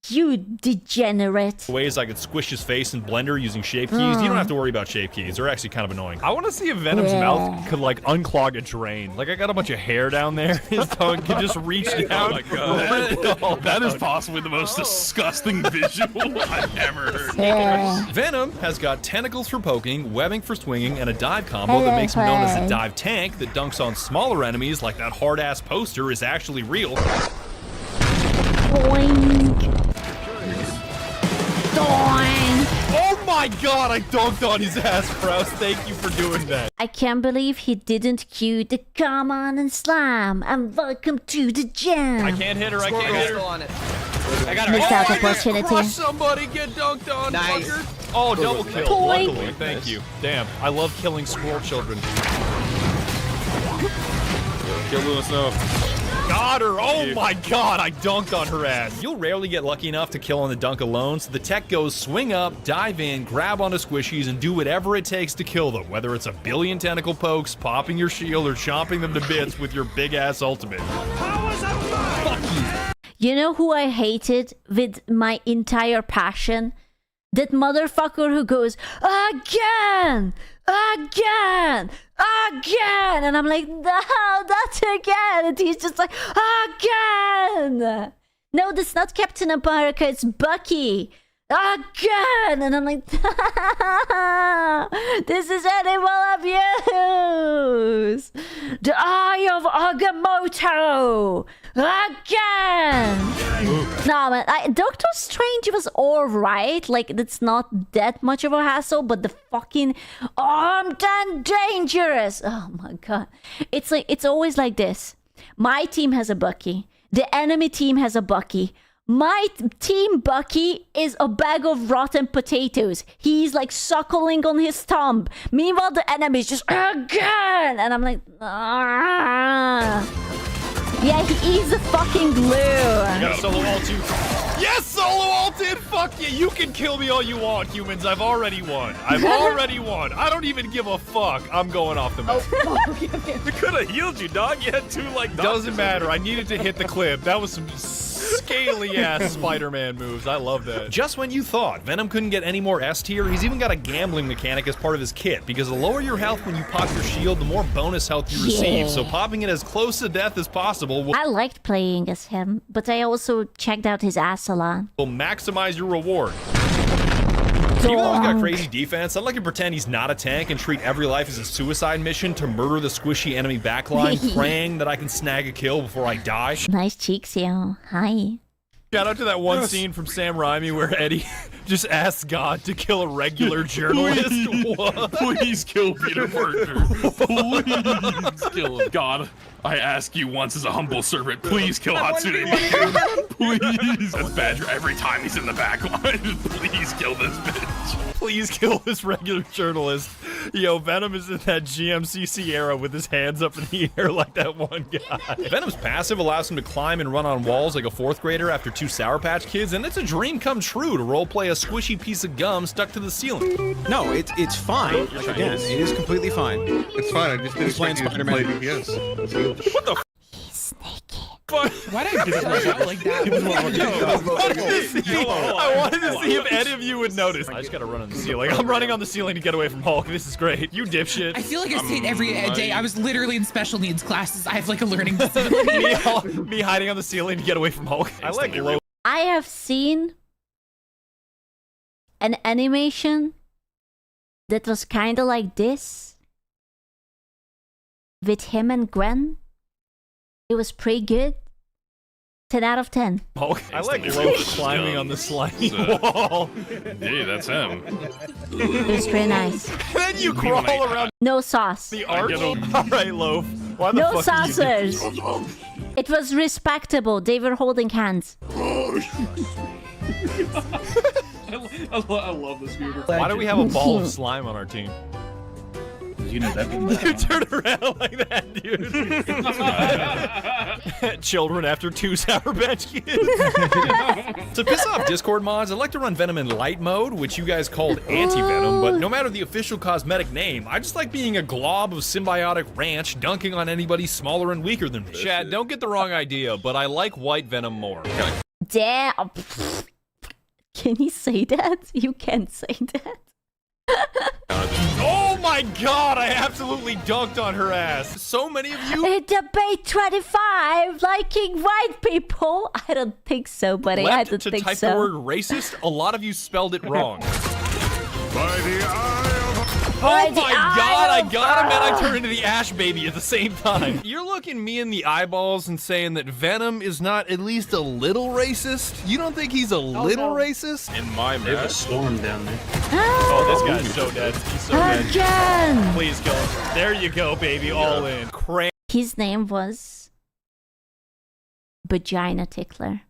You degenerate. ways I could squish his face in Blender using shape keys. You don't have to worry about shape keys. They're actually kind of annoying. I want to see if Venom's mouth could like unclog a drain. Like I got a bunch of hair down there. His tongue could just reach down. Oh my god. That is possibly the most disgusting visual I've ever heard. Venom has got tentacles for poking, webbing for swinging, and a dive combo that makes him known as the dive tank that dunks on smaller enemies like that hard-ass poster is actually real. Boing. Doing. Oh my god, I dunked on his ass, Sprouse. Thank you for doing that. I can't believe he didn't cue the come on and slam and welcome to the gym. I can't hit her, I can't hit her. On it. I got her. Missed out I just opportunity. crushed somebody, get dunked on, Nice. fucker. Oh, double kill, Boing. luckily. Thank you. Damn, I love killing squirrel children. Kill Lewis now. Got her! Oh my god, I dunked on her ass. You'll rarely get lucky enough to kill on the dunk alone, so the tech goes swing up, dive in, grab onto squishies, and do whatever it takes to kill them, whether it's a billion tentacle pokes, popping your shield, or chomping them to bits with your big-ass ultimate. Fuck you. You know who I hated with my entire passion? That motherfucker who goes, again! Again! Again! And I'm like, no, not again! And he's just like, again! No, that's not Captain America, it's Bucky! Again! And I'm like, this is animal abuse! The Eye of Agamotto! Again! No, man, Doctor Strange was alright. Like, that's not that much of a hassle, but the fucking armed and dangerous! Oh my god. It's like, it's always like this. My team has a Bucky. The enemy team has a Bucky. My team Bucky is a bag of rotten potatoes. He's like suckling on his thumb. Meanwhile, the enemy's just again, and I'm like, ah. Yeah, he is the fucking glue. You got a solo ult too. Yes, solo ulted. Fuck you. You can kill me all you want, humans. I've already won. I've already won. I don't even give a fuck. I'm going off the map. We could have healed you, dog. You had two like. Doesn't matter. I needed to hit the clip. That was some scaly ass Spider-Man moves. I love that. Just when you thought Venom couldn't get any more S tier, he's even got a gambling mechanic as part of his kit, because the lower your health when you pop your shield, the more bonus health you receive. So popping it as close to death as possible will I liked playing as him, but I also checked out his ass a lot. Will maximize your reward. Even though he's got crazy defense, I'd like to pretend he's not a tank and treat every life as a suicide mission to murder the squishy enemy backline, praying that I can snag a kill before I die. Nice cheeks, yo. Hi. Shout out to that one scene from Sam Raimi where Eddie just asks God to kill a regular journalist. Please kill Peter Parker. Please kill him. God, I ask you once as a humble servant, please kill Hatsune Miku. Please. That's Badger every time he's in the back line. Please kill this bitch. Please kill this regular journalist. Yo, Venom is in that GMCC era with his hands up in the air like that one guy. Venom's passive allows him to climb and run on walls like a 4th grader after 2 Sour Patch Kids, and it's a dream come true to roleplay a squishy piece of gum stuck to the ceiling. No, it's fine. Like, again, it is completely fine. It's fine. I just didn't playing Spider-Man. Yes. What the? He's naked. Why did I do it like that? I wanted to see if any of you would notice. I just gotta run on the ceiling. I'm running on the ceiling to get away from Hulk. This is great. You dipshit. I feel like I say it every day. I was literally in special needs classes. I have like a learning disability. me hiding on the ceiling to get away from Hulk. I like low. I have seen an animation that was kind of like this with him and Gwen. It was pretty good. 10 out of 10. Hulk. I like low climbing on the sliding wall. Hey, that's him. It was pretty nice. Then you crawl around No sauce. the arch. Alright, Loaf. Why the No fuck saucers. It was respectable. They were holding hands. I love this movie. Why do we have a ball of slime on our team? You know that. You turn around like that, dude. Children after 2 Sour Patch Kids. To piss off Discord mods, I'd like to run Venom in light mode, which you guys called anti-Venom, but no matter the official cosmetic name, I just like being a glob of symbiotic ranch dunking on anybody smaller and weaker than me. Chat, don't get the wrong idea, but I like white Venom more. Damn. Can you say that? You can't say that. Oh my god, I absolutely dunked on her ass. So many of you... Debate 25, liking white people. I don't think so, buddy. I don't think type so. the word racist, a lot of you spelled it wrong. By the eye of... Oh my god, I got him and I turned into the Ash Baby at the same time. You're looking me in the eyeballs and saying that Venom is not at least a little racist? You don't think he's a little racist? In my They have a match. storm down there. Oh, this guy's so dead. He's so dead. Again. Please kill him. There you go, baby. All in. His name was Vagina Tickler.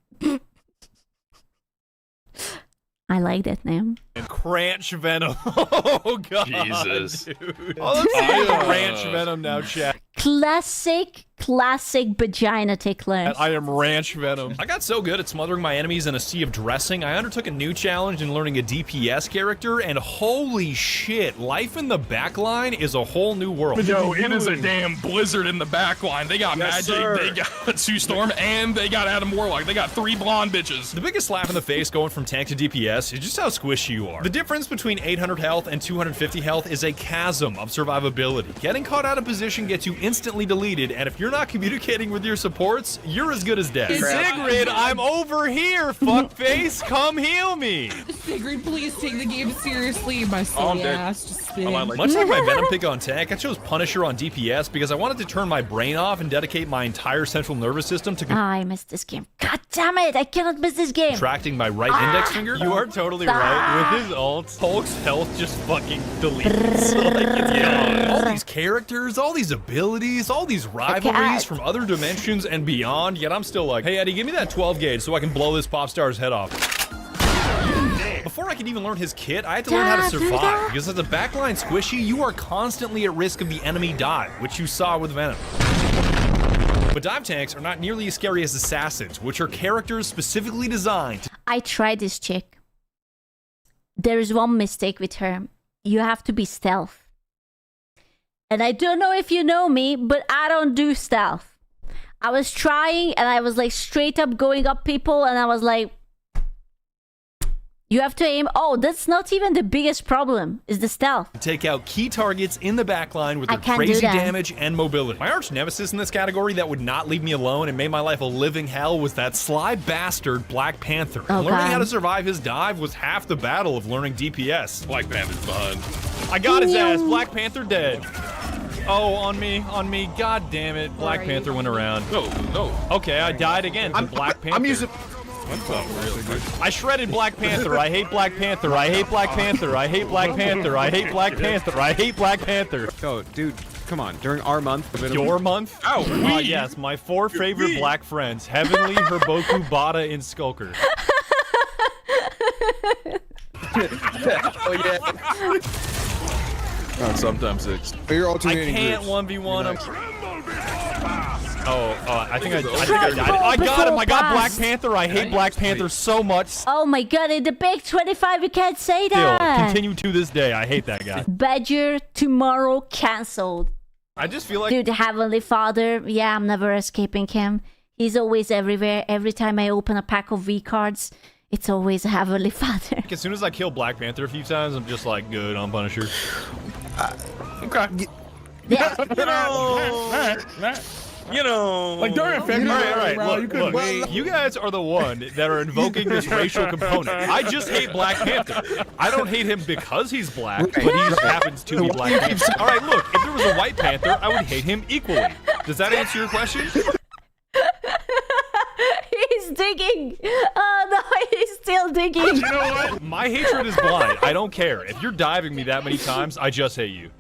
I like that name. And Cranch Venom. Oh god. Jesus. Dude. Oh, let's see Ranch Venom now, chat. Classic classic vagina ticklers. I am Ranch Venom. I got so good at smothering my enemies in a sea of dressing, I undertook a new challenge in learning a DPS character, and holy shit, life in the backline is a whole new world. Yo, it is a damn blizzard in the backline. They got Yes, Magic, sir. they got Sue Storm, and they got Adam Warlock. They got 3 blonde bitches. The biggest slap in the face going from tank to DPS is just how squishy you are. The difference between 800 health and 250 health is a chasm of survivability. Getting caught out of position gets you instantly deleted, and if you're not communicating with your supports, you're as good as dead. Sigrid, I'm over here, fuckface. Come heal me. Sigrid, please take the game seriously. My I'm silly dead. ass just spin. Much like my Venom pick on tank, I chose Punisher on DPS because I wanted to turn my brain off and dedicate my entire central nervous system to I missed this game. God damn it! I cannot miss this game. contracting my right index finger. You are totally right. With his ult, Hulk's health just fucking deletes. Like, it's gone. All these characters, all these abilities, all these rivalries from other dimensions and beyond, yet I'm still like, hey Eddie, give me that 12 gauge so I can blow this pop star's head off. Before I could even learn his kit, I had to learn how to survive, because as a backline squishy, you are constantly at risk of the enemy dive, which you saw with Venom. But dive tanks are not nearly as scary as assassins, which are characters specifically designed to I tried this chick. There is one mistake with her. You have to be stealth. And I don't know if you know me, but I don't do stealth. I was trying and I was like straight up going up people and I was like, you have to aim. Oh, that's not even the biggest problem, is the stealth. take out key targets in the backline with their can't do crazy that. damage and mobility. My arch nemesis in this category that would not leave me alone and made my life a living hell was that sly bastard Black Panther. Oh, Learning how God. to survive his dive was half the battle of learning DPS. Black Panther's behind. I got his ass. Black Panther dead. Oh, on me. God damn it. Black Panther went around. No. Okay, I died again to Black Panther. I'm using. I shredded Black Panther. I hate Black Panther. I hate Black Panther. I hate Black Panther. I hate Black Panther. I hate Black Panther. Yo, dude, come on. During our month. Your month? Oh, yes, my 4 favorite black friends. Heavenly, Herboku, Bada, and Skulker. Oh, yeah. Sometimes 6. You're I alternating can't groups. 1v1 him. I think I died. I got him. I got Black Panther. I hate Black Panther so much. Oh my god, in the big 25 you can't say Still, that. continue to this day. I hate that guy. Badger tomorrow cancelled. I just feel like Dude, Heavenly Father, yeah, I'm never escaping him. He's always everywhere. Every time I open a pack of V cards, it's always Heavenly Father. as soon as I kill Black Panther a few times, I'm just like, good, I'm Punisher. Okay. Yeah. You know. Like during February, all right, look, you guys are the one that are invoking this racial component. I just hate Black Panther. I don't hate him because he's black, but he just happens to be Black Panther. All right, look, if there was a White Panther, I would hate him equally. Does that answer your question? He's digging. Oh no, he's still digging. You know what? My hatred is blind. I don't care. If you're diving me that many times, I just hate you.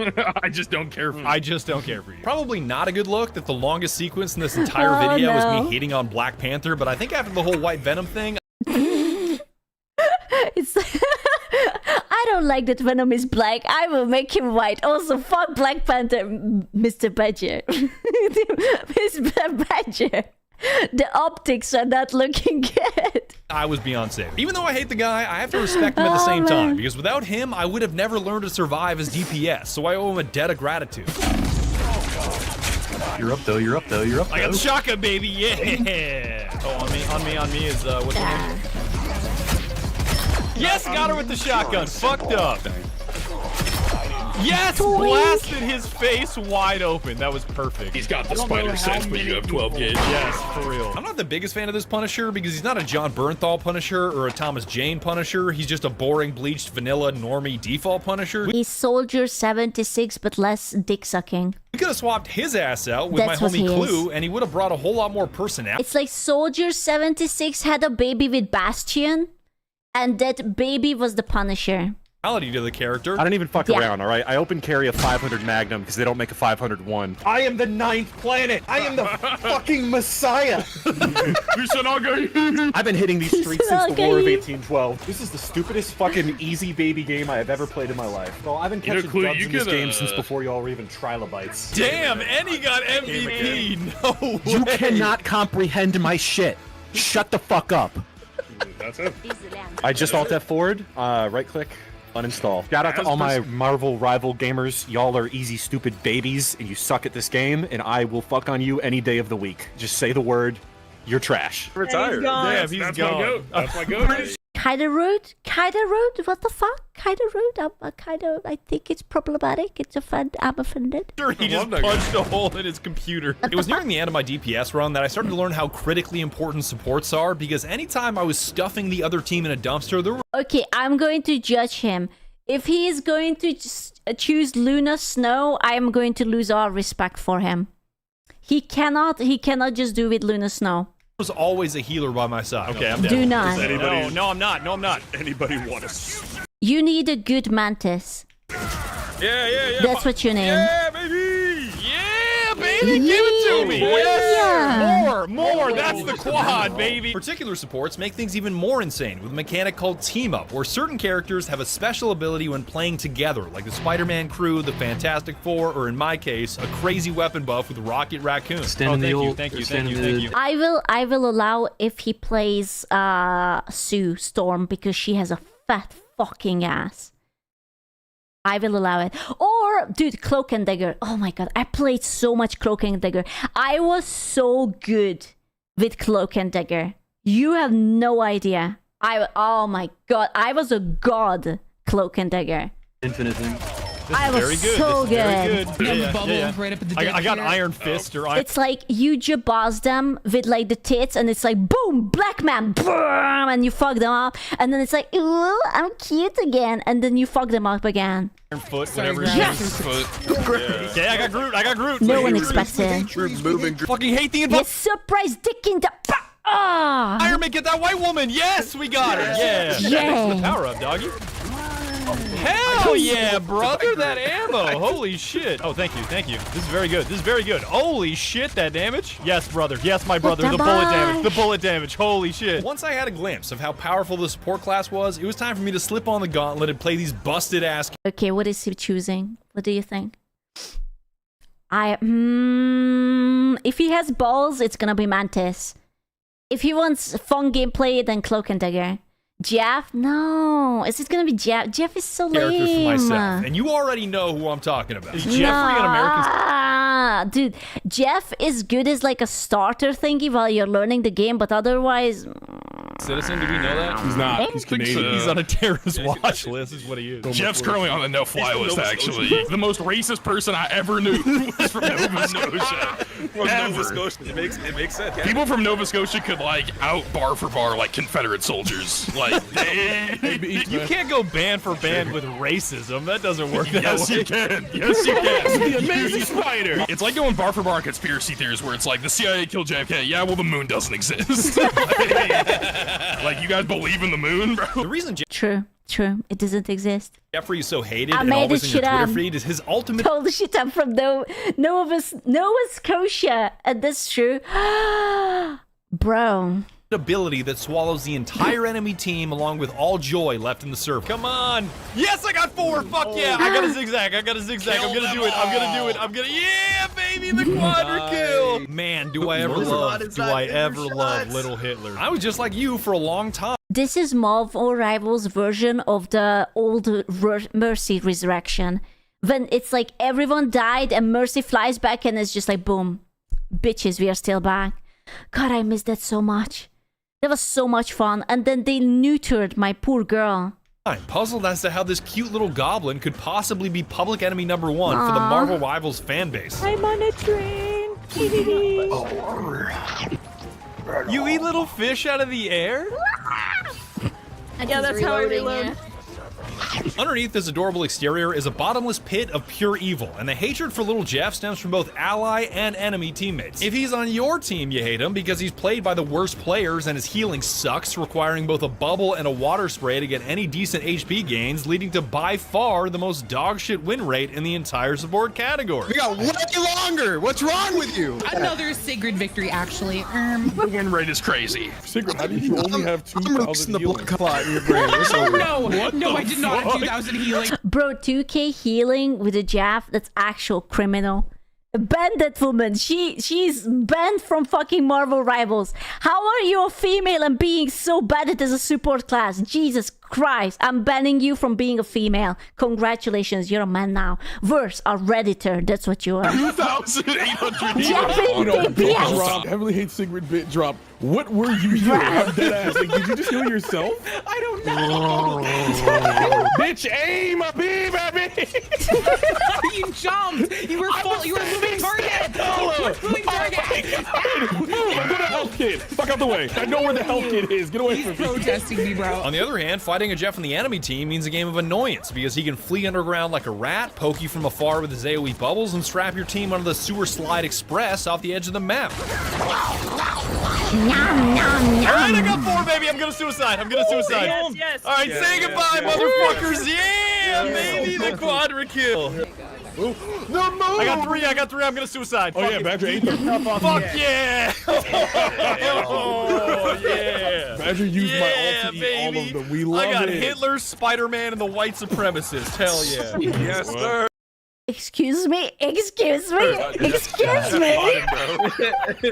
I just don't care for you. I just don't care for you. Probably not a good look that the longest sequence in this entire video was no. me hating on Black Panther, but I think after the whole White Venom thing, It's I don't like that Venom is black. I will make him white. Also, fuck Black Panther, Mr. Badger. Mr. Badger. The optics are not looking good. I was beyond safe. Even though I hate the guy, I have to respect him at the same time, because without him, I would have never learned to survive as DPS, so I owe him a debt of gratitude. You're up though, you're up though, you're up though. I got the shotgun, baby, yeah! Oh, on me is, what's her name? Yes, got her with the shotgun, fucked up. Yes, blasted his face wide open. That was perfect. He's got the spider sense, but you have 12 gauge. Yes, for real. I'm not the biggest fan of this Punisher because he's not a John Bernthal Punisher or a Thomas Jane Punisher. He's just a boring, bleached, vanilla, normie default Punisher. He's Soldier 76, but less dick sucking. We could have swapped his ass out with That's my what homie he Clue, is. and he would have brought a whole lot more personality. It's like Soldier 76 had a baby with Bastion, and that baby was the Punisher. To the character. I don't even fuck around, all right? I open carry a 500 Magnum because they don't make a 501. I am the 9th planet. I am the fucking Messiah. I've been hitting these streets since the War of 1812. This is the stupidest fucking easy baby game I have ever played in my life. So I've been catching dubs in this game since before y'all were even trilobites. Damn, and he got MVP. No way. You cannot comprehend my shit. Shut the fuck up. That's it. I just alt F4'd, right click, uninstall. Shout out to all my Marvel rival gamers. Y'all are easy, stupid babies, and you suck at this game, and I will fuck on you any day of the week. Just say the word, you're trash. Retired. Yeah, he's gone. That's my goat. Kinda rude, what the fuck? Kinda rude, I think it's problematic, I'm offended. He just punched a hole in his computer. It was nearing the end of my DPS run that I started to learn how critically important supports are, because anytime I was stuffing the other team in a dumpster, there were... Okay, I'm going to judge him. If he is going to choose Luna Snow, I am going to lose all respect for him. He cannot just do with Luna Snow. Was always a healer by my side. Okay, I'm dead. Do not. No, I'm not. No, I'm not. Anybody want us? You need a good mantis. Yeah. That's what you need. Yeah, baby. Yeah, baby. Give it to me. Yes. More. That's the quad, baby. Particular supports make things even more insane with a mechanic called Team Up, where certain characters have a special ability when playing together, like the Spider-Man crew, the Fantastic Four, or in my case, a crazy weapon buff with Rocket Raccoon. Thank you. I will allow if he plays Sue Storm because she has a fat fucking ass. I will allow it. Or, dude, Cloak and Dagger. Oh my god, I played so much Cloak and Dagger. I was so good with Cloak and Dagger. You have no idea. Oh my god, I was a god, Cloak and Dagger. Infinite thing. I was so good. Yeah. Right up in the I got Iron Fist or Iron... It's like you jabaz them with like the tits and it's like boom, black man, boom, and you fuck them up, and then it's like, ooh, I'm cute again, and then you fuck them up again. Iron Foot, whatever. Yes! Okay, I got Groot. No one expects it. Fucking hate the Yes, surprise dick in the... Ah! Iron Man, get that white woman. Yes, we got her. Yeah. Yeah. The power up, doggy. Hell yeah, brother, that ammo. Holy shit. Oh, thank you. This is very good. Holy shit, that damage. Yes, brother. Yes, my brother. The bullet damage. Holy shit. Once I had a glimpse of how powerful the support class was, it was time for me to slip on the gauntlet and play these busted ass. Okay, what is he choosing? What do you think? If he has balls, it's gonna be Mantis. If he wants fun gameplay, then Cloak and Dagger. Jeff? No. Is it gonna be Jeff? Jeff is so Character lame. for myself. And you already know who I'm talking about. Is Jeffrey an American? Dude, Jeff is good as like a starter thingy while you're learning the game, but otherwise... Citizen, do we know that? He's not. He's Canadian. He's on a terrorist watch list, is what he is. Jeff's currently on the no-fly list, actually. The most racist person I ever knew was from Nova Scotia. Nova Scotia. It makes sense. Yeah. People from Nova Scotia could, like, out bar for bar like Confederate soldiers. Like, you can't go band for band with racism. That doesn't work that yes, way. You can. Yes, you can. The amazing spider. It's like going bar for bar on conspiracy theories where it's like, the CIA killed JFK. Yeah, well, the moon doesn't exist. Like, you guys believe in the moon, bro? The reason True. It doesn't exist. Jeffrey is so hated I and made always this in your shit Twitter up. feed is his ultimate... Told the shit I'm from Nova Scotia, and that's true. Bro. ability that swallows the entire enemy team along with all joy left in the server. Come on. Yes, I got 4. Fuck yeah. I got a zigzag. I'm gonna do it. Yeah, baby, the quadra kill. Man, do I ever love Little Hitler. I was just like you for a long time. This is Marvel Rivals version of the old Mercy Resurrection. When it's like everyone died and Mercy flies back and it's just like, boom. Bitches, we are still back. God, I miss that so much. That was so much fun. And then they neutered my poor girl. I'm puzzled as to how this cute little goblin could possibly be public enemy #1 for the Marvel Rivals fan base. I'm on a train. You eat little fish out of the air? Yeah, that's how I reload. Underneath this adorable exterior is a bottomless pit of pure evil, and the hatred for little Jeff stems from both ally and enemy teammates. If he's on your team, you hate him because he's played by the worst players and his healing sucks, requiring both a bubble and a water spray to get any decent HP gains, leading to by far the most dogshit win rate in the entire support category. We got way longer. What's wrong with you? Another Sigrid victory, actually. The win rate is crazy. Sigrid, how do you only have 2,000 healing? In your brain. No, I did not have 2,000 healing. Bro, 2k healing with a Jeff, that's actual criminal. Ban that woman. She's banned from fucking Marvel Rivals. How are you a female and being so bad at as a support class? Jesus Christ, I'm banning you from being a female. Congratulations, you're a man now. Verse, a Redditor, that's what you are. 2,800 You know, bit yes. drop. Heavily hate Sigrid bit drop. What were you doing? I'm dead ass. Like, did you just heal yourself? I don't know. Bitch, aim a beam at me. You jumped. You were full. You were moving target. You were moving target. Move. Go to health kit. Fuck out the way. I know where the health kit is. Get away from me. Protesting me, bro. On the other hand, fighting a Jeff on the enemy team means a game of annoyance because he can flee underground like a rat, poke you from afar with his AoE bubbles, and strap your team onto the sewer slide express off the edge of the map. Alright, I got 4, baby. I'm gonna suicide. Yes. Alright, Yes, say goodbye, motherfuckers. Yeah, baby, the quadra kill. I got 3. I'm gonna suicide. Oh, yeah, Badger ate them. Fuck yeah. Oh, yeah. Badger used my ult to eat all of them. We love it. I got Hitler, Spider-Man, and the white supremacist. Hell yeah. Yes, sir. Excuse me.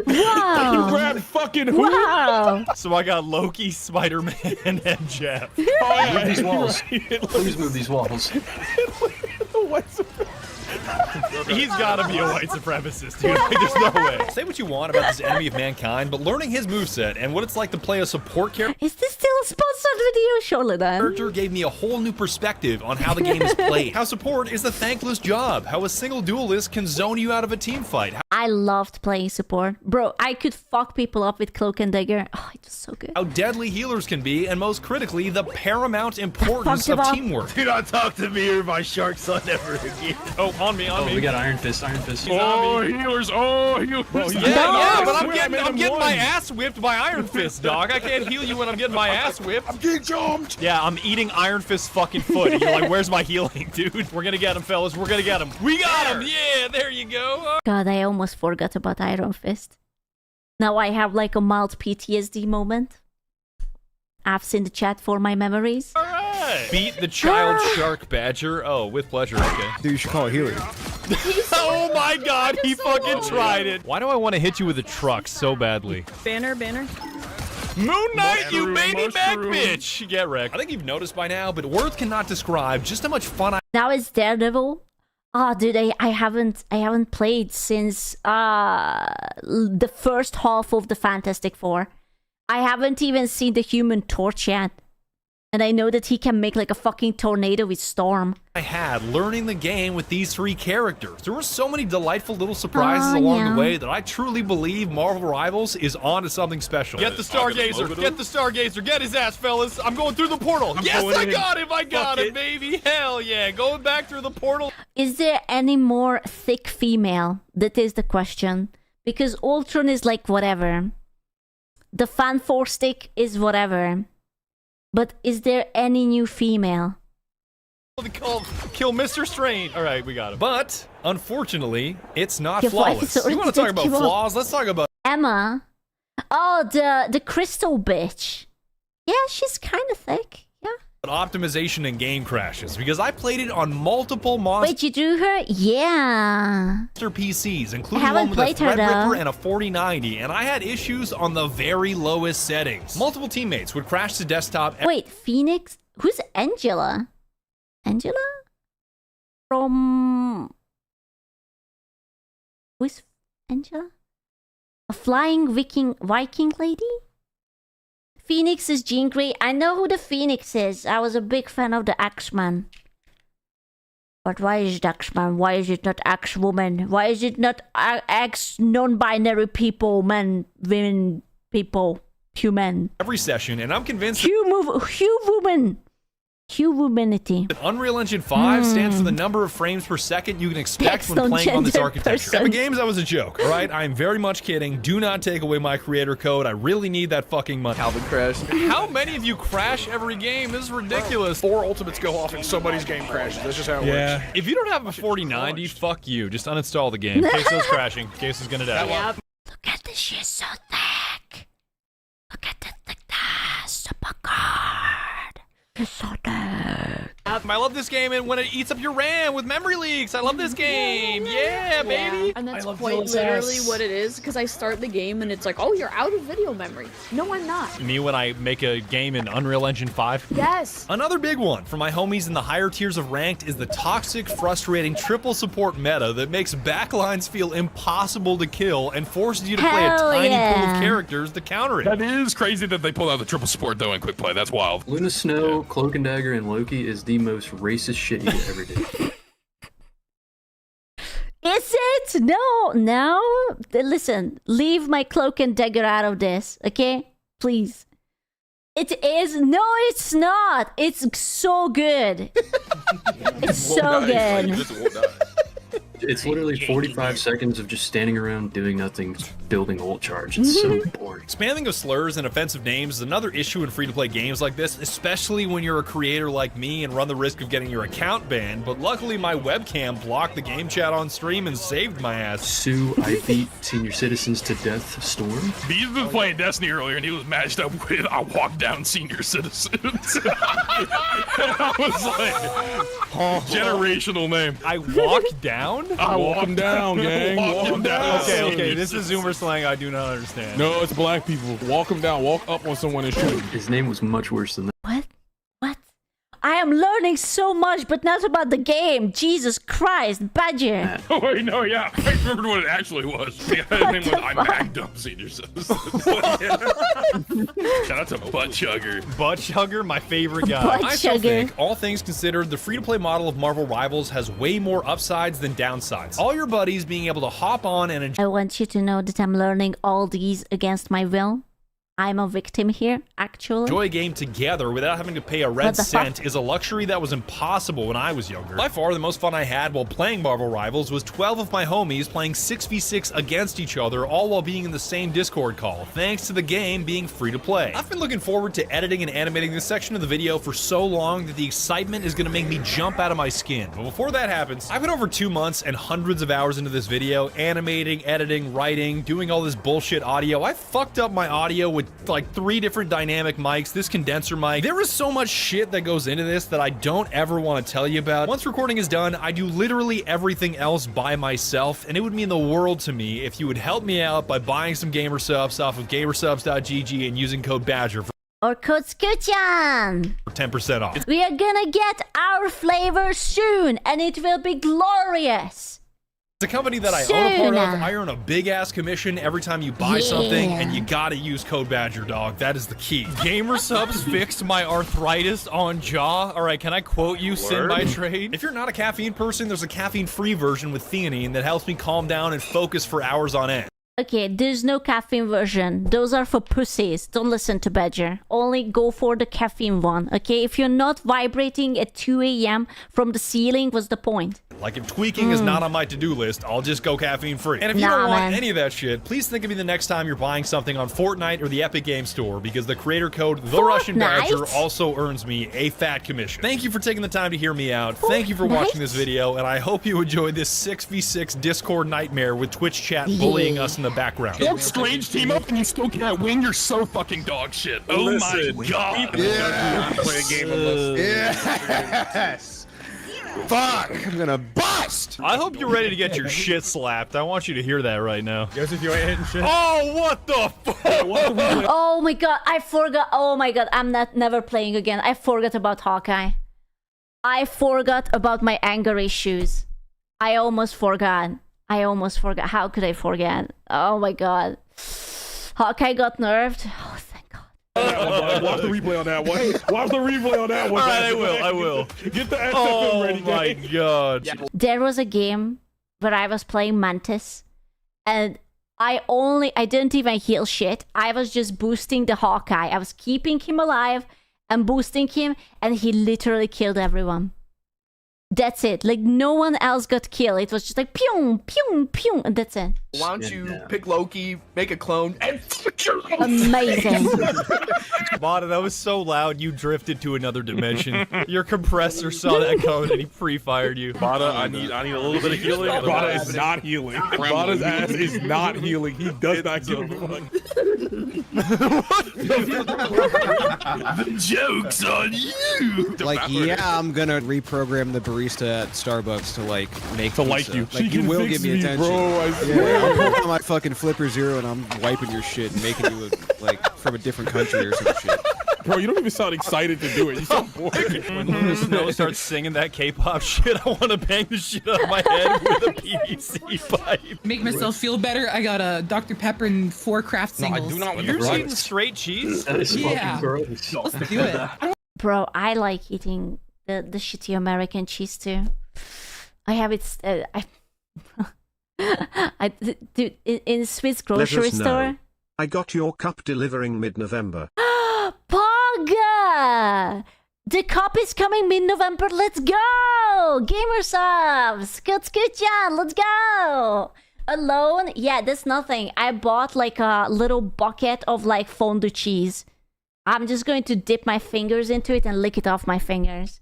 Wow. You grabbed fucking who? Wow. So I got Loki, Spider-Man, and Jeff. Move these walls. Please move these walls. He's gotta be a white supremacist, dude. Like, there's no way. Say what you want about this enemy of mankind, but learning his moveset and what it's like to play a support character. Is this still a sponsored video? Surely then. Character gave me a whole new perspective on how the game is played. How support is a thankless job. How a single duelist can zone you out of a team fight. I loved playing support. Bro, I could fuck people up with Cloak and Dagger. Oh, it was so good. How deadly healers can be, and most critically, the paramount importance of teamwork. Do not talk to me or my shark son ever again. Oh, on me. We got Iron Fist. Oh, healers. Oh, healers. Yeah, but I'm getting my ass whipped by Iron Fist, dog. I can't heal you when I'm getting my ass whipped. I'm getting jumped. Yeah, I'm eating Iron Fist's fucking foot. And you're like, where's my healing, dude? We're gonna get him, fellas. We're gonna get him. We got him. Yeah, there you go. God, I almost forgot about Iron Fist. Now I have like a mild PTSD moment. I've seen the chat for my memories. All right. Beat the child shark badger. Oh, with pleasure. Okay. Dude, you should call a healer. Oh my god, he fucking tried it. Why do I want to hit you with a truck so badly? Banner. Moon Knight, you baby back bitch. Get wrecked. I think you've noticed by now, but words cannot describe just how much fun I... Now it's Daredevil. Oh, dude, I haven't played since the first half of the Fantastic Four. I haven't even seen the Human Torch yet. And I know that he can make like a fucking tornado with Storm. I had learning the game with these 3 characters. There were so many delightful little surprises along the way that I truly believe Marvel Rivals is on to something special. Get the Stargazer. Get the Stargazer. Get his ass, fellas. I'm going through the portal. Yes, I got him. I got it, baby. Hell yeah. Going back through the portal. Is there any more thick female? That is the question. Because Ultron is like whatever. The Fan Force stick is whatever. But is there any new female? Kill Mr. Strange. All right, we got him. But, unfortunately, it's not Your voice flawless. is You want to talk about ridiculous. flaws? Let's talk about... Emma. Oh, the crystal bitch. Yeah, she's kind of thick. Yeah. optimization and game crashes, because I played it on multiple monster Wait, you drew her? Yeah. PCs, including haven't one with a played her, Threadripper though. and a 4090, and I had issues on the very lowest settings. Multiple teammates would crash the desktop. Wait, Phoenix? Who's Angela? Angela? From... Who's Angela? A flying Viking lady? Phoenix is Jean Grey. I know who the Phoenix is. I was a big fan of the X-Men. But why is it X-Man? Why is it not X-Woman? Why is it not X non-binary people, men, women, people, human? Every session, and I'm convinced Human. Humanity. Unreal Engine 5 stands for the number of frames per second you can expect when playing on this architecture. Epic Games, that was a joke, all right? I'm very much kidding. Do not take away my creator code. I really need that fucking money. Calvin crashed. How many of you crash every game? This is ridiculous. 4 ultimates go off and somebody's game crashes. That's just how it works. If you don't have a 4090, fuck you. Just uninstall the game. Queso's crashing. Queso's gonna die. Look at this shit so thick. Look at the thickness. Super card. It's so thick. I love this game, and when it eats up your RAM with memory leaks, I love this game. Yeah, baby. And that's quite literally what it is, because I start the game and it's like, oh, you're out of video memory. No, I'm not. Me when I make a game in Unreal Engine 5? Yes. Another big one for my homies in the higher tiers of ranked is the toxic, frustrating triple support meta that makes backlines feel impossible to kill and forces you to play a tiny pool of characters to counter it. That is crazy that they pulled out the triple support though in quick play. That's wild. Luna Snow, Cloak and Dagger, and Loki is the most racist shit you could ever do. Is it? No. Listen, leave my Cloak and Dagger out of this, okay? Please. It is. No, it's not. It's so good. It's so good. It's literally 45 seconds of just standing around doing nothing, building ult charge. It's so boring. Spamming of slurs and offensive names is another issue in free-to-play games like this, especially when you're a creator like me and run the risk of getting your account banned, but luckily my webcam blocked the game chat on stream and saved my ass. Sue, I beat senior citizens to death, Storm. Bees was playing Destiny earlier and he was matched up with I walked down senior citizens. And I was like, generational name. I walked down? I walk them down, gang. Walk them down. Okay, this is Zoomer slang I do not understand. No, it's black people. Walk them down. Walk up on someone and shoot. His name was much worse than that. What? I am learning so much, but not about the game. Jesus Christ, Badger. Oh, wait, no, yeah. I remembered what it actually was. The guy's name was I magged up senior citizens. Shout out to Butt Chugger. Butt Chugger, my favorite guy. I still think, all things considered, the free-to-play model of Marvel Rivals has way more upsides than downsides. All your buddies being able to hop on and enjoy. I want you to know that I'm learning all these against my will. I'm a victim here, actually. Enjoy a game together without having to pay a red cent is a luxury that was impossible when I was younger. By far, the most fun I had while playing Marvel Rivals was 12 of my homies playing 6v6 against each other, all while being in the same Discord call, thanks to the game being free to play. I've been looking forward to editing and animating this section of the video for so long that the excitement is gonna make me jump out of my skin. But before that happens, I put over 2 months and hundreds of hours into this video, animating, editing, writing, doing all this bullshit audio. I fucked up my audio with like 3 different dynamic mics, this condenser mic. There is so much shit that goes into this that I don't ever want to tell you about. Once recording is done, I do literally everything else by myself, and it would mean the world to me if you would help me out by buying some gamer subs off of gamersubs.gg and using code BADGER or code SQUCHAN for 10% off. We are gonna get our flavor soon, and it will be glorious. It's a company that I own a part of. I earn a big-ass commission every time you buy something, and you gotta use code BADGER, dog. That is the key. Gamer subs fixed my arthritis on jaw. All right, can I quote you, Sin by Trade? If you're not a caffeine person, there's a caffeine-free version with theanine that helps me calm down and focus for hours on end. Okay, there's no caffeine version. Those are for pussies. Don't listen to Badger. Only go for the caffeine one, okay? If you're not vibrating at 2 a.m. from the ceiling, what's the point? Like, if tweaking is not on my to-do list, I'll just go caffeine-free. And if you don't want any of that shit, please think of me the next time you're buying something on Fortnite or the Epic Games Store, because the creator code, The Russian Badger, also earns me a fat commission. Thank you for taking the time to hear me out. Thank you for watching this video, and I hope you enjoyed this 6v6 Discord nightmare with Twitch chat bullying us in the background. That strange team up and you still can't win. You're so fucking dog shit. Oh my god. Yeah. Play a game of this. Yes. Fuck! I'm gonna bust! I hope you're ready to get your shit slapped. I want you to hear that right now. Guess if you ain't hitting shit. Oh, what the fuck? Oh my god, I forgot. Oh my god, I'm never playing again. I forgot about Hawkeye. I forgot about my anger issues. I almost forgot. How could I forget? Oh my god. Hawkeye got nerfed. Oh, thank god. Watch the replay on that one. Watch the replay on that one. All right, I will. Get the SFM ready, oh my god. There was a game where I was playing Mantis, and I didn't even heal shit. I was just boosting the Hawkeye. I was keeping him alive, and boosting him, and he literally killed everyone. That's it. Like, no one else got killed. It was just like, pew, pew, pew, and that's it. Why don't you pick Loki, make a clone, and... Amazing. Mata, that was so loud, you drifted to another dimension. Your compressor saw that code and he pre-fired you. Mata, I need a little bit of healing. Mata is not healing. Mata's ass is not healing. He does not give a fuck. The joke's on you! Like, yeah, I'm gonna reprogram the barista at Starbucks to, like, make To like pizza. you. Like, She you can will fix give me me, attention. bro, I Yeah, swear. I'm pulling out my fucking Flipper Zero and I'm wiping your shit and making you, like, from a different country or some shit. Bro, you don't even sound excited to do it. You sound bored. When Luna Snow starts singing that K-pop shit, I want to bang the shit out of my head with a PVC pipe. Make myself feel better. I got a Dr. Pepper and 4 craft singles. No, I do not want You're eating straight cheese? That is fucking Yeah. gross. Let's do it. Bro, I like eating the shitty American cheese too. I have it. Dude, in Swiss grocery Let us know. store. I got your cup delivering mid-November. Pog! The cup is coming mid-November. Let's go! Gamersoft! SQUCHAN! Let's go! Alone? Yeah, that's nothing. I bought like a little bucket of like fondue cheese. I'm just going to dip my fingers into it and lick it off my fingers.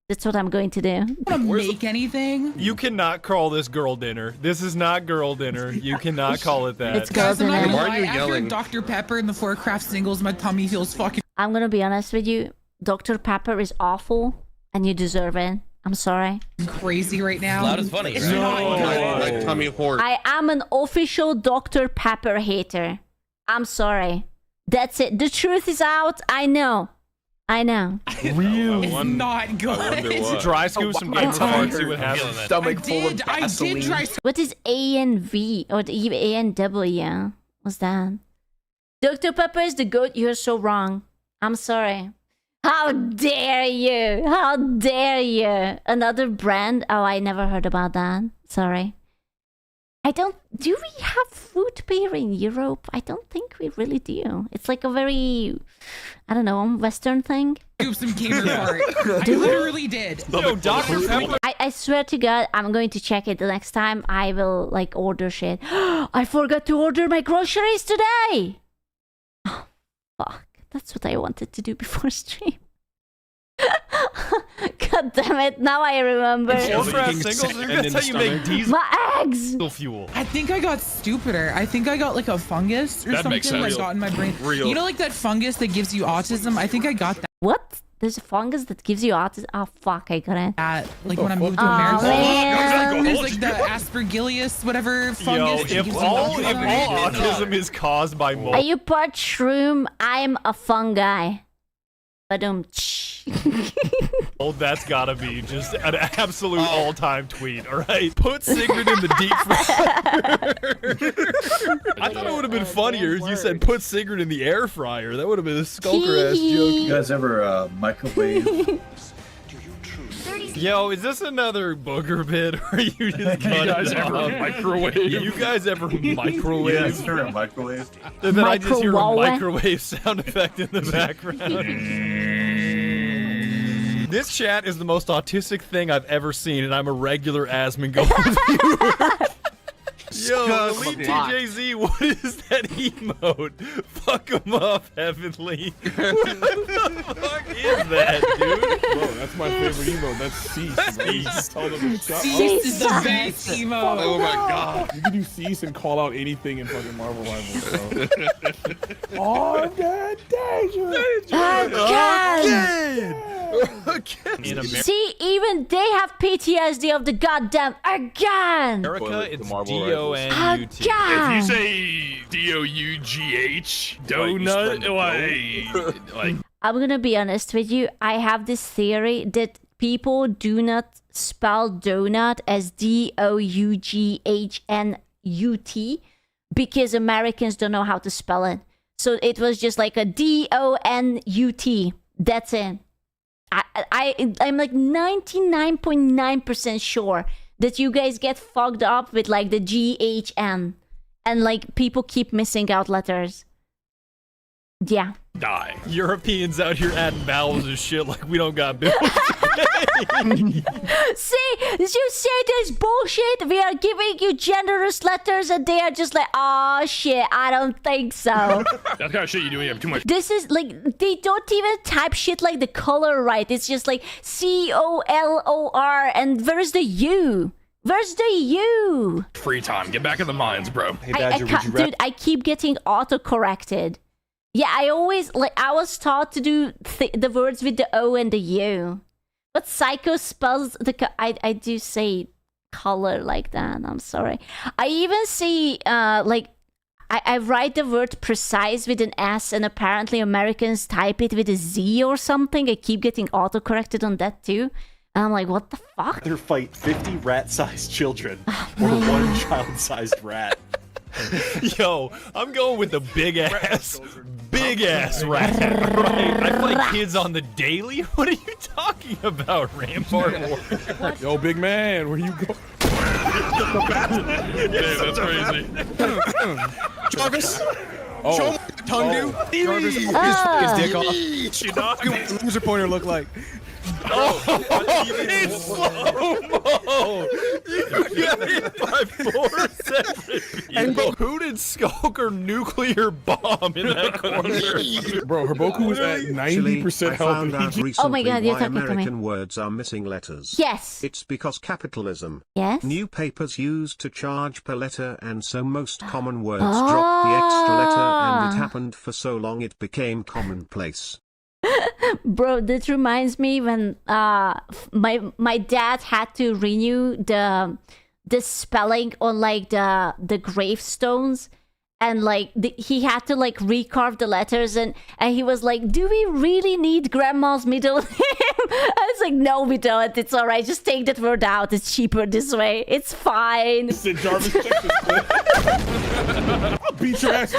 That's what I'm going to do. Want to make anything? You cannot call this girl dinner. This is not girl dinner. You cannot call it that. It's girl Guys, I'm not dinner. gonna lie. After Dr. Pepper and the 4 craft singles, my tummy feels fucking I'm gonna be honest with you. Dr. Pepper is awful, and you deserve it. I'm sorry. crazy right now. Loud is funny. It's Right? not good. Like tummy horse. I am an official Dr. Pepper hater. I'm sorry. That's it. The truth is out. I know. I know. It's not good. Dry scoop some game and see what happens. Stomach full of I did dry scoop. What is ANV or the ANW? What's that? Dr. Pepper is the goat. You're so wrong. I'm sorry. How dare you? How dare you? Another brand? Oh, I never heard about that. Sorry. I don't... Do we have fruit beer in Europe? I don't think we really do. It's like a very... I don't know, Western thing. Scoop some gamer part. I Do we? literally did. Yo, Dr. Pepper. I swear to God, I'm going to check it the next time I will, like, order shit. I forgot to order my groceries today! Oh, fuck. That's what I wanted to do before stream. God damn it, now I remember. That's how you make diesel My eggs! fuel. I think I got stupider. I think I got like a fungus or That makes something sense. like got in my brain. Real. You know, like that fungus that gives you autism? I think I got that. What? There's a fungus that gives you autism? Oh, fuck, I got it. Like when I moved to Oh, America. man. There's like the aspergillus, whatever fungus. that Yo, gives if you all autism. autism is caused by mold. Are you part shroom? I'm a fungi. Oh, that's gotta be just an absolute all-time tweet, alright? Put Sigrid in the deep fryer. I thought it would have been funnier if you said put Sigrid in the air fryer. That would have been a skulker-ass joke. You guys ever microwave? Yo, is this another booger bit, or are you just You guys ever microwave? You guys ever microwave? Yes, sir, a microwave. And then I just hear a Microwave. microwave sound effect in the background. This chat is the most autistic thing I've ever seen, and I'm a regular Asmongold viewer. Yo, Elite TJZ, what is that emote? Fuck him up, Heavenly. What the fuck is that, dude? Bro, that's my favorite emote. That's Cease. Bro. You just tell them to shut Cease up. is the best emote. Oh my god. You can do Cease and call out anything in fucking Marvel Rivals, bro. Oh, God, In America, See, even they have PTSD of the goddamn again. it's D-O-N-U-T. If you Again. say D-O-U-G-H, donut, like I'm gonna be honest with you. I have this theory that people do not spell donut as D-O-U-G-H-N-U-T because Americans don't know how to spell it. So it was just like a D-O-N-U-T. That's it. I'm like 99.9% sure that you guys get fucked up with like the G-H-N and like people keep missing out letters. Yeah, Die. Europeans out here adding vowels and shit like we don't got bills. See, you say this bullshit. We are giving you generous letters, and they are just like, oh shit, I don't think so. That's kind of shit you do when you have too much. This is like, they don't even type shit like the color right. It's just like COLOR, and where's the U? Where's the U? Free time. Get back in the mines, bro. Hey, Badger, would you dude, I keep getting auto-corrected. Yeah, I always, like, I was taught to do the words with the O and the U. But Psycho spells the, I do say color like that, I'm sorry. I even see, like, I write the word precise with an S, and apparently Americans type it with a Z or something. I keep getting auto-corrected on that too. And I'm like, what the fuck? Rather fight 50 rat-sized children or one child-sized rat. Yo, I'm going with the big ass rat. Right? I fight kids on the daily. What are you talking about, Rampart Warrior? Yo, big man, where you go? Damn, that's crazy. Jarvis. Oh. Show him what your tongue do. Jarvis, his dick off. She not. What does the loser pointer look like? Oh, it's slow-mo! You got hit by 4 separate people. Who did Skulker nuclear bomb in that corner? Bro, her Boku was at 90% I found out health. recently Oh my God, you're why talking to me. American words are missing letters. Yes. It's because capitalism. Yes. New papers used to charge per letter, and so most common words dropped the extra letter, and it happened for so long it became commonplace. Bro, this reminds me when my dad had to renew the spelling on like the gravestones, and like he had to like recarve the letters, and he was like, do we really need grandma's middle name? I was like, no, we don't. It's all right. Just take that word out. It's cheaper this way. It's fine. Jarvis, check this. I'll beat your ass.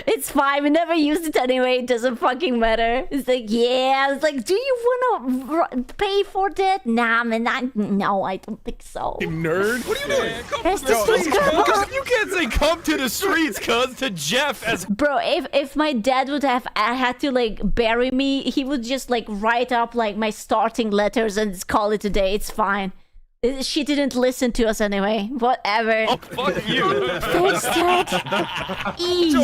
It's fine. We never used it anyway. It doesn't fucking matter. It's like, yeah. I was like, do you want to pay for that? Nah, man. No, I don't think so. You nerd. What are you doing? It's the streets, grandma. You can't say come to the streets, cuz, to Jeff as... Bro, if my dad would have had to like bury me, he would just like write up like my starting letters and call it a day. It's fine. She didn't listen to us anyway. Whatever. Oh, fuck you. Fix that. Easy.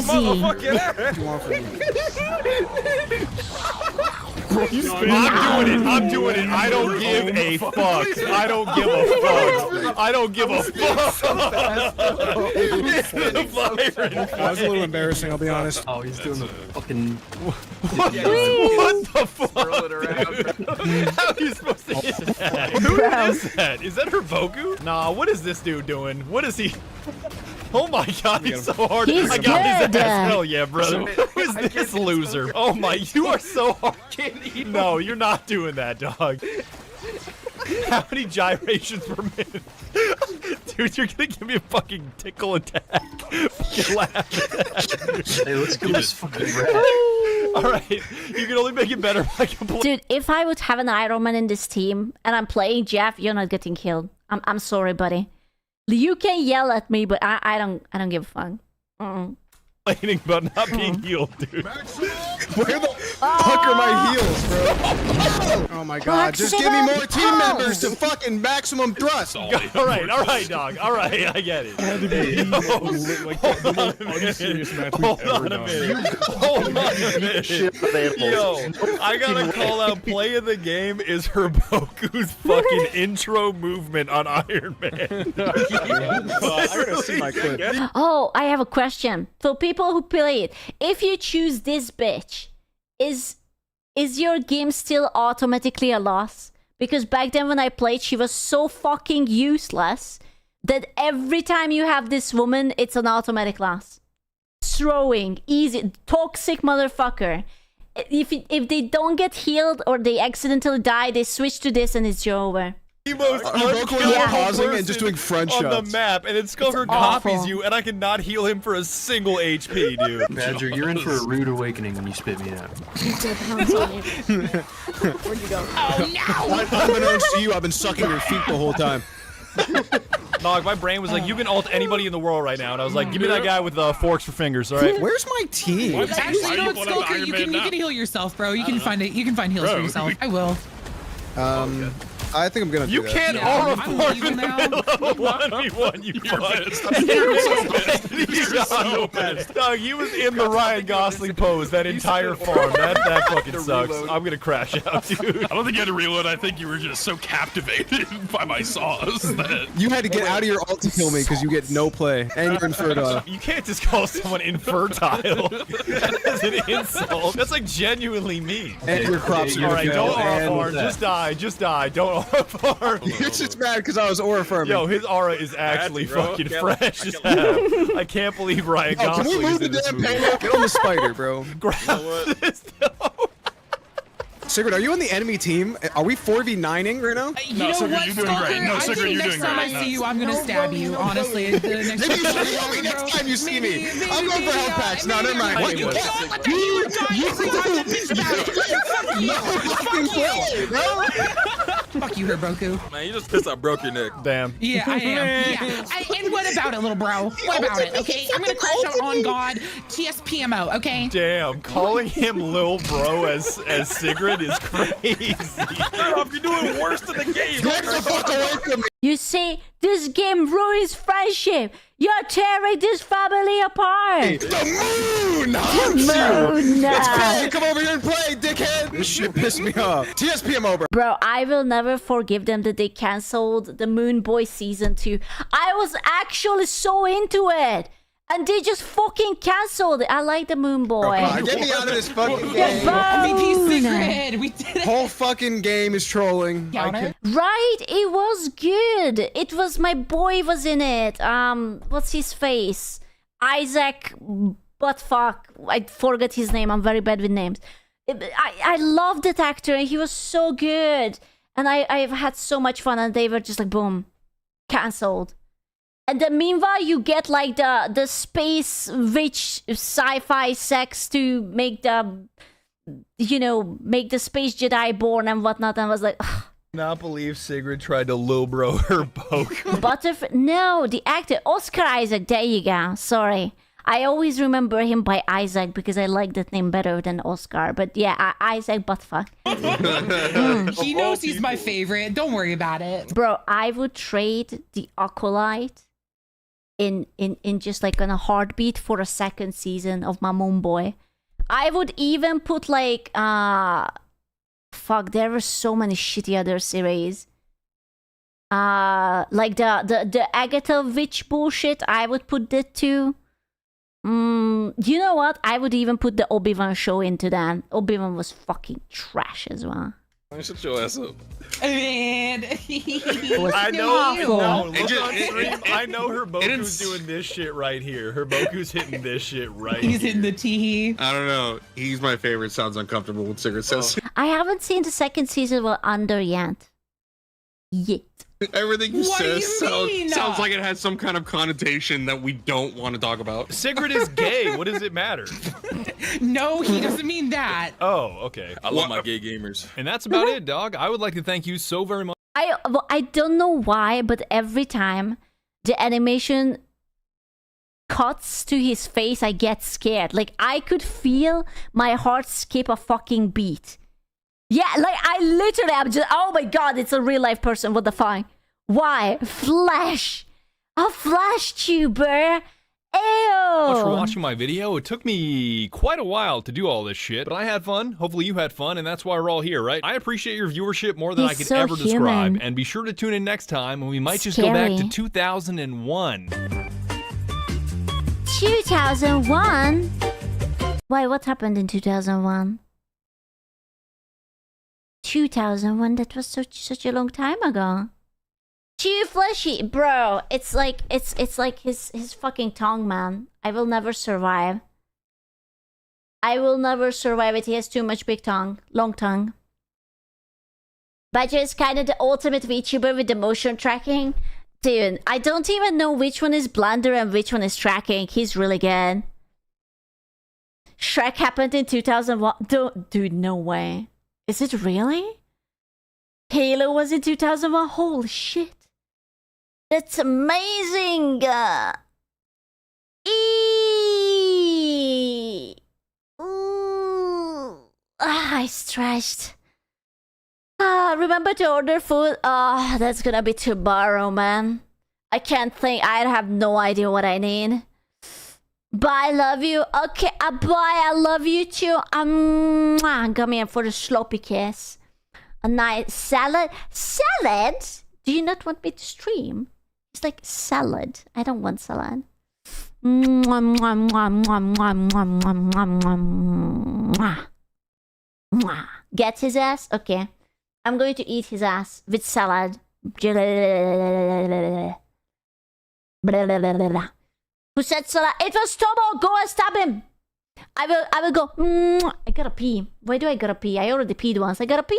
I'm doing it. I don't give a fuck. I don't give a fuck. I don't give a fuck. That was a little embarrassing, I'll be honest. Oh, he's doing the fucking... What the fuck? How are you supposed to hit that? Who is that? Is that her Boku? Nah, what is this dude doing? What is he? Oh my god, he's so hard. He's I got his good. ass. Hell yeah, brother. Who is this loser? Oh my, you are so hard. No, you're not doing that, dog. How many gyrations per minute? Dude, you're gonna give me a fucking tickle attack. Fucking laugh. Hey, let's kill this fucking rat. Alright, you can only make it better by complaining. Dude, if I would have an Iron Man in this team and I'm playing Jeff, you're not getting killed. I'm sorry, buddy. You can yell at me, but I don't give a fuck. Complaining about not being healed, dude. Where the fuck are my heels, bro? Oh my god, just give me more team members to fucking maximum thrust. Alright, dog. Alright, I get it. Hold on a minute. Yo, I gotta call out play of the game is her Boku's fucking intro movement on Iron Man. I gotta see my clip. Oh, I have a question. For people who play it, if you choose this bitch, is your game still automatically a loss? Because back then when I played, she was so fucking useless that every time you have this woman, it's an automatic loss. Throwing, easy, toxic motherfucker. If they don't get healed or they accidentally die, they switch to this and it's over. The most pausing and just doing front on shots the map, and then Skulker copies you, and I cannot heal him for a single HP, dude. Badger, you're in for a rude awakening when you spit me out. Where'd you go? Oh no! Unbeknownst to you, I've been sucking your feet the whole time. Dog, my brain was like, you can ult anybody in the world right now, and I was like, give me that guy with forks for fingers, all right? Where's my team? Actually, you know what, Skulker? You can heal yourself, bro. You can find it. You can find heals for yourself. I will. I think I'm gonna do You that. can't aura farm in the middle of a 1v1, you fuck. You're so pissed. Dog, he was in the Ryan Gosling pose that entire farm. That fucking sucks. I'm gonna crash out, dude. I don't think you had to reload. I think you were just so captivated by my sauce that... You had to get out of your ult to kill me because you get no play, and you're infertile. You can't just call someone infertile. That's an insult. That's like genuinely mean. And your crops are Alright, don't aura and- farm. Just die. Don't aura farm. You're just mad because I was aura farming. Yo, his aura is actually fucking fresh as hell. I can't believe Ryan Oh, can Gosling we move is the in this damn movie. payload? Get on the spider, bro. Grab this, Sigrid, are you on the enemy team? Are we 4v9ing right now? You know what, Skulker? I think next time I see you, I'm gonna stab you. Honestly, the next Maybe you should show me next time you see me. I'm going for health packs. No, never mind. What? You die every time you bitch about it. Fuck you, Fuck you, Herboku. Man, you just pissed off broke your neck. Damn. Yeah, I am. Yeah. And what about it, little bro? What about it? Okay, I'm gonna crash out on God. TSPMO. Okay. Damn, calling him Lil Bro as Sigrid is crazy. You're doing worse than the game. Get the fuck away from me. You see, this game ruins friendship. You're tearing this family apart. The moon hurts you. It's crazy. Come over here and play, dickhead. This shit pissed me off. TSPMO, bro. Bro, I will never forgive them that they cancelled the Moon Boy season 2. I was actually so into it. And they just fucking cancelled it. I like the Moon Boy. Get me out of this fucking game. MVP Sigrid. We did it. Whole fucking game is trolling. Right? It was good. It was my boy was in it. What's his face? Isaac Buttfuck. I forgot his name. I'm very bad with names. I loved that actor. He was so good. And I've had so much fun, and they were just like, boom, cancelled. And then meanwhile, you get like the space witch sci-fi sex to make the, you know, make the space Jedi born and whatnot. And I was like, ugh. Not believe Sigrid tried to Lil Bro her poke. No, the actor, Oscar Isaac. There you go. Sorry. I always remember him by Isaac because I like that name better than Oscar. But yeah, Isaac Buttfuck. He knows he's my favorite. Don't worry about it. Bro, I would trade the Acolyte in just like on a heartbeat for a second season of my Moon Boy. I would even put like fuck, there were so many shitty other series. Like the Agatha Witch bullshit, I would put that too. You know what? I would even put the Obi-Wan show into that. Obi-Wan was fucking trash as well. Shut your ass up. Man. I know. No, look on stream. I know Herboku's doing this shit right here. Herboku's hitting this shit right He's here. hitting the tee. I don't know. He's my favorite. Sounds uncomfortable when Sigrid says. I haven't seen the second season of Under yet. Everything you What do say you mean? sounds like it has some kind of connotation that we don't want to talk about. Sigrid is gay. What does it matter? No, he doesn't mean that. Oh, okay. I love my gay gamers. And that's about it, dog. I would like to thank you so very much. I don't know why, but every time the animation cuts to his face, I get scared. Like, I could feel my heart skip a fucking beat. Yeah, like, I literally am just, oh my god, it's a real life person, what the fuck? Why? Flash! A flash tuber! Ew! Thanks for watching my video. It took me quite a while to do all this shit, but I had fun. Hopefully you had fun, and that's why we're all here, right? I appreciate your viewership more than I could ever describe, and be sure to tune in next time when we might just go back to 2001. 2001? Why, what happened in 2001? 2001, that was such a long time ago. Too fleshy, bro. It's like his fucking tongue, man. I will never survive. I will never survive it. He has too much big tongue, long tongue. Badger is kind of the ultimate VTuber with the motion tracking. Dude, I don't even know which one is blender and which one is tracking. He's really good. Shrek happened in 2001. Dude, no way. Is it really? Halo was in 2001? Holy shit. That's amazing. I stretched. Remember to order food. That's gonna be too borrow, man. I can't think. I have no idea what I need. Bye, love you. Okay, bye. I love you too. Come here for the sloppy kiss. A nice salad. Salad? Do you not want me to stream? It's like salad. I don't want salad. Get his ass? Okay. I'm going to eat his ass with salad. Who said salad? It was Tomo. Go and stab him. I will go. I gotta pee. Why do I gotta pee? I already peed once. I gotta pee.